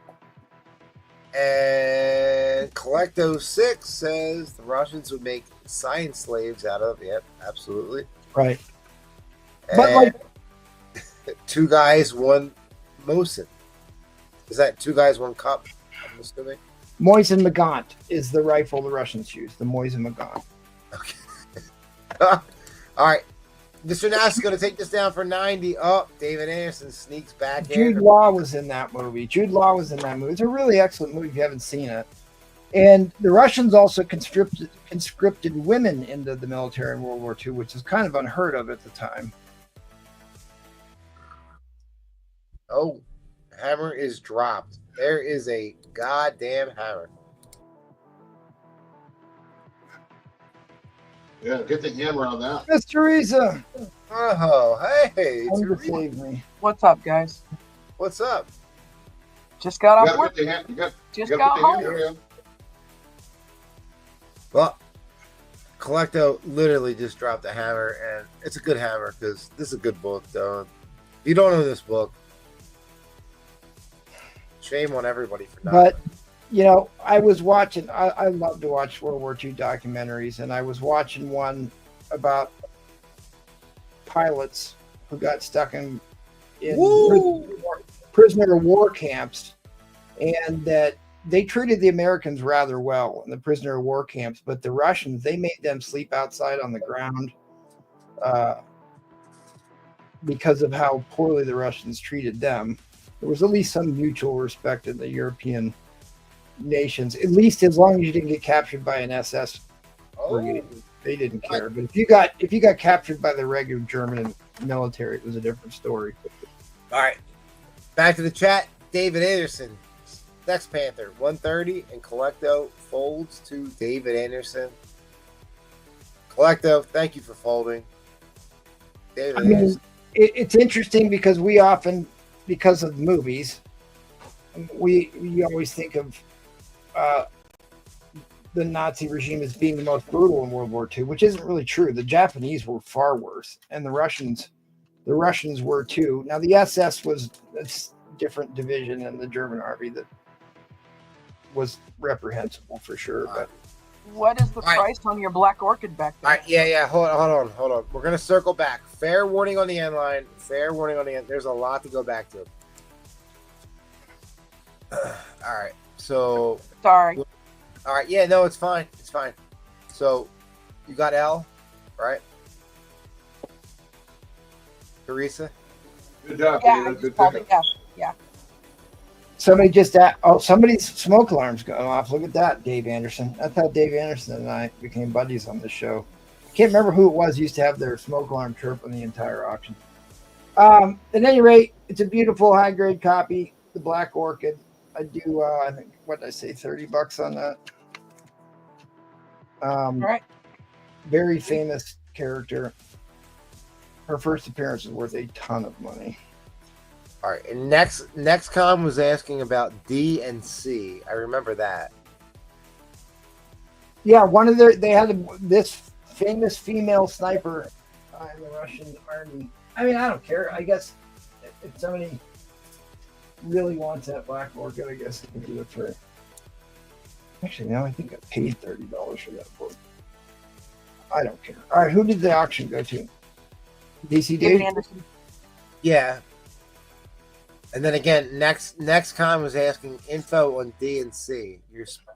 [SPEAKER 7] And Collecto6 says the Russians would make science slaves out of. Yep, absolutely.
[SPEAKER 1] Right.
[SPEAKER 7] And
[SPEAKER 1] But
[SPEAKER 7] two guys, one Mosin. Is that two guys, one cup? I'm assuming.
[SPEAKER 1] Mosin Nagant is the rifle the Russians use, the Mosin Nagant.
[SPEAKER 7] Okay. All right. Mr. Nash is going to take this down for 90. Oh, David Anderson sneaks back in.
[SPEAKER 1] Jude Law was in that movie. It's a really excellent movie if you haven't seen it. And the Russians also conscripted women into the military in World War II, which is kind of unheard of at the time.
[SPEAKER 7] Oh, hammer is dropped. There is a goddamn hammer.
[SPEAKER 3] Yeah, get the hammer on that.
[SPEAKER 1] Miss Teresa,
[SPEAKER 7] Oh, hey.
[SPEAKER 1] come to
[SPEAKER 7] Teresa.
[SPEAKER 1] save me.
[SPEAKER 8] What's up, guys?
[SPEAKER 7] What's up?
[SPEAKER 8] Just got
[SPEAKER 3] You
[SPEAKER 8] off
[SPEAKER 3] gotta
[SPEAKER 8] work.
[SPEAKER 3] put the hand, you got,
[SPEAKER 8] Just
[SPEAKER 3] you
[SPEAKER 8] got
[SPEAKER 3] gotta put the
[SPEAKER 8] home.
[SPEAKER 3] hammer in.
[SPEAKER 7] Well, Collecto literally just dropped a hammer, and it's a good hammer because this is a good book, though. If you don't know this book, shame on everybody for not.
[SPEAKER 1] But, I was watching, I love to watch World War II documentaries, and I was watching one about pilots who got stuck in
[SPEAKER 7] Woo!
[SPEAKER 1] prisoner of war camps, and that they treated the Americans rather well in the prisoner of war camps, but the Russians, they made them sleep outside on the ground because of how poorly the Russians treated them. There was at least some mutual respect in the European nations, at least as long as you didn't get captured by an SS brigade. They didn't care. But if you got captured by the regular German military, it was a different story.
[SPEAKER 7] All right. Back to the chat. David Anderson, Sex Panther, 130, and Collecto folds to David Anderson. Collecto, thank you for folding. David Anderson.
[SPEAKER 1] It's interesting because we often, because of movies, we always think of the Nazi regime as being the most brutal in World War II, which isn't really true. The Japanese were far worse, and the Russians were too. Now the SS was a different division in the German army that was reprehensible for sure. But
[SPEAKER 8] What is the price on your Black Orchid back there?
[SPEAKER 7] All right, yeah. Hold on. We're gonna circle back. Fair warning on the end line. Fair warning on the end. There's a lot to go back to. All right. So
[SPEAKER 8] Sorry.
[SPEAKER 7] all right, yeah, no, it's fine. It's fine. So you got L, right? Teresa?
[SPEAKER 3] Good job,
[SPEAKER 8] Yeah, I
[SPEAKER 3] David.
[SPEAKER 8] just
[SPEAKER 3] Good
[SPEAKER 8] called
[SPEAKER 3] pickup.
[SPEAKER 8] it. Yeah.
[SPEAKER 1] somebody somebody's smoke alarm's going off. Look at that, Dave Anderson. That's how Dave Anderson and I became buddies on this show. Can't remember who it was used to have their smoke alarm chirp on the entire auction. At any rate, it's a beautiful high grade copy, the Black Orchid. I do I think, what did I say, $30 on that.
[SPEAKER 8] All right.
[SPEAKER 1] Very famous character. Her first appearance is worth a ton of money.
[SPEAKER 7] All right. And next com was asking about D and C. I remember that.
[SPEAKER 1] Yeah, they had this famous female sniper in the Russian army. I mean, I don't care. I guess if somebody really wants that Black Orchid, I guess I can do it for. Actually, now I think I paid $30 for that book. I don't care. All right, who did the auction go to? DC
[SPEAKER 8] David
[SPEAKER 1] Dave?
[SPEAKER 8] Anderson.
[SPEAKER 7] Yeah. And then again, next con was asking info on D and C.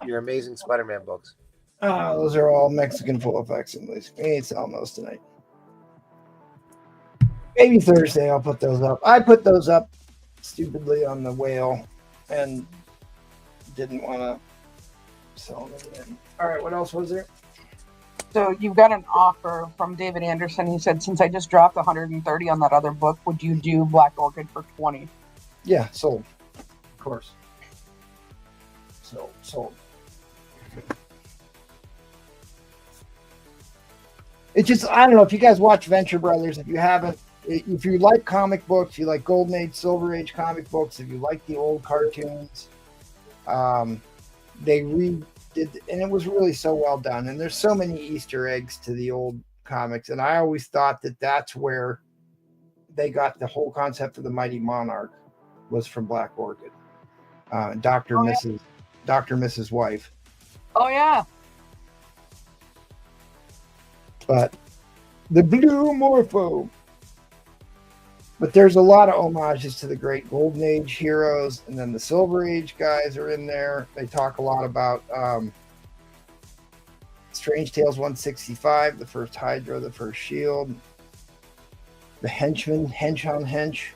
[SPEAKER 7] Your amazing Spider-Man books.
[SPEAKER 1] Those are all Mexican full effects in these. We ain't selling those tonight. Maybe Thursday I'll put those up. I put those up stupidly on the whale and didn't want to sell them again. All right, what else was there?
[SPEAKER 8] So you've got an offer from David Anderson. He said, since I just dropped 130 on that other book, would you do Black Orchid for 20?
[SPEAKER 1] Yeah, sold. Of course. Sold. It's just, I don't know if you guys watch Venture Brothers. If you haven't, if you like comic books, you like Golden Age, Silver Age comic books, if you like the old cartoons, they redid, and it was really so well done. And there's so many Easter eggs to the old comics. And I always thought that that's where they got the whole concept of the Mighty Monarch was from Black Orchid. Dr. Mrs. Wife.
[SPEAKER 8] Oh, yeah.
[SPEAKER 1] But the Blue Morpho. But there's a lot of homages to the great Golden Age heroes, and then the Silver Age guys are in there. They talk a lot about Strange Tales 165, the first Hydra, the first Shield, the Henchman, Hench on Hench,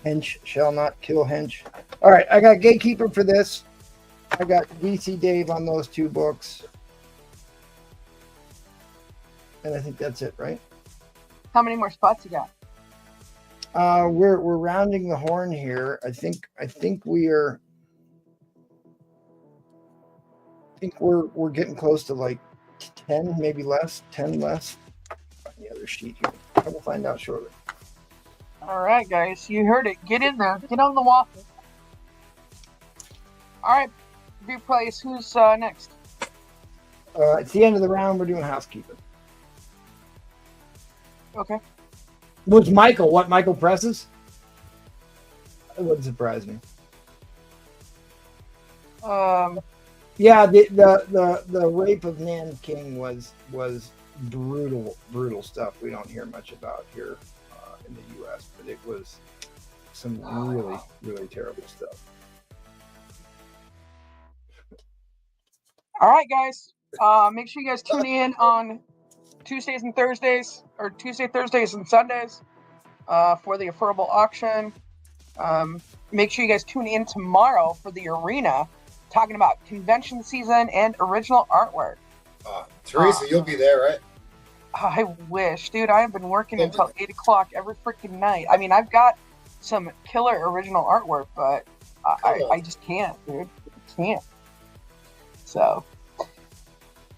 [SPEAKER 1] Hench shall not kill Hench. All right, I got Gatekeeper for this. I got DC Dave on those two books. And I think that's it, right?
[SPEAKER 8] How many more spots you got?
[SPEAKER 1] We're rounding the horn here. I think we're getting close to like 10, maybe less, 10 less. On the other sheet here. I will find out shortly.
[SPEAKER 8] All right, guys. You heard it. Get in there. Get on the waffle. All right. Replays. Who's next?
[SPEAKER 1] It's the end of the round. We're doing housekeeping.
[SPEAKER 8] Okay.
[SPEAKER 1] Was Michael? What, Michael Presses? It wouldn't surprise me. Yeah, the rape of Nan King was brutal stuff. We don't hear much about here in the U.S., but it was some really terrible stuff.
[SPEAKER 8] All right, guys. Make sure you guys tune in on Tuesdays and Thursdays, or Tuesday, Thursdays, and Sundays for the affordable auction. Make sure you guys tune in tomorrow for the arena, talking about convention season and original artwork.
[SPEAKER 7] Teresa, you'll be there, right?
[SPEAKER 8] I wish, dude. I have been working until 8 o'clock every freaking night. I mean, I've got some killer original artwork, but I just can't, dude. I can't. So,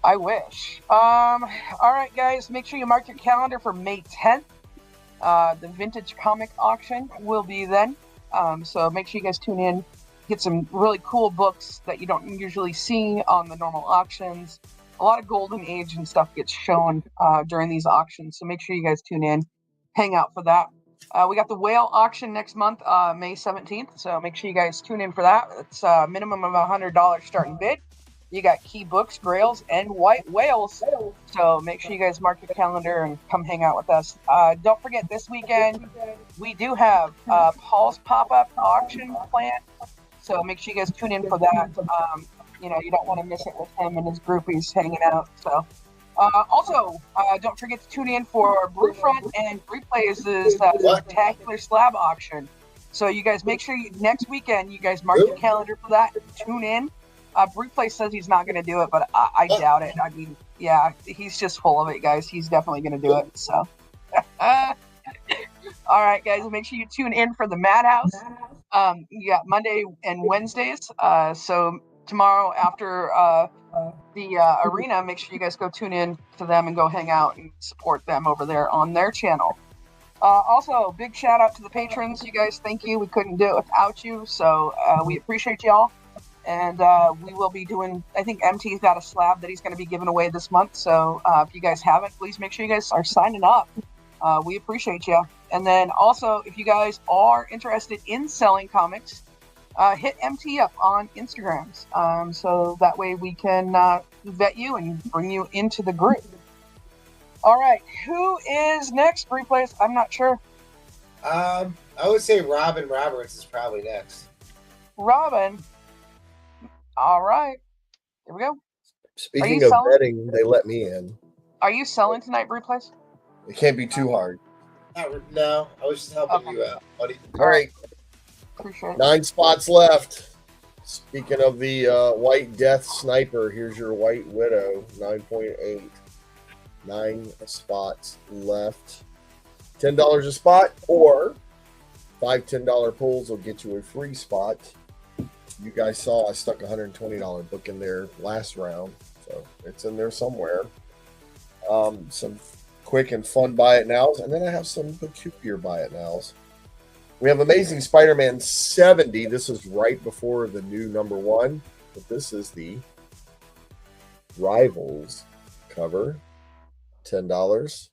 [SPEAKER 8] I wish. All right, guys. Make sure you mark your calendar for May 10th. The vintage comic auction will be then. So make sure you guys tune in. Get some really cool books that you don't usually see on the normal auctions. A lot of golden age and stuff gets shown during these auctions. So make sure you guys tune in. Hang out for that. We got the whale auction next month, May 17th. So make sure you guys tune in for that. It's a minimum of $100 starting bid. You got key books, grails, and white whales. So make sure you guys mark your calendar and come hang out with us. Don't forget, this weekend, we do have Paul's pop-up auction planned. So make sure you guys tune in for that. You don't want to miss it with him and his groupies hanging out. So also, don't forget to tune in for Brewfront and Replays' spectacular slab auction. So you guys make sure next weekend, you guys mark your calendar for that. Tune in. Brewplay says he's not going to do it, but I doubt it. I mean, yeah, he's just full of it, guys. He's definitely going to do it. So, all right, guys, make sure you tune in for the Madhouse. You got Monday and Wednesdays. So tomorrow after the arena, make sure you guys go tune in to them and go hang out and support them over there on their channel. Also, big shout out to the patrons. You guys, thank you. We couldn't do it without you. So we appreciate y'all. And we will be doing, I think MT's got a slab that he's going to be giving away this month. So if you guys haven't, please make sure you guys are signing up. We appreciate you. And then also, if you guys are interested in selling comics, hit MT up on Instagrams. So that way we can vet you and bring you into the group. All right. Who is next, Replays? I'm not sure.
[SPEAKER 7] I would say Robin Roberts is probably next.
[SPEAKER 8] Robin. All right. Here we go.
[SPEAKER 2] Speaking of betting, they let me in.
[SPEAKER 8] Are you selling tonight, Replays?
[SPEAKER 2] It can't be too hard.
[SPEAKER 7] No, I was just helping you out, buddy.
[SPEAKER 2] All right.
[SPEAKER 8] Appreciate it.
[SPEAKER 2] 9 spots left. Speaking of the White Death Sniper, here's your White Widow, 9.8. 9 spots left. $10 a spot, or 5 $10 pulls will get you a free spot. You guys saw I stuck a $120 book in there last round, so it's in there somewhere. Some quick and fun buy it nows, and then I have some peculiar buy it nows. We have Amazing Spider-Man 70. This is right before the new #1, but this is the Rivals cover, $10.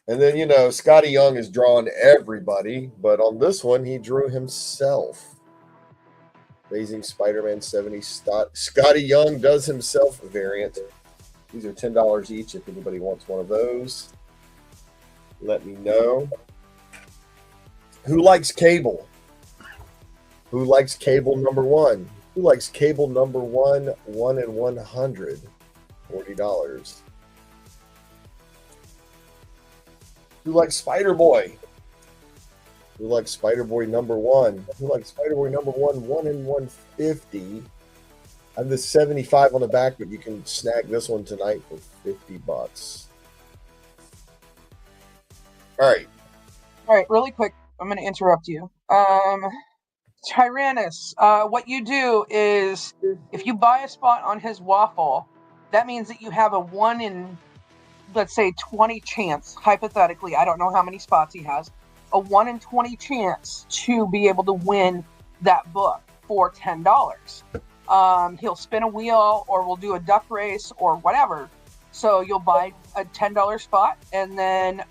[SPEAKER 2] And then, Scotty Young is drawing everybody, but on this one, he drew himself. Amazing Spider-Man 70. Scotty Young does himself a variant. These are $10 each. If anybody wants one of those, let me know. Who likes Cable? Who likes Cable #1? Who likes Cable #1? 1 in 100. $40. Who likes Spider-Boy? Who likes Spider-Boy #1? Who likes Spider-Boy #1? 1 in 150. I have the 75 on the back, but you can snag this one tonight for $50. All right,
[SPEAKER 8] really quick. I'm going to interrupt you. Tyrannus, what you do is if you buy a spot on his waffle, that means that you have a 1 in, let's say, 20 chance, hypothetically. I don't know how many spots he has. A 1 in 20 chance to be able to win that book for $10. He'll spin a wheel, or we'll do a duck race or whatever. So you'll buy a $10 spot, and then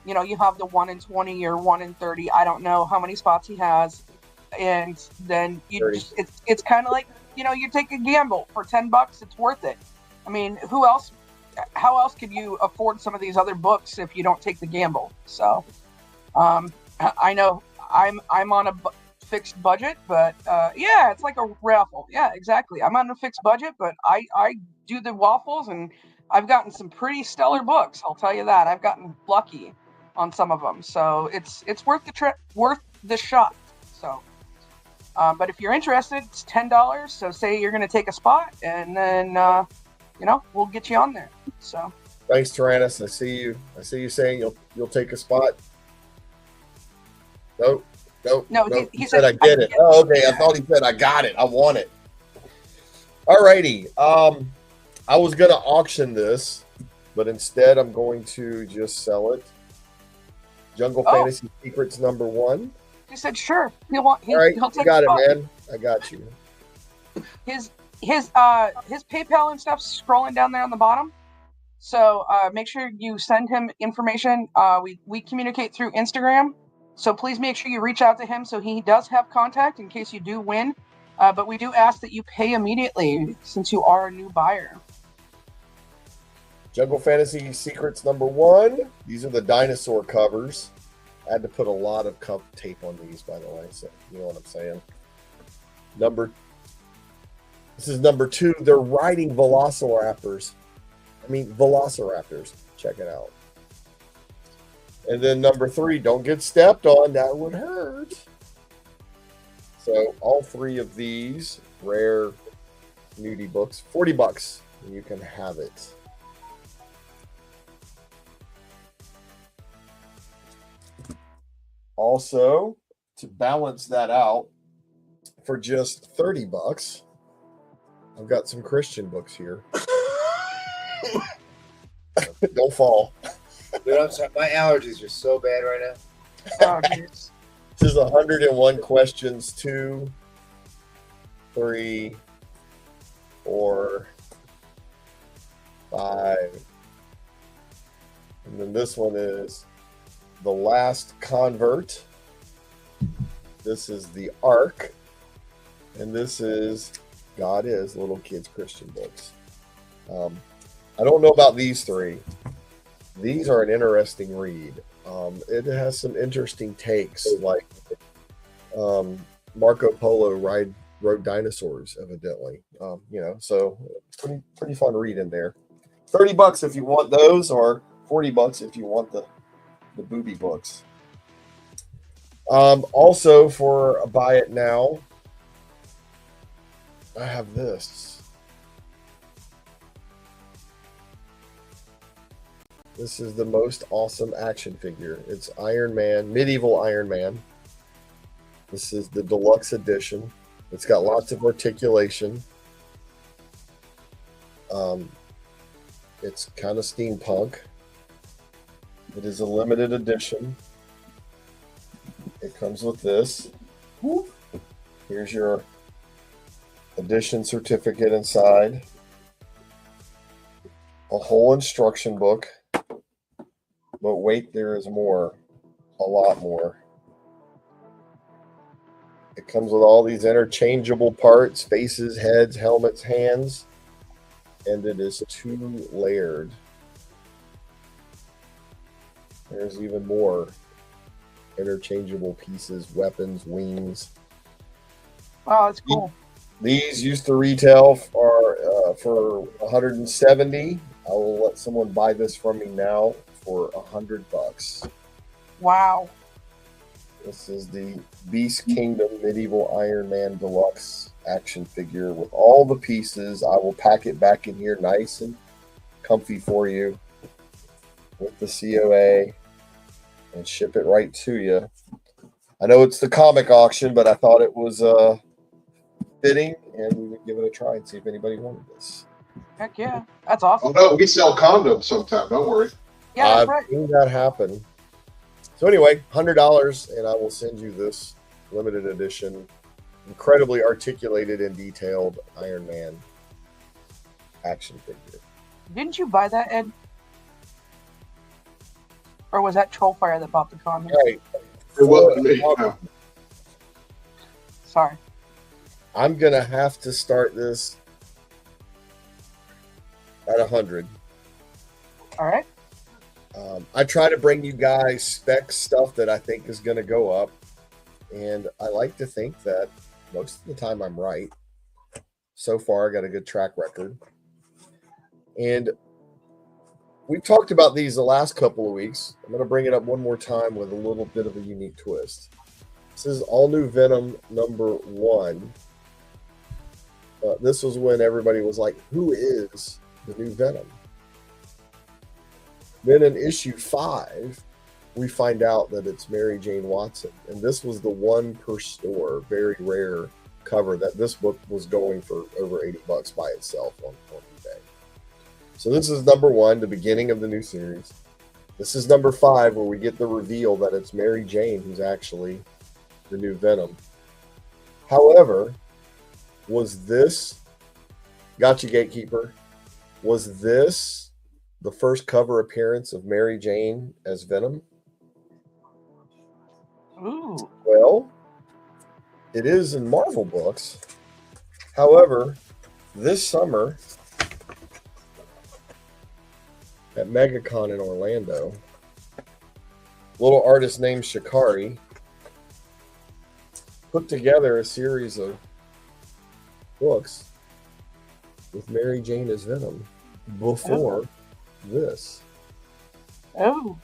[SPEAKER 8] you have the 1 in 20 or 1 in 30. I don't know how many spots he has, and then it's kind of like you take a gamble for $10. It's worth it. I mean, how else could you afford some of these other books if you don't take the gamble? So I know I'm on a fixed budget, but yeah, it's like a raffle. Yeah, exactly. I'm on a fixed budget, but I do the waffles, and I've gotten some pretty stellar books. I'll tell you that. I've gotten lucky on some of them, so it's worth the trip, worth the shot. So, but if you're interested, it's $10. So say you're going to take a spot, and then we'll get you on there. So
[SPEAKER 6] Thanks, Tyrannus. I see you saying you'll take a spot. Nope.
[SPEAKER 8] No, he
[SPEAKER 6] said I get it. Oh, okay. I thought he said I got it. I want it. All righty. I was gonna auction this, but instead I'm going to just sell it. Jungle Fantasy Secrets #1.
[SPEAKER 8] He said sure. He'll take
[SPEAKER 6] you got
[SPEAKER 8] a spot.
[SPEAKER 6] it, man. I got you.
[SPEAKER 8] His PayPal and stuff's scrolling down there on the bottom. So make sure you send him information. We communicate through Instagram. So please make sure you reach out to him so he does have contact in case you do win. But we do ask that you pay immediately since you are a new buyer.
[SPEAKER 6] Jungle Fantasy Secrets #1. These are the dinosaur covers. I had to put a lot of cup tape on these, by the way, so you know what I'm saying. This is #2. They're riding velociraptors. Check it out. And then #3, don't get stepped on. That would hurt. So all 3 of these rare nudie books, $40, and you can have it. Also, to balance that out, for just $30, I've got some Christian books here. Don't fall.
[SPEAKER 7] Dude, I'm sorry. My allergies are so bad right now.
[SPEAKER 8] Oh, geez.
[SPEAKER 6] This is 101 questions. 2, 3, 4, 5. And then this one is The Last Convert. This is The Ark. And this is God Is, Little Kids Christian books. I don't know about these 3. These are an interesting read. It has some interesting takes, like Marco Polo rode dinosaurs, evidently. So pretty fun read in there. $30 if you want those, or $40 if you want the booby books. Also, for a buy it now, I have this. This is the most awesome action figure. It's Iron Man, medieval Iron Man. This is the deluxe edition. It's got lots of articulation. It's kind of steampunk. It is a limited edition. It comes with this. Here's your edition certificate inside. A whole instruction book. But wait, there is more. A lot more. It comes with all these interchangeable parts, faces, heads, helmets, hands. And it is 2-layered. There's even more interchangeable pieces, weapons, wings.
[SPEAKER 8] Oh, that's cool.
[SPEAKER 6] These used to retail for $170. I will let someone buy this from me now for $100.
[SPEAKER 8] Wow.
[SPEAKER 6] This is the Beast Kingdom Medieval Iron Man Deluxe action figure with all the pieces. I will pack it back in here nice and comfy for you with the COA and ship it right to you. I know it's the comic auction, but I thought it was fitting, and we would give it a try and see if anybody wanted this.
[SPEAKER 8] Heck yeah. That's awesome.
[SPEAKER 3] Oh, no, we sell condoms sometime. Don't worry.
[SPEAKER 8] Yeah, that's
[SPEAKER 6] I've
[SPEAKER 8] right.
[SPEAKER 6] seen that happen. So anyway, $100, and I will send you this limited edition, incredibly articulated and detailed Iron Man action figure.
[SPEAKER 8] Didn't you buy that, Ed? Or was that Trollfire that bought the condom?
[SPEAKER 6] Right.
[SPEAKER 3] It wasn't me. No.
[SPEAKER 8] Sorry.
[SPEAKER 6] I'm gonna have to start this at 100.
[SPEAKER 8] All right.
[SPEAKER 6] I try to bring you guys spec stuff that I think is going to go up.
[SPEAKER 2] And I like to think that most of the time I'm right. So far, I got a good track record. And we've talked about these the last couple of weeks. I'm going to bring it up one more time with a little bit of a unique twist. This is All New Venom number 1. This was when everybody was like, who is the new Venom? Then in issue 5, we find out that it's Mary Jane Watson. And this was the one per store, very rare cover that this book was going for over $80 by itself on eBay. So this is number 1, the beginning of the new series. This is number 5, where we get the reveal that it's Mary Jane who's actually the new Venom. However, was this, gotcha Gatekeeper, was this the first cover appearance of Mary Jane as Venom?
[SPEAKER 8] Ooh.
[SPEAKER 2] Well, it is in Marvel books. However, this summer at MegaCon in Orlando, little artist named Shikari put together a series of books with Mary Jane as Venom before this.
[SPEAKER 8] Oh.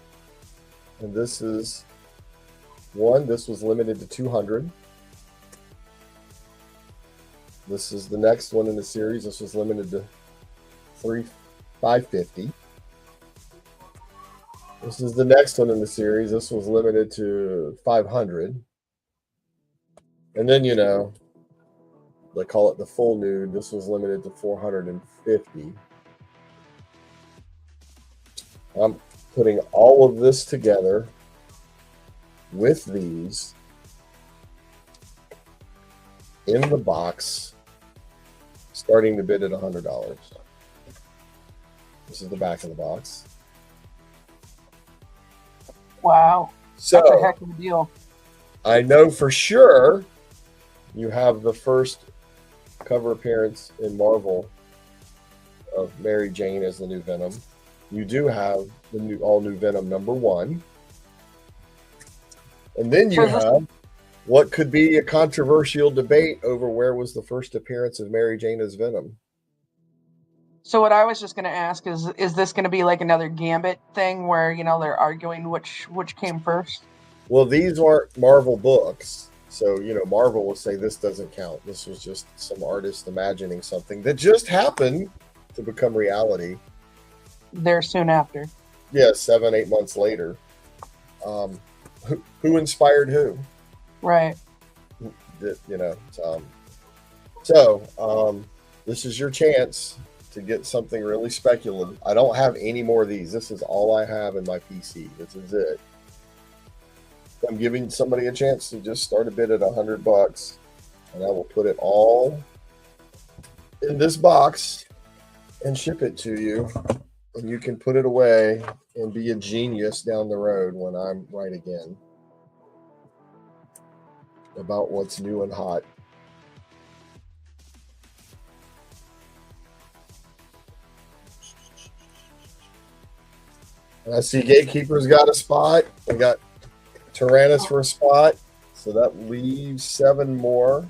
[SPEAKER 2] And this is one, this was limited to 200. This is the next one in the series. This was limited to 550. This is the next one in the series. This was limited to 500. And then, you know, they call it the full nude. This was limited to 450. I'm putting all of this together with these in the box, starting to bid at $100. This is the back of the box.
[SPEAKER 8] Wow.
[SPEAKER 2] So
[SPEAKER 8] that's a heck of a deal.
[SPEAKER 2] I know for sure you have the first cover appearance in Marvel of Mary Jane as the new Venom. You do have the new all new Venom number 1. And then you have what could be a controversial debate over where was the first appearance of Mary Jane as Venom.
[SPEAKER 8] So what I was just going to ask is this going to be like another Gambit thing where, you know, they're arguing which came first?
[SPEAKER 2] Well, these aren't Marvel books. So, you know, Marvel will say this doesn't count. This was just some artist imagining something that just happened to become reality.
[SPEAKER 8] There soon after.
[SPEAKER 2] Yeah, 7-8 months later. Who inspired who?
[SPEAKER 8] Right.
[SPEAKER 2] You know. So, this is your chance to get something really speculative. I don't have any more of these. This is all I have in my PC. This is it. I'm giving somebody a chance to just start a bid at $100, and I will put it all in this box and ship it to you, and you can put it away and be a genius down the road when I'm right again about what's new and hot. And I see Gatekeeper's got a spot. We got Tyrannus for a spot. So that leaves 7 more.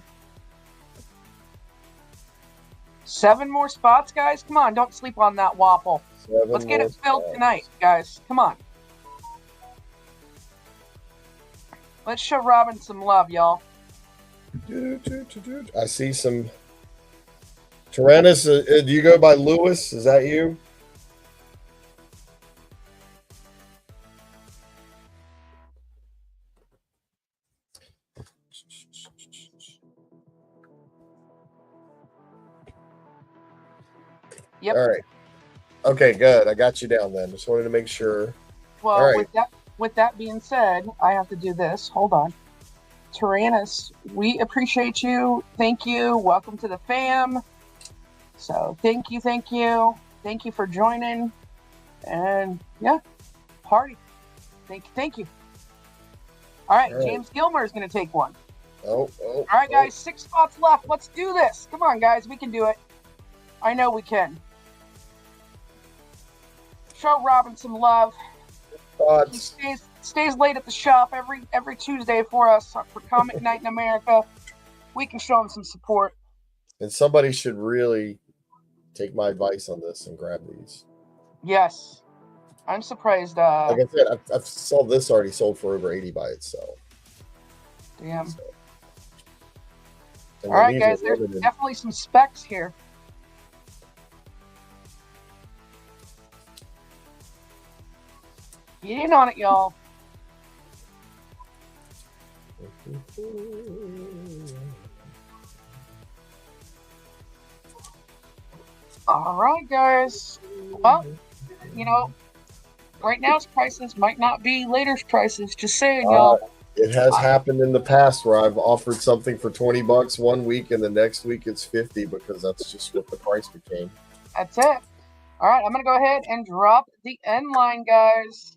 [SPEAKER 8] 7 more spots, guys? Come on, don't sleep on that waffle.
[SPEAKER 2] 7
[SPEAKER 8] Let's get
[SPEAKER 2] more
[SPEAKER 8] it filled
[SPEAKER 2] spots.
[SPEAKER 8] tonight, guys. Come on. Let's show Robin some love, y'all.
[SPEAKER 2] I see some Tyrannus. Do you go by Lewis? Is that you?
[SPEAKER 8] Yep.
[SPEAKER 2] All right. Okay, good. I got you down then. Just wanted to make sure.
[SPEAKER 8] Well,
[SPEAKER 2] All right.
[SPEAKER 8] with that being said, I have to do this. Hold on. Tyrannus, we appreciate you. Thank you. Welcome to the fam. So thank you. Thank you for joining. And yeah, party. Thank you. All right,
[SPEAKER 2] All right.
[SPEAKER 8] James Gilmer is going to take one.
[SPEAKER 2] All
[SPEAKER 8] right, guys, 6 spots left. Let's do this. Come on, guys. We can do it. I know we can. Show Robin some love. He stays late at the shop every Tuesday for us for Comic Night in America. We can show him some support.
[SPEAKER 6] And somebody should really take my advice on this and grab these.
[SPEAKER 8] Yes. I'm surprised.
[SPEAKER 6] Like I said, I've saw this already sold for over 80 by itself.
[SPEAKER 8] Damn.
[SPEAKER 6] So.
[SPEAKER 8] All right, guys, there's definitely some specs here. Get in on it, y'all. All right, guys. Well, you know, right now's prices might not be later's prices. Just saying, y'all.
[SPEAKER 6] It has happened in the past where I've offered something for $20 one week and the next week it's 50 because that's just what the price became.
[SPEAKER 8] That's it. All right, I'm going to go ahead and drop the end line, guys.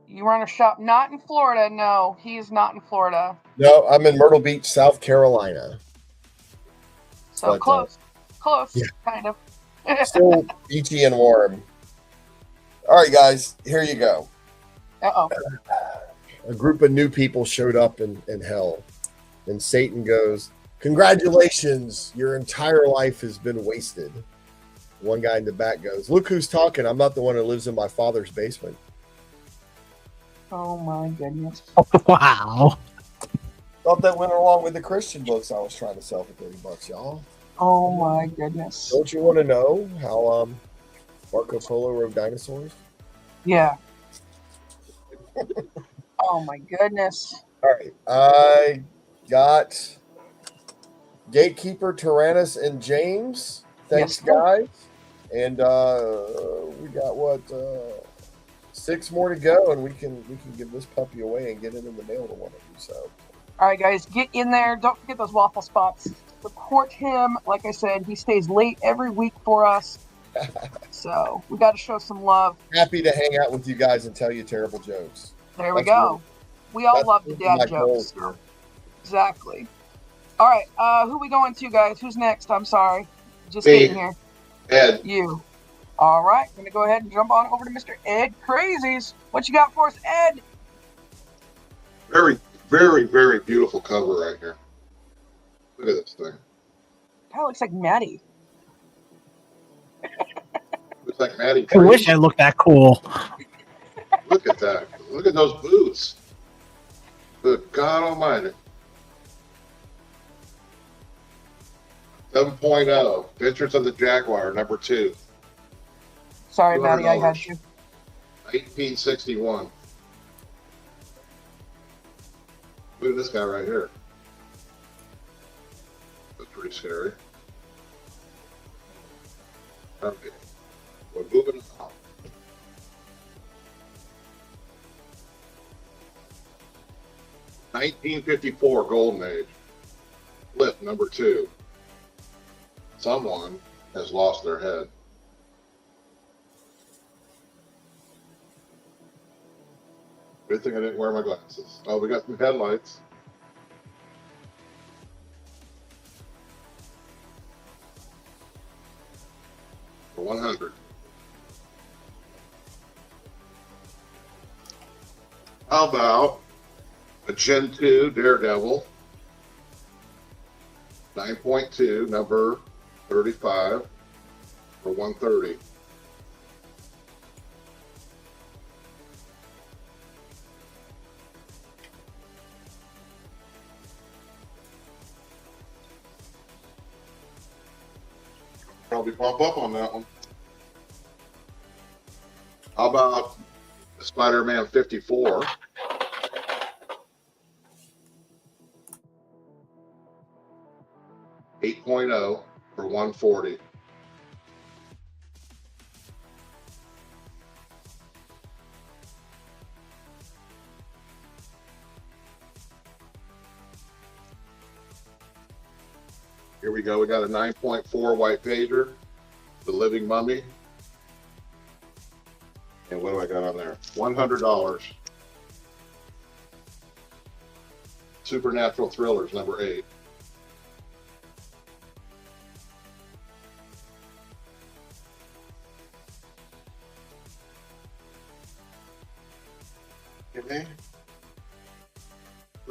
[SPEAKER 8] You run a shop not in Florida. No, he is not in Florida.
[SPEAKER 6] No, I'm in Myrtle Beach, South Carolina.
[SPEAKER 8] So
[SPEAKER 6] But,
[SPEAKER 8] close. Close,
[SPEAKER 6] yeah.
[SPEAKER 8] kind of.
[SPEAKER 6] Still beachy and warm. All right, guys, here you go.
[SPEAKER 8] Uh-oh.
[SPEAKER 6] A group of new people showed up in hell. And Satan goes, "Congratulations, your entire life has been wasted." One guy in the back goes, "Look who's talking. I'm not the one who lives in my father's basement."
[SPEAKER 8] Oh, my goodness.
[SPEAKER 4] Wow.
[SPEAKER 6] Thought that went along with the Christian books I was trying to sell for $30, y'all.
[SPEAKER 8] Oh, my goodness.
[SPEAKER 6] Don't you want to know how Marco Polo rode dinosaurs?
[SPEAKER 8] Yeah. Oh, my goodness.
[SPEAKER 6] All right. I got Gatekeeper, Tyrannus, and James. Thanks,
[SPEAKER 8] Yes, sir.
[SPEAKER 6] guys. And we got 6 more to go, and we can give this puppy away and get it in the mail to one of you. So,
[SPEAKER 8] All right, guys, get in there. Don't forget those waffle spots. Support him. Like I said, he stays late every week for us. So we got to show some love.
[SPEAKER 6] happy to hang out with you guys and tell you terrible jokes.
[SPEAKER 8] There we
[SPEAKER 6] That's
[SPEAKER 8] go. We all
[SPEAKER 6] That's
[SPEAKER 8] love the
[SPEAKER 6] my
[SPEAKER 8] dad
[SPEAKER 6] goal
[SPEAKER 8] jokes.
[SPEAKER 6] here.
[SPEAKER 8] Exactly. All right, who we going to, guys? Who's next? I'm sorry. Just
[SPEAKER 3] Me.
[SPEAKER 8] getting here.
[SPEAKER 3] Ed,
[SPEAKER 8] You. All right, going to go ahead and jump on over to Mr. Ed Crazies. What you got for us, Ed?
[SPEAKER 3] very, very, very beautiful cover right here. Look at this thing.
[SPEAKER 8] That looks like Maddie.
[SPEAKER 3] Looks like Maddie.
[SPEAKER 4] I wish I looked that cool.
[SPEAKER 3] Look at that. Look at those boots. Good God Almighty. 7.0. Adventures of the Jaguar, number 2.
[SPEAKER 8] Sorry, Maddie, I had
[SPEAKER 3] $200.
[SPEAKER 8] you.
[SPEAKER 3] 1861. Look at this guy right here. That's pretty scary. Okay. We're moving on. $1954 Golden Age. Flip number 2. Someone has lost their head. Good thing I didn't wear my glasses. Oh, we got some headlights. For 100. How about a Gen 2 Daredevil, 9.2, number 35, for 130. Probably bump up on that one. How about Spider-Man 54? $8.0 for 140. Here we go. We got a 9.4 white pager, the Living Mummy. And what do I got on there? $100. Supernatural Thrillers, number 8.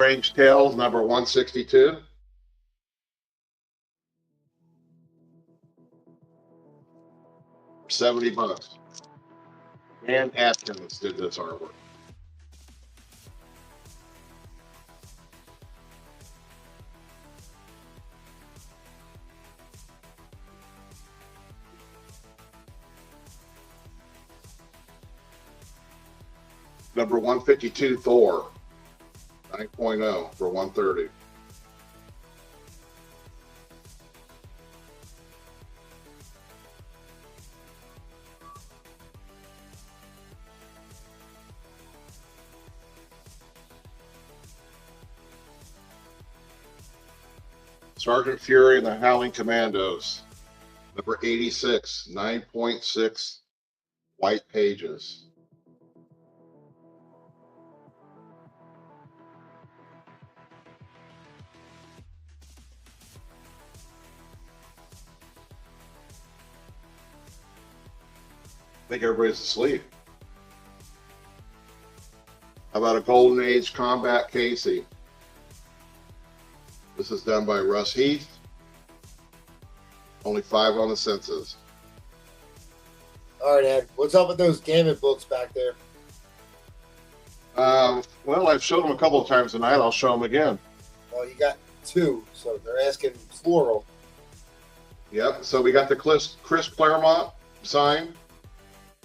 [SPEAKER 3] Strange Tales, number 162. For $70. Dan Atkins did this artwork. Number 152, Thor, 9.0 for 130. Sergeant Fury and the Howling Commandos, number 86, 9.6 white pages. I think everybody's asleep. How about a Golden Age Combat Casey? This is done by Russ Heath. Only 5 on the census.
[SPEAKER 7] All right, Ed. What's up with those Gambit books back there?
[SPEAKER 3] Well, I've showed them a couple of times tonight. I'll show them again.
[SPEAKER 7] Well, you got 2, so they're asking plural.
[SPEAKER 3] Yep. So we got the Chris Claremont sign,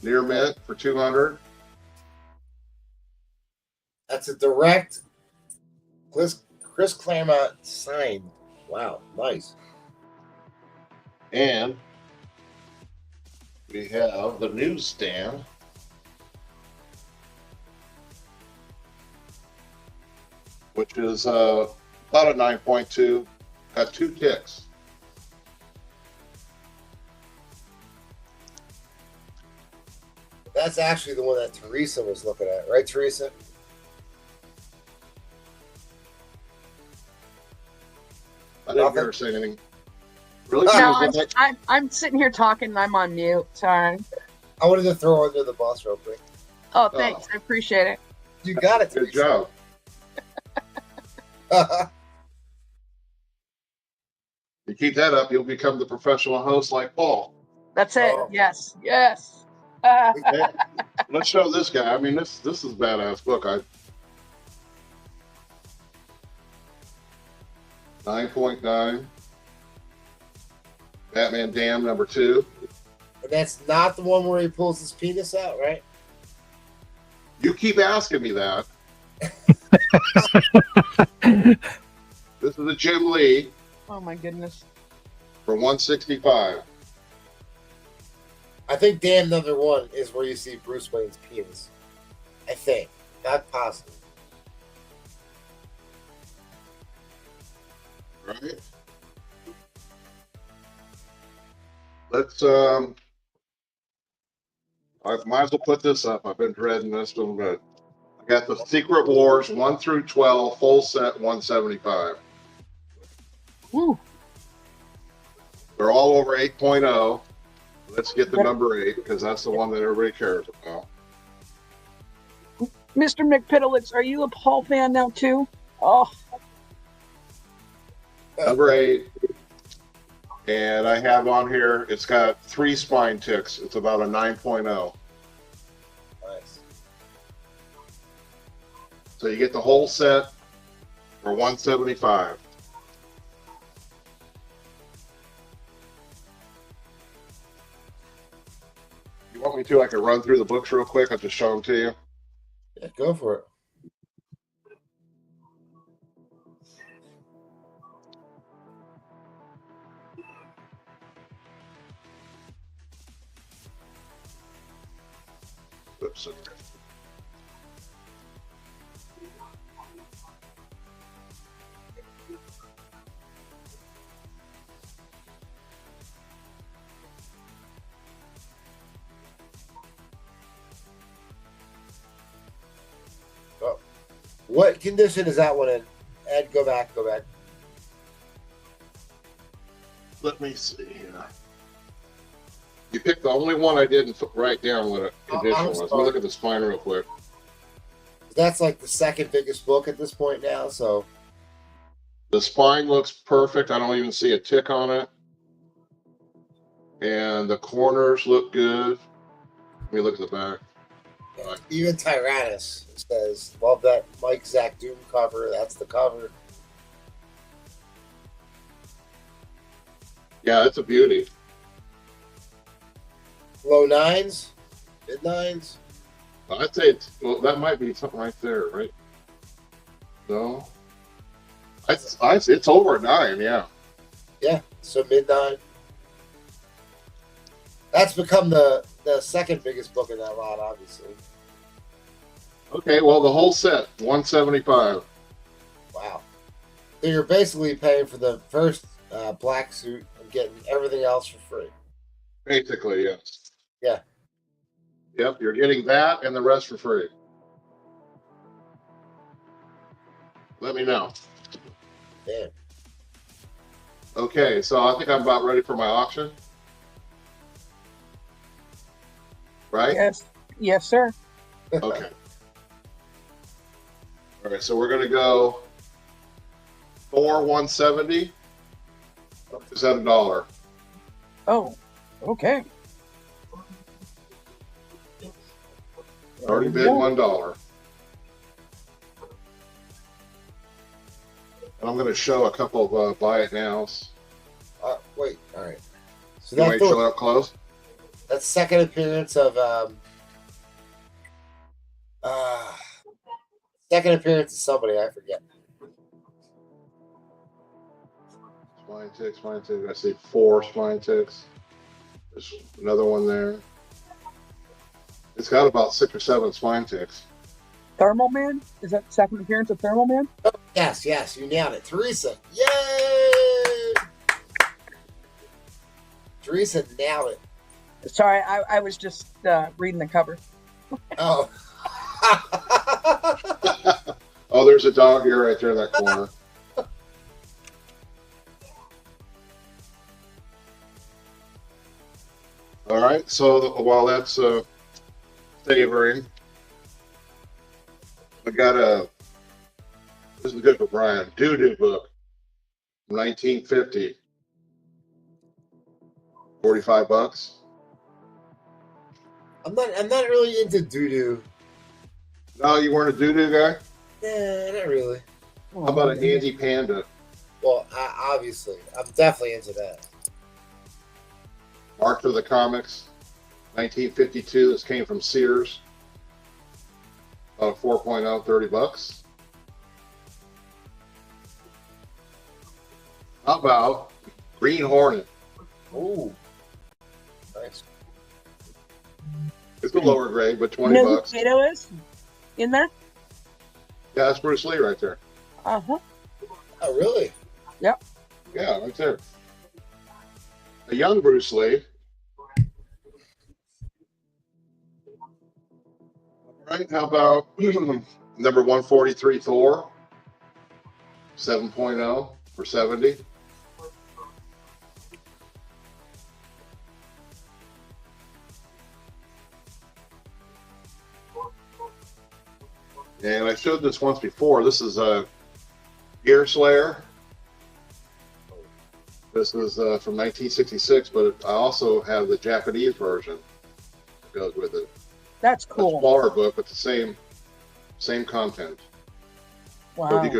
[SPEAKER 3] near mint for 200.
[SPEAKER 7] That's a direct Chris Claremont signed. Wow, nice.
[SPEAKER 3] And we have the newsstand. Which is about a 9.2. Got 2 ticks.
[SPEAKER 7] That's actually the one that Teresa was looking at, right, Teresa?
[SPEAKER 3] I didn't hear her say anything. Really?
[SPEAKER 8] No, I'm sitting here talking and I'm on mute. Sorry.
[SPEAKER 7] I wanted to throw under the bus real quick.
[SPEAKER 8] Oh, thanks. I appreciate it.
[SPEAKER 7] You got it,
[SPEAKER 3] Good
[SPEAKER 7] Teresa.
[SPEAKER 3] job. You keep that up, you'll become the professional host like Paul.
[SPEAKER 8] That's it.
[SPEAKER 7] Oh.
[SPEAKER 8] Yes. Yes.
[SPEAKER 3] Hey, let's show this guy. I mean, this is a badass book. 9.9. Batman Dam number 2.
[SPEAKER 7] And that's not the one where he pulls his penis out, right?
[SPEAKER 3] You keep asking me that. This is a Jim Lee
[SPEAKER 8] Oh my goodness.
[SPEAKER 3] for 165.
[SPEAKER 7] I think Damn Number 1 is where you see Bruce Wayne's penis. I think. Not possible.
[SPEAKER 3] Right. Let's I might as well put this up. I've been dreading this one, but I got the Secret Wars 1 through 12 full set 175.
[SPEAKER 8] Woo.
[SPEAKER 3] They're all over 8.0. Let's get the number 8 because that's the one that everybody cares about.
[SPEAKER 8] Mr. McPiddlitz, are you a Paul fan now too? Oh,
[SPEAKER 3] Number 8. And I have on here, it's got 3 spine ticks. It's about a 9.0.
[SPEAKER 7] Nice.
[SPEAKER 3] So you get the whole set for 175. You want me to? I can run through the books real quick. I'll just show them to you.
[SPEAKER 7] Yeah, go for it.
[SPEAKER 3] Oops.
[SPEAKER 7] Oh. What condition is that one in? Ed, go back.
[SPEAKER 3] Let me see here. You picked the only one I didn't write down what a condition
[SPEAKER 7] I'm
[SPEAKER 3] was. Let me
[SPEAKER 7] sorry.
[SPEAKER 3] look at the spine real quick.
[SPEAKER 7] That's like the second biggest book at this point now. So
[SPEAKER 3] The spine looks perfect. I don't even see a tick on it. And the corners look good. Let me look at the back.
[SPEAKER 7] even Tyrannus says, "Love that Mike Zach Doom cover. That's the cover."
[SPEAKER 3] Yeah, it's a beauty.
[SPEAKER 7] Low nines, mid nines.
[SPEAKER 3] I'd say that might be something right there, right? No, it's over a 9. Yeah.
[SPEAKER 7] Yeah, so mid nine. That's become the second biggest book in that lot, obviously.
[SPEAKER 3] Okay, well, the whole set, $175.
[SPEAKER 7] Wow. So you're basically paying for the first black suit and getting everything else for free.
[SPEAKER 3] Basically, yes.
[SPEAKER 7] Yeah.
[SPEAKER 3] Yep, you're getting that and the rest for free. Let me know.
[SPEAKER 7] Damn.
[SPEAKER 3] Okay, so I think I'm about ready for my auction. Right?
[SPEAKER 8] Yes. Yes, sir.
[SPEAKER 3] Okay. All right, so we're going to go Thor 170. Is that $1?
[SPEAKER 8] Oh, okay.
[SPEAKER 3] Already bid $1. And I'm going to show a couple of buy it nows.
[SPEAKER 7] Wait, all right. So
[SPEAKER 3] You want to show it up close?
[SPEAKER 7] that's second appearance of somebody, I forget.
[SPEAKER 3] Spine ticks. I see 4 spine ticks. There's another one there. It's got about 6 or 7 spine ticks.
[SPEAKER 8] Thermal Man? Is that the second appearance of Thermal Man?
[SPEAKER 7] Yes, you nailed it. Teresa. Yay! Teresa nailed it.
[SPEAKER 8] Sorry, I was just reading the cover.
[SPEAKER 7] Oh.
[SPEAKER 3] Oh, there's a dog here right there in that corner. All right, so while that's savoring, I got this is good for Brian, doo-doo book from 1950. $45.
[SPEAKER 7] I'm not really into doo-doo.
[SPEAKER 3] No, you weren't a doo-doo guy?
[SPEAKER 7] Nah, not really.
[SPEAKER 3] How about a Handy Panda?
[SPEAKER 7] Well, obviously, I'm definitely into that.
[SPEAKER 3] Mark of the Comics, 1952. This came from Sears. About a 4.0, $30. How about Green Hornet?
[SPEAKER 7] Ooh, nice.
[SPEAKER 3] It's a lower grade, but
[SPEAKER 8] You know who
[SPEAKER 3] $20.
[SPEAKER 8] Kato is in there?
[SPEAKER 3] Yeah, that's Bruce Lee right there.
[SPEAKER 8] Uh-huh.
[SPEAKER 7] Oh, really?
[SPEAKER 3] Yeah, right there. A young Bruce Lee. All right, how about number 143 Thor? 7.0 for 70. And I showed this once before. This is a Gear Slayer. This is from 1966, but I also have the Japanese version that goes with it.
[SPEAKER 8] That's
[SPEAKER 3] A
[SPEAKER 8] cool.
[SPEAKER 3] smaller book, but the same content. So
[SPEAKER 8] Wow.
[SPEAKER 3] if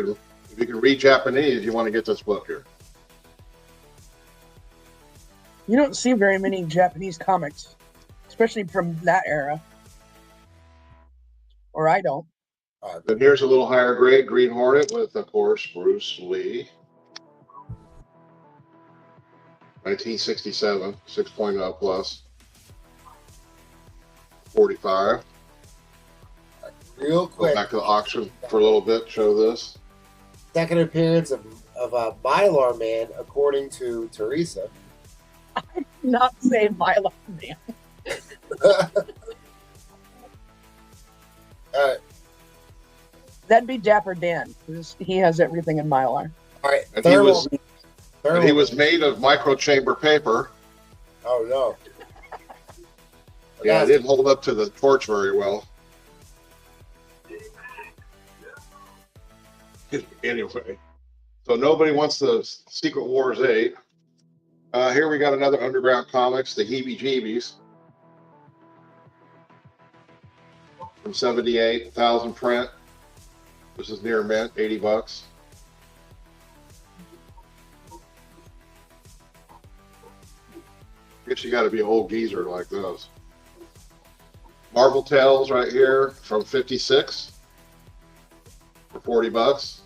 [SPEAKER 3] you can read Japanese, you want to get this book here.
[SPEAKER 8] You don't see very many Japanese comics, especially from that era. Or I don't.
[SPEAKER 3] Then here's a little higher grade Green Hornet with, of course, Bruce Lee. 1967, 6.0 plus. 45.
[SPEAKER 7] Real
[SPEAKER 3] Go
[SPEAKER 7] quick.
[SPEAKER 3] back to the auction for a little bit, show this.
[SPEAKER 7] Second appearance of Mylar Man, according to Teresa.
[SPEAKER 8] Not say Mylar Man.
[SPEAKER 7] All right.
[SPEAKER 8] That'd be Dapper Dan, because he has everything in Mylar.
[SPEAKER 7] All right.
[SPEAKER 3] And he was made of micro chamber paper.
[SPEAKER 7] Oh, no.
[SPEAKER 3] Yeah, it didn't hold up to the torch very well. Anyway, so nobody wants the Secret Wars 8. Here we got another Underground Comics, the Heebie-Jeebies. From 78, 1,000 print. This is near mint, 80 bucks. I guess you got to be an old geezer like those. Marvel Tales right here from 56 for 40 bucks.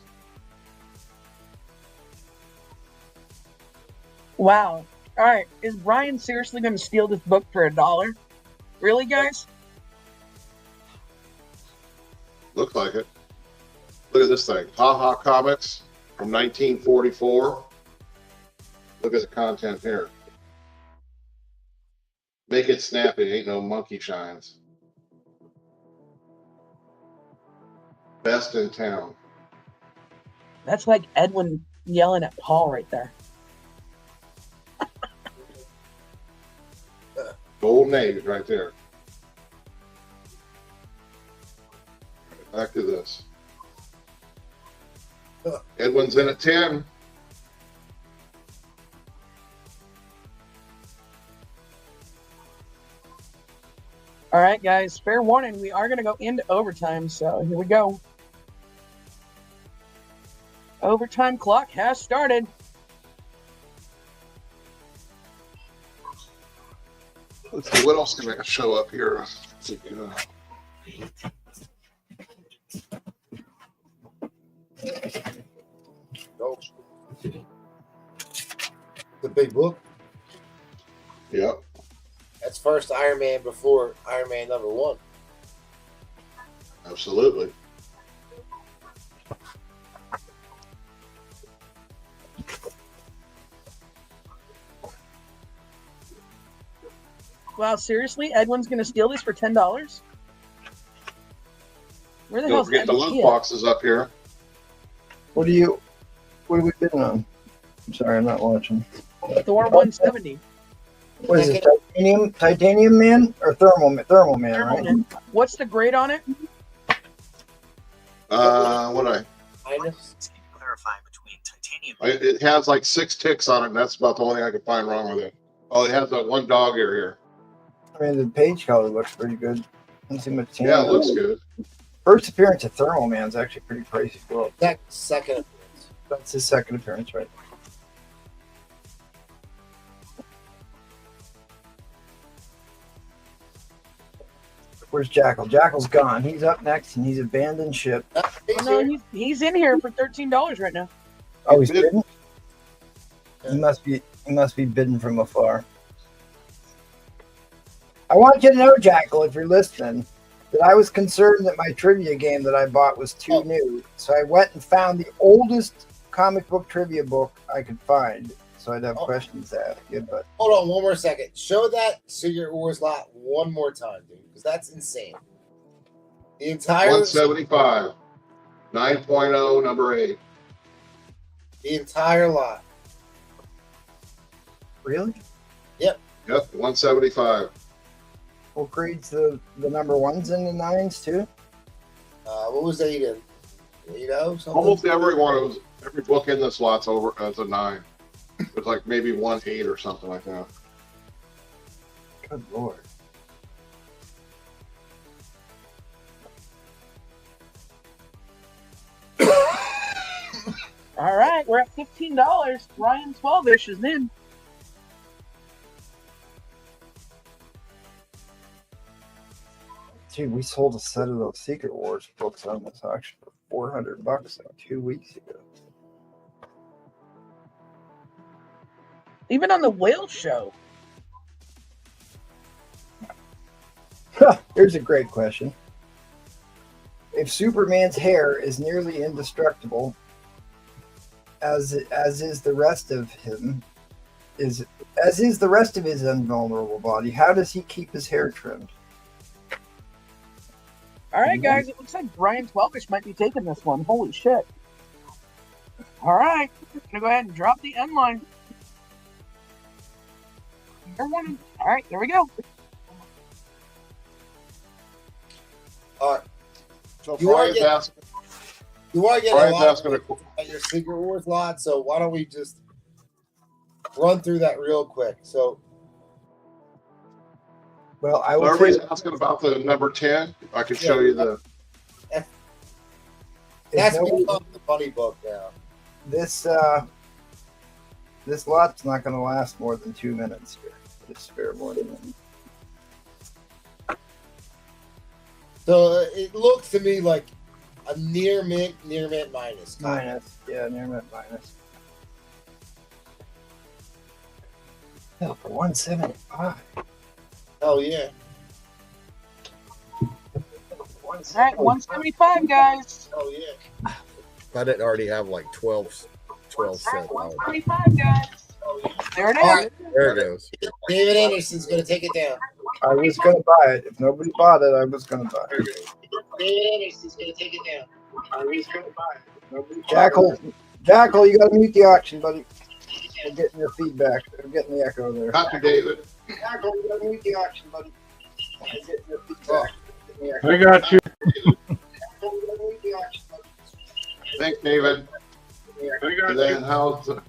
[SPEAKER 8] Wow. All right. Is Brian seriously going to steal this book for $1? Really, guys?
[SPEAKER 3] Looks like it. Look at this thing. Ha Ha Comics from 1944. Look at the content here. Make it snappy. Ain't no monkey shines. Best in town.
[SPEAKER 8] That's like Edwin yelling at Paul right there.
[SPEAKER 3] Golden Age right there. Back to this. Edwin's in at 10.
[SPEAKER 8] All right, guys. Fair warning. We are going to go into overtime. So here we go. Overtime clock has started.
[SPEAKER 3] Let's see what else can I show up here.
[SPEAKER 7] Oh. The big book.
[SPEAKER 3] Yep.
[SPEAKER 7] That's first Iron Man before Iron Man #1.
[SPEAKER 3] Absolutely.
[SPEAKER 8] Wow, seriously? Edwin's going to steal this for $10? Where the
[SPEAKER 3] Don't
[SPEAKER 8] hell's
[SPEAKER 3] forget the
[SPEAKER 8] Edwin?
[SPEAKER 3] love boxes up here.
[SPEAKER 1] What are we bidding on? I'm sorry, I'm not watching.
[SPEAKER 8] Thor 170.
[SPEAKER 1] What is it? Titanium man or thermal man, right?
[SPEAKER 8] Man. What's the grade on it?
[SPEAKER 9] Clarify between titanium.
[SPEAKER 3] It has like 6 ticks on it, and that's about the only thing I can find wrong with it. Oh, it has that one dog ear here.
[SPEAKER 1] I mean, the page color looks pretty good. Don't see much tan.
[SPEAKER 3] Yeah, it looks good.
[SPEAKER 1] First appearance of Thermal Man's actually pretty pricey. Well,
[SPEAKER 7] Second appearance.
[SPEAKER 1] that's his second appearance, right? Where's Jackal? Jackal's gone. He's up next, and he's abandoned ship.
[SPEAKER 8] No, he's in here for $13 right now.
[SPEAKER 1] Oh, he's bidding. He must be bidding from afar. I want you to know, Jackal, if you're listening, that I was concerned that my trivia game that I bought was too new. So I went and found the oldest comic book trivia book I could find. So I'd have questions to ask you. But
[SPEAKER 7] hold on one more second. Show that Secret Wars lot one more time, dude, because that's insane. The entire
[SPEAKER 3] 175. 9.0, number 8.
[SPEAKER 7] The entire lot.
[SPEAKER 1] Really?
[SPEAKER 7] Yep.
[SPEAKER 3] Yep, 175.
[SPEAKER 1] What grades the number 1s and the 9s too?
[SPEAKER 7] What was 8 in? 8-0 something?
[SPEAKER 3] Almost every book in this lot's over as a 9. It's like maybe 1-8 or something like that.
[SPEAKER 1] Good lord.
[SPEAKER 8] All right, we're at $15. Ryan 12-ish is in.
[SPEAKER 1] Dude, we sold a set of those Secret Wars books on this auction for $400 2 weeks ago.
[SPEAKER 8] Even on the whale show.
[SPEAKER 1] Here's a great question. If Superman's hair is nearly indestructible, as is the rest of him, as is the rest of his invulnerable body, how does he keep his hair trimmed?
[SPEAKER 8] All right, guys, it looks like Brian 12-ish might be taking this one. Holy shit. All right, I'm going to go ahead and drop the end line. All right, there we go.
[SPEAKER 7] All right.
[SPEAKER 3] So
[SPEAKER 7] You are
[SPEAKER 3] Brian's
[SPEAKER 7] getting-
[SPEAKER 3] asking,
[SPEAKER 7] You want to get a
[SPEAKER 3] Brian's
[SPEAKER 7] lot
[SPEAKER 3] asking a
[SPEAKER 7] at your Secret Wars lot, so why don't we just run through that real quick? So,
[SPEAKER 1] Well, I
[SPEAKER 3] So
[SPEAKER 1] will
[SPEAKER 3] everybody's
[SPEAKER 1] say
[SPEAKER 3] asking about the number 10. I can show you the.
[SPEAKER 7] that's
[SPEAKER 1] nobody-
[SPEAKER 7] become the funny book now.
[SPEAKER 1] this lot's not going to last more than 2 minutes here. Just spare more than a minute.
[SPEAKER 7] So it looks to me like a near mint minus.
[SPEAKER 1] Minus, yeah, near mint minus. Oh, for 175.
[SPEAKER 7] Oh yeah.
[SPEAKER 8] All right, 175, guys.
[SPEAKER 7] Oh yeah. I didn't already have like 12
[SPEAKER 8] All right,
[SPEAKER 7] cents.
[SPEAKER 8] 175, guys. There it is.
[SPEAKER 7] All right, there it goes. David Anderson's going to take it down.
[SPEAKER 1] I was going to buy it. If nobody bought it, I was going to buy it.
[SPEAKER 7] David Anderson's going to take it down.
[SPEAKER 1] I was going to buy it. If nobody Jackal, you got to mute the auction, buddy. I'm getting your feedback. I'm getting the echo there.
[SPEAKER 3] Copy, David.
[SPEAKER 1] Jackal, you got to mute the auction, buddy. I'm getting your feedback.
[SPEAKER 5] I got you.
[SPEAKER 3] Thanks, David.
[SPEAKER 5] I got
[SPEAKER 3] And then
[SPEAKER 5] you.
[SPEAKER 3] how's the,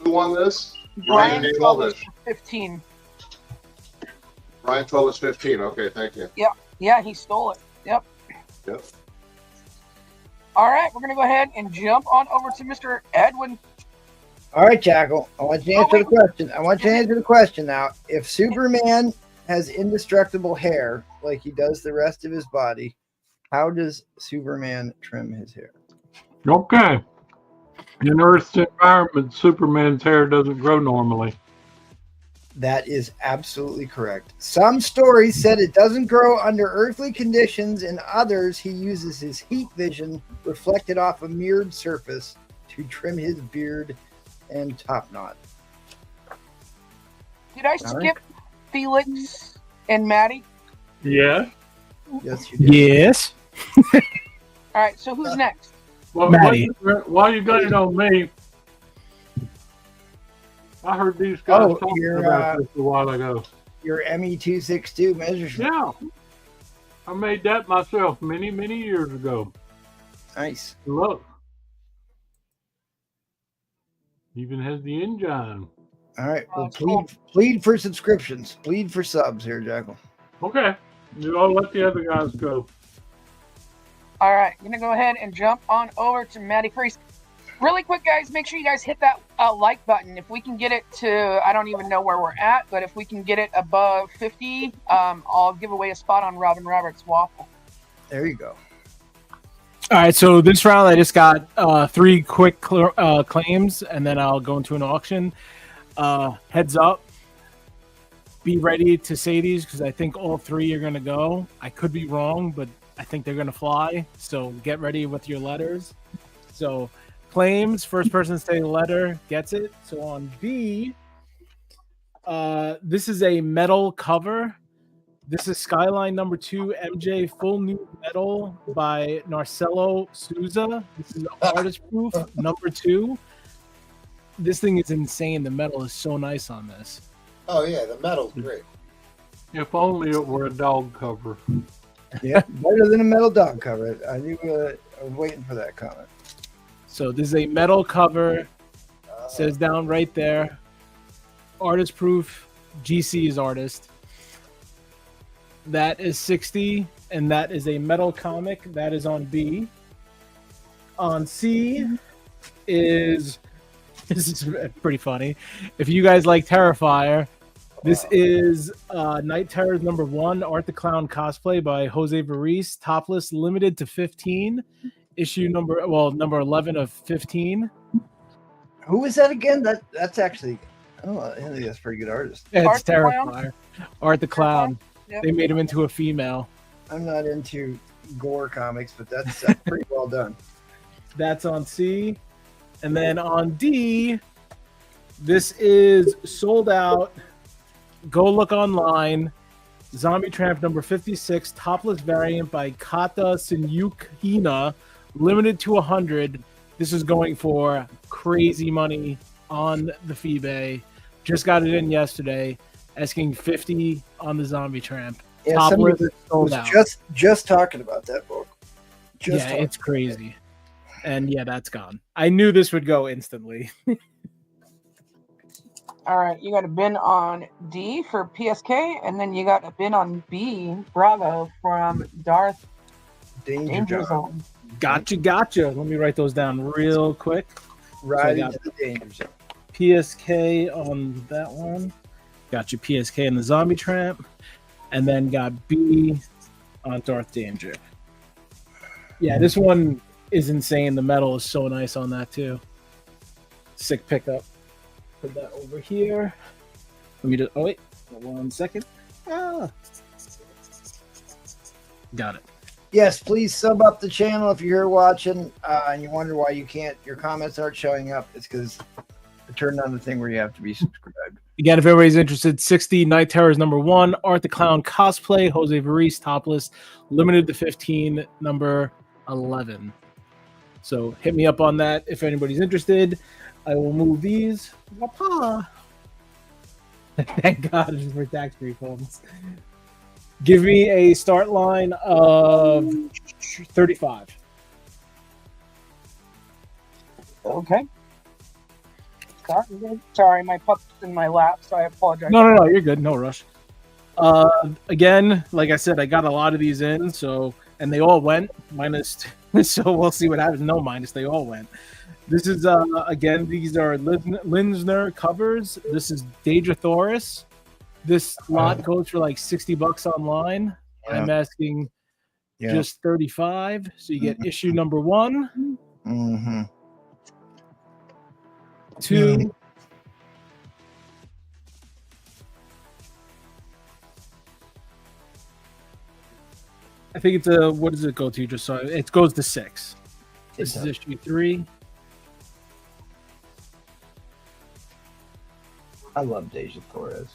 [SPEAKER 3] who won this?
[SPEAKER 8] Brian
[SPEAKER 3] Name
[SPEAKER 8] told
[SPEAKER 3] all
[SPEAKER 8] us
[SPEAKER 3] this.
[SPEAKER 8] 15.
[SPEAKER 3] Brian told us 15. Okay, thank you.
[SPEAKER 8] Yeah, he stole it. Yep.
[SPEAKER 3] Yep.
[SPEAKER 8] All right, we're going to go ahead and jump on over to Mr. Edwin.
[SPEAKER 1] All right, Jackal. I want you to answer the question. I want you to answer the question now. If Superman has indestructible hair like he does the rest of his body, how does Superman trim his hair?
[SPEAKER 5] Okay. In Earth's environment, Superman's hair doesn't grow normally.
[SPEAKER 1] That is absolutely correct. Some stories said it doesn't grow under earthly conditions. In others, he uses his heat vision reflected off a mirrored surface to trim his beard and top knot.
[SPEAKER 8] Did I skip Felix and Maddie?
[SPEAKER 5] Yeah.
[SPEAKER 1] Yes, you did.
[SPEAKER 4] Yes.
[SPEAKER 8] All right, so who's next?
[SPEAKER 5] Well,
[SPEAKER 4] Maddie.
[SPEAKER 5] while you got it on me, I heard these guys talking about this a while ago.
[SPEAKER 1] Your ME262 measures.
[SPEAKER 5] Yeah. I made that myself many, many years ago.
[SPEAKER 1] Nice.
[SPEAKER 5] Look. Even has the engine.
[SPEAKER 1] All right.
[SPEAKER 8] Oh,
[SPEAKER 1] Well,
[SPEAKER 8] cool.
[SPEAKER 1] plead for subscriptions. Plead for subs here, Jackal.
[SPEAKER 5] Okay. I'll let the other guys go.
[SPEAKER 8] All right, I'm going to go ahead and jump on over to Maddie Priest. Really quick, guys, make sure you guys hit that like button. If we can get it to, I don't even know where we're at, but if we can get it above 50, I'll give away a spot on Robin Roberts' waffle.
[SPEAKER 1] There you go.
[SPEAKER 4] All right, so this round I just got 3 quick claims, and then I'll go into an auction. Heads up. Be ready to say these because I think all 3 are going to go. I could be wrong, but I think they're going to fly. So get ready with your letters. So claims, first person to say the letter gets it. So on B, this is a metal cover. This is Skyline number 2, MJ Full New Metal by Narcello Souza. This is artist proof number 2. This thing is insane. The metal is so nice on this.
[SPEAKER 7] Oh yeah, the metal's great.
[SPEAKER 5] If only it were a dog cover.
[SPEAKER 1] Yeah, better than a metal dog cover. I knew I was waiting for that comment.
[SPEAKER 4] So this is a metal cover. Says down right there. Artist proof. GC is artist. That is 60, and that is a metal comic. That is on B. On C is this is pretty funny. If you guys like Terrifier, this is Night Terrors number 1, Art the Clown cosplay by Jose Varice, topless, limited to 15. Issue number 11 of 15.
[SPEAKER 1] Who is that again? That's actually, I think that's a pretty good artist.
[SPEAKER 4] It's
[SPEAKER 8] Art the Clown?
[SPEAKER 4] Terrifier. Art the Clown.
[SPEAKER 8] Yep.
[SPEAKER 4] They made him into a female.
[SPEAKER 1] I'm not into gore comics, but that's pretty well done.
[SPEAKER 4] That's on C. And then on D, this is sold out. Go look online. Zombie Tramp number 56, topless variant by Kata Sinyuk-hina, limited to 100. This is going for crazy money on the Feebay. Just got it in yesterday, asking 50 on the Zombie Tramp.
[SPEAKER 1] Yeah,
[SPEAKER 4] Topless,
[SPEAKER 1] somebody
[SPEAKER 4] sold
[SPEAKER 1] was
[SPEAKER 4] out.
[SPEAKER 1] just talking about that book.
[SPEAKER 4] Yeah, it's crazy. And yeah, that's gone. I knew this would go instantly.
[SPEAKER 8] All right, you got a bin on D for PSK, and then you got a bin on B, Bravo, from Darth Danger Zone.
[SPEAKER 4] Gotcha. Let me write those down real quick.
[SPEAKER 1] Right into the danger zone.
[SPEAKER 4] PSK on that one. Got your PSK in the Zombie Tramp. And then got B on Darth Danger. Yeah, this one is insane. The metal is so nice on that too. Sick pickup. Put that over here. Let me just. Oh wait, 1 second. Got it.
[SPEAKER 1] Yes, please sub up the channel if you're here watching and you wonder why your comments aren't showing up. It's because I turned on the thing where you have to be subscribed.
[SPEAKER 4] Again, if everybody's interested, 60 Night Terrors #1, Art the Clown cosplay, Jose Varice topless, limited to 15, number 11. So hit me up on that if anybody's interested. I will move these. Wapa. Thank God for tax refunds. Give me a start line of 35.
[SPEAKER 8] Okay. Sorry, my pup's in my lap, so I apologize.
[SPEAKER 4] No, you're good. No rush. Again, like I said, I got a lot of these in, and they all went minus. So we'll see what happens. No minus, they all went. This is again, these are Linsner covers. This is Daedrathoris. This lot goes for like $60 online. Yeah. I'm asking just 35. So you get issue number 1.
[SPEAKER 1] Mm-hmm.
[SPEAKER 4] 2. I think it's a, what does it go to? Just so it goes to 6. This is issue 3.
[SPEAKER 1] I love Deja Torres.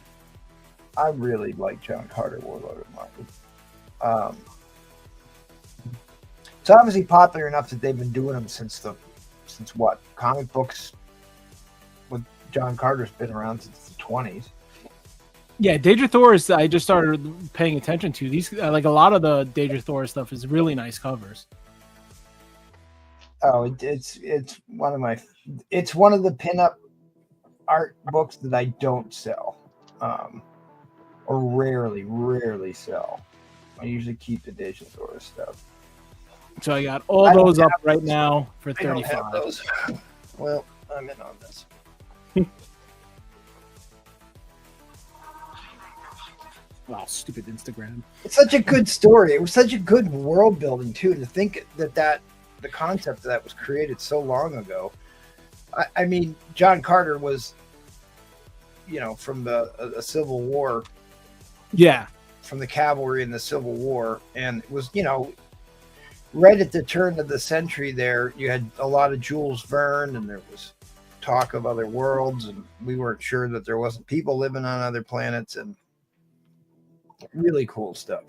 [SPEAKER 1] I really like John Carter, Warlord of Marvel. It's obviously popular enough that they've been doing them since what? Comic books with John Carter's been around since the 20s.
[SPEAKER 4] Yeah, Daedrathoris, I just started paying attention to. These, like a lot of the Daedrathoris stuff is really nice covers.
[SPEAKER 1] Oh, it's one of the pinup art books that I don't sell, or rarely sell. I usually keep the Daedrathoris stuff.
[SPEAKER 4] So I got all those up right now for 35.
[SPEAKER 1] Well, I'm in on this.
[SPEAKER 4] Wow, stupid Instagram.
[SPEAKER 1] It's such a good story. It was such a good world building too. To think that the concept of that was created so long ago. I mean, John Carter was, from the Civil War.
[SPEAKER 4] Yeah.
[SPEAKER 1] From the cavalry in the Civil War, and it was, right at the turn of the century. There, you had a lot of Jules Verne, and there was talk of other worlds, and we weren't sure that there wasn't people living on other planets, and really cool stuff.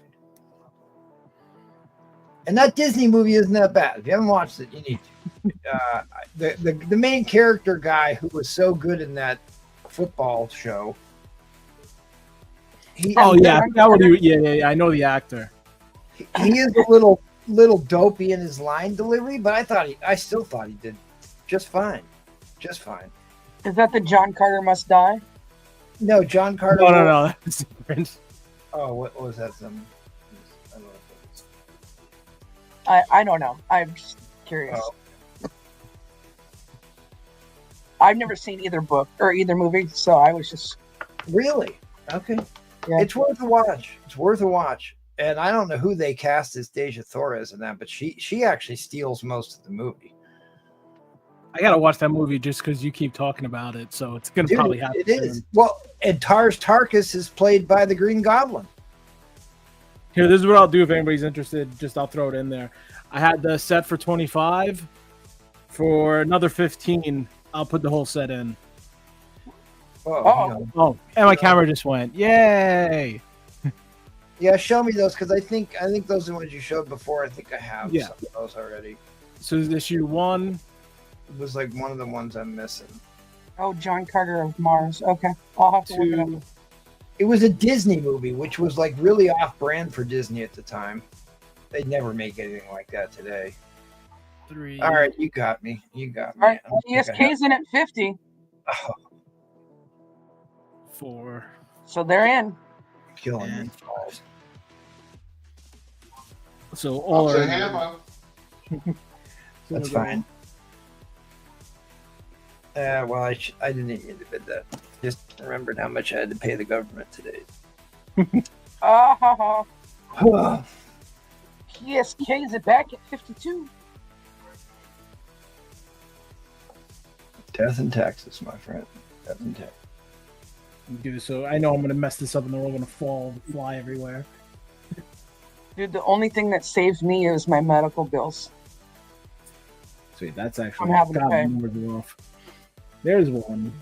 [SPEAKER 1] And that Disney movie isn't that bad. If you haven't watched it, you need to. The main character guy who was so good in that football show.
[SPEAKER 4] I know the actor.
[SPEAKER 1] He is a little dopey in his line delivery, but I still thought he did just fine. Just fine.
[SPEAKER 8] Is that the John Carter Must Die?
[SPEAKER 1] No, John Carter.
[SPEAKER 4] No, that's different.
[SPEAKER 1] Oh, what was that?
[SPEAKER 8] I don't know. I'm just curious. Oh. I've never seen either book or either movie, so I was just
[SPEAKER 1] really okay. Yeah. It's worth a watch. And I don't know who they cast as Deja Torres in that, but she actually steals most of the movie.
[SPEAKER 4] I gotta watch that movie just because you keep talking about it, so it's gonna probably happen.
[SPEAKER 1] It is. Well, and Tarkus is played by the Green Goblin.
[SPEAKER 4] Here, this is what I'll do if anybody's interested. I'll throw it in there. I had the set for 25. For another 15, I'll put the whole set in. Oh, and my camera just went. Yay!
[SPEAKER 1] Yeah, show me those because I think those are the ones you showed before. I think I have some of those already.
[SPEAKER 4] So is issue 1?
[SPEAKER 1] It was like one of the ones I'm missing.
[SPEAKER 8] Oh, John Carter of Mars. Okay, I'll have to look it up.
[SPEAKER 1] It was a Disney movie, which was like really off-brand for Disney at the time. They never make anything like that today.
[SPEAKER 4] 3.
[SPEAKER 1] All right, you got me. You got me.
[SPEAKER 8] All right,
[SPEAKER 1] I don't think I have-
[SPEAKER 8] ESK's in at 50,
[SPEAKER 1] Oh,
[SPEAKER 4] 4.
[SPEAKER 8] so they're in.
[SPEAKER 1] killing me.
[SPEAKER 4] And-
[SPEAKER 1] Balls.
[SPEAKER 4] So all
[SPEAKER 3] I'll
[SPEAKER 4] are
[SPEAKER 3] say
[SPEAKER 4] in.
[SPEAKER 3] hammer.
[SPEAKER 1] That's fine. Well, I didn't need to bid that. Just remembered how much I had to pay the government today.
[SPEAKER 8] PSK's are back at 52.
[SPEAKER 1] Death in Texas, my friend. Death in Texas.
[SPEAKER 4] Dude, so I know I'm gonna mess this up and they're all gonna fly everywhere.
[SPEAKER 8] Dude, the only thing that saves me is my medical bills.
[SPEAKER 4] Sweet, that's actually
[SPEAKER 8] I'm having to
[SPEAKER 4] God,
[SPEAKER 8] pay.
[SPEAKER 4] the numbers are off. There's one.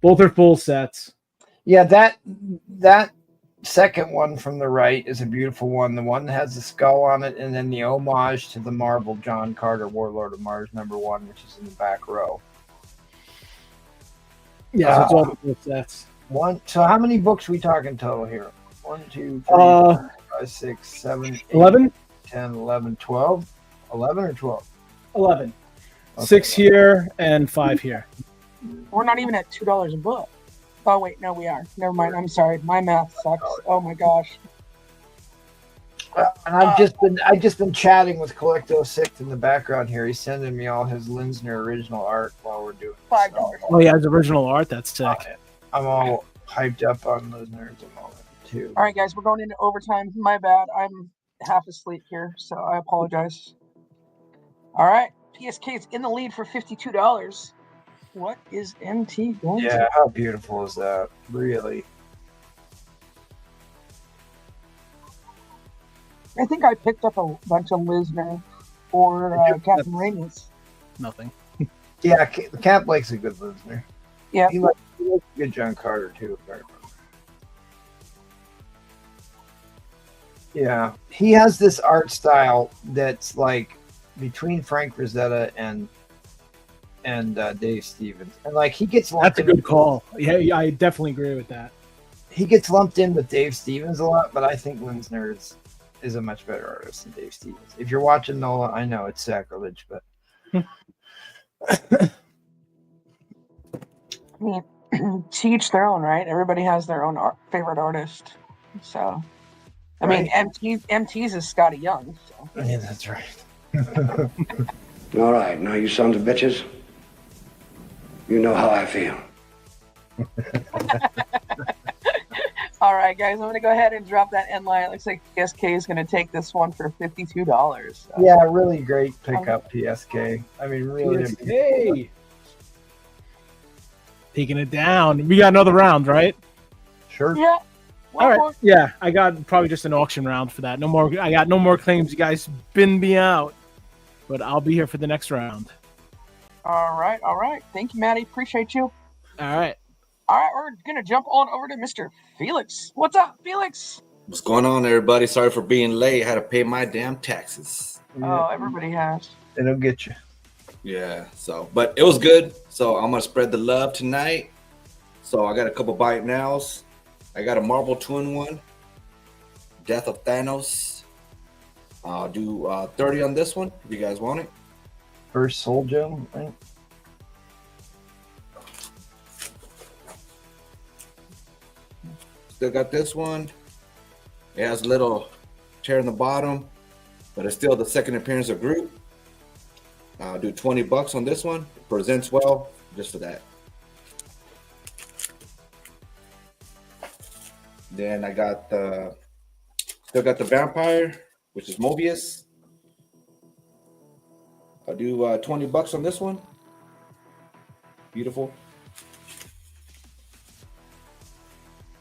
[SPEAKER 4] Both are full sets.
[SPEAKER 1] Yeah, that second one from the right is a beautiful one. The one that has the skull on it, and then the homage to the marble John Carter, Warlord of Mars #1, which is in the back row.
[SPEAKER 4] Yeah, so it's all the full sets.
[SPEAKER 1] One. So how many books we talking total here? 1, 2, 3, 4, 5, 6, 7, 8,
[SPEAKER 4] 11?
[SPEAKER 1] 10, 11, 12. 11 or 12?
[SPEAKER 4] 11.
[SPEAKER 1] Okay.
[SPEAKER 4] 6 here and 5 here.
[SPEAKER 8] We're not even at $2 a book. Oh wait, no, we are. Never mind. I'm sorry. My math sucks. Oh my gosh.
[SPEAKER 1] And I've just been chatting with Collecto6 in the background here. He's sending me all his Linsner original art while we're doing this.
[SPEAKER 8] $5.
[SPEAKER 4] Oh yeah, it's original art. That's sick.
[SPEAKER 1] I'm all hyped up on Linsner at the moment too.
[SPEAKER 8] All right, guys, we're going into overtime. My bad. I'm half asleep here, so I apologize. All right, PSK's in the lead for $52. What is MT going
[SPEAKER 1] Yeah, how beautiful is that? Really?
[SPEAKER 8] I think I picked up a bunch of Lisner or Captain Radiance.
[SPEAKER 4] Nothing.
[SPEAKER 1] Yeah, Cap likes a good Linsner.
[SPEAKER 8] Yeah.
[SPEAKER 1] He likes a good John Carter too, if I remember. Yeah, he has this art style that's like between Frank Frazetta and Dave Stevens, and like he gets lumped
[SPEAKER 4] That's a good call. Yeah, I definitely agree with that.
[SPEAKER 1] He gets lumped in with Dave Stevens a lot, but I think Linsner is a much better artist than Dave Stevens. If you're watching Nola, I know it's sacrilege, but
[SPEAKER 8] I mean, to each their own, right? Everybody has their own favorite artist. So, I mean, MT's is Scotty Young. So.
[SPEAKER 1] yeah, that's right.
[SPEAKER 10] All right, now you sons of bitches, you know how I feel.
[SPEAKER 8] All right, guys, I'm going to go ahead and drop that end line. It looks like PSK is going to take this one for $52. So.
[SPEAKER 1] Yeah, really great pickup, PSK. I mean, really.
[SPEAKER 4] Hey, taking it down. We got another round, right?
[SPEAKER 1] Sure.
[SPEAKER 8] Yeah.
[SPEAKER 4] All right. Yeah, I got probably just an auction round for that. No more. I got no more claims. You guys spin me out, but I'll be here for the next round.
[SPEAKER 8] All right. All right. Thank you, Maddie. Appreciate you.
[SPEAKER 4] All right.
[SPEAKER 8] All right, we're going to jump on over to Mr. Felix. What's up, Felix?
[SPEAKER 11] What's going on, everybody? Sorry for being late. I had to pay my damn taxes.
[SPEAKER 8] Oh, everybody has.
[SPEAKER 1] It'll get you.
[SPEAKER 11] Yeah, but it was good. So I'm going to spread the love tonight. So I got a couple bite nows. I got a Marvel 2-in-1. Death of Thanos. I'll do 30 on this one if you guys want it.
[SPEAKER 1] First Soul Gem, right?
[SPEAKER 11] Still got this one. It has a little tear in the bottom, but it's still the second appearance of Groot. I'll do $20 on this one. Presents well, just for that. Then I got still got the Vampire, which is Mobius. I'll do $20 on this one. Beautiful.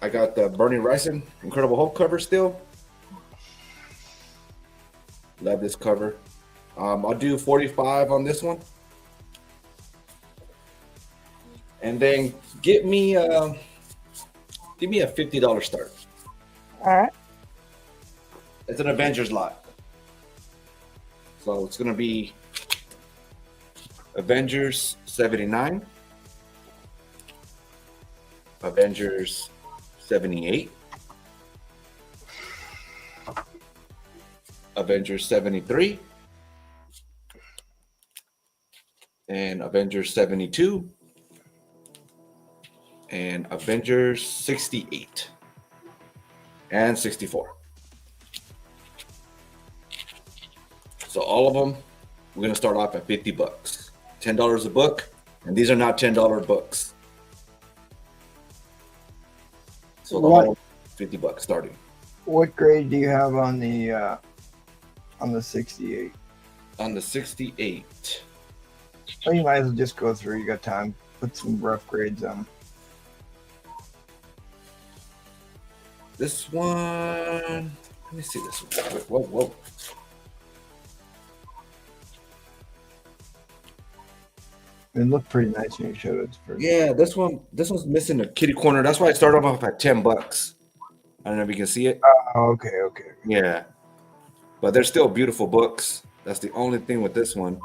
[SPEAKER 11] I got the Bernie Wrightson Incredible Hulk cover still. Love this cover. I'll do 45 on this one. And then give me a $50 start.
[SPEAKER 8] All right.
[SPEAKER 11] It's an Avengers lot. So it's gonna be Avengers 79, Avengers 78, Avengers 73, and Avengers 72, and Avengers 68, and 64. So all of them, we're gonna start off at $50, $10 a book, and these are not $10 books. So the whole $50 starting.
[SPEAKER 1] What grade do you have on the 68?
[SPEAKER 11] On the 68,
[SPEAKER 1] Oh, you might as well just go through. You got time. Put some rough grades on.
[SPEAKER 11] this one, let me see this one quick. Whoa.
[SPEAKER 1] It looked pretty nice when you showed it first.
[SPEAKER 11] Yeah, this one's missing a kitty corner. That's why I started off at $10. I don't know if you can see it.
[SPEAKER 1] Oh, okay.
[SPEAKER 11] Yeah, but they're still beautiful books. That's the only thing with this one.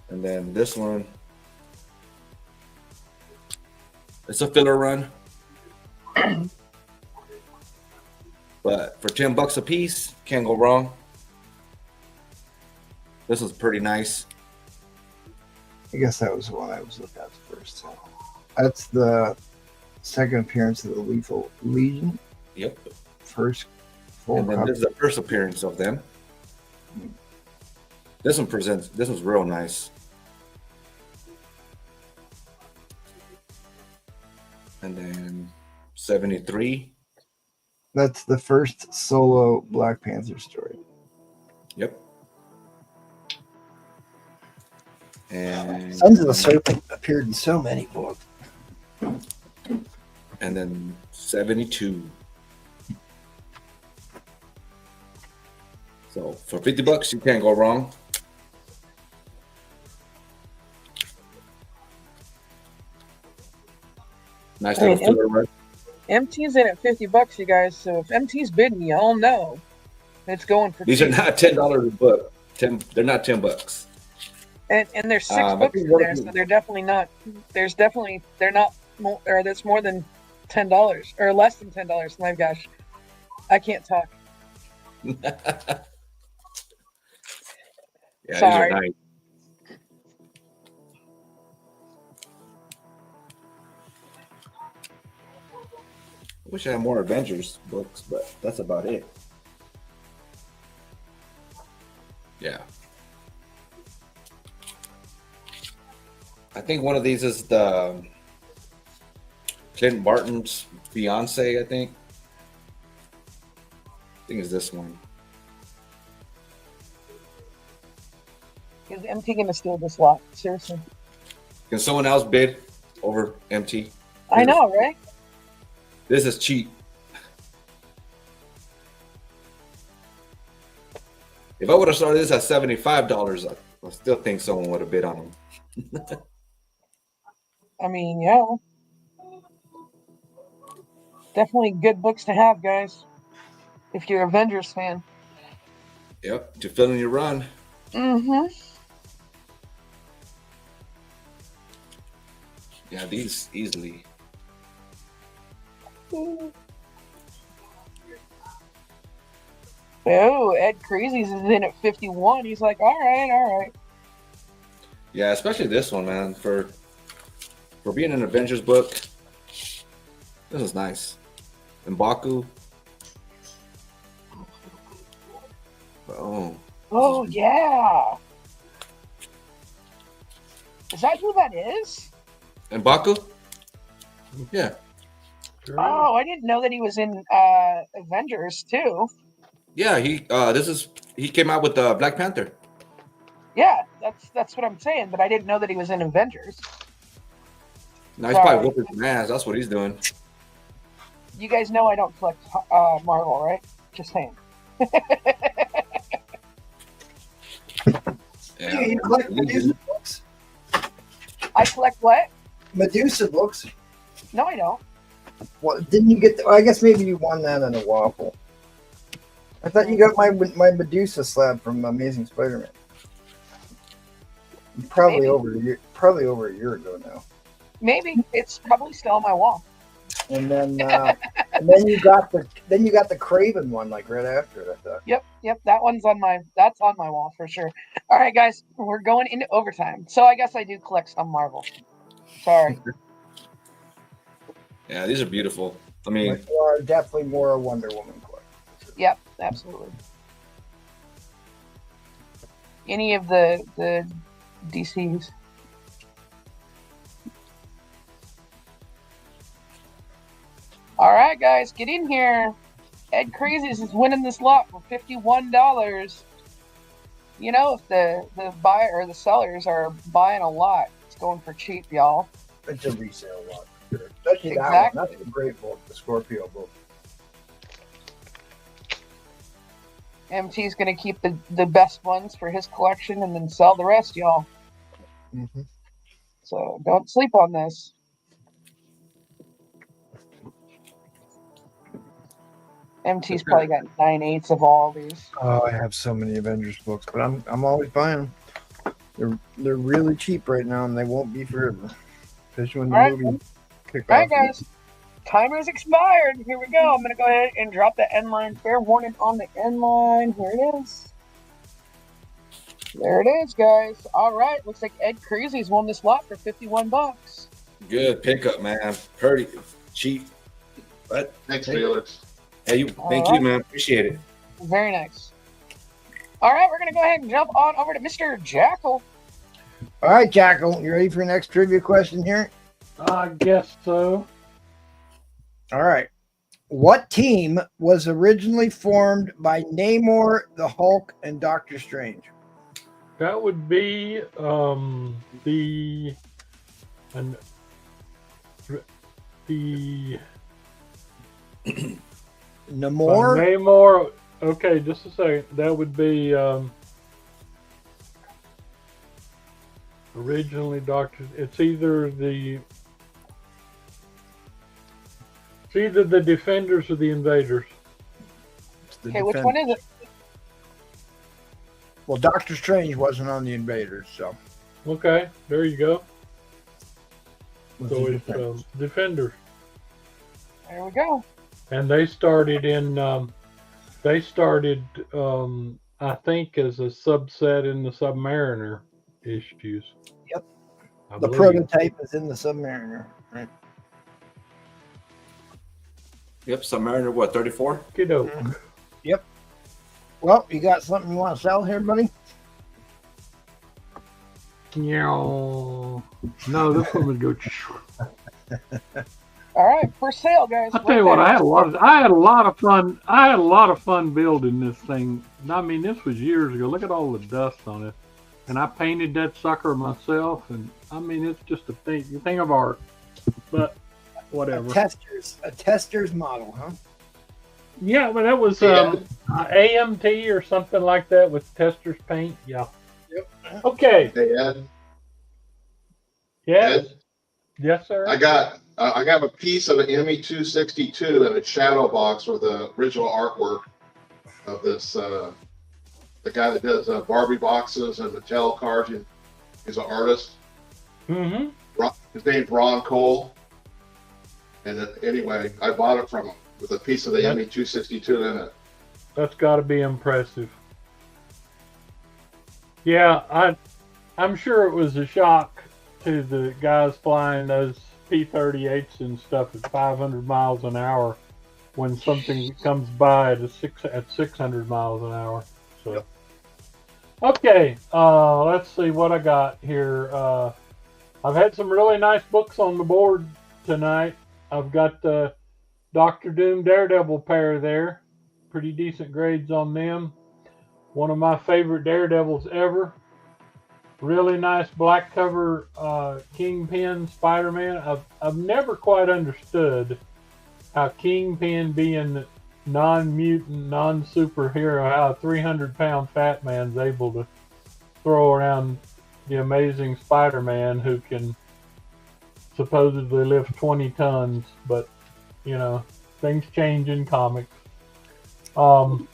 [SPEAKER 11] And then this one, it's a filler run, but for $10 a piece, can't go wrong. This was pretty nice.
[SPEAKER 1] I guess that was the one I was looking at first. So that's the second appearance of the Lethal Legion.
[SPEAKER 11] Yep.
[SPEAKER 1] First full
[SPEAKER 11] And then
[SPEAKER 1] cover.
[SPEAKER 11] this is the first appearance of them. This was real nice. And then 73.
[SPEAKER 1] That's the first solo Black Panther story.
[SPEAKER 11] Yep. And
[SPEAKER 1] Sons of the Serpent appeared in so many books.
[SPEAKER 11] and then 72. So for $50, you can't go wrong. Nice little filler run.
[SPEAKER 8] MT's in at $50, you guys. So if MT's bidding, y'all know it's going for.
[SPEAKER 11] These are not $10 a book. They're not $10.
[SPEAKER 8] And there's 6
[SPEAKER 11] I
[SPEAKER 8] books
[SPEAKER 11] think
[SPEAKER 8] in
[SPEAKER 11] one
[SPEAKER 8] there,
[SPEAKER 11] of
[SPEAKER 8] so
[SPEAKER 11] them-
[SPEAKER 8] they're definitely not. They're not. Or that's more than $10 or less than $10. My gosh, I can't talk.
[SPEAKER 11] Yeah,
[SPEAKER 8] Sorry.
[SPEAKER 11] these are nice. I wish I had more Avengers books, but that's about it. Yeah. I think one of these is the Clint Barton's fiance, I think. I think it's this one.
[SPEAKER 8] Is MT gonna steal this lot? Seriously.
[SPEAKER 11] Can someone else bid over MT?
[SPEAKER 8] I know, right?
[SPEAKER 11] This is cheap. If I would have started this at $75, I still think someone would have bid on them.
[SPEAKER 8] I mean, yeah. Definitely good books to have, guys. If you're an Avengers fan.
[SPEAKER 11] Yep, to fill in your run.
[SPEAKER 8] Mm-hmm.
[SPEAKER 11] Yeah, these easily.
[SPEAKER 8] Oh, Ed Crazies is in at 51. He's like, all right.
[SPEAKER 11] Yeah, especially this one, man. For being an Avengers book, this is nice. And Baku. Oh.
[SPEAKER 8] Oh, yeah. Is that who that is?
[SPEAKER 11] And Baku? Yeah.
[SPEAKER 8] Oh, I didn't know that he was in Avengers too.
[SPEAKER 11] Yeah, he came out with Black Panther.
[SPEAKER 8] Yeah, that's what I'm saying, but I didn't know that he was in Avengers.
[SPEAKER 11] Now he's probably whooping some ass. That's what he's doing.
[SPEAKER 8] You guys know I don't collect Marvel, right? Just saying.
[SPEAKER 11] Yeah.
[SPEAKER 1] You collect Medusa books?
[SPEAKER 8] I collect what?
[SPEAKER 1] Medusa books?
[SPEAKER 8] No, I don't.
[SPEAKER 1] Well, didn't you get? I guess maybe you won that in a waffle. I thought you got my Medusa slab from Amazing Spider-Man. Probably over a year ago now.
[SPEAKER 8] Maybe it's probably still on my wall.
[SPEAKER 1] And then And then you got the Craven one like right after it, I thought.
[SPEAKER 8] Yep. That's on my wall for sure. All right, guys, we're going into overtime. So I guess I do collect some Marvel. Sorry.
[SPEAKER 11] Yeah, these are beautiful. I mean,
[SPEAKER 1] But you are definitely more a Wonder Woman collector.
[SPEAKER 8] Yep, absolutely. Any of the DCs. All right, guys, get in here. Ed Crazies is winning this lot for $51. You know, if the buyer or the sellers are buying a lot, it's going for cheap, y'all.
[SPEAKER 1] It's a resale lot. Especially
[SPEAKER 8] Exactly.
[SPEAKER 1] that one. That's a great book, the Scorpio book.
[SPEAKER 8] MT's going to keep the best ones for his collection and then sell the rest, y'all.
[SPEAKER 1] Mm-hmm.
[SPEAKER 8] So don't sleep on this. MT's probably got 9/8 of all these.
[SPEAKER 1] Oh, I have so many Avengers books, but I'm always buying them. They're really cheap right now, and they won't be forever. Especially when the movie kicks off.
[SPEAKER 8] All right, guys. Timer's expired. Here we go. I'm going to go ahead and drop the end line. Fair warning on the end line. Here it is. There it is, guys. All right. Looks like Ed Crazy's won this lot for $51.
[SPEAKER 11] good pickup, man. Pretty cheap. But
[SPEAKER 3] Thanks, Felix.
[SPEAKER 11] Hey, thank you, man. Appreciate it.
[SPEAKER 8] Very nice. All right, we're going to go ahead and jump on over to Mr. Jackal.
[SPEAKER 1] All right, Jackal, you ready for your next trivia question here?
[SPEAKER 5] I guess so.
[SPEAKER 1] All right. What team was originally formed by Namor, the Hulk, and Doctor Strange?
[SPEAKER 5] That would be the
[SPEAKER 1] Namor?
[SPEAKER 5] Namor. Okay, just a second. That would be originally Doctor. It's either the Defenders or the Invaders.
[SPEAKER 8] Okay, which one is it?
[SPEAKER 1] Well, Doctor Strange wasn't on the Invaders, so.
[SPEAKER 5] Okay, there you go.
[SPEAKER 1] Was
[SPEAKER 5] So
[SPEAKER 1] it
[SPEAKER 5] it's Defenders.
[SPEAKER 8] There we go.
[SPEAKER 5] And they started I think as a subset in the Submariner issues.
[SPEAKER 1] Yep.
[SPEAKER 5] I
[SPEAKER 1] The
[SPEAKER 5] believe.
[SPEAKER 1] prototype is in the Submariner, right?
[SPEAKER 11] Yep, Submariner, what, 34?
[SPEAKER 5] Kiddo.
[SPEAKER 1] Yep. Well, you got something you want to sell here, buddy?
[SPEAKER 5] No, this one would go.
[SPEAKER 8] All right, for sale, guys.
[SPEAKER 5] I'll tell you what, I had a lot of fun. I had a lot of fun building this thing. I mean, this was years ago. Look at all the dust on it, and I painted that sucker myself. And I mean, it's just a thing of art. But whatever.
[SPEAKER 1] A tester's model, huh?
[SPEAKER 5] Yeah, but that was AMT or something like that with tester's paint. Yeah.
[SPEAKER 1] Yep.
[SPEAKER 5] Okay.
[SPEAKER 3] Hey, Ed.
[SPEAKER 5] Yes.
[SPEAKER 3] Ed,
[SPEAKER 5] Yes, sir.
[SPEAKER 3] I have a piece of an ME262 in a shadow box with the original artwork of this, the guy that does Barbie boxes and Mattel cards. He's an artist.
[SPEAKER 5] Mm-hmm.
[SPEAKER 3] His name's Ron Cole. And anyway, I bought it from him with a piece of the ME262 in it.
[SPEAKER 5] That's got to be impressive. Yeah, I'm sure it was a shock to the guys flying those P-38s and stuff at 500 miles an hour when something comes by at 600 miles an hour. So, okay, let's see what I got here. I've had some really nice books on the board tonight. I've got the Dr. Doom Daredevil pair there. Pretty decent grades on them. One of my favorite Daredevils ever. Really nice black cover Kingpin Spider-Man. I've never quite understood how Kingpin being non-mutant, non-superhero, how a 300-pound fat man's able to throw around the amazing Spider-Man who can supposedly lift 20 tons, but you know, things change in comics.
[SPEAKER 1] We'll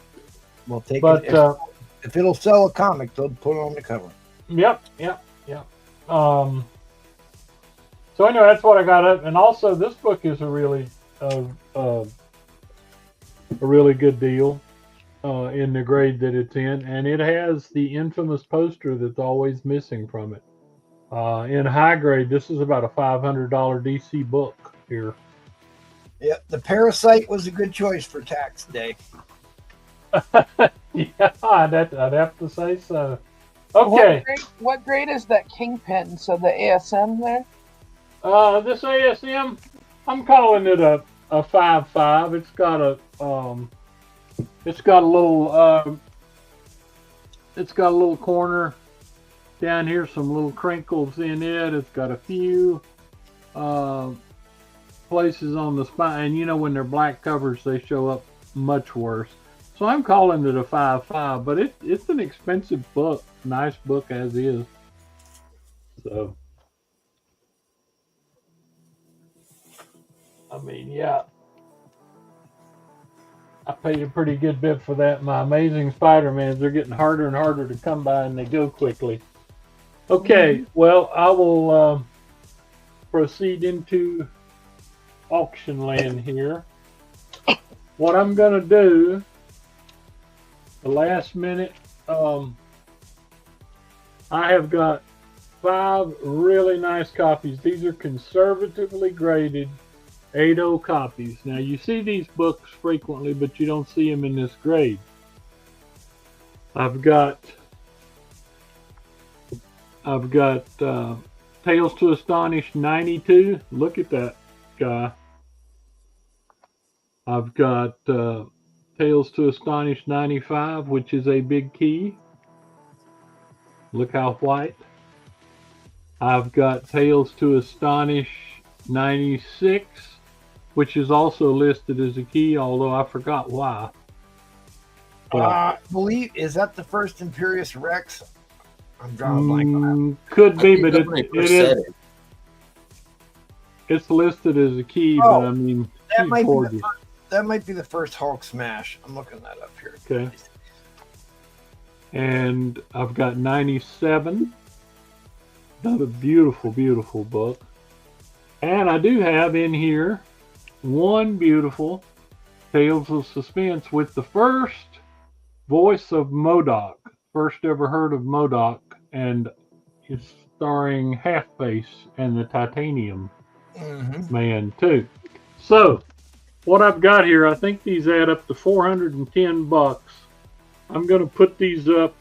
[SPEAKER 1] take
[SPEAKER 5] but,
[SPEAKER 1] it. If it'll sell a comic, they'll put it on the cover.
[SPEAKER 5] Yep. So anyway, that's what I got up. And also, this book is a really a really good deal in the grade that it's in, and it has the infamous poster that's always missing from it. In high grade, this is about a $500 DC book here.
[SPEAKER 1] Yeah, the Parasite was a good choice for tax day.
[SPEAKER 5] Yeah, I'd have to say so. Okay.
[SPEAKER 8] What grade is that Kingpin? So the ASM there?
[SPEAKER 5] This ASM, I'm calling it a 5.5. It's got a little corner down here, some little crinkles in it. It's got a few places on the spine, and you know when they're black covers, they show up much worse. So I'm calling it a 5.5, but it's an expensive book, nice book as is. So, I mean, yeah, I paid a pretty good bit for that. My Amazing Spider-Mans, they're getting harder and harder to come by, and they go quickly. Okay, well, I will proceed into auction land here. What I'm going to do, the last minute, I have got 5 really nice copies. These are conservatively graded 8.0 copies. Now, you see these books frequently, but you don't see them in this grade. I've got Tales to Astonish 92. Look at that guy. I've got Tales to Astonish 95, which is a big key. Look how white. I've got Tales to Astonish 96, which is also listed as a key, although I forgot why.
[SPEAKER 1] I believe, is that the first Imperious Rex? I'm drawing a blank on that.
[SPEAKER 5] Could be, but it's listed as a key, but I mean,
[SPEAKER 1] that might be the first Hulk smash. I'm looking that up here.
[SPEAKER 5] Okay. And I've got 97. Another beautiful, beautiful book. And I do have in here one beautiful Tales of Suspense with the first voice of MODOK. First ever heard of MODOK, and it's starring Half-Face and the Titanium Man too. So what I've got here, I think these add up to $410. I'm going to put these up,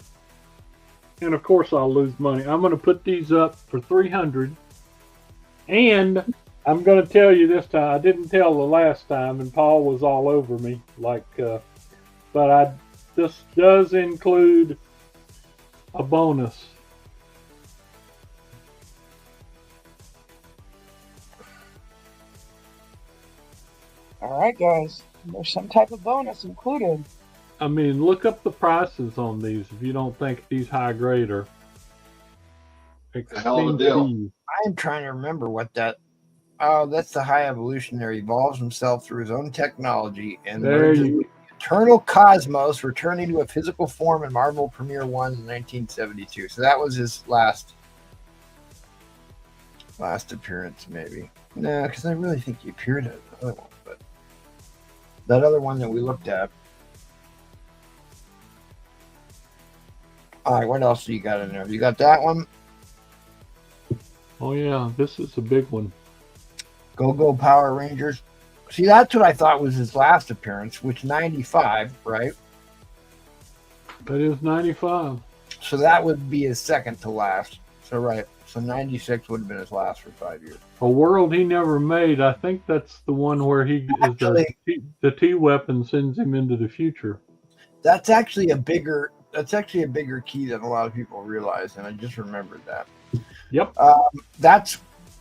[SPEAKER 5] and of course I'll lose money. I'm going to put these up for $300, and I'm going to tell you this time. I didn't tell the last time, and Paul was all over me. But this does include a bonus.
[SPEAKER 8] All right, guys. There's some type of bonus included.
[SPEAKER 5] I mean, look up the prices on these if you don't think these high grade are.
[SPEAKER 3] Hell of a deal.
[SPEAKER 1] I'm trying to remember what that. Oh, that's the High Evolutionary evolves himself through his own technology and merges with the eternal cosmos, returning to a physical form in Marvel Premiere 1 in 1972. So that was his last appearance, maybe. No, because I really think he appeared in another one, but that other one that we looked at. All right, what else do you got in there? You got that one?
[SPEAKER 5] Oh yeah, this is a big one.
[SPEAKER 1] Go Power Rangers. See, that's what I thought was his last appearance, which 95, right?
[SPEAKER 5] That is 95.
[SPEAKER 1] So that would be his second to last. So right. So 96 would have been his last for 5 years.
[SPEAKER 5] A World He Never Made. I think that's the one where the T-weapon sends him into the future.
[SPEAKER 1] That's actually a bigger key than a lot of people realize, and I just remembered that.
[SPEAKER 5] Yep.
[SPEAKER 1] That's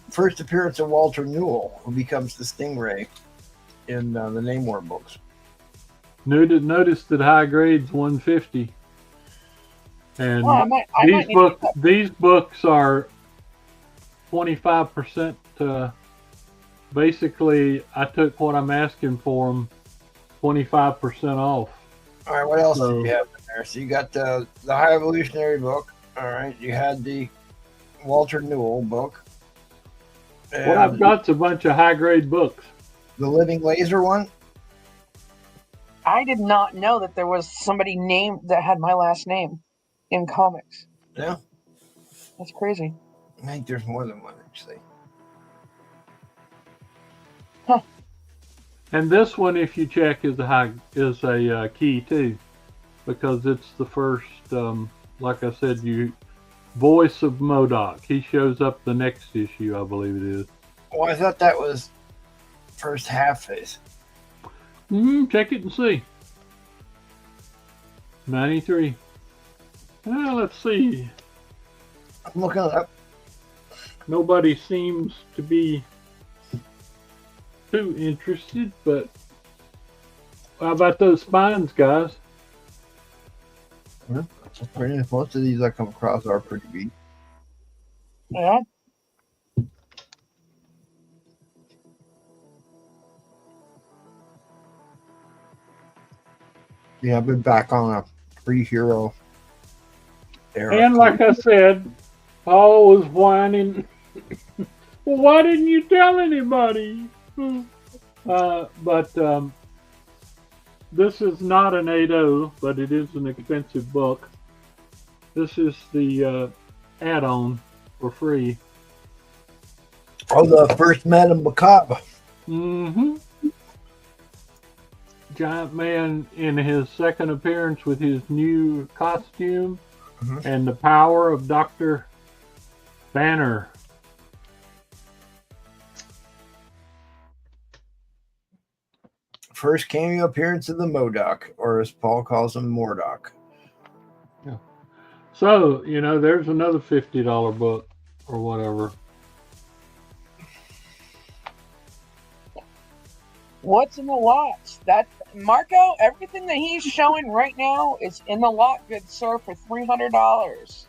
[SPEAKER 1] first appearance of Walter Newell, who becomes the Stingray in the Namor books.
[SPEAKER 5] Notice that high grade's 150. And these books are 25%. Basically, I took what I'm asking for them 25% off.
[SPEAKER 1] All right, what else did you have in there? So you got the High Evolutionary book. All right, you had the Walter Newell book.
[SPEAKER 5] What I've got's a bunch of high grade books.
[SPEAKER 1] The Living Laser one?
[SPEAKER 8] I did not know that there was somebody named that had my last name in comics.
[SPEAKER 1] Yeah,
[SPEAKER 8] That's crazy.
[SPEAKER 1] I think there's more than one actually.
[SPEAKER 5] And this one, if you check, is a key too, because it's the first. Like I said, voice of MODOK. He shows up the next issue, I believe it is.
[SPEAKER 1] Oh, I thought that was first half phase.
[SPEAKER 5] Check it and see. 93. Let's see.
[SPEAKER 1] I'm looking it up.
[SPEAKER 5] Nobody seems to be too interested, but how about those spines, guys?
[SPEAKER 1] Yeah, most of these I come across are pretty beat.
[SPEAKER 8] Yeah.
[SPEAKER 1] Yeah, I've been back on a pre-hero era.
[SPEAKER 5] And like I said, Paul was whining. Well, why didn't you tell anybody? But this is not an 8.0, but it is an expensive book. This is the add-on for free.
[SPEAKER 1] Oh, the first Madame Macabre.
[SPEAKER 5] Mm-hmm. Giant Man in his second appearance with his new costume and the power of Dr. Banner.
[SPEAKER 1] First cameo appearance of the MODOK, or as Paul calls him, Mordok.
[SPEAKER 5] Yeah. So, there's another $50 book or whatever.
[SPEAKER 8] What's in the lots? That Marco, everything that he's showing right now is in the lot, good sir, for $300.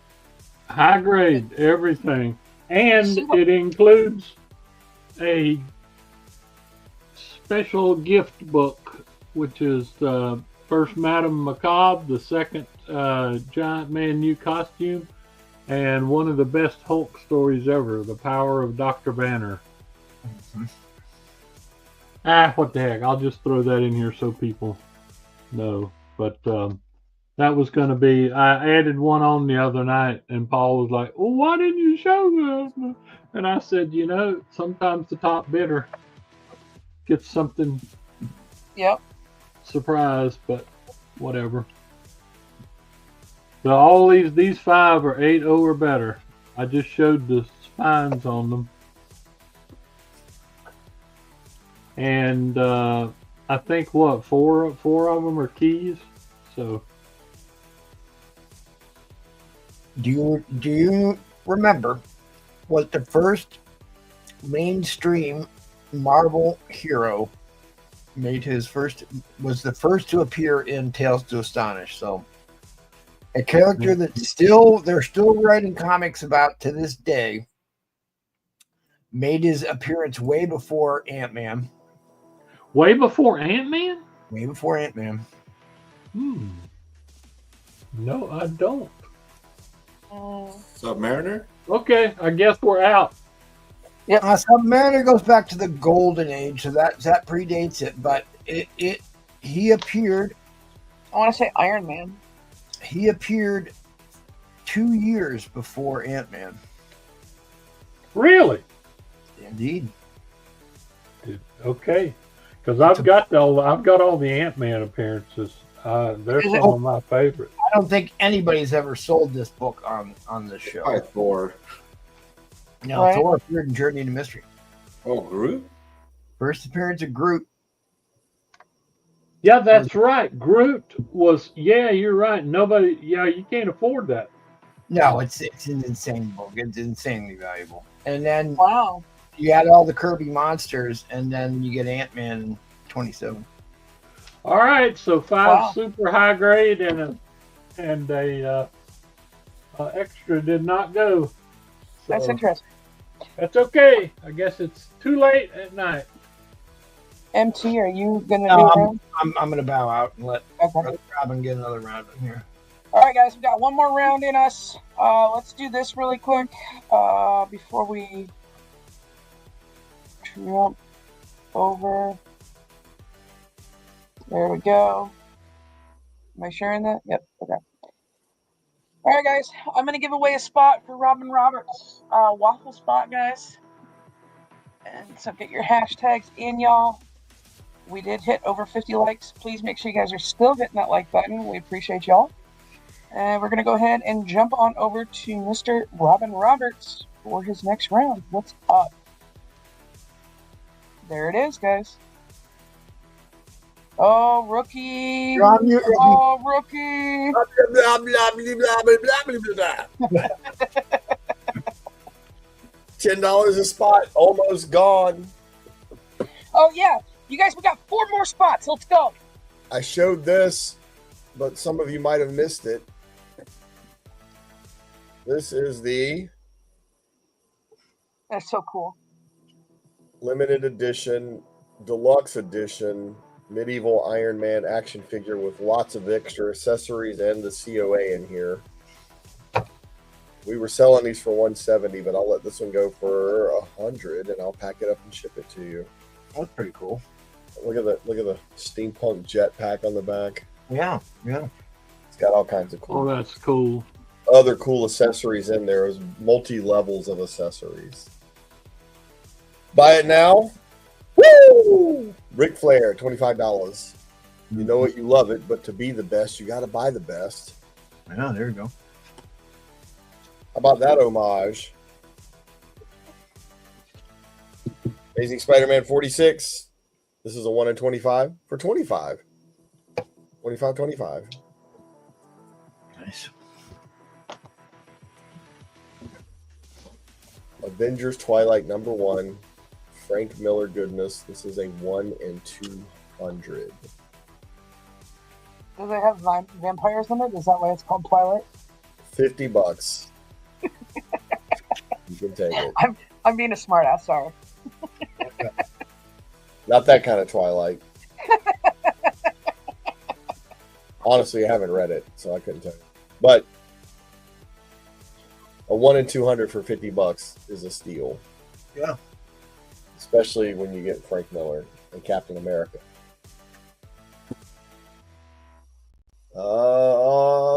[SPEAKER 5] High grade, everything. And it includes a special gift book, which is the first Madame Macabre, the second Giant Man new costume, and one of the best Hulk stories ever, The Power of Dr. Banner. What the heck, I'll just throw that in here so people know. But that was going to be, I added one on the other night, and Paul was like, well, why didn't you show this? And I said, sometimes the top bidder gets something surprise, but whatever. So all these 5 are 8.0 or better. I just showed the spines on them. And I think four of them are keys. So
[SPEAKER 1] do you remember what the first mainstream Marvel hero was the first to appear in Tales to Astonish? So a character that they're still writing comics about to this day, made his appearance way before Ant-Man.
[SPEAKER 5] Way before Ant-Man?
[SPEAKER 1] Way before Ant-Man.
[SPEAKER 5] No, I don't.
[SPEAKER 11] Submariner?
[SPEAKER 5] Okay, I guess we're out.
[SPEAKER 1] Yeah, Submariner goes back to the Golden Age, so that predates it. But he appeared.
[SPEAKER 8] I want to say Iron Man.
[SPEAKER 1] He appeared 2 years before Ant-Man.
[SPEAKER 5] Really?
[SPEAKER 1] Indeed.
[SPEAKER 5] Okay, because I've got all the Ant-Man appearances. They're some of my favorites.
[SPEAKER 1] I don't think anybody's ever sold this book on this show.
[SPEAKER 11] Probably Thor.
[SPEAKER 1] No,
[SPEAKER 8] Right.
[SPEAKER 1] Thor appeared in Journey into Mystery.
[SPEAKER 11] Oh, Groot?
[SPEAKER 1] First appearance of Groot.
[SPEAKER 5] Yeah, that's right. Groot was. Yeah, you're right. Nobody. Yeah, you can't afford that.
[SPEAKER 1] No, it's an insane book. It's insanely valuable. And then
[SPEAKER 8] Wow.
[SPEAKER 1] you had all the Kirby monsters, and then you get Ant-Man in 27.
[SPEAKER 5] All right, so 5
[SPEAKER 8] Wow.
[SPEAKER 5] super high grade and a extra did not go. So
[SPEAKER 8] That's interesting.
[SPEAKER 5] that's okay. I guess it's too late at night.
[SPEAKER 8] MT, are you going to
[SPEAKER 1] No,
[SPEAKER 8] do a round?
[SPEAKER 1] I'm going to bow out and let
[SPEAKER 8] Okay.
[SPEAKER 1] Robin get another round in here.
[SPEAKER 8] All right, guys, we got one more round in us. Let's do this really quick before we jump over. There we go. Am I sharing that? Yep. Okay. All right, guys. I'm gonna give away a spot for Robin Roberts, waffle spot, guys. And so get your hashtags in, y'all. We did hit over 50 likes. Please make sure you guys are still hitting that like button. We appreciate y'all. And we're gonna go ahead and jump on over to Mr. Robin Roberts for his next round. What's up? There it is, guys. Oh, rookie.
[SPEAKER 6] You're on mute, rookie.
[SPEAKER 8] Oh, rookie.
[SPEAKER 6] Blah, blah, blah, blah, blah, blah, blah, blah. $10 a spot, almost gone.
[SPEAKER 8] Oh, yeah. You guys, we got 4 more spots. Let's go.
[SPEAKER 6] I showed this, but some of you might have missed it. This is the
[SPEAKER 8] That's so cool.
[SPEAKER 6] limited edition, deluxe edition, medieval Iron Man action figure with lots of extra accessories and the COA in here. We were selling these for $170, but I'll let this one go for $100, and I'll pack it up and ship it to you.
[SPEAKER 1] That's pretty cool.
[SPEAKER 6] Look at the steampunk jetpack on the back.
[SPEAKER 1] Yeah, yeah.
[SPEAKER 6] It's got all kinds of
[SPEAKER 5] Oh,
[SPEAKER 6] cool,
[SPEAKER 5] that's cool.
[SPEAKER 6] other cool accessories in there. There's multi levels of accessories. Buy it now. Woo! Ric Flair, $25. You know it, you love it, but to be the best, you got to buy the best.
[SPEAKER 1] Yeah, there you go.
[SPEAKER 6] How about that homage? Amazing Spider-Man 46. This is a 1 in 25 for 25. 25.
[SPEAKER 1] Nice.
[SPEAKER 6] Avengers Twilight #1. Frank Miller goodness. This is a 1 in 200.
[SPEAKER 8] Does it have vampires in it? Is that why it's called Twilight?
[SPEAKER 6] $50. You can take it.
[SPEAKER 8] I'm being a smartass. Sorry.
[SPEAKER 6] Not that kind of Twilight. Honestly, I haven't read it, so I couldn't tell you. But a 1 in 200 for $50 is a steal.
[SPEAKER 1] Yeah.
[SPEAKER 6] Especially when you get Frank Miller and Captain America.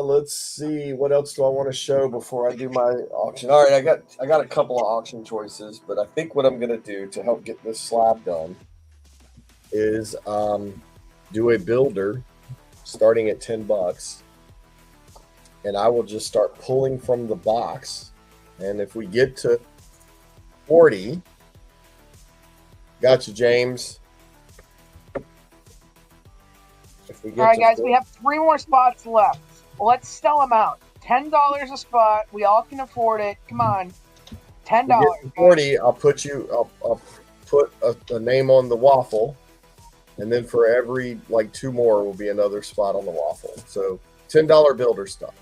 [SPEAKER 6] Let's see. What else do I want to show before I do my auction? All right, I got a couple of auction choices, but I think what I'm going to do to help get this slab done is do a builder starting at $10, and I will just start pulling from the box. And if we get to 40, gotcha, James. If we get
[SPEAKER 8] All right,
[SPEAKER 6] to
[SPEAKER 8] guys,
[SPEAKER 6] 40,
[SPEAKER 8] we have 3 more spots left. Let's sell them out. $10 a spot. We all can afford it. Come on. $10.
[SPEAKER 6] we get to 40, I'll put a name on the waffle, and then for every like 2 more will be another spot on the waffle. So $10 builder stuff.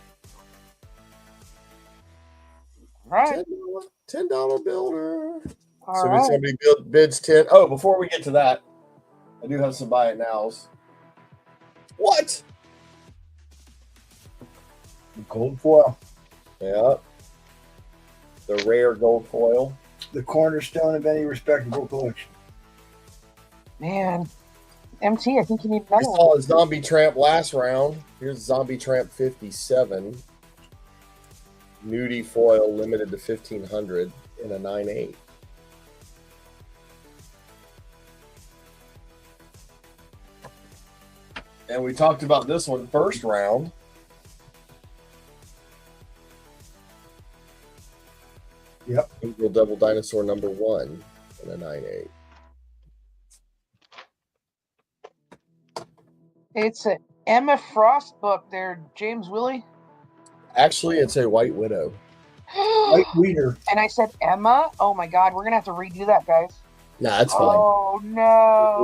[SPEAKER 8] All right.
[SPEAKER 6] $10 builder.
[SPEAKER 8] All
[SPEAKER 6] So
[SPEAKER 8] right.
[SPEAKER 6] when somebody bids 10. Oh, before we get to that, I do have some buy it nows. What?
[SPEAKER 1] Gold foil.
[SPEAKER 6] Yeah. The rare gold foil.
[SPEAKER 1] The cornerstone of any respectable collection.
[SPEAKER 8] Man. MT, I think you need
[SPEAKER 6] I
[SPEAKER 8] another one.
[SPEAKER 6] saw a Zombie Tramp last round. Here's Zombie Tramp 57. Nudie foil limited to 1,500 in a 9.8. And we talked about this one first round.
[SPEAKER 1] Yep.
[SPEAKER 6] Google Double Dinosaur #1 in a 9.8.
[SPEAKER 8] It's an Emma Frost book there, James Willie.
[SPEAKER 6] Actually, it's a White Widow.
[SPEAKER 1] White Weeder.
[SPEAKER 8] And I said Emma? Oh my god, we're going to have to redo that, guys.
[SPEAKER 6] Nah, that's fine.
[SPEAKER 8] Oh no.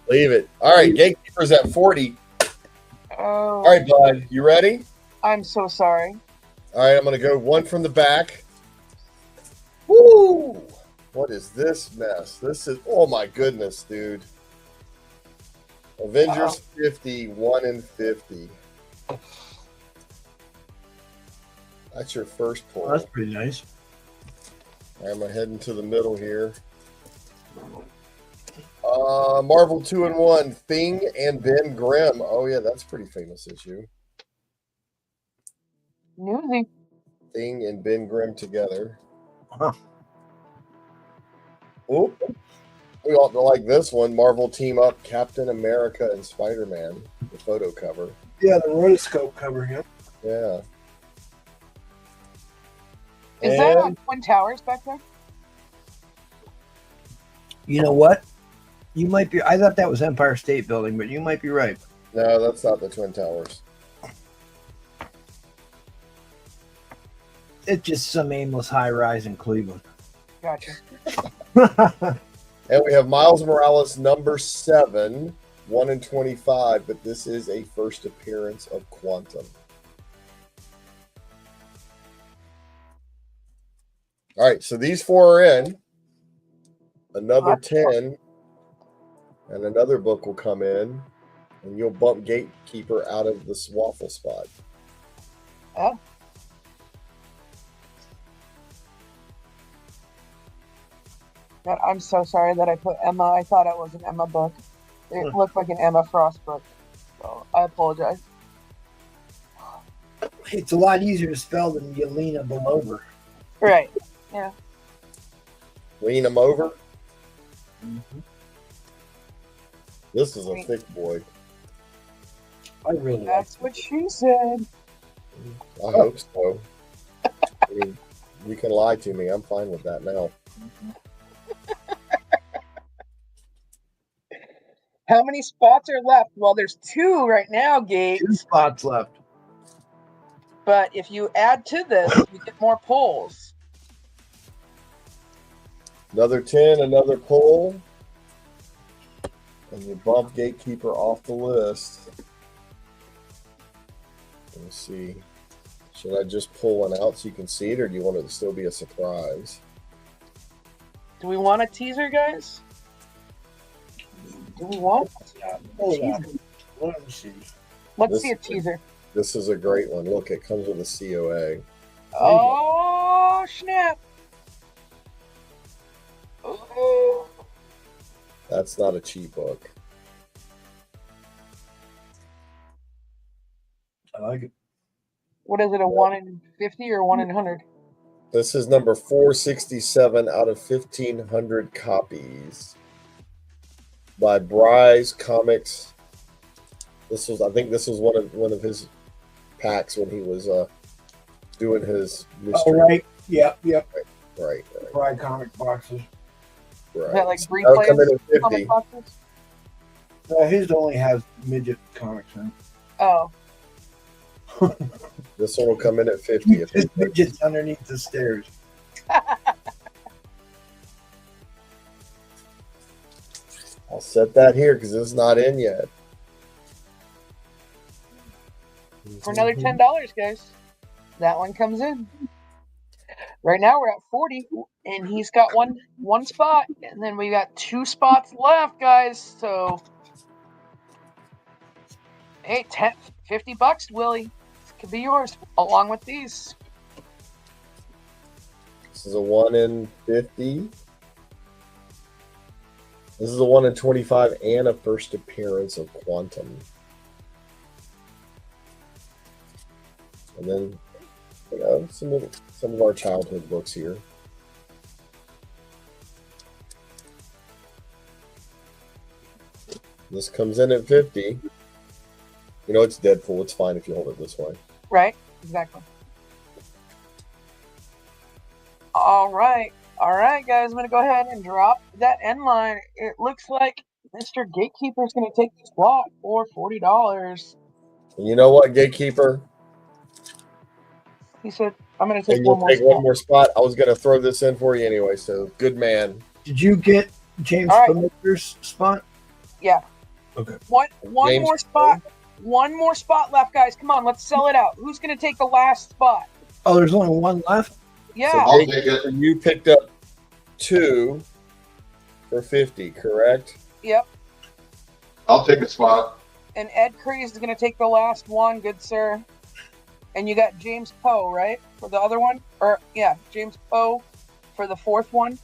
[SPEAKER 6] Leave it. All right, Gatekeeper's at 40.
[SPEAKER 8] Oh.
[SPEAKER 6] All right, bud, you ready?
[SPEAKER 8] I'm so sorry.
[SPEAKER 6] All right, I'm going to go one from the back. Woo! What is this mess? This is, oh my goodness, dude. Avengers 50, 1 in 50. That's your first pull.
[SPEAKER 1] That's pretty nice.
[SPEAKER 6] All right, I'm heading to the middle here.
[SPEAKER 2] Marvel 2-in-1, Thing and Ben Grimm. Oh yeah, that's a pretty famous issue.
[SPEAKER 8] Newsy.
[SPEAKER 2] Thing and Ben Grimm together.
[SPEAKER 1] Huh.
[SPEAKER 2] Oh, we ought to like this one. Marvel team up Captain America and Spider-Man. The photo cover.
[SPEAKER 1] Yeah, the rotoscope cover. Yep.
[SPEAKER 2] Yeah.
[SPEAKER 8] Is that on Twin Towers back there?
[SPEAKER 1] You know what? You might be. I thought that was Empire State Building, but you might be right.
[SPEAKER 2] No, that's not the Twin Towers.
[SPEAKER 1] It's just some aimless high rise in Cleveland.
[SPEAKER 8] Gotcha.
[SPEAKER 2] And we have Miles Morales #7, 1/25, but this is a first appearance of Quantum. All right, so these 4 are in. Another 10, and another book will come in, and you'll bump Gatekeeper out of this waffle spot.
[SPEAKER 8] Oh. God, I'm so sorry that I put Emma. I thought it was an Emma book. It looked like an Emma Frost book. So I apologize.
[SPEAKER 1] It's a lot easier to spell than Yelena Belover.
[SPEAKER 8] Right. Yeah.
[SPEAKER 2] Lean them over.
[SPEAKER 1] Mm-hmm.
[SPEAKER 2] This is a thick boy.
[SPEAKER 1] I really
[SPEAKER 8] That's what she said.
[SPEAKER 2] I hope so. I mean, you can lie to me. I'm fine with that now.
[SPEAKER 8] How many spots are left? Well, there's 2 right now, Gates.
[SPEAKER 1] 2 spots left.
[SPEAKER 8] But if you add to this, you get more pulls.
[SPEAKER 2] Another 10, another pull. And you bump Gatekeeper off the list. Let me see. Should I just pull one out so you can see it, or do you want it to still be a surprise?
[SPEAKER 8] Do we want a teaser, guys? Do we want a teaser?
[SPEAKER 1] Let me see.
[SPEAKER 8] Let's see a teaser.
[SPEAKER 2] This is a great one. Look, it comes with a COA.
[SPEAKER 8] Oh, snap. Oh.
[SPEAKER 2] That's not a cheap book.
[SPEAKER 1] I like it.
[SPEAKER 8] What is it, a 1 in 50 or 1 in 100?
[SPEAKER 2] This is number 467 out of 1,500 copies by Bryce Comics. I think this was one of his packs when he was doing his mystery.
[SPEAKER 1] Oh, right. Yep.
[SPEAKER 2] Right.
[SPEAKER 1] Pride comic boxes.
[SPEAKER 2] Right.
[SPEAKER 8] Is that like
[SPEAKER 2] That'll come in
[SPEAKER 8] replays?
[SPEAKER 2] at 50.
[SPEAKER 8] Comic boxes?
[SPEAKER 1] His only has midget comics in it.
[SPEAKER 8] Oh.
[SPEAKER 2] This one will come in at 50. If
[SPEAKER 1] His midget's underneath the stairs.
[SPEAKER 2] I'll set that here because it's not in yet.
[SPEAKER 8] For another $10, guys. That one comes in. Right now we're at 40, and he's got one spot, and then we got 2 spots left, guys. So, hey, $50, Willie. This could be yours, along with these.
[SPEAKER 2] This is a 1 in 50. This is a 1 in 25 and a first appearance of Quantum. And then, some of our childhood books here. This comes in at 50. It's Deadpool. It's fine if you hold it this way.
[SPEAKER 8] Right, exactly. All right, guys. I'm going to go ahead and drop that end line. It looks like Mr. Gatekeeper is going to take the spot for $40.
[SPEAKER 2] And you know what, Gatekeeper?
[SPEAKER 8] He said, I'm going to take
[SPEAKER 2] And
[SPEAKER 8] one
[SPEAKER 2] you'll
[SPEAKER 8] more
[SPEAKER 2] take
[SPEAKER 8] spot.
[SPEAKER 2] one more spot. I was going to throw this in for you anyway, so good man.
[SPEAKER 1] Did you get James
[SPEAKER 8] All right.
[SPEAKER 1] Pemister's spot?
[SPEAKER 8] Yeah.
[SPEAKER 1] Okay.
[SPEAKER 8] One
[SPEAKER 2] James
[SPEAKER 8] more spot. One more spot left, guys. Come on, let's sell it out. Who's going to take the last spot?
[SPEAKER 1] Oh, there's only one left?
[SPEAKER 8] Yeah.
[SPEAKER 2] So
[SPEAKER 3] I'll take it.
[SPEAKER 2] you picked up 2 for 50, correct?
[SPEAKER 8] Yep.
[SPEAKER 3] I'll take a spot.
[SPEAKER 8] And Ed Crees is going to take the last one, good sir. And you got James Poe, right? For the other one? James Poe for the 4th one.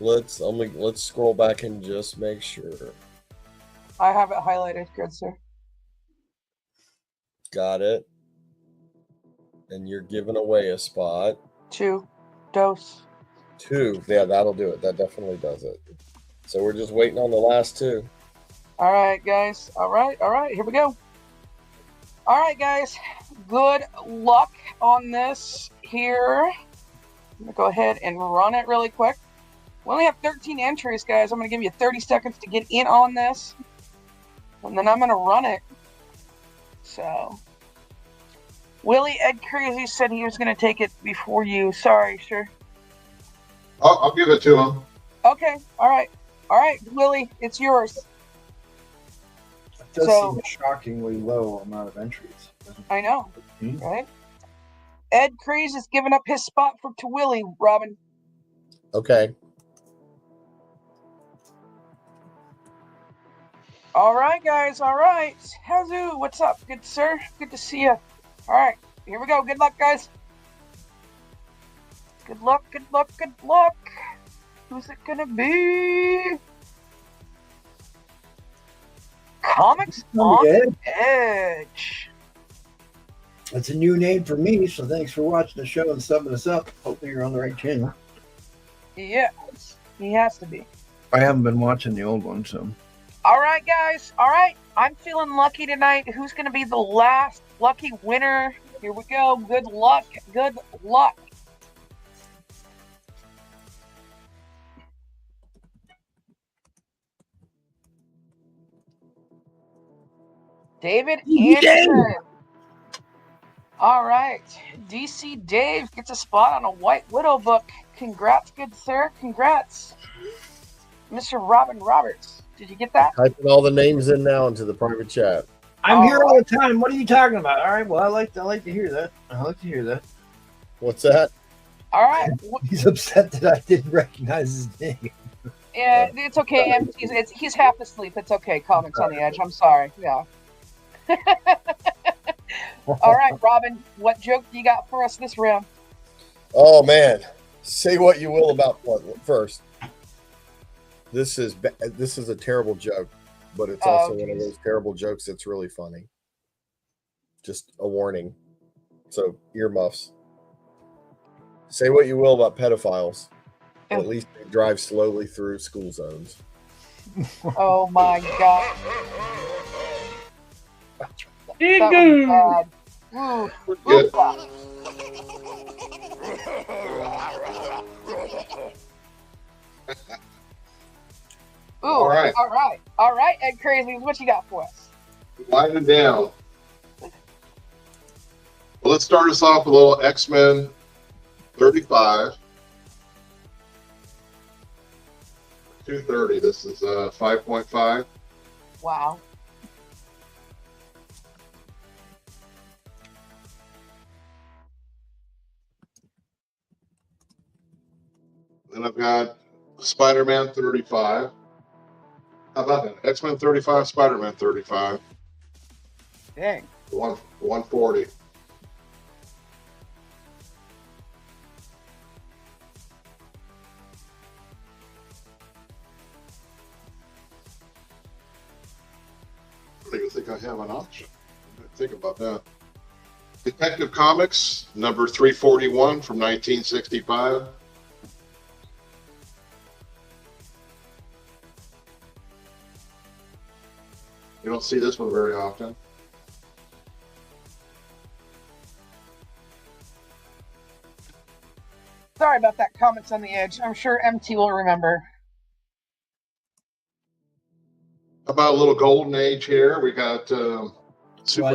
[SPEAKER 6] Let's scroll back and just make sure.
[SPEAKER 8] I have it highlighted, good sir.
[SPEAKER 6] Got it. And you're giving away a spot.
[SPEAKER 8] 2 dose.
[SPEAKER 6] 2. Yeah, that'll do it. That definitely does it. So we're just waiting on the last 2.
[SPEAKER 8] All right, guys. All right. Here we go. All right, guys. Good luck on this here. I'm going to go ahead and run it really quick. We only have 13 entries, guys. I'm going to give you 30 seconds to get in on this. And then I'm going to run it. So, Willie Ed Crazy said he was going to take it before you. Sorry, sure.
[SPEAKER 3] I'll give it to him.
[SPEAKER 8] Okay. All right, Willie, it's yours.
[SPEAKER 1] It does
[SPEAKER 8] So-
[SPEAKER 1] seem a shockingly low amount of entries.
[SPEAKER 8] I know,
[SPEAKER 1] Mhm.
[SPEAKER 8] right? Ed Craze is giving up his spot to Willie, Robin.
[SPEAKER 6] Okay.
[SPEAKER 8] All right, guys. All right. Hazu, what's up? Good, sir. Good to see you. All right. Here we go. Good luck, guys. Good luck. Good luck. Good luck. Who's it going to be? Comics on the Edge.
[SPEAKER 1] That's a new name for me, so thanks for watching the show and subbing us up. Hopefully you're on the right channel.
[SPEAKER 8] Yeah, he has to be.
[SPEAKER 1] I haven't been watching the old one, so.
[SPEAKER 8] All right, guys. All right. I'm feeling lucky tonight. Who's going to be the last lucky winner? Here we go. Good luck. Good luck. David Anderson. All right. DC Dave gets a spot on a White Widow book. Congrats, good sir. Congrats. Mr. Robin Roberts. Did you get that?
[SPEAKER 6] Typing all the names in now into the private chat.
[SPEAKER 1] I'm here all the time. What are you talking about? All right. Well, I like to hear that. I like to hear that.
[SPEAKER 6] What's that?
[SPEAKER 8] All right.
[SPEAKER 1] He's upset that I didn't recognize his name.
[SPEAKER 8] Yeah, it's okay. He's half asleep. It's okay. Comics on the Edge. I'm sorry. Yeah. All right, Robin. What joke do you got for us this round?
[SPEAKER 6] Oh man, say what you will about what first. This is a terrible joke, but it's also one of those terrible jokes that's really funny. Just a warning. So earmuffs. Say what you will about pedophiles, but at least they drive slowly through school zones.
[SPEAKER 8] Oh my god. That was bad. Ooh.
[SPEAKER 3] Good.
[SPEAKER 8] Ooh,
[SPEAKER 3] All right.
[SPEAKER 8] All right, Ed Crazy, what you got for us?
[SPEAKER 3] Winding down. Well, let's start us off with a little X-Men 35. 230. This is 5.5.
[SPEAKER 8] Wow.
[SPEAKER 3] Then I've got Spider-Man 35. How about that? X-Men 35, Spider-Man 35.
[SPEAKER 8] Dang.
[SPEAKER 3] 140. I don't even think I have an option. I didn't think about that. Detective Comics, number 341 from 1965. You don't see this one very often.
[SPEAKER 8] Sorry about that. Comments on the Edge. I'm sure MT will remember.
[SPEAKER 3] How about a little golden age here? We got Super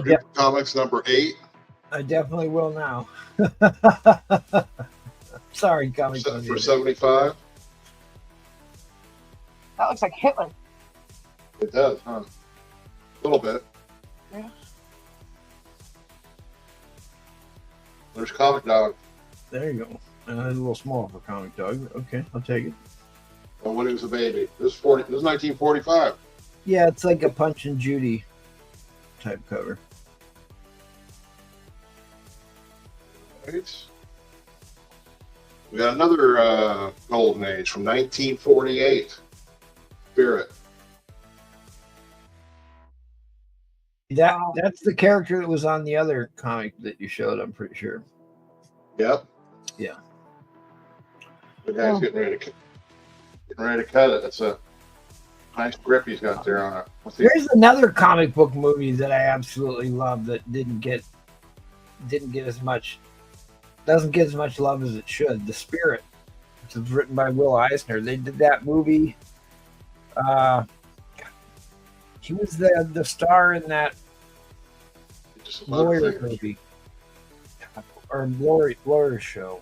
[SPEAKER 3] Duper Comics number 8.
[SPEAKER 1] I definitely will now. Sorry, comic
[SPEAKER 3] For 75.
[SPEAKER 8] That looks like Hitler.
[SPEAKER 3] It does, huh? A little bit.
[SPEAKER 8] Yeah.
[SPEAKER 3] There's Comic Dog.
[SPEAKER 1] There you go. A little small for Comic Dog. Okay, I'll take it.
[SPEAKER 3] Well, when he was a baby. This is 1945.
[SPEAKER 1] Yeah, it's like a Punch and Judy type cover.
[SPEAKER 3] Right. We got another golden age from 1948. Spirit.
[SPEAKER 1] That's the character that was on the other comic that you showed, I'm pretty sure.
[SPEAKER 3] Yep.
[SPEAKER 1] Yeah.
[SPEAKER 3] The guy's getting ready to cut it. That's a nice grip he's got there on it.
[SPEAKER 1] There's another comic book movie that I absolutely love that doesn't get as much love as it should. The Spirit, which was written by Will Eisner. They did that movie. He was the star in that lawyer movie or lawyer show.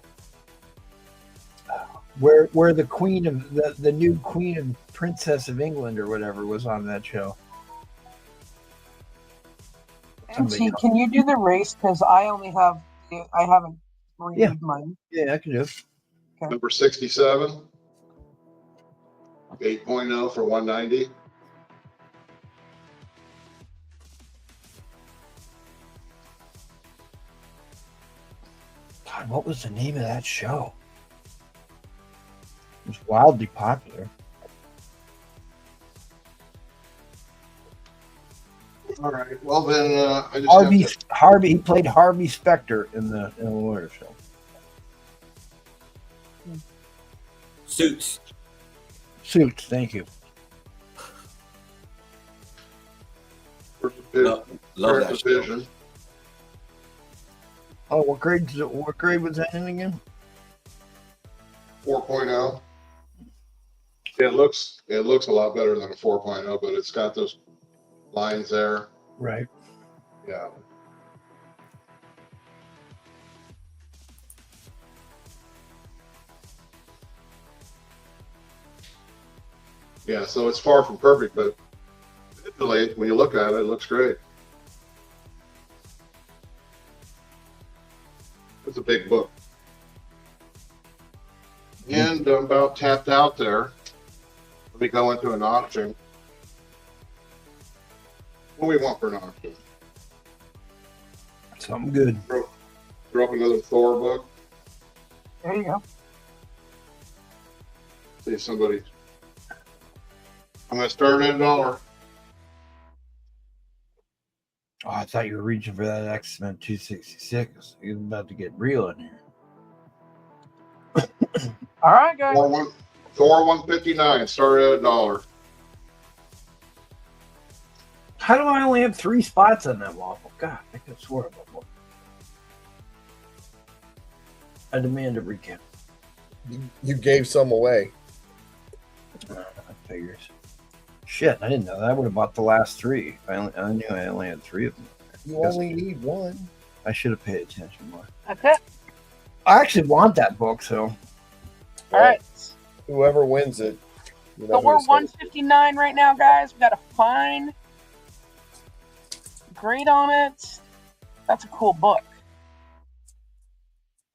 [SPEAKER 1] Where the queen of the new queen and princess of England or whatever was on that show.
[SPEAKER 8] MC, can you do the race? Because I haven't reviewed mine.
[SPEAKER 1] Yeah, I can do it.
[SPEAKER 8] Okay.
[SPEAKER 3] Number 67. 8.0 for 190.
[SPEAKER 1] God, what was the name of that show? It was wildly popular.
[SPEAKER 3] All right. Well, then I just
[SPEAKER 1] Harvey. He played Harvey Specter in the lawyer show.
[SPEAKER 11] Suits.
[SPEAKER 1] Thank you.
[SPEAKER 11] Love that show.
[SPEAKER 3] Vision.
[SPEAKER 1] Oh, what grade was that in again?
[SPEAKER 3] 4.0. It looks a lot better than a 4.0, but it's got those lines there.
[SPEAKER 1] Right.
[SPEAKER 3] Yeah. Yeah, so it's far from perfect, but visually, when you look at it, it looks great. It's a big book. And I'm about tapped out there. Let me go into an auction. What do we want for an auction?
[SPEAKER 1] Something good.
[SPEAKER 3] Throw up another Thor book.
[SPEAKER 8] There you go.
[SPEAKER 3] See if somebody. I'm going to start at $1.
[SPEAKER 1] Oh, I thought you were reaching for that X-Men 266. You're about to get real in here.
[SPEAKER 8] All right, guys.
[SPEAKER 3] Thor 159. Start at $1.
[SPEAKER 1] How do I only have 3 spots on that waffle? God, I could have sworn about one. I demand a recount.
[SPEAKER 6] You gave some away.
[SPEAKER 1] That figures. Shit, I didn't know that. I would have bought the last 3. I knew I only had 3 of them.
[SPEAKER 6] You only need one.
[SPEAKER 1] I should have paid attention more.
[SPEAKER 8] That's it.
[SPEAKER 1] I actually want that book, so.
[SPEAKER 8] All right.
[SPEAKER 6] Whoever wins it.
[SPEAKER 8] So we're 159 right now, guys. We got a fine grade on it. That's a cool book.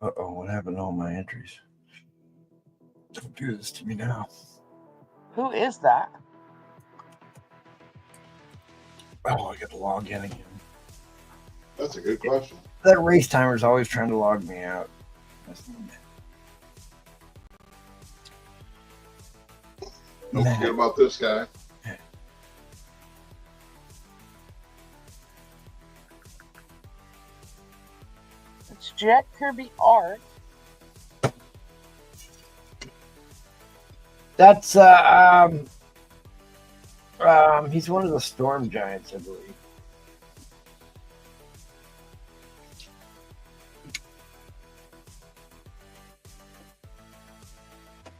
[SPEAKER 1] Uh-oh, what happened to all my entries? Don't do this to me now.
[SPEAKER 8] Who is that?
[SPEAKER 1] Oh, I got to log in again.
[SPEAKER 3] That's a good question.
[SPEAKER 1] That race timer's always trying to log me out.
[SPEAKER 3] Don't forget about this guy.
[SPEAKER 8] It's Jack Kirby art.
[SPEAKER 1] That's he's one of the Storm Giants, I believe.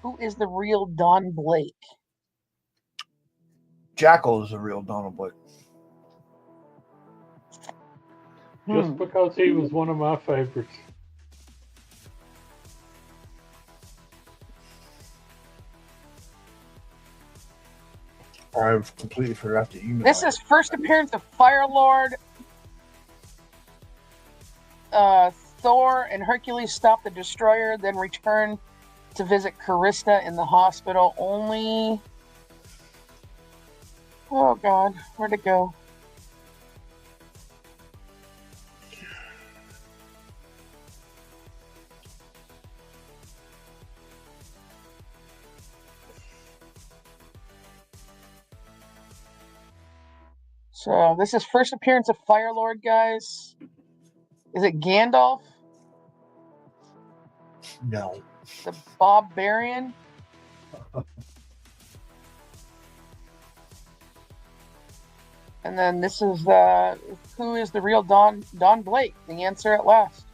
[SPEAKER 8] Who is the real Don Blake?
[SPEAKER 1] Jackal is a real Donald Blake.
[SPEAKER 5] Just because he was one of my favorites.
[SPEAKER 1] I've completely forgot to email.
[SPEAKER 8] This is first appearance of Firelord. Thor and Hercules stop the destroyer, then return to visit Carista in the hospital. Only. Oh God, where'd it go? So this is first appearance of Firelord, guys. Is it Gandalf?
[SPEAKER 1] No.
[SPEAKER 8] The Barbarian? And then this is who is the real Don Blake? The answer at last.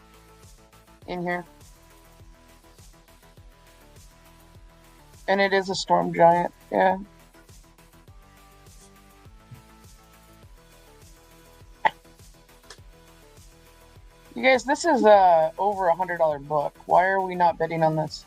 [SPEAKER 8] In here. And it is a storm giant, yeah. You guys, this is over $100 book. Why are we not bidding on this?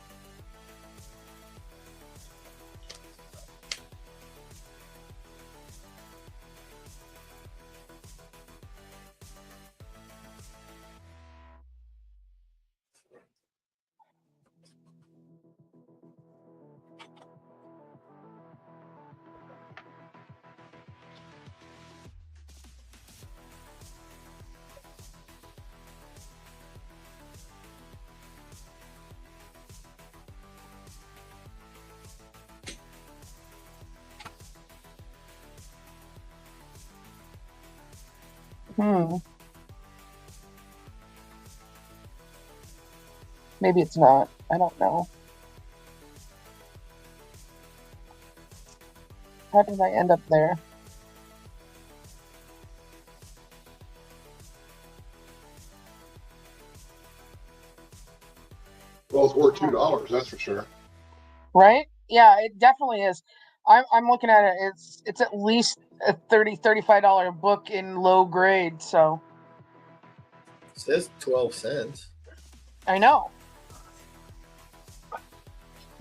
[SPEAKER 8] Maybe it's not. I don't know. How did I end up there?
[SPEAKER 3] Well, it's worth $2, that's for sure.
[SPEAKER 8] Right? Yeah, it definitely is. I'm looking at it. It's at least a $35 book in low grade. So
[SPEAKER 6] It says 12 cents.
[SPEAKER 8] I know.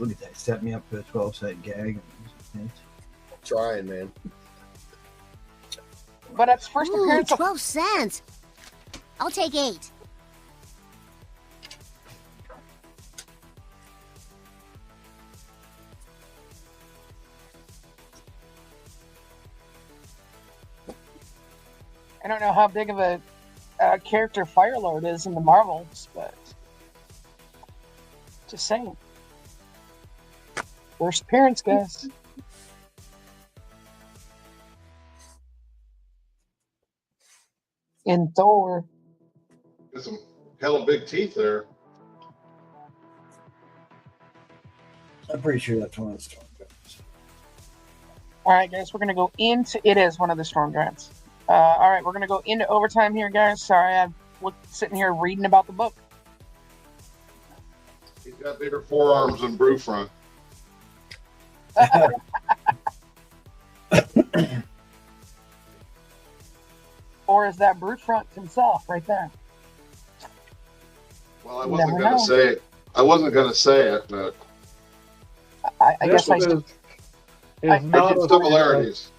[SPEAKER 1] Look at that. Set me up for a 12-cent gag.
[SPEAKER 6] Trying, man.
[SPEAKER 8] But it's first
[SPEAKER 12] Ooh,
[SPEAKER 8] appearance of
[SPEAKER 12] 12 cents. I'll take 8.
[SPEAKER 8] I don't know how big of a character Firelord is in the Marvels, but just saying. First appearance, guys. In Thor.
[SPEAKER 3] Got some hella big teeth there.
[SPEAKER 1] I'm pretty sure that's one of the storm giants.
[SPEAKER 8] All right, guys, we're going to go into... It is one of the storm giants. All right, we're going to go into overtime here, guys. Sorry, I'm sitting here reading about the book.
[SPEAKER 3] He's got bigger forearms than Brewfront.
[SPEAKER 8] Or is that Brewfront himself right there?
[SPEAKER 3] Well, I wasn't going to say it. I wasn't going to say it, but
[SPEAKER 8] I guess I
[SPEAKER 5] It's
[SPEAKER 3] I
[SPEAKER 5] not
[SPEAKER 3] see similarities.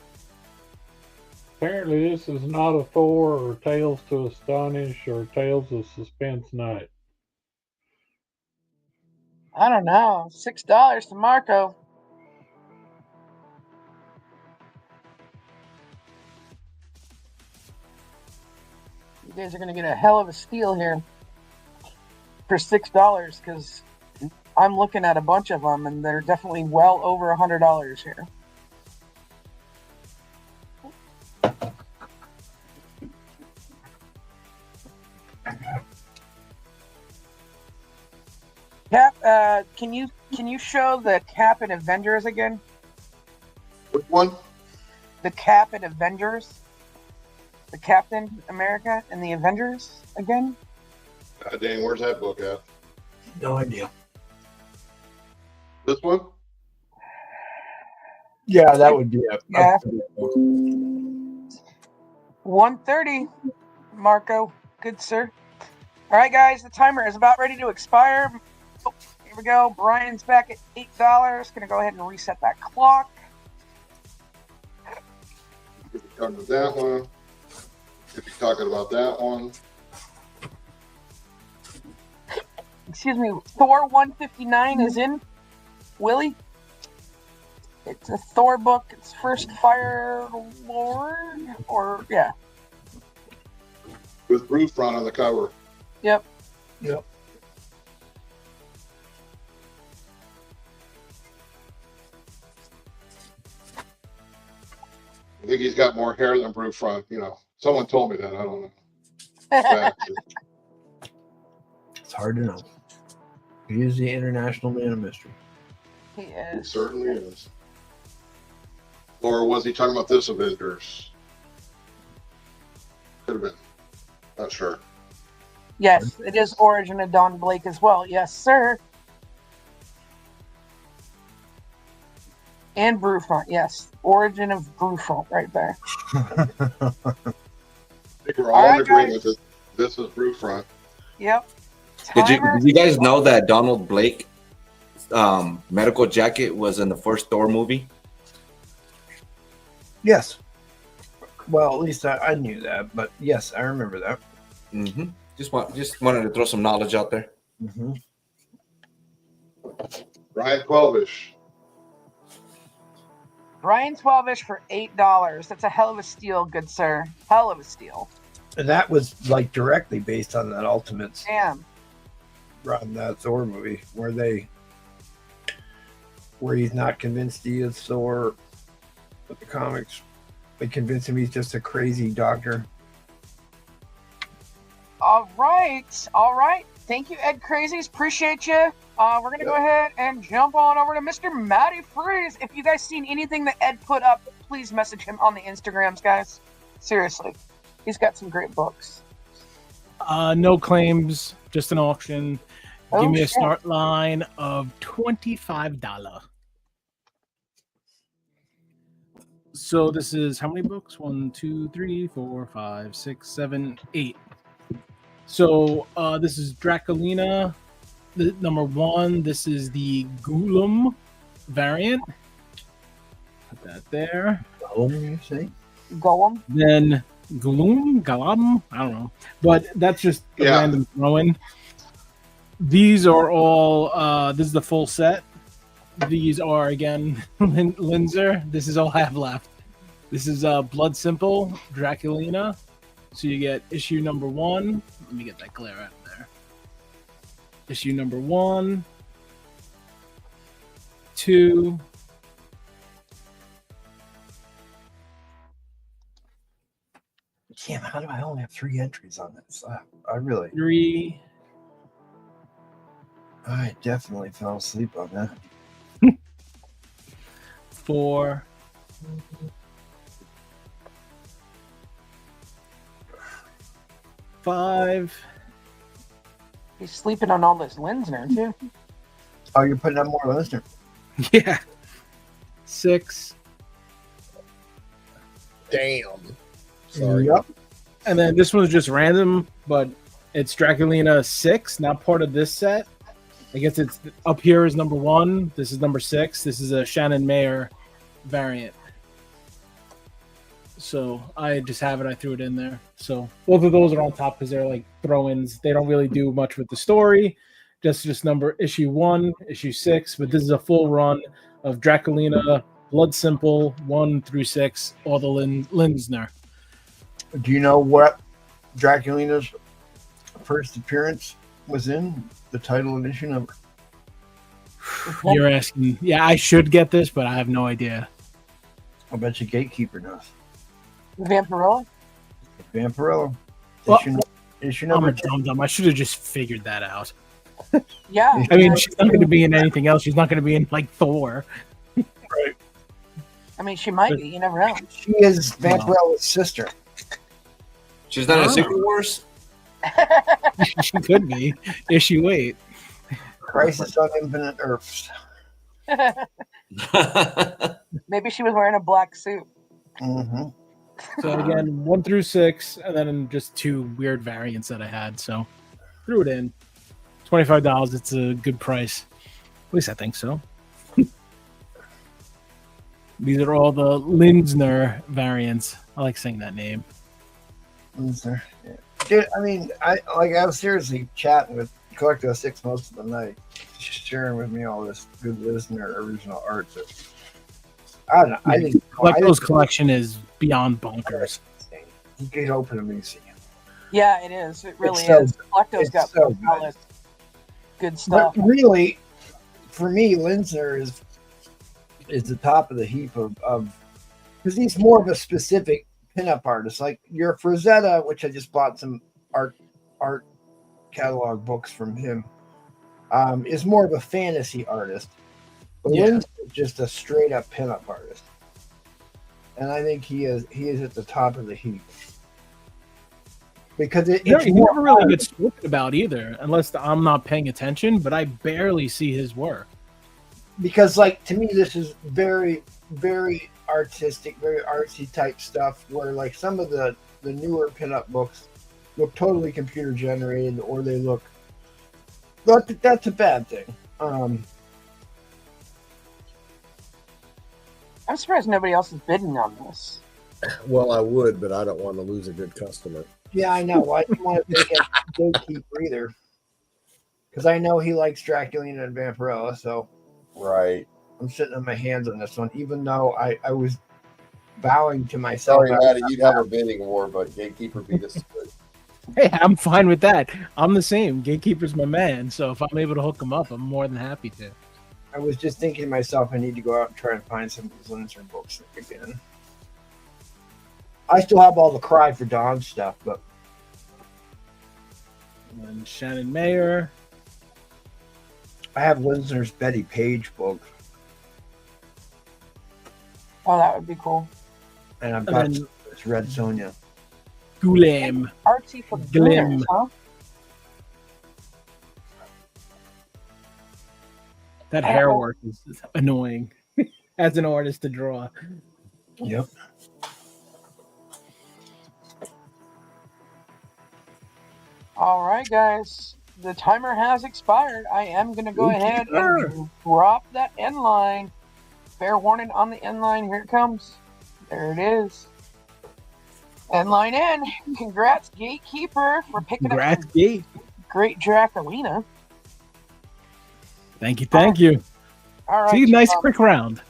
[SPEAKER 5] Apparently, this is not a Thor or Tales to Astonish or Tales of Suspense night.
[SPEAKER 8] I don't know. $6 to Marco. You guys are going to get a hell of a steal here for $6 because I'm looking at a bunch of them and they're definitely well over $100 here. Cap, can you show the Cap and Avengers again?
[SPEAKER 3] Which one?
[SPEAKER 8] The Cap and Avengers. The Captain America and the Avengers again?
[SPEAKER 3] God dang, where's that book at?
[SPEAKER 1] No idea.
[SPEAKER 3] This one?
[SPEAKER 1] Yeah, that would be a...
[SPEAKER 8] Yeah. 130, Marco. Good, sir. All right, guys, the timer is about ready to expire. Oh, here we go. Brian's back at $8. Going to go ahead and reset that clock.
[SPEAKER 3] If you're talking about that one. If you're talking about that one.
[SPEAKER 8] Excuse me. Thor 159 is in. Willie? It's a Thor book. It's first Fire Lord, or yeah.
[SPEAKER 3] With Brewfront on the cover.
[SPEAKER 8] Yep.
[SPEAKER 1] Yep.
[SPEAKER 3] I think he's got more hair than Brewfront. You know, someone told me that. I don't know. Fact.
[SPEAKER 1] It's hard to know. He is the international man of mystery.
[SPEAKER 8] He
[SPEAKER 3] It
[SPEAKER 8] is.
[SPEAKER 3] certainly is. Or was he talking about this Avengers? Could have been. Not sure.
[SPEAKER 8] Yes, it is Origin of Don Blake as well. Yes, sir. And Brewfront, yes. Origin of Brewfront right there.
[SPEAKER 3] I think we're all in agreement that this is Brewfront.
[SPEAKER 8] Yep.
[SPEAKER 11] Did you guys know that Donald Blake medical jacket was in the first Thor movie?
[SPEAKER 1] Yes. Well, at least I knew that, but yes, I remember that.
[SPEAKER 11] Mm-hmm. Just wanted to throw some knowledge out there.
[SPEAKER 1] Mm-hmm.
[SPEAKER 3] Ryan Quelvish.
[SPEAKER 8] Ryan 12ish for $8. That's a hell of a steal, good sir. Hell of a steal.
[SPEAKER 1] And that was like directly based on that Ultimates
[SPEAKER 8] Damn.
[SPEAKER 1] on that Thor movie where he's not convinced he is Thor, but the comics they convince him he's just a crazy doctor.
[SPEAKER 8] All right. All right. Thank you, Ed Crazies. Appreciate you. We're going to go ahead and jump on over to Mr. Matty Freeze. If you guys seen anything that Ed put up, please message him on the Instagrams, guys. Seriously. He's got some great books.
[SPEAKER 4] No claims, just an auction.
[SPEAKER 8] Oh,
[SPEAKER 4] Give me a
[SPEAKER 8] shit.
[SPEAKER 4] start line of $25. So this is how many books? 1, 2, 3, 4, 5, 6, 7, 8. So this is Draculina, the number 1. This is the Goblin variant. Put that there.
[SPEAKER 1] Gollum, you say?
[SPEAKER 8] Gollum.
[SPEAKER 4] Then Galam, I don't know, but that's just a random throw-in. These are all. This is the full set. These are again Linzer. This is all I have left. This is Blood Simple Draculina. So you get issue number 1. Let me get that glare out of there. Issue number 1, 2.
[SPEAKER 1] Damn, how do I only have 3 entries on this? I really
[SPEAKER 4] 3.
[SPEAKER 1] I definitely fell asleep on that.
[SPEAKER 4] 4. 5.
[SPEAKER 8] He's sleeping on all this Linsner, too.
[SPEAKER 1] Oh, you're putting up more Linsner.
[SPEAKER 4] Yeah. 6.
[SPEAKER 6] Damn. Sorry.
[SPEAKER 1] Yep.
[SPEAKER 4] And then this one's just random, but it's Draculina 6, not part of this set. I guess it's up here is number 1. This is number 6. This is a Shannon Mayer variant. So I just have it. I threw it in there. So both of those are on top because they're like throw-ins. They don't really do much with the story. Just number issue 1, issue 6. But this is a full run of Draculina, Blood Simple 1 through 6, all the Linsner.
[SPEAKER 1] Do you know what Draculina's first appearance was in? The title and issue number?
[SPEAKER 4] You're asking. Yeah, I should get this, but I have no idea.
[SPEAKER 1] I bet you Gatekeeper knows.
[SPEAKER 8] Vampirella?
[SPEAKER 1] Vampirella.
[SPEAKER 4] Well,
[SPEAKER 1] Issue
[SPEAKER 4] I'm
[SPEAKER 1] number
[SPEAKER 4] a dumb. I should have just figured that out.
[SPEAKER 8] Yeah.
[SPEAKER 4] I mean, she's not going to be in anything else. She's not going to be in like Thor.
[SPEAKER 1] Right.
[SPEAKER 8] I mean, she might be. You never know.
[SPEAKER 1] She is Vampirella's sister.
[SPEAKER 11] She's not in Secret Wars?
[SPEAKER 4] She could be. Issue 8.
[SPEAKER 1] Crisis on Infinite Earths.
[SPEAKER 8] Maybe she was wearing a black suit.
[SPEAKER 1] Mm-hmm.
[SPEAKER 4] So again, 1 through 6, and then just 2 weird variants that I had. So threw it in. $25. It's a good price. At least I think so. These are all the Linsner variants. I like saying that name.
[SPEAKER 1] Linsner. Yeah. Dude, I mean, I was seriously chatting with Collecto 6 most of the night, sharing with me all this good Linsner original art. That, I don't know. I think
[SPEAKER 4] Collecto's collection is beyond bonkers.
[SPEAKER 1] You can open them and see it.
[SPEAKER 8] Yeah, it is. It really
[SPEAKER 1] It's so-
[SPEAKER 8] is. Collecto's got
[SPEAKER 1] so
[SPEAKER 8] solid, good stuff.
[SPEAKER 1] But really, for me, Linsner is the top of the heap of because he's more of a specific pinup artist. Like your Frazetta, which I just bought some art catalog books from him, is more of a fantasy artist. But Lynn's just a straight up pinup artist, and I think he is at the top of the heap because it's
[SPEAKER 4] he never really gets spoken about either, unless I'm not paying attention. But I barely see his work.
[SPEAKER 1] Because, like, to me, this is very, very artistic, very artsy type stuff. Where like some of the newer pinup books look totally computer generated, or they look. That's a bad thing.
[SPEAKER 8] I'm surprised nobody else is bidding on this.
[SPEAKER 6] Well, I would, but I don't want to lose a good customer.
[SPEAKER 1] Yeah, I know. I don't want to take a gatekeeper either, because I know he likes Draculina and Vampirella. So,
[SPEAKER 6] right,
[SPEAKER 1] I'm sitting on my hands on this one, even though I was vowing to myself.
[SPEAKER 6] Sorry, Maddie, you'd have a bidding war, but gatekeeper beat us.
[SPEAKER 4] Hey, I'm fine with that. I'm the same. Gatekeeper's my man. So if I'm able to hook him up, I'm more than happy to.
[SPEAKER 1] I was just thinking to myself, I need to go out and try and find some of these Lindstrom books again. I still have all the Cry for Dawn stuff, but.
[SPEAKER 4] And Shannon Mayer.
[SPEAKER 1] I have Lindstrom's Betty Page book.
[SPEAKER 8] Oh, that would be cool.
[SPEAKER 1] And I've got this Red Sonja.
[SPEAKER 4] Gulem.
[SPEAKER 8] Artsy for
[SPEAKER 4] Glim.
[SPEAKER 8] huh?
[SPEAKER 4] That hair work is annoying as an artist to draw.
[SPEAKER 1] Yep.
[SPEAKER 8] All right, guys. The timer has expired. I am going to go ahead and drop that end line. Fair warning on the end line. Here it comes. There it is. End line in. Congrats, Gatekeeper, for picking up
[SPEAKER 4] Gate.
[SPEAKER 8] great Draculina.
[SPEAKER 4] Thank you. Thank you.
[SPEAKER 8] All right.
[SPEAKER 4] See, nice quick round.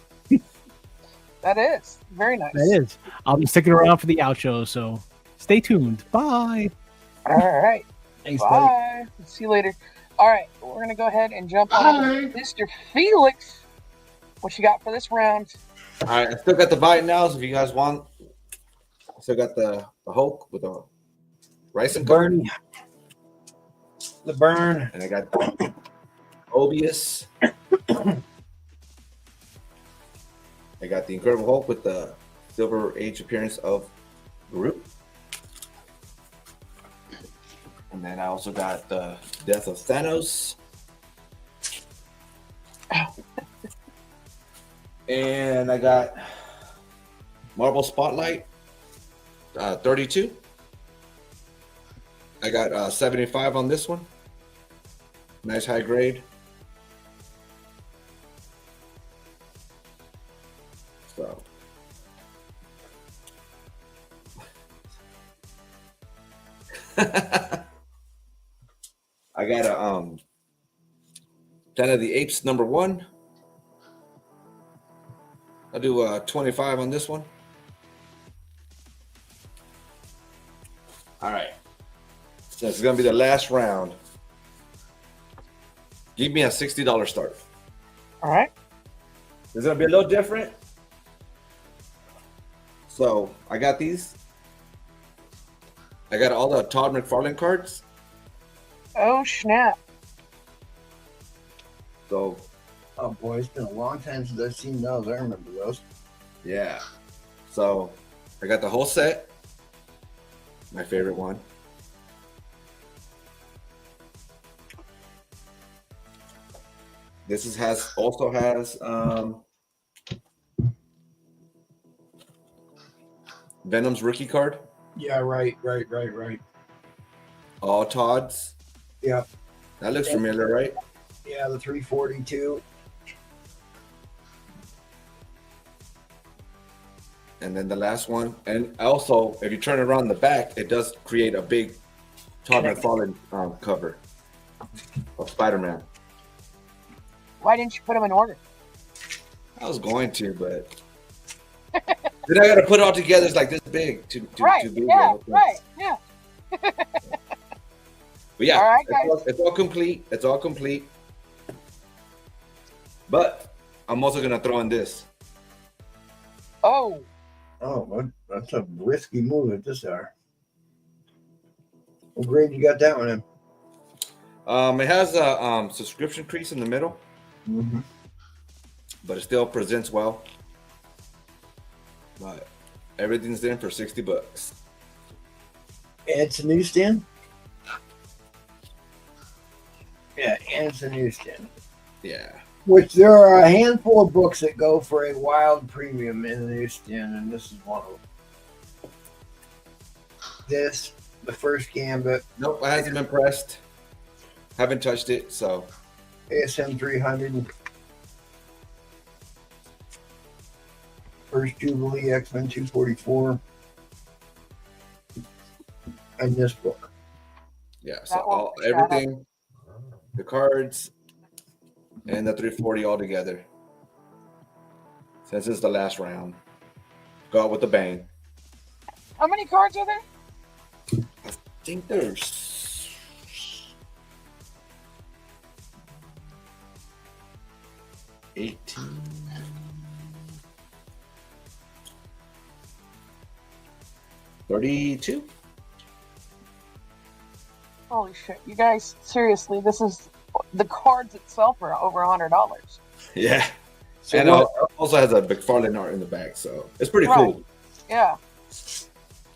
[SPEAKER 8] That is. Very nice.
[SPEAKER 4] That is. I'll be sticking around for the outro, so stay tuned. Bye.
[SPEAKER 8] All right.
[SPEAKER 1] Thanks,
[SPEAKER 8] bye. See you later. All right. We're going to go ahead and jump on Mr. Felix. What you got for this round?
[SPEAKER 11] All right. I still got the bite now, so if you guys want. I still got the Hulk with the rice and
[SPEAKER 1] burn. The burn.
[SPEAKER 11] And I got Mobius. I got the Incredible Hulk with the Silver Age appearance of Groot. And then I also got the Death of Thanos. And I got Marvel Spotlight 32. I got 75 on this one. Nice high grade. So I got a Planet of the Apes #1. I'll do 25 on this one. All right. So it's gonna be the last round. Give me a $60 start.
[SPEAKER 8] All right.
[SPEAKER 11] It's gonna be a little different. So I got these. I got all the Todd McFarlane cards.
[SPEAKER 8] Oh, snap.
[SPEAKER 11] So,
[SPEAKER 1] oh boy, it's been a long time since I've seen those. I remember those.
[SPEAKER 11] Yeah. So I got the whole set. My favorite one. This also has Venom's rookie card.
[SPEAKER 1] Yeah, right.
[SPEAKER 11] All Todd's.
[SPEAKER 1] Yeah.
[SPEAKER 11] That looks familiar, right?
[SPEAKER 1] Yeah, the 342.
[SPEAKER 11] And then the last one. And also, if you turn it around the back, it does create a big Todd McFarlane cover of Spider-Man.
[SPEAKER 8] Why didn't you put them in order?
[SPEAKER 11] I was going to, but then I got to put it all together. It's like this big. Too big.
[SPEAKER 8] Yeah, right. Yeah.
[SPEAKER 11] But yeah,
[SPEAKER 8] all right,
[SPEAKER 11] it's all complete. It's all complete. But I'm also gonna throw in this.
[SPEAKER 8] Oh.
[SPEAKER 1] That's a risky move at this hour. What grade you got that one in?
[SPEAKER 11] It has a subscription crease in the middle,
[SPEAKER 1] Mm-hmm.
[SPEAKER 11] but it still presents well. But everything's in for $60.
[SPEAKER 1] And it's a newsstand? Yeah, and it's a newsstand.
[SPEAKER 11] Yeah.
[SPEAKER 1] Which there are a handful of books that go for a wild premium in the newsstand, and this is one of them. This, the first Gambit.
[SPEAKER 11] Nope, I hasn't been pressed. Haven't touched it, so.
[SPEAKER 1] ASM 300. First Jubilee, X-Men 244. And this book.
[SPEAKER 11] Yeah, so everything, the cards, and the 340 all together. Since it's the last round. Go out with a bang.
[SPEAKER 8] How many cards are there?
[SPEAKER 11] I think there's 18. 32.
[SPEAKER 8] Holy shit. You guys, seriously, this is the cards itself are over $100.
[SPEAKER 11] Yeah.
[SPEAKER 1] So
[SPEAKER 11] and it also has a McFarlane art in the back, so it's pretty cool.
[SPEAKER 8] Yeah.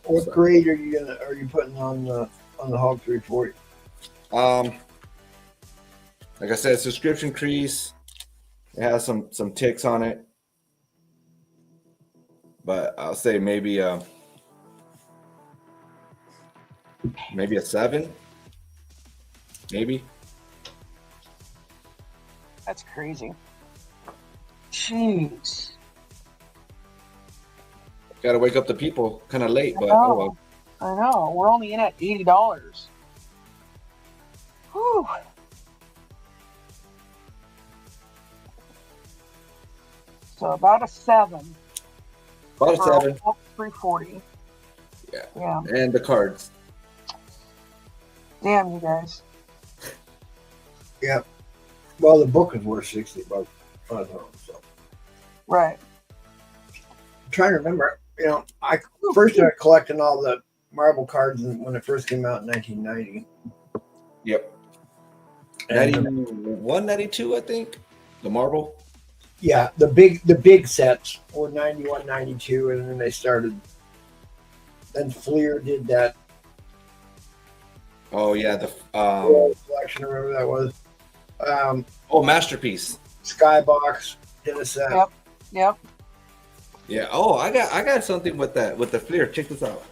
[SPEAKER 1] What grade are you putting on the Hog 340?
[SPEAKER 11] Like I said, subscription crease. It has some ticks on it, but I'll say maybe a 7, maybe.
[SPEAKER 8] That's crazy. Jeez.
[SPEAKER 11] Got to wake up the people kind of late, but
[SPEAKER 8] Oh,
[SPEAKER 11] oh well.
[SPEAKER 8] I know. We're only in at $80. Whew. So about a 7.
[SPEAKER 11] About a
[SPEAKER 8] for
[SPEAKER 11] 7.
[SPEAKER 8] 340.
[SPEAKER 11] Yeah.
[SPEAKER 8] Yeah.
[SPEAKER 11] And the cards.
[SPEAKER 8] Damn, you guys.
[SPEAKER 1] Yeah. Well, the book is worth $60 on its own, so.
[SPEAKER 8] Right.
[SPEAKER 1] I'm trying to remember. I first started collecting all the marble cards when it first came out in 1990.
[SPEAKER 11] Yep.
[SPEAKER 1] And
[SPEAKER 11] 91, 92, I think. The marble.
[SPEAKER 1] Yeah, the big sets were 91, 92, and then they started. Then Fleer did that
[SPEAKER 11] Oh yeah, the
[SPEAKER 1] collection, or whatever that was.
[SPEAKER 11] Masterpiece.
[SPEAKER 1] Skybox did a set.
[SPEAKER 8] Yep.
[SPEAKER 11] Yeah. Oh, I got something with that with the Fleer. Check this out.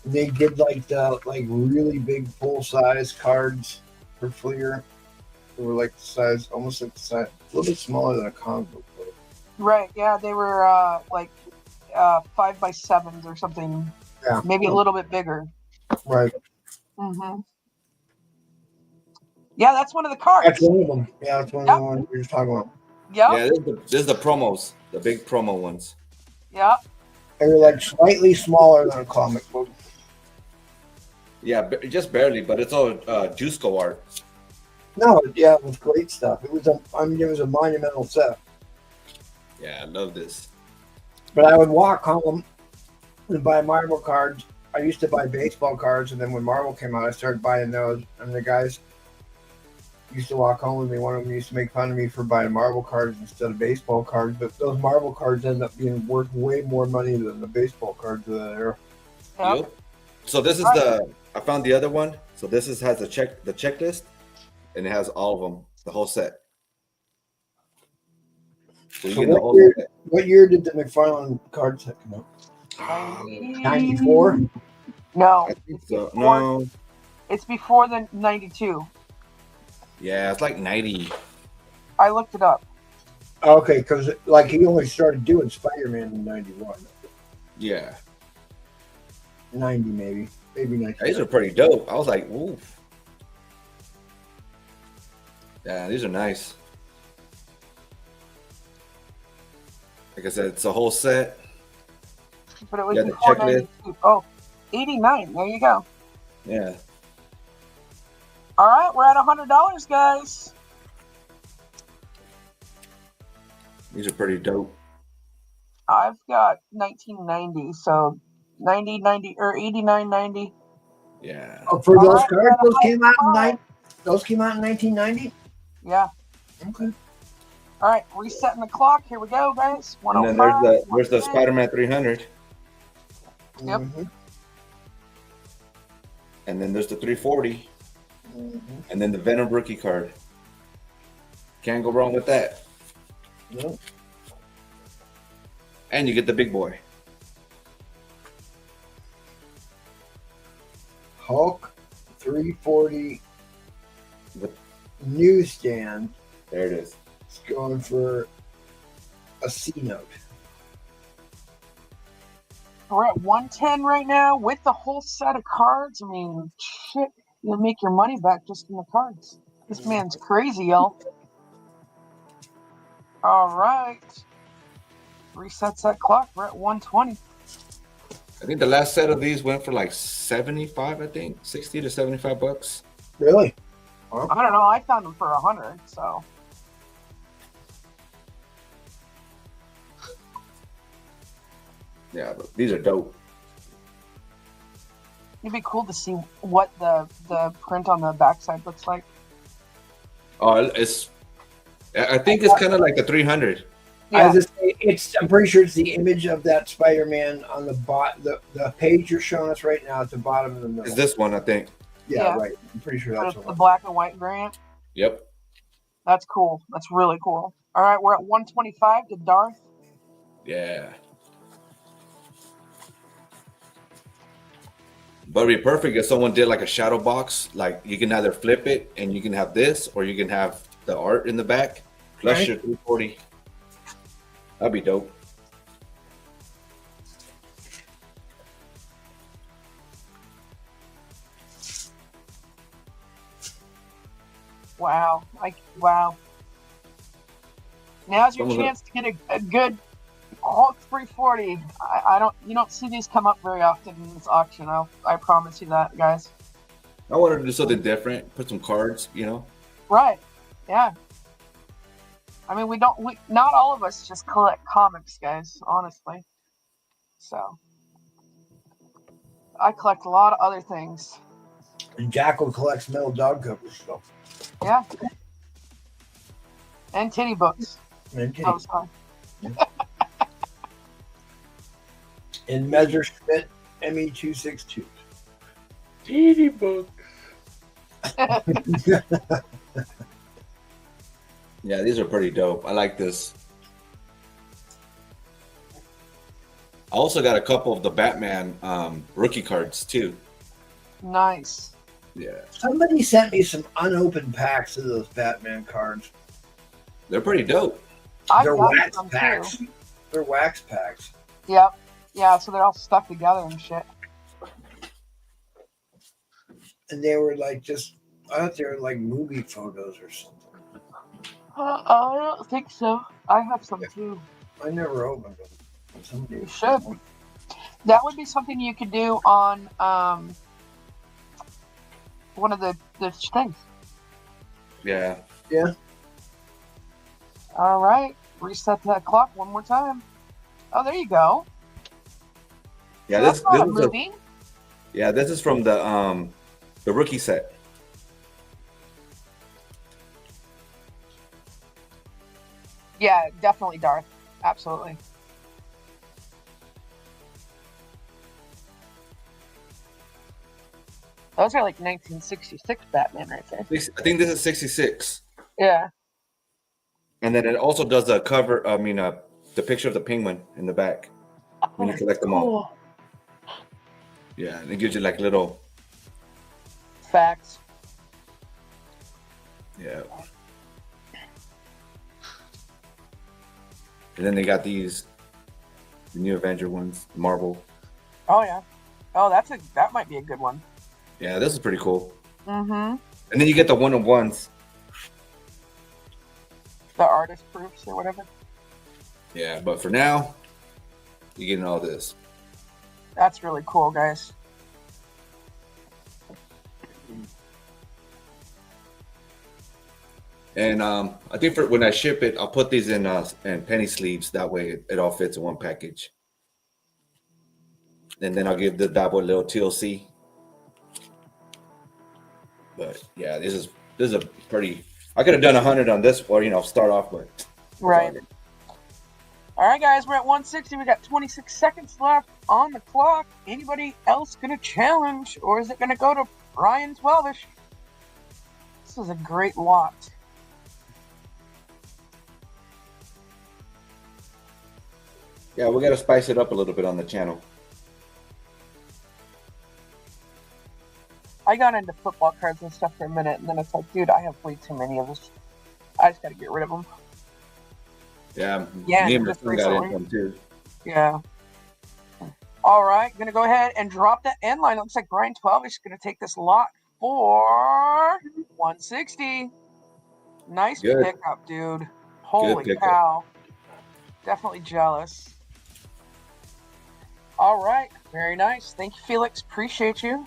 [SPEAKER 1] They did like really big full size cards for Fleer. They were like the size, almost like the size, a little bit smaller than a comic book.
[SPEAKER 8] Right. Yeah, they were like 5x7s or something.
[SPEAKER 1] Yeah.
[SPEAKER 8] Maybe a little bit bigger.
[SPEAKER 1] Right.
[SPEAKER 8] Mm-hmm. Yeah, that's one of the cards.
[SPEAKER 1] That's one of them. Yeah, that's one of the ones we were talking about.
[SPEAKER 8] Yep.
[SPEAKER 11] Yeah, this is the promos, the big promo ones.
[SPEAKER 8] Yeah.
[SPEAKER 1] They were like slightly smaller than a comic book.
[SPEAKER 11] Yeah, just barely, but it's all Juiceco art.
[SPEAKER 1] No, yeah, it was great stuff. It was a monumental set.
[SPEAKER 11] Yeah, I love this.
[SPEAKER 1] But I would walk home and buy Marvel cards. I used to buy baseball cards, and then when Marvel came out, I started buying those. And the guys used to walk home with me. One of them used to make fun of me for buying Marvel cards instead of baseball cards. But those Marvel cards end up being worth way more money than the baseball cards of that era.
[SPEAKER 11] Yep. So this is I found the other one. So this has the checklist, and it has all of them, the whole set. So you
[SPEAKER 1] So
[SPEAKER 11] get the whole set.
[SPEAKER 1] what year did the McFarlane card set come out? 94?
[SPEAKER 8] No.
[SPEAKER 11] I think so. No.
[SPEAKER 8] It's before the 92.
[SPEAKER 11] Yeah, it's like 90.
[SPEAKER 8] I looked it up.
[SPEAKER 1] Okay, because like he only started doing Spider-Man in 91.
[SPEAKER 11] Yeah.
[SPEAKER 1] 90 maybe 90.
[SPEAKER 11] These are pretty dope. I was like, ooh. Yeah, these are nice. Like I said, it's a whole set.
[SPEAKER 8] But it was
[SPEAKER 11] Yeah, the
[SPEAKER 8] before
[SPEAKER 11] checklist.
[SPEAKER 8] 92. Oh, 89. There you go.
[SPEAKER 11] Yeah.
[SPEAKER 8] All right, we're at $100, guys.
[SPEAKER 11] These are pretty dope.
[SPEAKER 8] I've got 1990, so 90, 90, or 89, 90.
[SPEAKER 11] Yeah.
[SPEAKER 1] Oh, for
[SPEAKER 8] All
[SPEAKER 1] those
[SPEAKER 8] right,
[SPEAKER 1] cards,
[SPEAKER 8] we
[SPEAKER 1] those
[SPEAKER 8] got a
[SPEAKER 1] came out in
[SPEAKER 8] high five.
[SPEAKER 1] those came out in 1990.
[SPEAKER 8] Yeah.
[SPEAKER 1] Okay.
[SPEAKER 8] All right, resetting the clock. Here we go, guys.
[SPEAKER 11] And then
[SPEAKER 8] 105.
[SPEAKER 11] there's the
[SPEAKER 8] 110.
[SPEAKER 11] Spider-Man 300,
[SPEAKER 8] Yep.
[SPEAKER 1] Mhm.
[SPEAKER 11] and then there's the 340,
[SPEAKER 1] Mhm.
[SPEAKER 11] and then the Venom rookie card. Can't go wrong with that.
[SPEAKER 1] Nope.
[SPEAKER 11] And you get the big boy.
[SPEAKER 1] Hulk 340
[SPEAKER 11] The-
[SPEAKER 1] newsstand.
[SPEAKER 11] There it is.
[SPEAKER 1] It's going for a C note.
[SPEAKER 8] We're at 110 right now with the whole set of cards. I mean, shit, you'll make your money back just in the cards. This man's crazy, y'all. All right. Resets that clock. We're at 120.
[SPEAKER 11] I think the last set of these went for like 75, I think. 60 to 75 bucks.
[SPEAKER 1] Really?
[SPEAKER 8] I don't know. I found them for 100, so.
[SPEAKER 11] Yeah, but these are dope.
[SPEAKER 8] It'd be cool to see what the print on the backside looks like.
[SPEAKER 11] Oh, I think it's kind of like the 300.
[SPEAKER 1] I was just say, I'm pretty sure it's the image of that Spider-Man on the the page you're showing us right now at the bottom of the middle.
[SPEAKER 11] It's this one, I think.
[SPEAKER 1] Yeah, right. I'm pretty sure that's
[SPEAKER 8] the black and white variant.
[SPEAKER 11] Yep.
[SPEAKER 8] That's cool. That's really cool. All right, we're at 125 to Darth.
[SPEAKER 11] Yeah. But it'd be perfect if someone did like a shadow box. Like you can either flip it and you can have this, or you can have the art in the back plus
[SPEAKER 1] Right.
[SPEAKER 11] your 340. That'd be dope.
[SPEAKER 8] Wow. Wow. Now's your
[SPEAKER 11] Some of the-
[SPEAKER 8] chance to get a good Hulk 340. You don't see these come up very often in this auction. I promise you that, guys.
[SPEAKER 11] I wanted to do something different, put some cards, you know.
[SPEAKER 8] Right. Yeah. I mean, not all of us just collect comics, guys, honestly. So I collect a lot of other things.
[SPEAKER 1] And Jackal collects metal dog covers. So.
[SPEAKER 8] Yeah. And titty books.
[SPEAKER 1] And titty.
[SPEAKER 8] That was fun.
[SPEAKER 1] In Messerschmitt ME262.
[SPEAKER 5] Titty books.
[SPEAKER 11] Yeah, these are pretty dope. I like this. I also got a couple of the Batman rookie cards too.
[SPEAKER 8] Nice.
[SPEAKER 11] Yeah,
[SPEAKER 1] Somebody sent me some unopened packs of those Batman cards.
[SPEAKER 11] they're pretty dope.
[SPEAKER 1] They're
[SPEAKER 8] got
[SPEAKER 1] wax
[SPEAKER 8] some,
[SPEAKER 1] packs.
[SPEAKER 8] too.
[SPEAKER 1] They're wax packs.
[SPEAKER 8] Yep. Yeah, so they're all stuck together and shit.
[SPEAKER 1] And they were like just, I thought they were like movie photos or something.
[SPEAKER 8] I don't think so. I have some too.
[SPEAKER 1] I never opened them. Somebody
[SPEAKER 8] You should. That would be something you could do on one of the things.
[SPEAKER 11] Yeah.
[SPEAKER 1] Yeah.
[SPEAKER 8] All right. Reset that clock one more time. Oh, there you go.
[SPEAKER 11] Yeah,
[SPEAKER 8] So that's not a
[SPEAKER 11] is
[SPEAKER 8] movie.
[SPEAKER 11] yeah, this is from the rookie set.
[SPEAKER 8] Yeah, definitely Darth. Absolutely. Those are like 1966 Batman right there.
[SPEAKER 11] I think this is 66.
[SPEAKER 8] Yeah.
[SPEAKER 11] And then it also does the cover, the picture of the penguin in the back when you collect them all.
[SPEAKER 8] Cool.
[SPEAKER 11] Yeah, and it gives you like little,
[SPEAKER 8] Facts.
[SPEAKER 11] yeah. And then they got the new Avenger ones, Marvel.
[SPEAKER 8] Oh yeah. Oh, that might be a good one.
[SPEAKER 11] Yeah, this is pretty cool.
[SPEAKER 8] Mm-hmm.
[SPEAKER 11] And then you get the one-on-ones.
[SPEAKER 8] The artist proofs or whatever.
[SPEAKER 11] Yeah, but for now, you're getting all this.
[SPEAKER 8] That's really cool, guys.
[SPEAKER 11] And I think for when I ship it, I'll put these in penny sleeves. That way it all fits in one package. And then I'll give the bad boy a little TLC. But yeah, this is a pretty. I could have done 100 on this, or start off with.
[SPEAKER 8] Right. All right, guys, we're at 160. We got 26 seconds left on the clock. Anybody else gonna challenge, or is it gonna go to Brian 12ish? This is a great lot.
[SPEAKER 11] Yeah, we got to spice it up a little bit on the channel.
[SPEAKER 8] I got into football cards and stuff for a minute, and then it's like, dude, I have way too many of this. I just got to get rid of them.
[SPEAKER 11] Yeah,
[SPEAKER 8] Yeah,
[SPEAKER 11] me and my
[SPEAKER 8] just
[SPEAKER 11] son got
[SPEAKER 8] recently.
[SPEAKER 11] into them too.
[SPEAKER 8] Yeah. All right, gonna go ahead and drop that end line. Looks like Brian 12 is gonna take this lot for 160. Nice
[SPEAKER 11] Good.
[SPEAKER 8] pickup, dude. Holy
[SPEAKER 11] pickup.
[SPEAKER 8] cow. Definitely jealous. All right, very nice. Thank you, Felix. Appreciate you.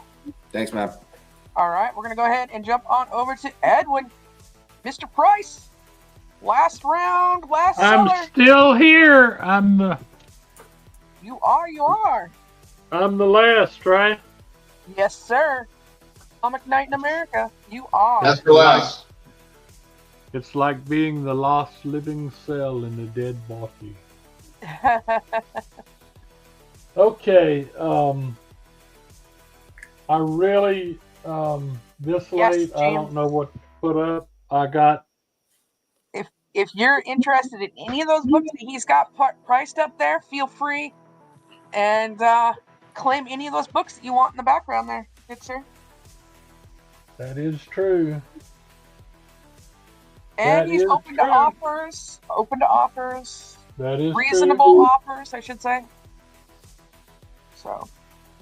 [SPEAKER 11] Thanks, man.
[SPEAKER 8] All right, we're gonna go ahead and jump on over to Edwin. Mr. Price. Last round, last
[SPEAKER 5] I'm
[SPEAKER 8] seller.
[SPEAKER 5] still here. I'm the
[SPEAKER 8] You are.
[SPEAKER 5] last, right?
[SPEAKER 8] Yes, sir. Comic Night in America. You are.
[SPEAKER 3] That's for last.
[SPEAKER 5] It's like being the lost living cell in a dead body. Okay. I really this
[SPEAKER 8] Yes,
[SPEAKER 5] late I don't
[SPEAKER 8] James.
[SPEAKER 5] know what to put up. I got
[SPEAKER 8] If you're interested in any of those books that he's got priced up there, feel free and claim any of those books that you want in the background there. Good, sir.
[SPEAKER 5] that is true.
[SPEAKER 8] And
[SPEAKER 5] That
[SPEAKER 8] he's
[SPEAKER 5] is
[SPEAKER 8] open to
[SPEAKER 5] true.
[SPEAKER 8] offers. Open to offers.
[SPEAKER 5] That is
[SPEAKER 8] Reasonable
[SPEAKER 5] true.
[SPEAKER 8] offers, I should say. So,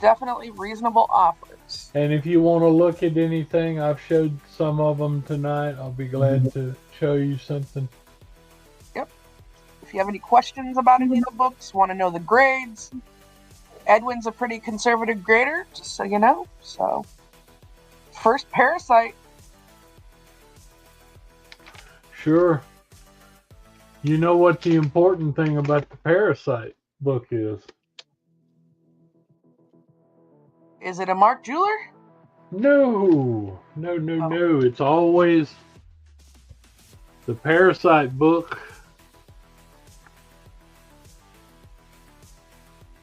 [SPEAKER 8] definitely reasonable offers.
[SPEAKER 5] And if you want to look at anything, I've showed some of them tonight. I'll be glad to show you something.
[SPEAKER 8] If you have any questions about any of the books, want to know the grades, Edwin's a pretty conservative grader, just so you know. So, first Parasite.
[SPEAKER 5] Sure. You know what the important thing about the Parasite book is?
[SPEAKER 8] Is it a Mark Jeweler?
[SPEAKER 5] No. It's always the Parasite book.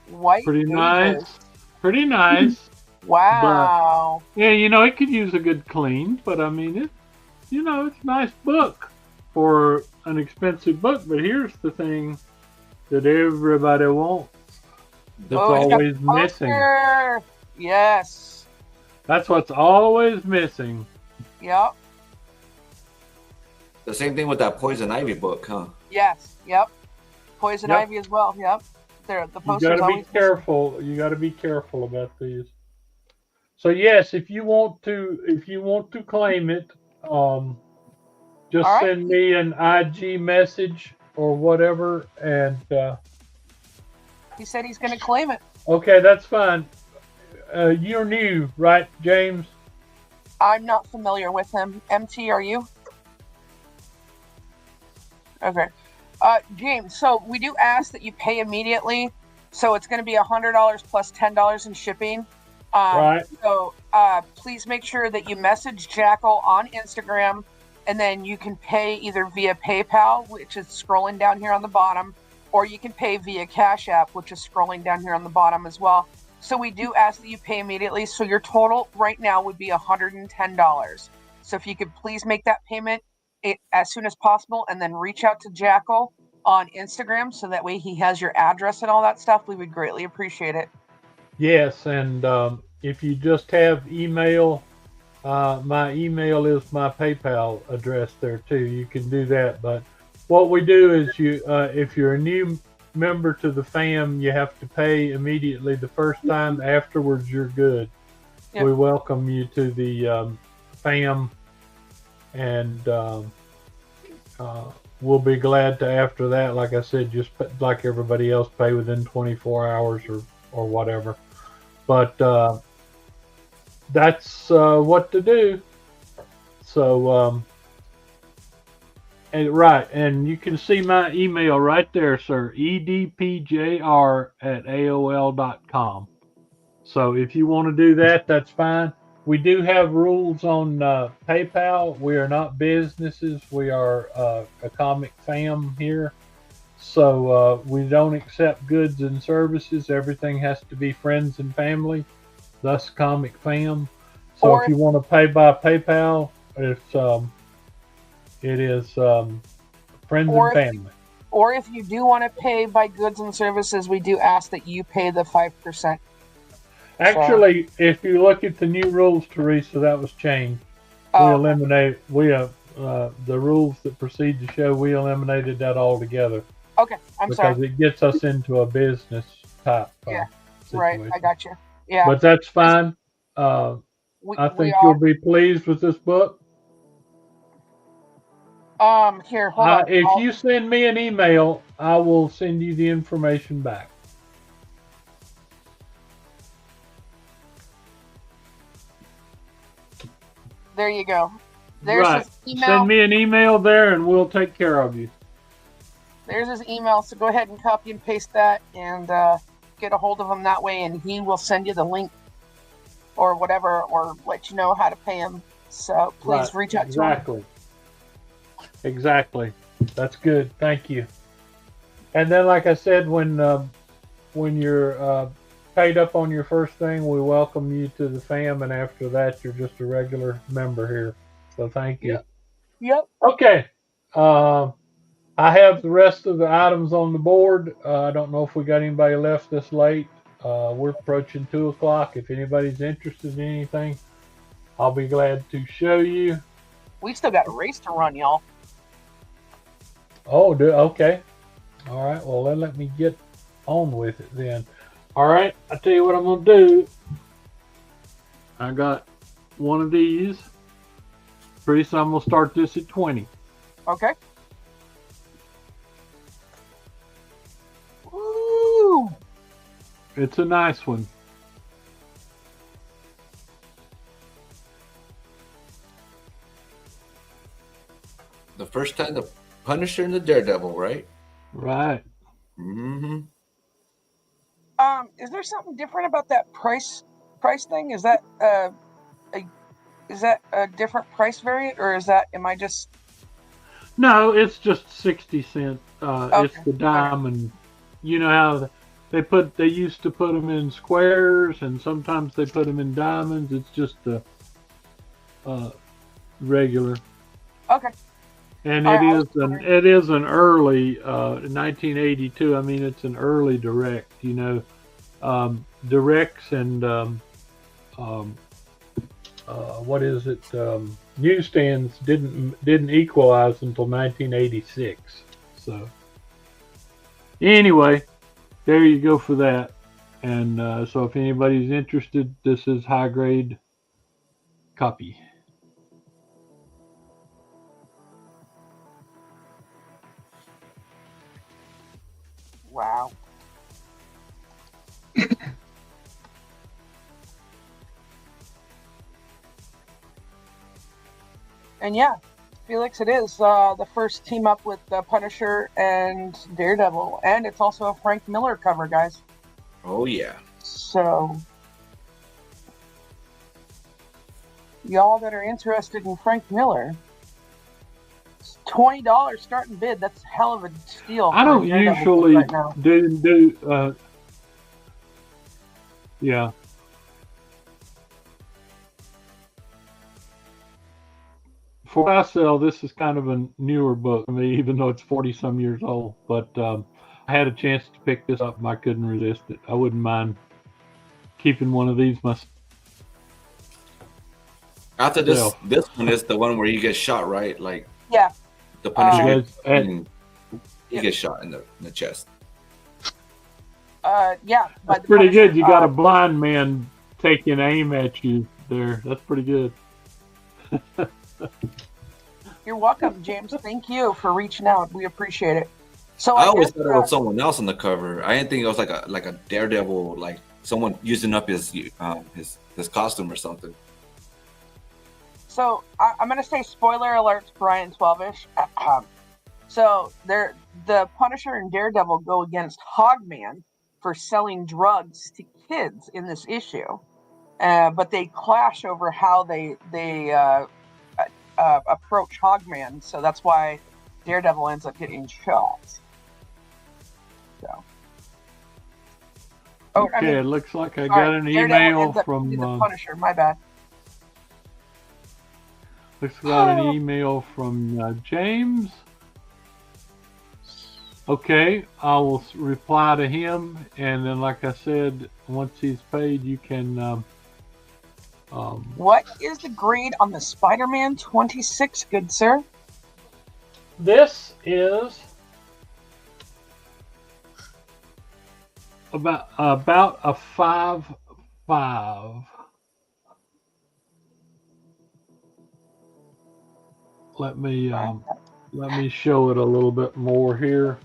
[SPEAKER 8] White
[SPEAKER 5] Pretty
[SPEAKER 8] Pages.
[SPEAKER 5] nice. Pretty nice.
[SPEAKER 8] Wow.
[SPEAKER 5] Yeah, it could use a good clean, but I mean, it's a nice book for an expensive book. But here's the thing that everybody wants. That's
[SPEAKER 8] Oh, it's got
[SPEAKER 5] always
[SPEAKER 8] the
[SPEAKER 5] missing.
[SPEAKER 8] poster. Yes.
[SPEAKER 5] That's what's always missing.
[SPEAKER 8] Yep.
[SPEAKER 11] The same thing with that Poison Ivy book, huh?
[SPEAKER 8] Yes. Yep. Poison
[SPEAKER 5] Yep.
[SPEAKER 8] Ivy as well. Yep. The
[SPEAKER 5] You
[SPEAKER 8] poster's
[SPEAKER 5] got to be
[SPEAKER 8] always
[SPEAKER 5] careful. You got to be careful about these. So yes, if you want to claim it, just
[SPEAKER 8] All right.
[SPEAKER 5] send me an IG message or whatever, and
[SPEAKER 8] He said he's going to claim it.
[SPEAKER 5] okay, that's fine. You're new, right, James?
[SPEAKER 8] I'm not familiar with him. MT, are you? Okay. James, so we do ask that you pay immediately. So it's going to be $100 plus $10 in shipping.
[SPEAKER 5] Right.
[SPEAKER 8] So please make sure that you message Jackal on Instagram, and then you can pay either via PayPal, which is scrolling down here on the bottom, or you can pay via Cash App, which is scrolling down here on the bottom as well. So we do ask that you pay immediately. So your total right now would be $110. So if you could please make that payment as soon as possible, and then reach out to Jackal on Instagram so that way he has your address and all that stuff, we would greatly appreciate it.
[SPEAKER 5] Yes, and if you just have email, my email is my PayPal address there too. You can do that. But what we do is if you're a new member to the fam, you have to pay immediately the first time. Afterwards, you're good.
[SPEAKER 8] Yep.
[SPEAKER 5] We welcome you to the fam, and we'll be glad to, after that, like I said, just like everybody else, pay within 24 hours or whatever. But that's what to do. So Right, and you can see my email right there, sir. edpjr@aol.com. So if you want to do that, that's fine. We do have rules on PayPal. We are not businesses. We are a comic fam here. So we don't accept goods and services. Everything has to be friends and family, thus comic fam. So
[SPEAKER 8] Or
[SPEAKER 5] if you want to pay by PayPal, it is friends and
[SPEAKER 8] Or if,
[SPEAKER 5] family.
[SPEAKER 8] or if you do want to pay by goods and services, we do ask that you pay the 5%.
[SPEAKER 5] Actually, if you look at the new rules, Teresa, that was changed. We eliminate the rules that precede the show. We eliminated that altogether.
[SPEAKER 8] Okay, I'm sorry.
[SPEAKER 5] Because it gets us into a business type
[SPEAKER 8] Yeah,
[SPEAKER 5] situation.
[SPEAKER 8] right. I got you. Yeah,
[SPEAKER 5] But that's fine. I think you'll be pleased with this book.
[SPEAKER 8] Here, hold on.
[SPEAKER 5] If you send me an email, I will send you the information back.
[SPEAKER 8] There you go. There's
[SPEAKER 5] Right.
[SPEAKER 8] his email.
[SPEAKER 5] Send me an email there, and we'll take care of you.
[SPEAKER 8] There's his email. So go ahead and copy and paste that, and get a hold of him that way, and he will send you the link or whatever, or let you know how to pay him. So please reach out to him.
[SPEAKER 5] Exactly. That's good. Thank you. And then, like I said, when you're paid up on your first thing, we welcome you to the fam, and after that, you're just a regular member here. So thank you.
[SPEAKER 8] Yep.
[SPEAKER 5] Okay. I have the rest of the items on the board. I don't know if we got anybody left this late. We're approaching 2 o'clock. If anybody's interested in anything, I'll be glad to show you.
[SPEAKER 8] We still got a race to run, y'all.
[SPEAKER 5] Oh, okay. All right. Well, then let me get on with it then. All right. I'll tell you what I'm going to do. I got one of these. Pretty soon I'm going to start this at 20.
[SPEAKER 8] Okay. Ooh.
[SPEAKER 5] It's a nice one.
[SPEAKER 11] The first time the Punisher and the Daredevil, right?
[SPEAKER 5] Right.
[SPEAKER 11] Mm-hmm.
[SPEAKER 8] Is there something different about that price thing? Is that a different price variant, or am I just?
[SPEAKER 5] No, it's just 60 cents.
[SPEAKER 8] Okay.
[SPEAKER 5] It's the diamond. You know how they used to put them in squares, and sometimes they put them in diamonds. It's just the regular.
[SPEAKER 8] Okay.
[SPEAKER 5] And it is an early 1982. I mean, it's an early direct. You know, directs and what is it? Newsstands didn't equalize until 1986. So anyway, there you go for that. And so if anybody's interested, this is high grade copy.
[SPEAKER 8] Wow. And yeah, Felix, it is the first team up with Punisher and Daredevil, and it's also a Frank Miller cover, guys.
[SPEAKER 11] Oh yeah.
[SPEAKER 8] So y'all that are interested in Frank Miller, it's $20 starting bid. That's a hell of a steal.
[SPEAKER 5] I don't usually do yeah. For what I sell, this is kind of a newer book for me, even though it's 40-some years old. But I had a chance to pick this up, and I couldn't resist it. I wouldn't mind keeping one of these myself.
[SPEAKER 11] After this one is the one where you get shot, right? Like
[SPEAKER 8] yeah,
[SPEAKER 11] the Punisher, he gets shot in the chest.
[SPEAKER 8] Yeah,
[SPEAKER 5] that's pretty good. You got a blind man taking aim at you there. That's pretty good.
[SPEAKER 8] You're welcome, James. Thank you for reaching out. We appreciate it. So
[SPEAKER 11] I always thought it was someone else on the cover. I didn't think it was like a Daredevil, like someone using up his costume or something.
[SPEAKER 8] So I'm gonna say spoiler alerts, Brian 12ish. So the Punisher and Daredevil go against Hogman for selling drugs to kids in this issue, but they clash over how they approach Hogman. So that's why Daredevil ends up getting shot. So. Oh,
[SPEAKER 5] Okay, it looks like I
[SPEAKER 8] sorry,
[SPEAKER 5] got an
[SPEAKER 8] Daredevil
[SPEAKER 5] email
[SPEAKER 8] ends up
[SPEAKER 5] from
[SPEAKER 8] being the Punisher. My bad.
[SPEAKER 5] looks like I got an email from James. Okay, I will reply to him, and then, like I said, once he's paid, you can.
[SPEAKER 8] What is the grade on the Spider-Man 26, good sir?
[SPEAKER 5] This is about a 5.5. Let me show it a little bit more here.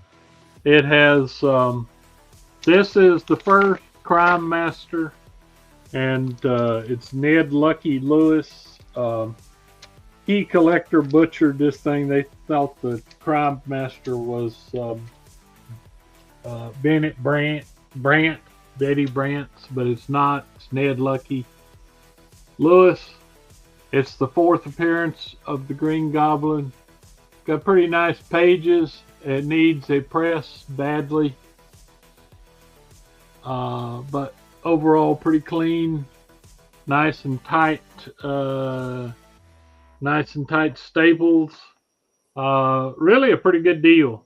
[SPEAKER 5] It has this is the first Crime Master, and it's Ned Lucky Lewis. Key Collector butchered this thing. They thought the Crime Master was Bennett Brant, Betty Brant's, but it's not. It's Ned Lucky Lewis. It's the 4th appearance of the Green Goblin. Got pretty nice pages. It needs a press badly, but overall pretty clean, nice and tight staples. Really a pretty good deal.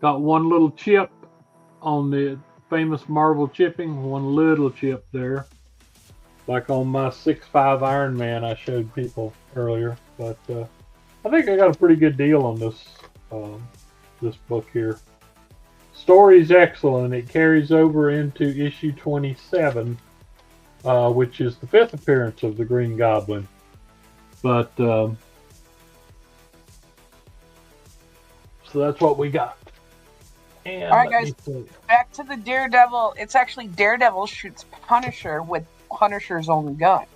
[SPEAKER 5] Got one little chip on the famous Marvel chipping, one little chip there, like on my 6.5 Iron Man I showed people earlier. But I think I got a pretty good deal on this this book here. Story's excellent. It carries over into issue 27, which is the 5th appearance of the Green Goblin. But so that's what we got. And
[SPEAKER 8] all right, guys, back to the Daredevil. It's actually Daredevil shoots Punisher with Punisher's own gun.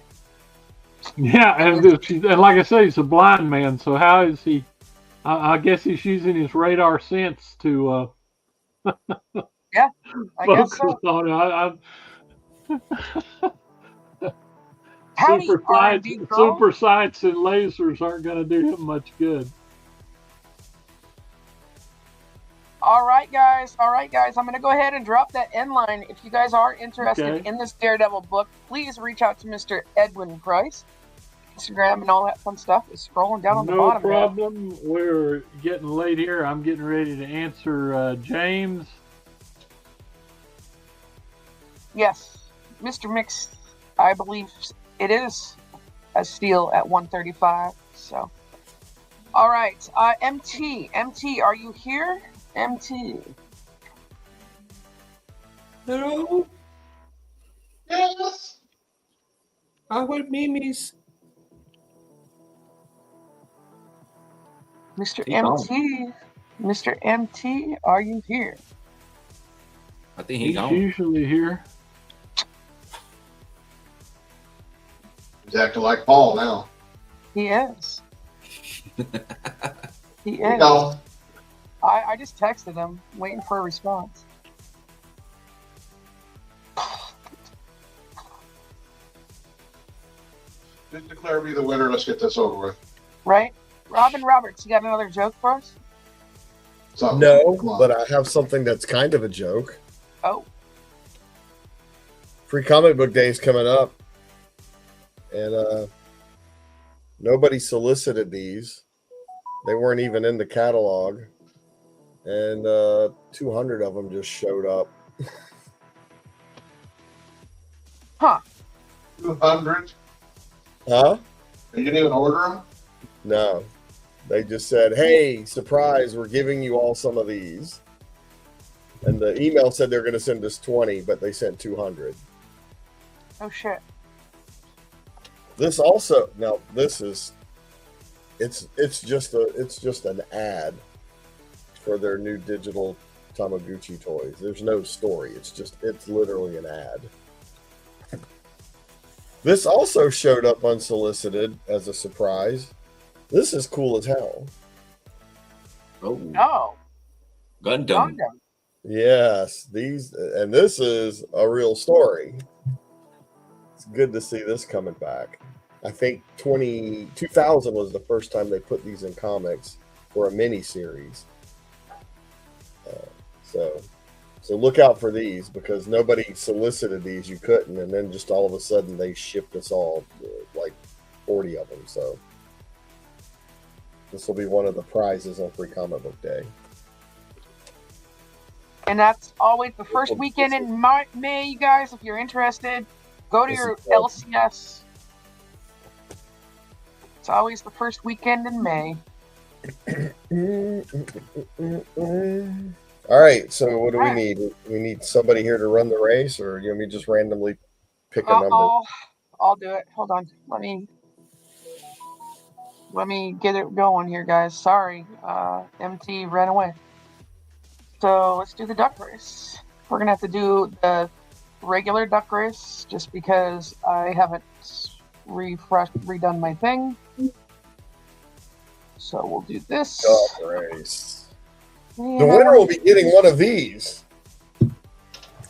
[SPEAKER 5] Yeah, and like I say, he's a blind man. So how is he? I guess he's using his radar sense to.
[SPEAKER 8] Yeah, I guess so.
[SPEAKER 5] On it. Super sights and lasers aren't going to do him much good.
[SPEAKER 8] All right, guys. I'm going to go ahead and drop that end line. If you guys are interested in this Daredevil book, please reach out to Mr. Edwin Price. Instagram and all that fun stuff is scrolling down on the bottom.
[SPEAKER 5] No problem. We're getting late here. I'm getting ready to answer James.
[SPEAKER 8] Yes, Mr. Mix, I believe it is a steal at 135. So, all right, MT, are you here? MT.
[SPEAKER 11] Hello. Yes. I want Mimi's.
[SPEAKER 8] Mr. MT, are you here?
[SPEAKER 11] I think
[SPEAKER 5] he's usually here.
[SPEAKER 3] He's acting like Paul now.
[SPEAKER 8] He is. He is.
[SPEAKER 3] No.
[SPEAKER 8] I just texted him, waiting for a response.
[SPEAKER 3] Just declare me the winner. Let's get this over with.
[SPEAKER 8] Right? Robin Roberts, you got another joke for us?
[SPEAKER 6] No, but I have something that's kind of a joke.
[SPEAKER 8] Oh.
[SPEAKER 6] Free Comic Book Day is coming up. And nobody solicited these. They weren't even in the catalog. And 200 of them just showed up.
[SPEAKER 8] Huh.
[SPEAKER 3] 200?
[SPEAKER 6] Huh?
[SPEAKER 3] You didn't even order them?
[SPEAKER 6] No. They just said, hey, surprise, we're giving you all some of these. And the email said they're going to send us 20, but they sent 200.
[SPEAKER 8] Oh, shit.
[SPEAKER 6] This also, now this is, it's just an ad for their new digital Tamagotchi toys. There's no story. It's literally an ad. This also showed up unsolicited as a surprise. This is cool as hell.
[SPEAKER 11] Oh,
[SPEAKER 8] Oh,
[SPEAKER 11] Gundam.
[SPEAKER 8] Gundam.
[SPEAKER 2] Yes, this is a real story. It's good to see this coming back. I think 2000 was the first time they put these in comics for a mini series. So look out for these because nobody solicited these. You couldn't, and then just all of a sudden they shipped us all like 40 of them. So this will be one of the prizes on Free Comic Book Day.
[SPEAKER 8] And that's always the first weekend in May, you guys. If you're interested, go to your LCS. It's always the first weekend in May.
[SPEAKER 2] All right, so what do we need? We need somebody here to run the race, or you want me to just randomly pick a number?
[SPEAKER 8] I'll do it. Hold on. Let me get it going here, guys. Sorry, MT ran away. So let's do the duck race. We're gonna have to do the regular duck race just because I haven't redone my thing. So we'll do this.
[SPEAKER 2] Duck race. The winner will be getting one of these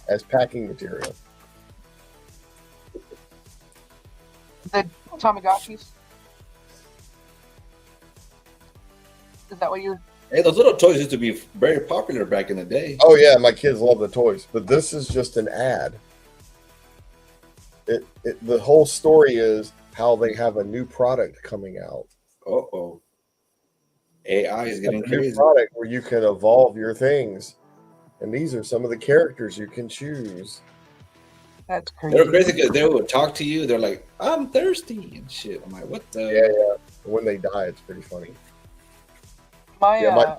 [SPEAKER 2] as packing material.
[SPEAKER 8] The Tamagotchis. Is that what you're...
[SPEAKER 11] Hey, those little toys used to be very popular back in the day.
[SPEAKER 2] Oh yeah, my kids love the toys, but this is just an ad. The whole story is how they have a new product coming out.
[SPEAKER 11] Uh-oh. AI is getting crazy.
[SPEAKER 2] New product where you can evolve your things, and these are some of the characters you can choose.
[SPEAKER 8] That's crazy.
[SPEAKER 11] They're crazy because they would talk to you. They're like, "I'm thirsty" and shit. I'm like, "What the?"
[SPEAKER 2] Yeah. When they die, it's pretty funny.
[SPEAKER 8] My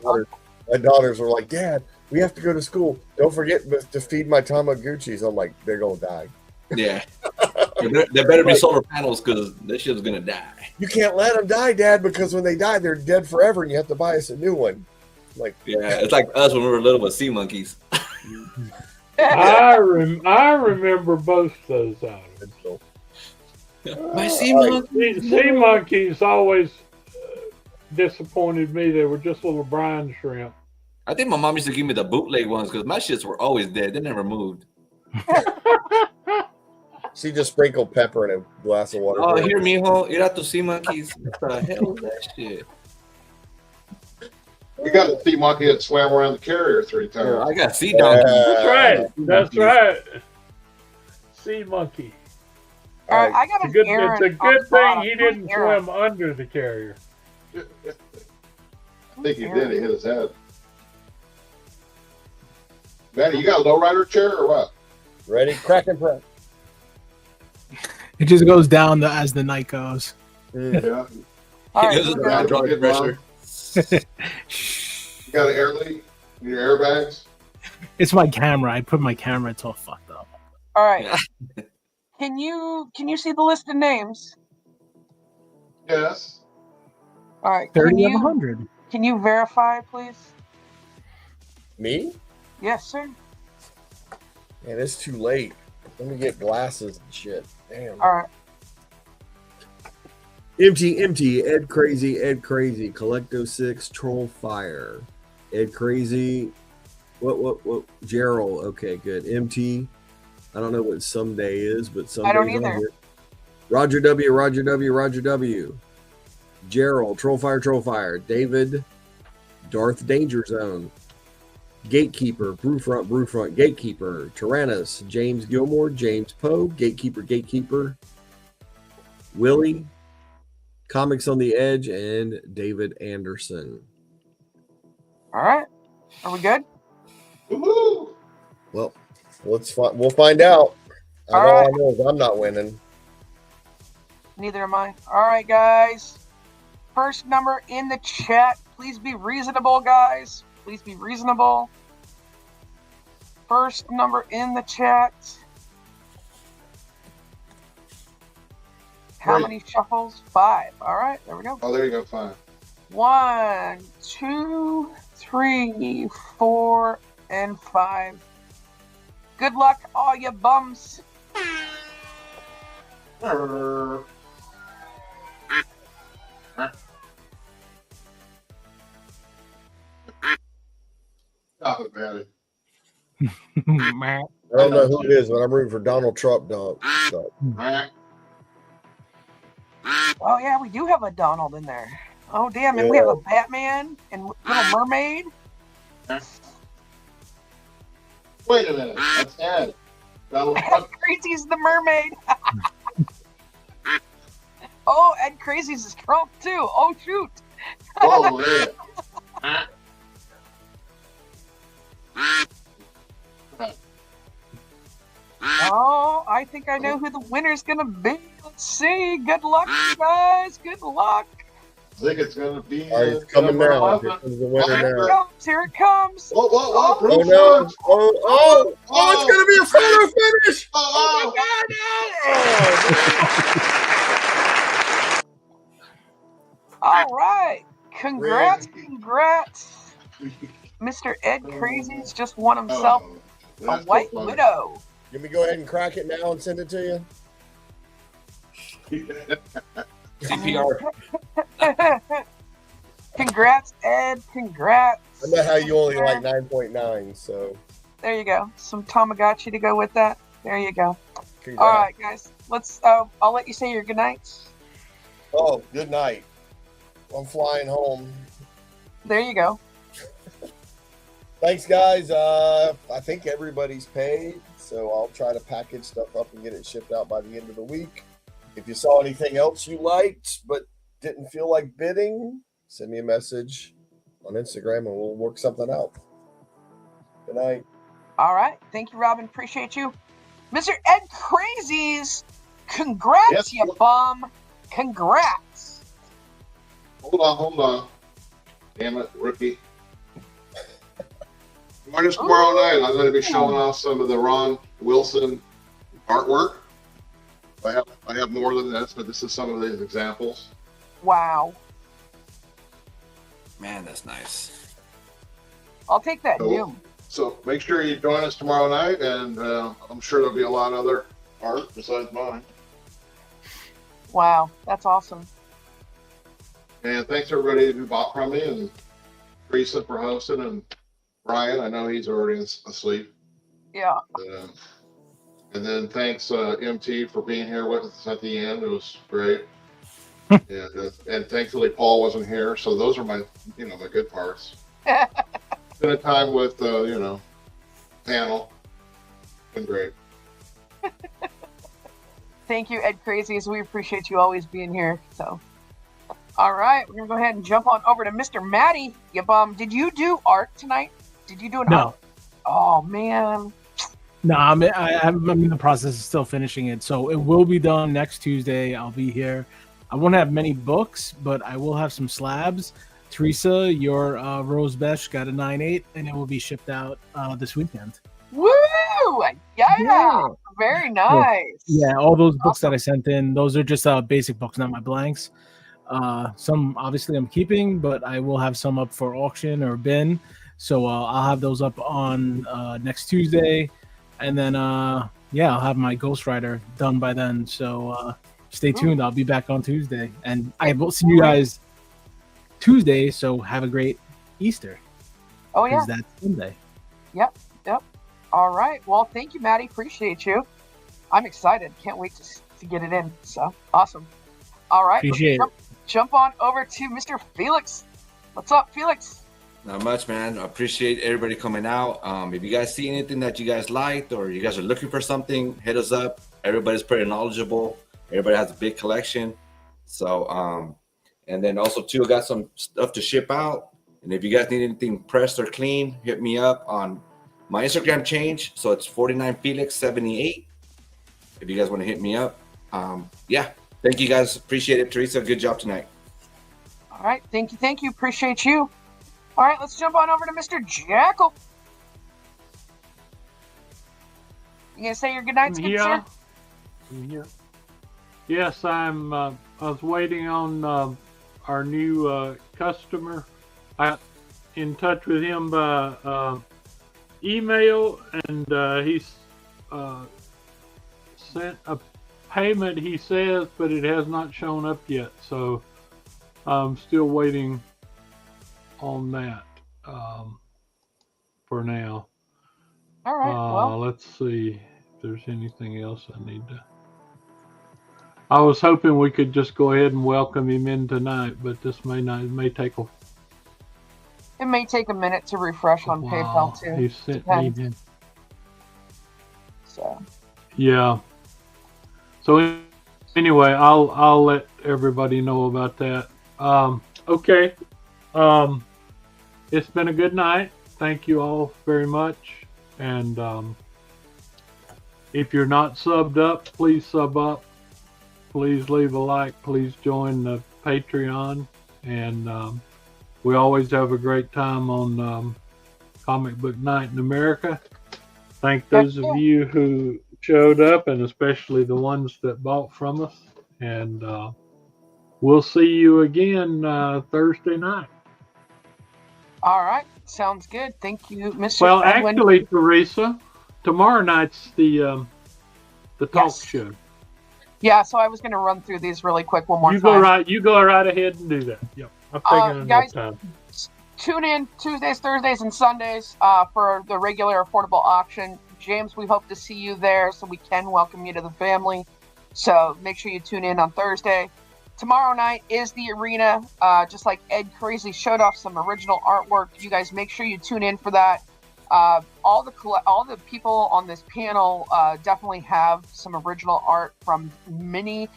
[SPEAKER 2] daughters were like, "Dad, we have to go to school. Don't forget to feed my Tamagotchis." I'm like, "They're gonna die."
[SPEAKER 11] Yeah. There better be solar panels because this shit's gonna die.
[SPEAKER 2] You can't let them die, Dad, because when they die, they're dead forever, and you have to buy us a new one. Like,
[SPEAKER 11] yeah, it's like us when we were little with sea monkeys.
[SPEAKER 5] I remember both those items.
[SPEAKER 11] My sea monkeys.
[SPEAKER 5] Sea monkeys always disappointed me. They were just little brine shrimp.
[SPEAKER 11] I think my mom used to give me the bootleg ones because my shits were always dead. They never moved.
[SPEAKER 2] She just sprinkled pepper in a glass of water.
[SPEAKER 11] Oh, here, mijo. You're out to sea monkeys. What the hell is that shit?
[SPEAKER 3] We got a sea monkey that swam around the carrier 3 times.
[SPEAKER 11] I got sea donkeys.
[SPEAKER 5] That's right. That's right. Sea monkey.
[SPEAKER 8] All right, I got
[SPEAKER 5] It's a good thing he didn't swim under the carrier.
[SPEAKER 3] I think he did. He hit his head. Manny, you got a lowrider chair or what?
[SPEAKER 2] Ready? Crack and press.
[SPEAKER 4] It just goes down as the night goes.
[SPEAKER 3] Yeah.
[SPEAKER 8] All right,
[SPEAKER 3] You got an air leak in your airbags?
[SPEAKER 4] It's my camera. I put my camera. It's all fucked up.
[SPEAKER 8] All right. Can you see the list of names?
[SPEAKER 3] Yes.
[SPEAKER 8] All right.
[SPEAKER 4] 30 of 100.
[SPEAKER 8] Can you verify, please?
[SPEAKER 2] Me?
[SPEAKER 8] Yes, sir.
[SPEAKER 2] Man, it's too late. Let me get glasses and shit. Damn.
[SPEAKER 8] All right.
[SPEAKER 2] Empty, Ed Crazy, Collecto 6, Troll Fire, Ed Crazy, what, Gerald, okay, good, MT, I don't know what someday is, but someday.
[SPEAKER 8] I don't either.
[SPEAKER 2] Roger W, Gerald, Troll Fire, David, Darth Danger Zone, Gatekeeper, Brewfront, Gatekeeper, Tyrannus, James Gilmore, James Poe, Gatekeeper, Willie, Comics on the Edge, and David Anderson.
[SPEAKER 8] All right. Are we good?
[SPEAKER 3] Woo-hoo!
[SPEAKER 2] Well, we'll find out.
[SPEAKER 8] All
[SPEAKER 2] All
[SPEAKER 8] right.
[SPEAKER 2] I know is I'm not winning.
[SPEAKER 8] Neither am I. All right, guys. First number in the chat. Please be reasonable, guys. Please be reasonable. First number in the chat. How many shuffles? 5. All right, there we go.
[SPEAKER 3] Oh, there you go. 5.
[SPEAKER 8] 1, 2, 3, 4, and 5. Good luck, all you bums.
[SPEAKER 3] Stop it, man.
[SPEAKER 4] Meh.
[SPEAKER 6] I don't know who it is, but I'm rooting for Donald Trump. Dunk. So.
[SPEAKER 8] Oh yeah, we do have a Donald in there. Oh damn, and we have a Batman and Little Mermaid.
[SPEAKER 3] Wait a minute. That's Ed. Donald
[SPEAKER 8] Ed
[SPEAKER 3] Trump.
[SPEAKER 8] Crazy's the mermaid. Oh, Ed Crazy's is Trump too. Oh shoot.
[SPEAKER 3] Oh, man.
[SPEAKER 8] Oh, I think I know who the winner's gonna be. Let's see. Good luck, you guys. Good luck.
[SPEAKER 3] I think it's going to be.
[SPEAKER 6] All right, it's coming
[SPEAKER 3] number
[SPEAKER 6] now.
[SPEAKER 3] 11.
[SPEAKER 6] Here comes the winner
[SPEAKER 8] Here it
[SPEAKER 6] now.
[SPEAKER 8] comes. Here it comes.
[SPEAKER 3] Whoa, whoa, whoa.
[SPEAKER 6] Oh
[SPEAKER 3] Bruce
[SPEAKER 6] no!
[SPEAKER 3] Willis.
[SPEAKER 6] Oh, it's gonna be a photo finish!
[SPEAKER 3] Oh,
[SPEAKER 8] All right. Congrats. Mr. Ed Crazy's just won himself a
[SPEAKER 3] that's so
[SPEAKER 8] White
[SPEAKER 3] funny.
[SPEAKER 8] Widow.
[SPEAKER 6] Let me go ahead and crack it now and send it to you.
[SPEAKER 11] CPR.
[SPEAKER 8] Congrats, Ed. Congrats.
[SPEAKER 6] I know how you only like 9.9, so
[SPEAKER 8] There you go. Some Tamagotchi to go with that. There you go.
[SPEAKER 6] congrats.
[SPEAKER 8] All right, guys. Let's. I'll let you say your good nights.
[SPEAKER 6] Oh, good night. I'm flying home.
[SPEAKER 8] There you go.
[SPEAKER 6] Thanks, guys. I think everybody's paid, so I'll try to package stuff up and get it shipped out by the end of the week. If you saw anything else you liked but didn't feel like bidding, send me a message on Instagram and we'll work something out. Good night.
[SPEAKER 8] All right. Thank you, Robin. Appreciate you. Mr. Ed Crazies, congrats,
[SPEAKER 3] Yes.
[SPEAKER 8] you bum. Congrats.
[SPEAKER 3] Hold on. Damn it, rookie. Join us tomorrow night. I'm going to be showing off some of the Ron Wilson artwork. I have more than this, but this is some of these examples.
[SPEAKER 8] Wow.
[SPEAKER 11] Man, that's nice.
[SPEAKER 8] I'll take that
[SPEAKER 3] Cool.
[SPEAKER 8] new.
[SPEAKER 3] So make sure you join us tomorrow night, and I'm sure there'll be a lot of other art besides mine.
[SPEAKER 8] Wow. That's awesome.
[SPEAKER 3] And thanks everybody who bought from me, and Teresa for hosting, and Brian. I know he's already asleep.
[SPEAKER 8] Yeah.
[SPEAKER 3] And then thanks MT for being here with us at the end. It was great. and thankfully Paul wasn't here, so those are my my good parts. Spend a time with panel. Been great.
[SPEAKER 8] Thank you, Ed Crazies. We appreciate you always being here. So, all right, we're gonna go ahead and jump on over to Mr. Matty. You bum. Did you do art tonight? Did you do an art? Oh man.
[SPEAKER 4] No, I'm in the process of still finishing it, so it will be done next Tuesday. I'll be here. I won't have many books, but I will have some slabs. Teresa, your Rose Besh got a 9.8, and it will be shipped out this weekend.
[SPEAKER 8] Woo! Yeah. Very nice.
[SPEAKER 4] Yeah, all those books that I sent in, those are just basic books, not my blanks. Some obviously I'm keeping, but I will have some up for auction or bin. So I'll have those up on next Tuesday. And then, I'll have my Ghost Rider done by then. So stay tuned. I'll be back on Tuesday. And I will see you guys Tuesday. So have a great Easter.
[SPEAKER 8] Oh, yeah.
[SPEAKER 4] That's Sunday.
[SPEAKER 8] Yep. All right. Well, thank you, Maddie. Appreciate you. I'm excited. Can't wait to get it in. So awesome. All right.
[SPEAKER 4] Appreciate it.
[SPEAKER 8] Jump on over to Mr. Felix. What's up, Felix?
[SPEAKER 11] Not much, man. I appreciate everybody coming out. If you guys see anything that you guys liked or you guys are looking for something, hit us up. Everybody's pretty knowledgeable. Everybody has a big collection. So, and then also too, I got some stuff to ship out. And if you guys need anything pressed or clean, hit me up on my Instagram change. So it's 49Felix78. If you guys want to hit me up. Thank you guys. Appreciate it. Teresa, good job tonight.
[SPEAKER 8] All right. Thank you. Appreciate you. All right, let's jump on over to Mr. Jackal. You gonna say your goodnights, good sir?
[SPEAKER 5] Yeah. Yes, I was waiting on our new customer. I got in touch with him by email, and he's sent a payment, he says, but it has not shown up yet. So I'm still waiting on that. for now.
[SPEAKER 8] All right. Well,
[SPEAKER 5] Let's see if there's anything else I need to. I was hoping we could just go ahead and welcome him in tonight, but this may not. It may take a
[SPEAKER 8] it may take a minute to refresh on
[SPEAKER 5] while.
[SPEAKER 8] PayPal too.
[SPEAKER 5] He sent me.
[SPEAKER 8] Depends. So.
[SPEAKER 5] Yeah. So anyway, I'll let everybody know about that. Okay. It's been a good night. Thank you all very much. And if you're not subbed up, please sub up. Please leave a like. Please join the Patreon. And we always have a great time on Comic Book Night in America. Thank those of you who showed up, and especially the ones that bought from us. And we'll see you again Thursday night.
[SPEAKER 8] All right. Sounds good. Thank you, Mr.
[SPEAKER 5] Well,
[SPEAKER 8] Edwin.
[SPEAKER 5] actually, Teresa, tomorrow night's the talk show.
[SPEAKER 8] Yeah, so I was going to run through these really quick one more
[SPEAKER 5] You
[SPEAKER 8] time.
[SPEAKER 5] go right ahead and do that. Yep, I've taken enough time.
[SPEAKER 8] Tune in Tuesdays, Thursdays, and Sundays for the regular affordable auction. James, we hope to see you there so we can welcome you to the family. So make sure you tune in on Thursday. Tomorrow night is the arena. Just like Ed Crazy showed off some original artwork. You guys make sure you tune in for that. All the people on this panel definitely have some original art from many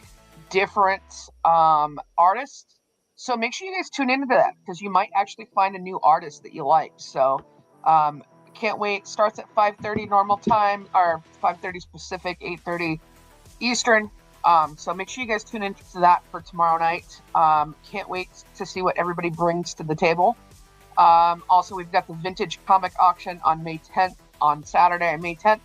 [SPEAKER 8] different artists. So make sure you guys tune into that because you might actually find a new artist that you like. So can't wait. Starts at 5:30 normal time, or 5:30 Pacific, 8:30 Eastern. So make sure you guys tune into that for tomorrow night. Can't wait to see what everybody brings to the table. Also, we've got the vintage comic auction on May 10th, on Saturday, May 10th.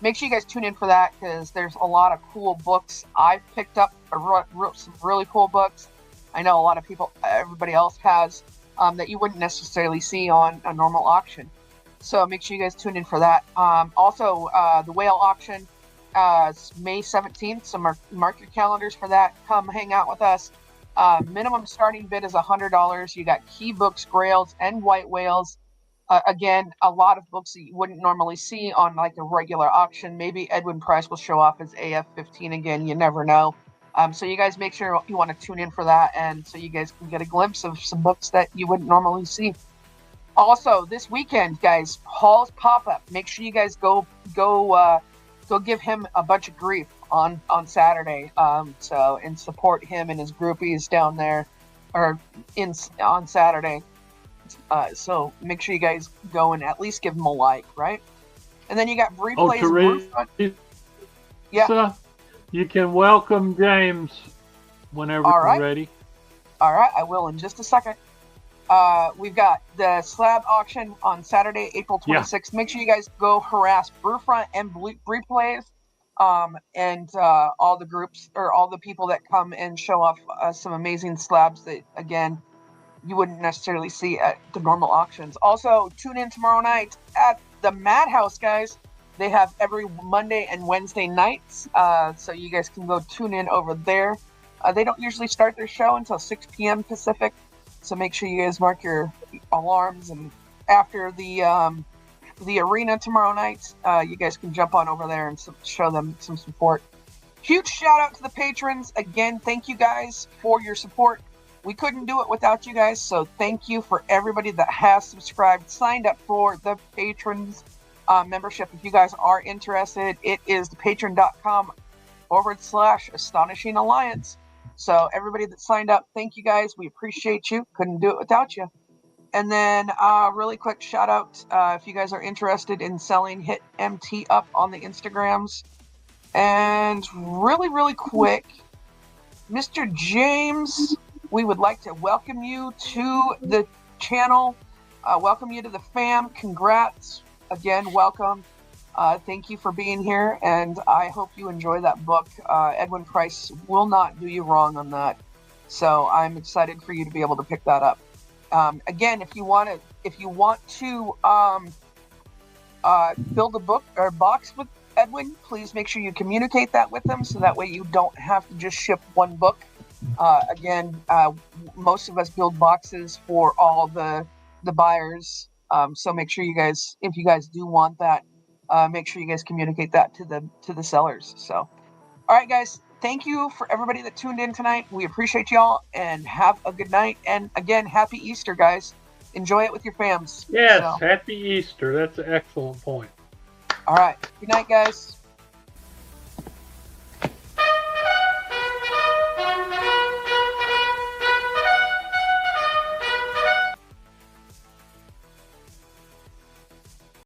[SPEAKER 8] Make sure you guys tune in for that because there's a lot of cool books I've picked up. I wrote some really cool books. I know a lot of people, everybody else has, that you wouldn't necessarily see on a normal auction. So make sure you guys tune in for that. Also, the whale auction, May 17th. So mark your calendars for that. Come hang out with us. Minimum starting bid is $100. You got key books, grails, and white whales. Again, a lot of books that you wouldn't normally see on like a regular auction. Maybe Edwin Price will show off his AF-15 again. You never know. So you guys make sure you want to tune in for that, and so you guys can get a glimpse of some books that you wouldn't normally see. Also, this weekend, guys, Paul's pop-up. Make sure you guys go give him a bunch of grief on Saturday. So and support him and his groupies down there, or on Saturday. So make sure you guys go and at least give him a like, right? And then you got replays.
[SPEAKER 5] Teresa, yeah. You can welcome James whenever you're ready.
[SPEAKER 8] All right, I will in just a second. We've got the slab auction on Saturday, April 26th. Yeah. Make sure you guys go harass Brewfront and Replays, and all the groups or all the people that come and show off some amazing slabs that, again, you wouldn't necessarily see at the normal auctions. Also, tune in tomorrow night at the Madhouse, guys. They have every Monday and Wednesday nights, so you guys can go tune in over there. They don't usually start their show until 6 p.m. Pacific, so make sure you guys mark your alarms. And after the arena tomorrow night, you guys can jump on over there and show them some support. Huge shout out to the patrons. Again, thank you guys for your support. We couldn't do it without you guys, so thank you for everybody that has subscribed, signed up for the patrons membership. If you guys are interested, it is patreon.com/Astonishing Alliance. So everybody that signed up, thank you guys. We appreciate you. Couldn't do it without you. And then really quick shout out, if you guys are interested in selling, hit MT up on the Instagrams. And really quick, Mr. James, we would like to welcome you to the channel. Welcome you to the fam. Congrats. Again, welcome. Thank you for being here, and I hope you enjoy that book. Edwin Price will not do you wrong on that, so I'm excited for you to be able to pick that up. Again, if you want to build a book or box with Edwin, please make sure you communicate that with them, so that way you don't have to just ship one book. Again, most of us build boxes for all the buyers So make sure you guys, if you guys do want that, make sure you guys communicate that to the sellers. So, all right, guys, thank you for everybody that tuned in tonight. We appreciate y'all, and have a good night. And again, happy Easter, guys. Enjoy it with your fams.
[SPEAKER 5] Yes,
[SPEAKER 8] So,
[SPEAKER 5] happy Easter. That's an excellent point.
[SPEAKER 8] all right, good night, guys.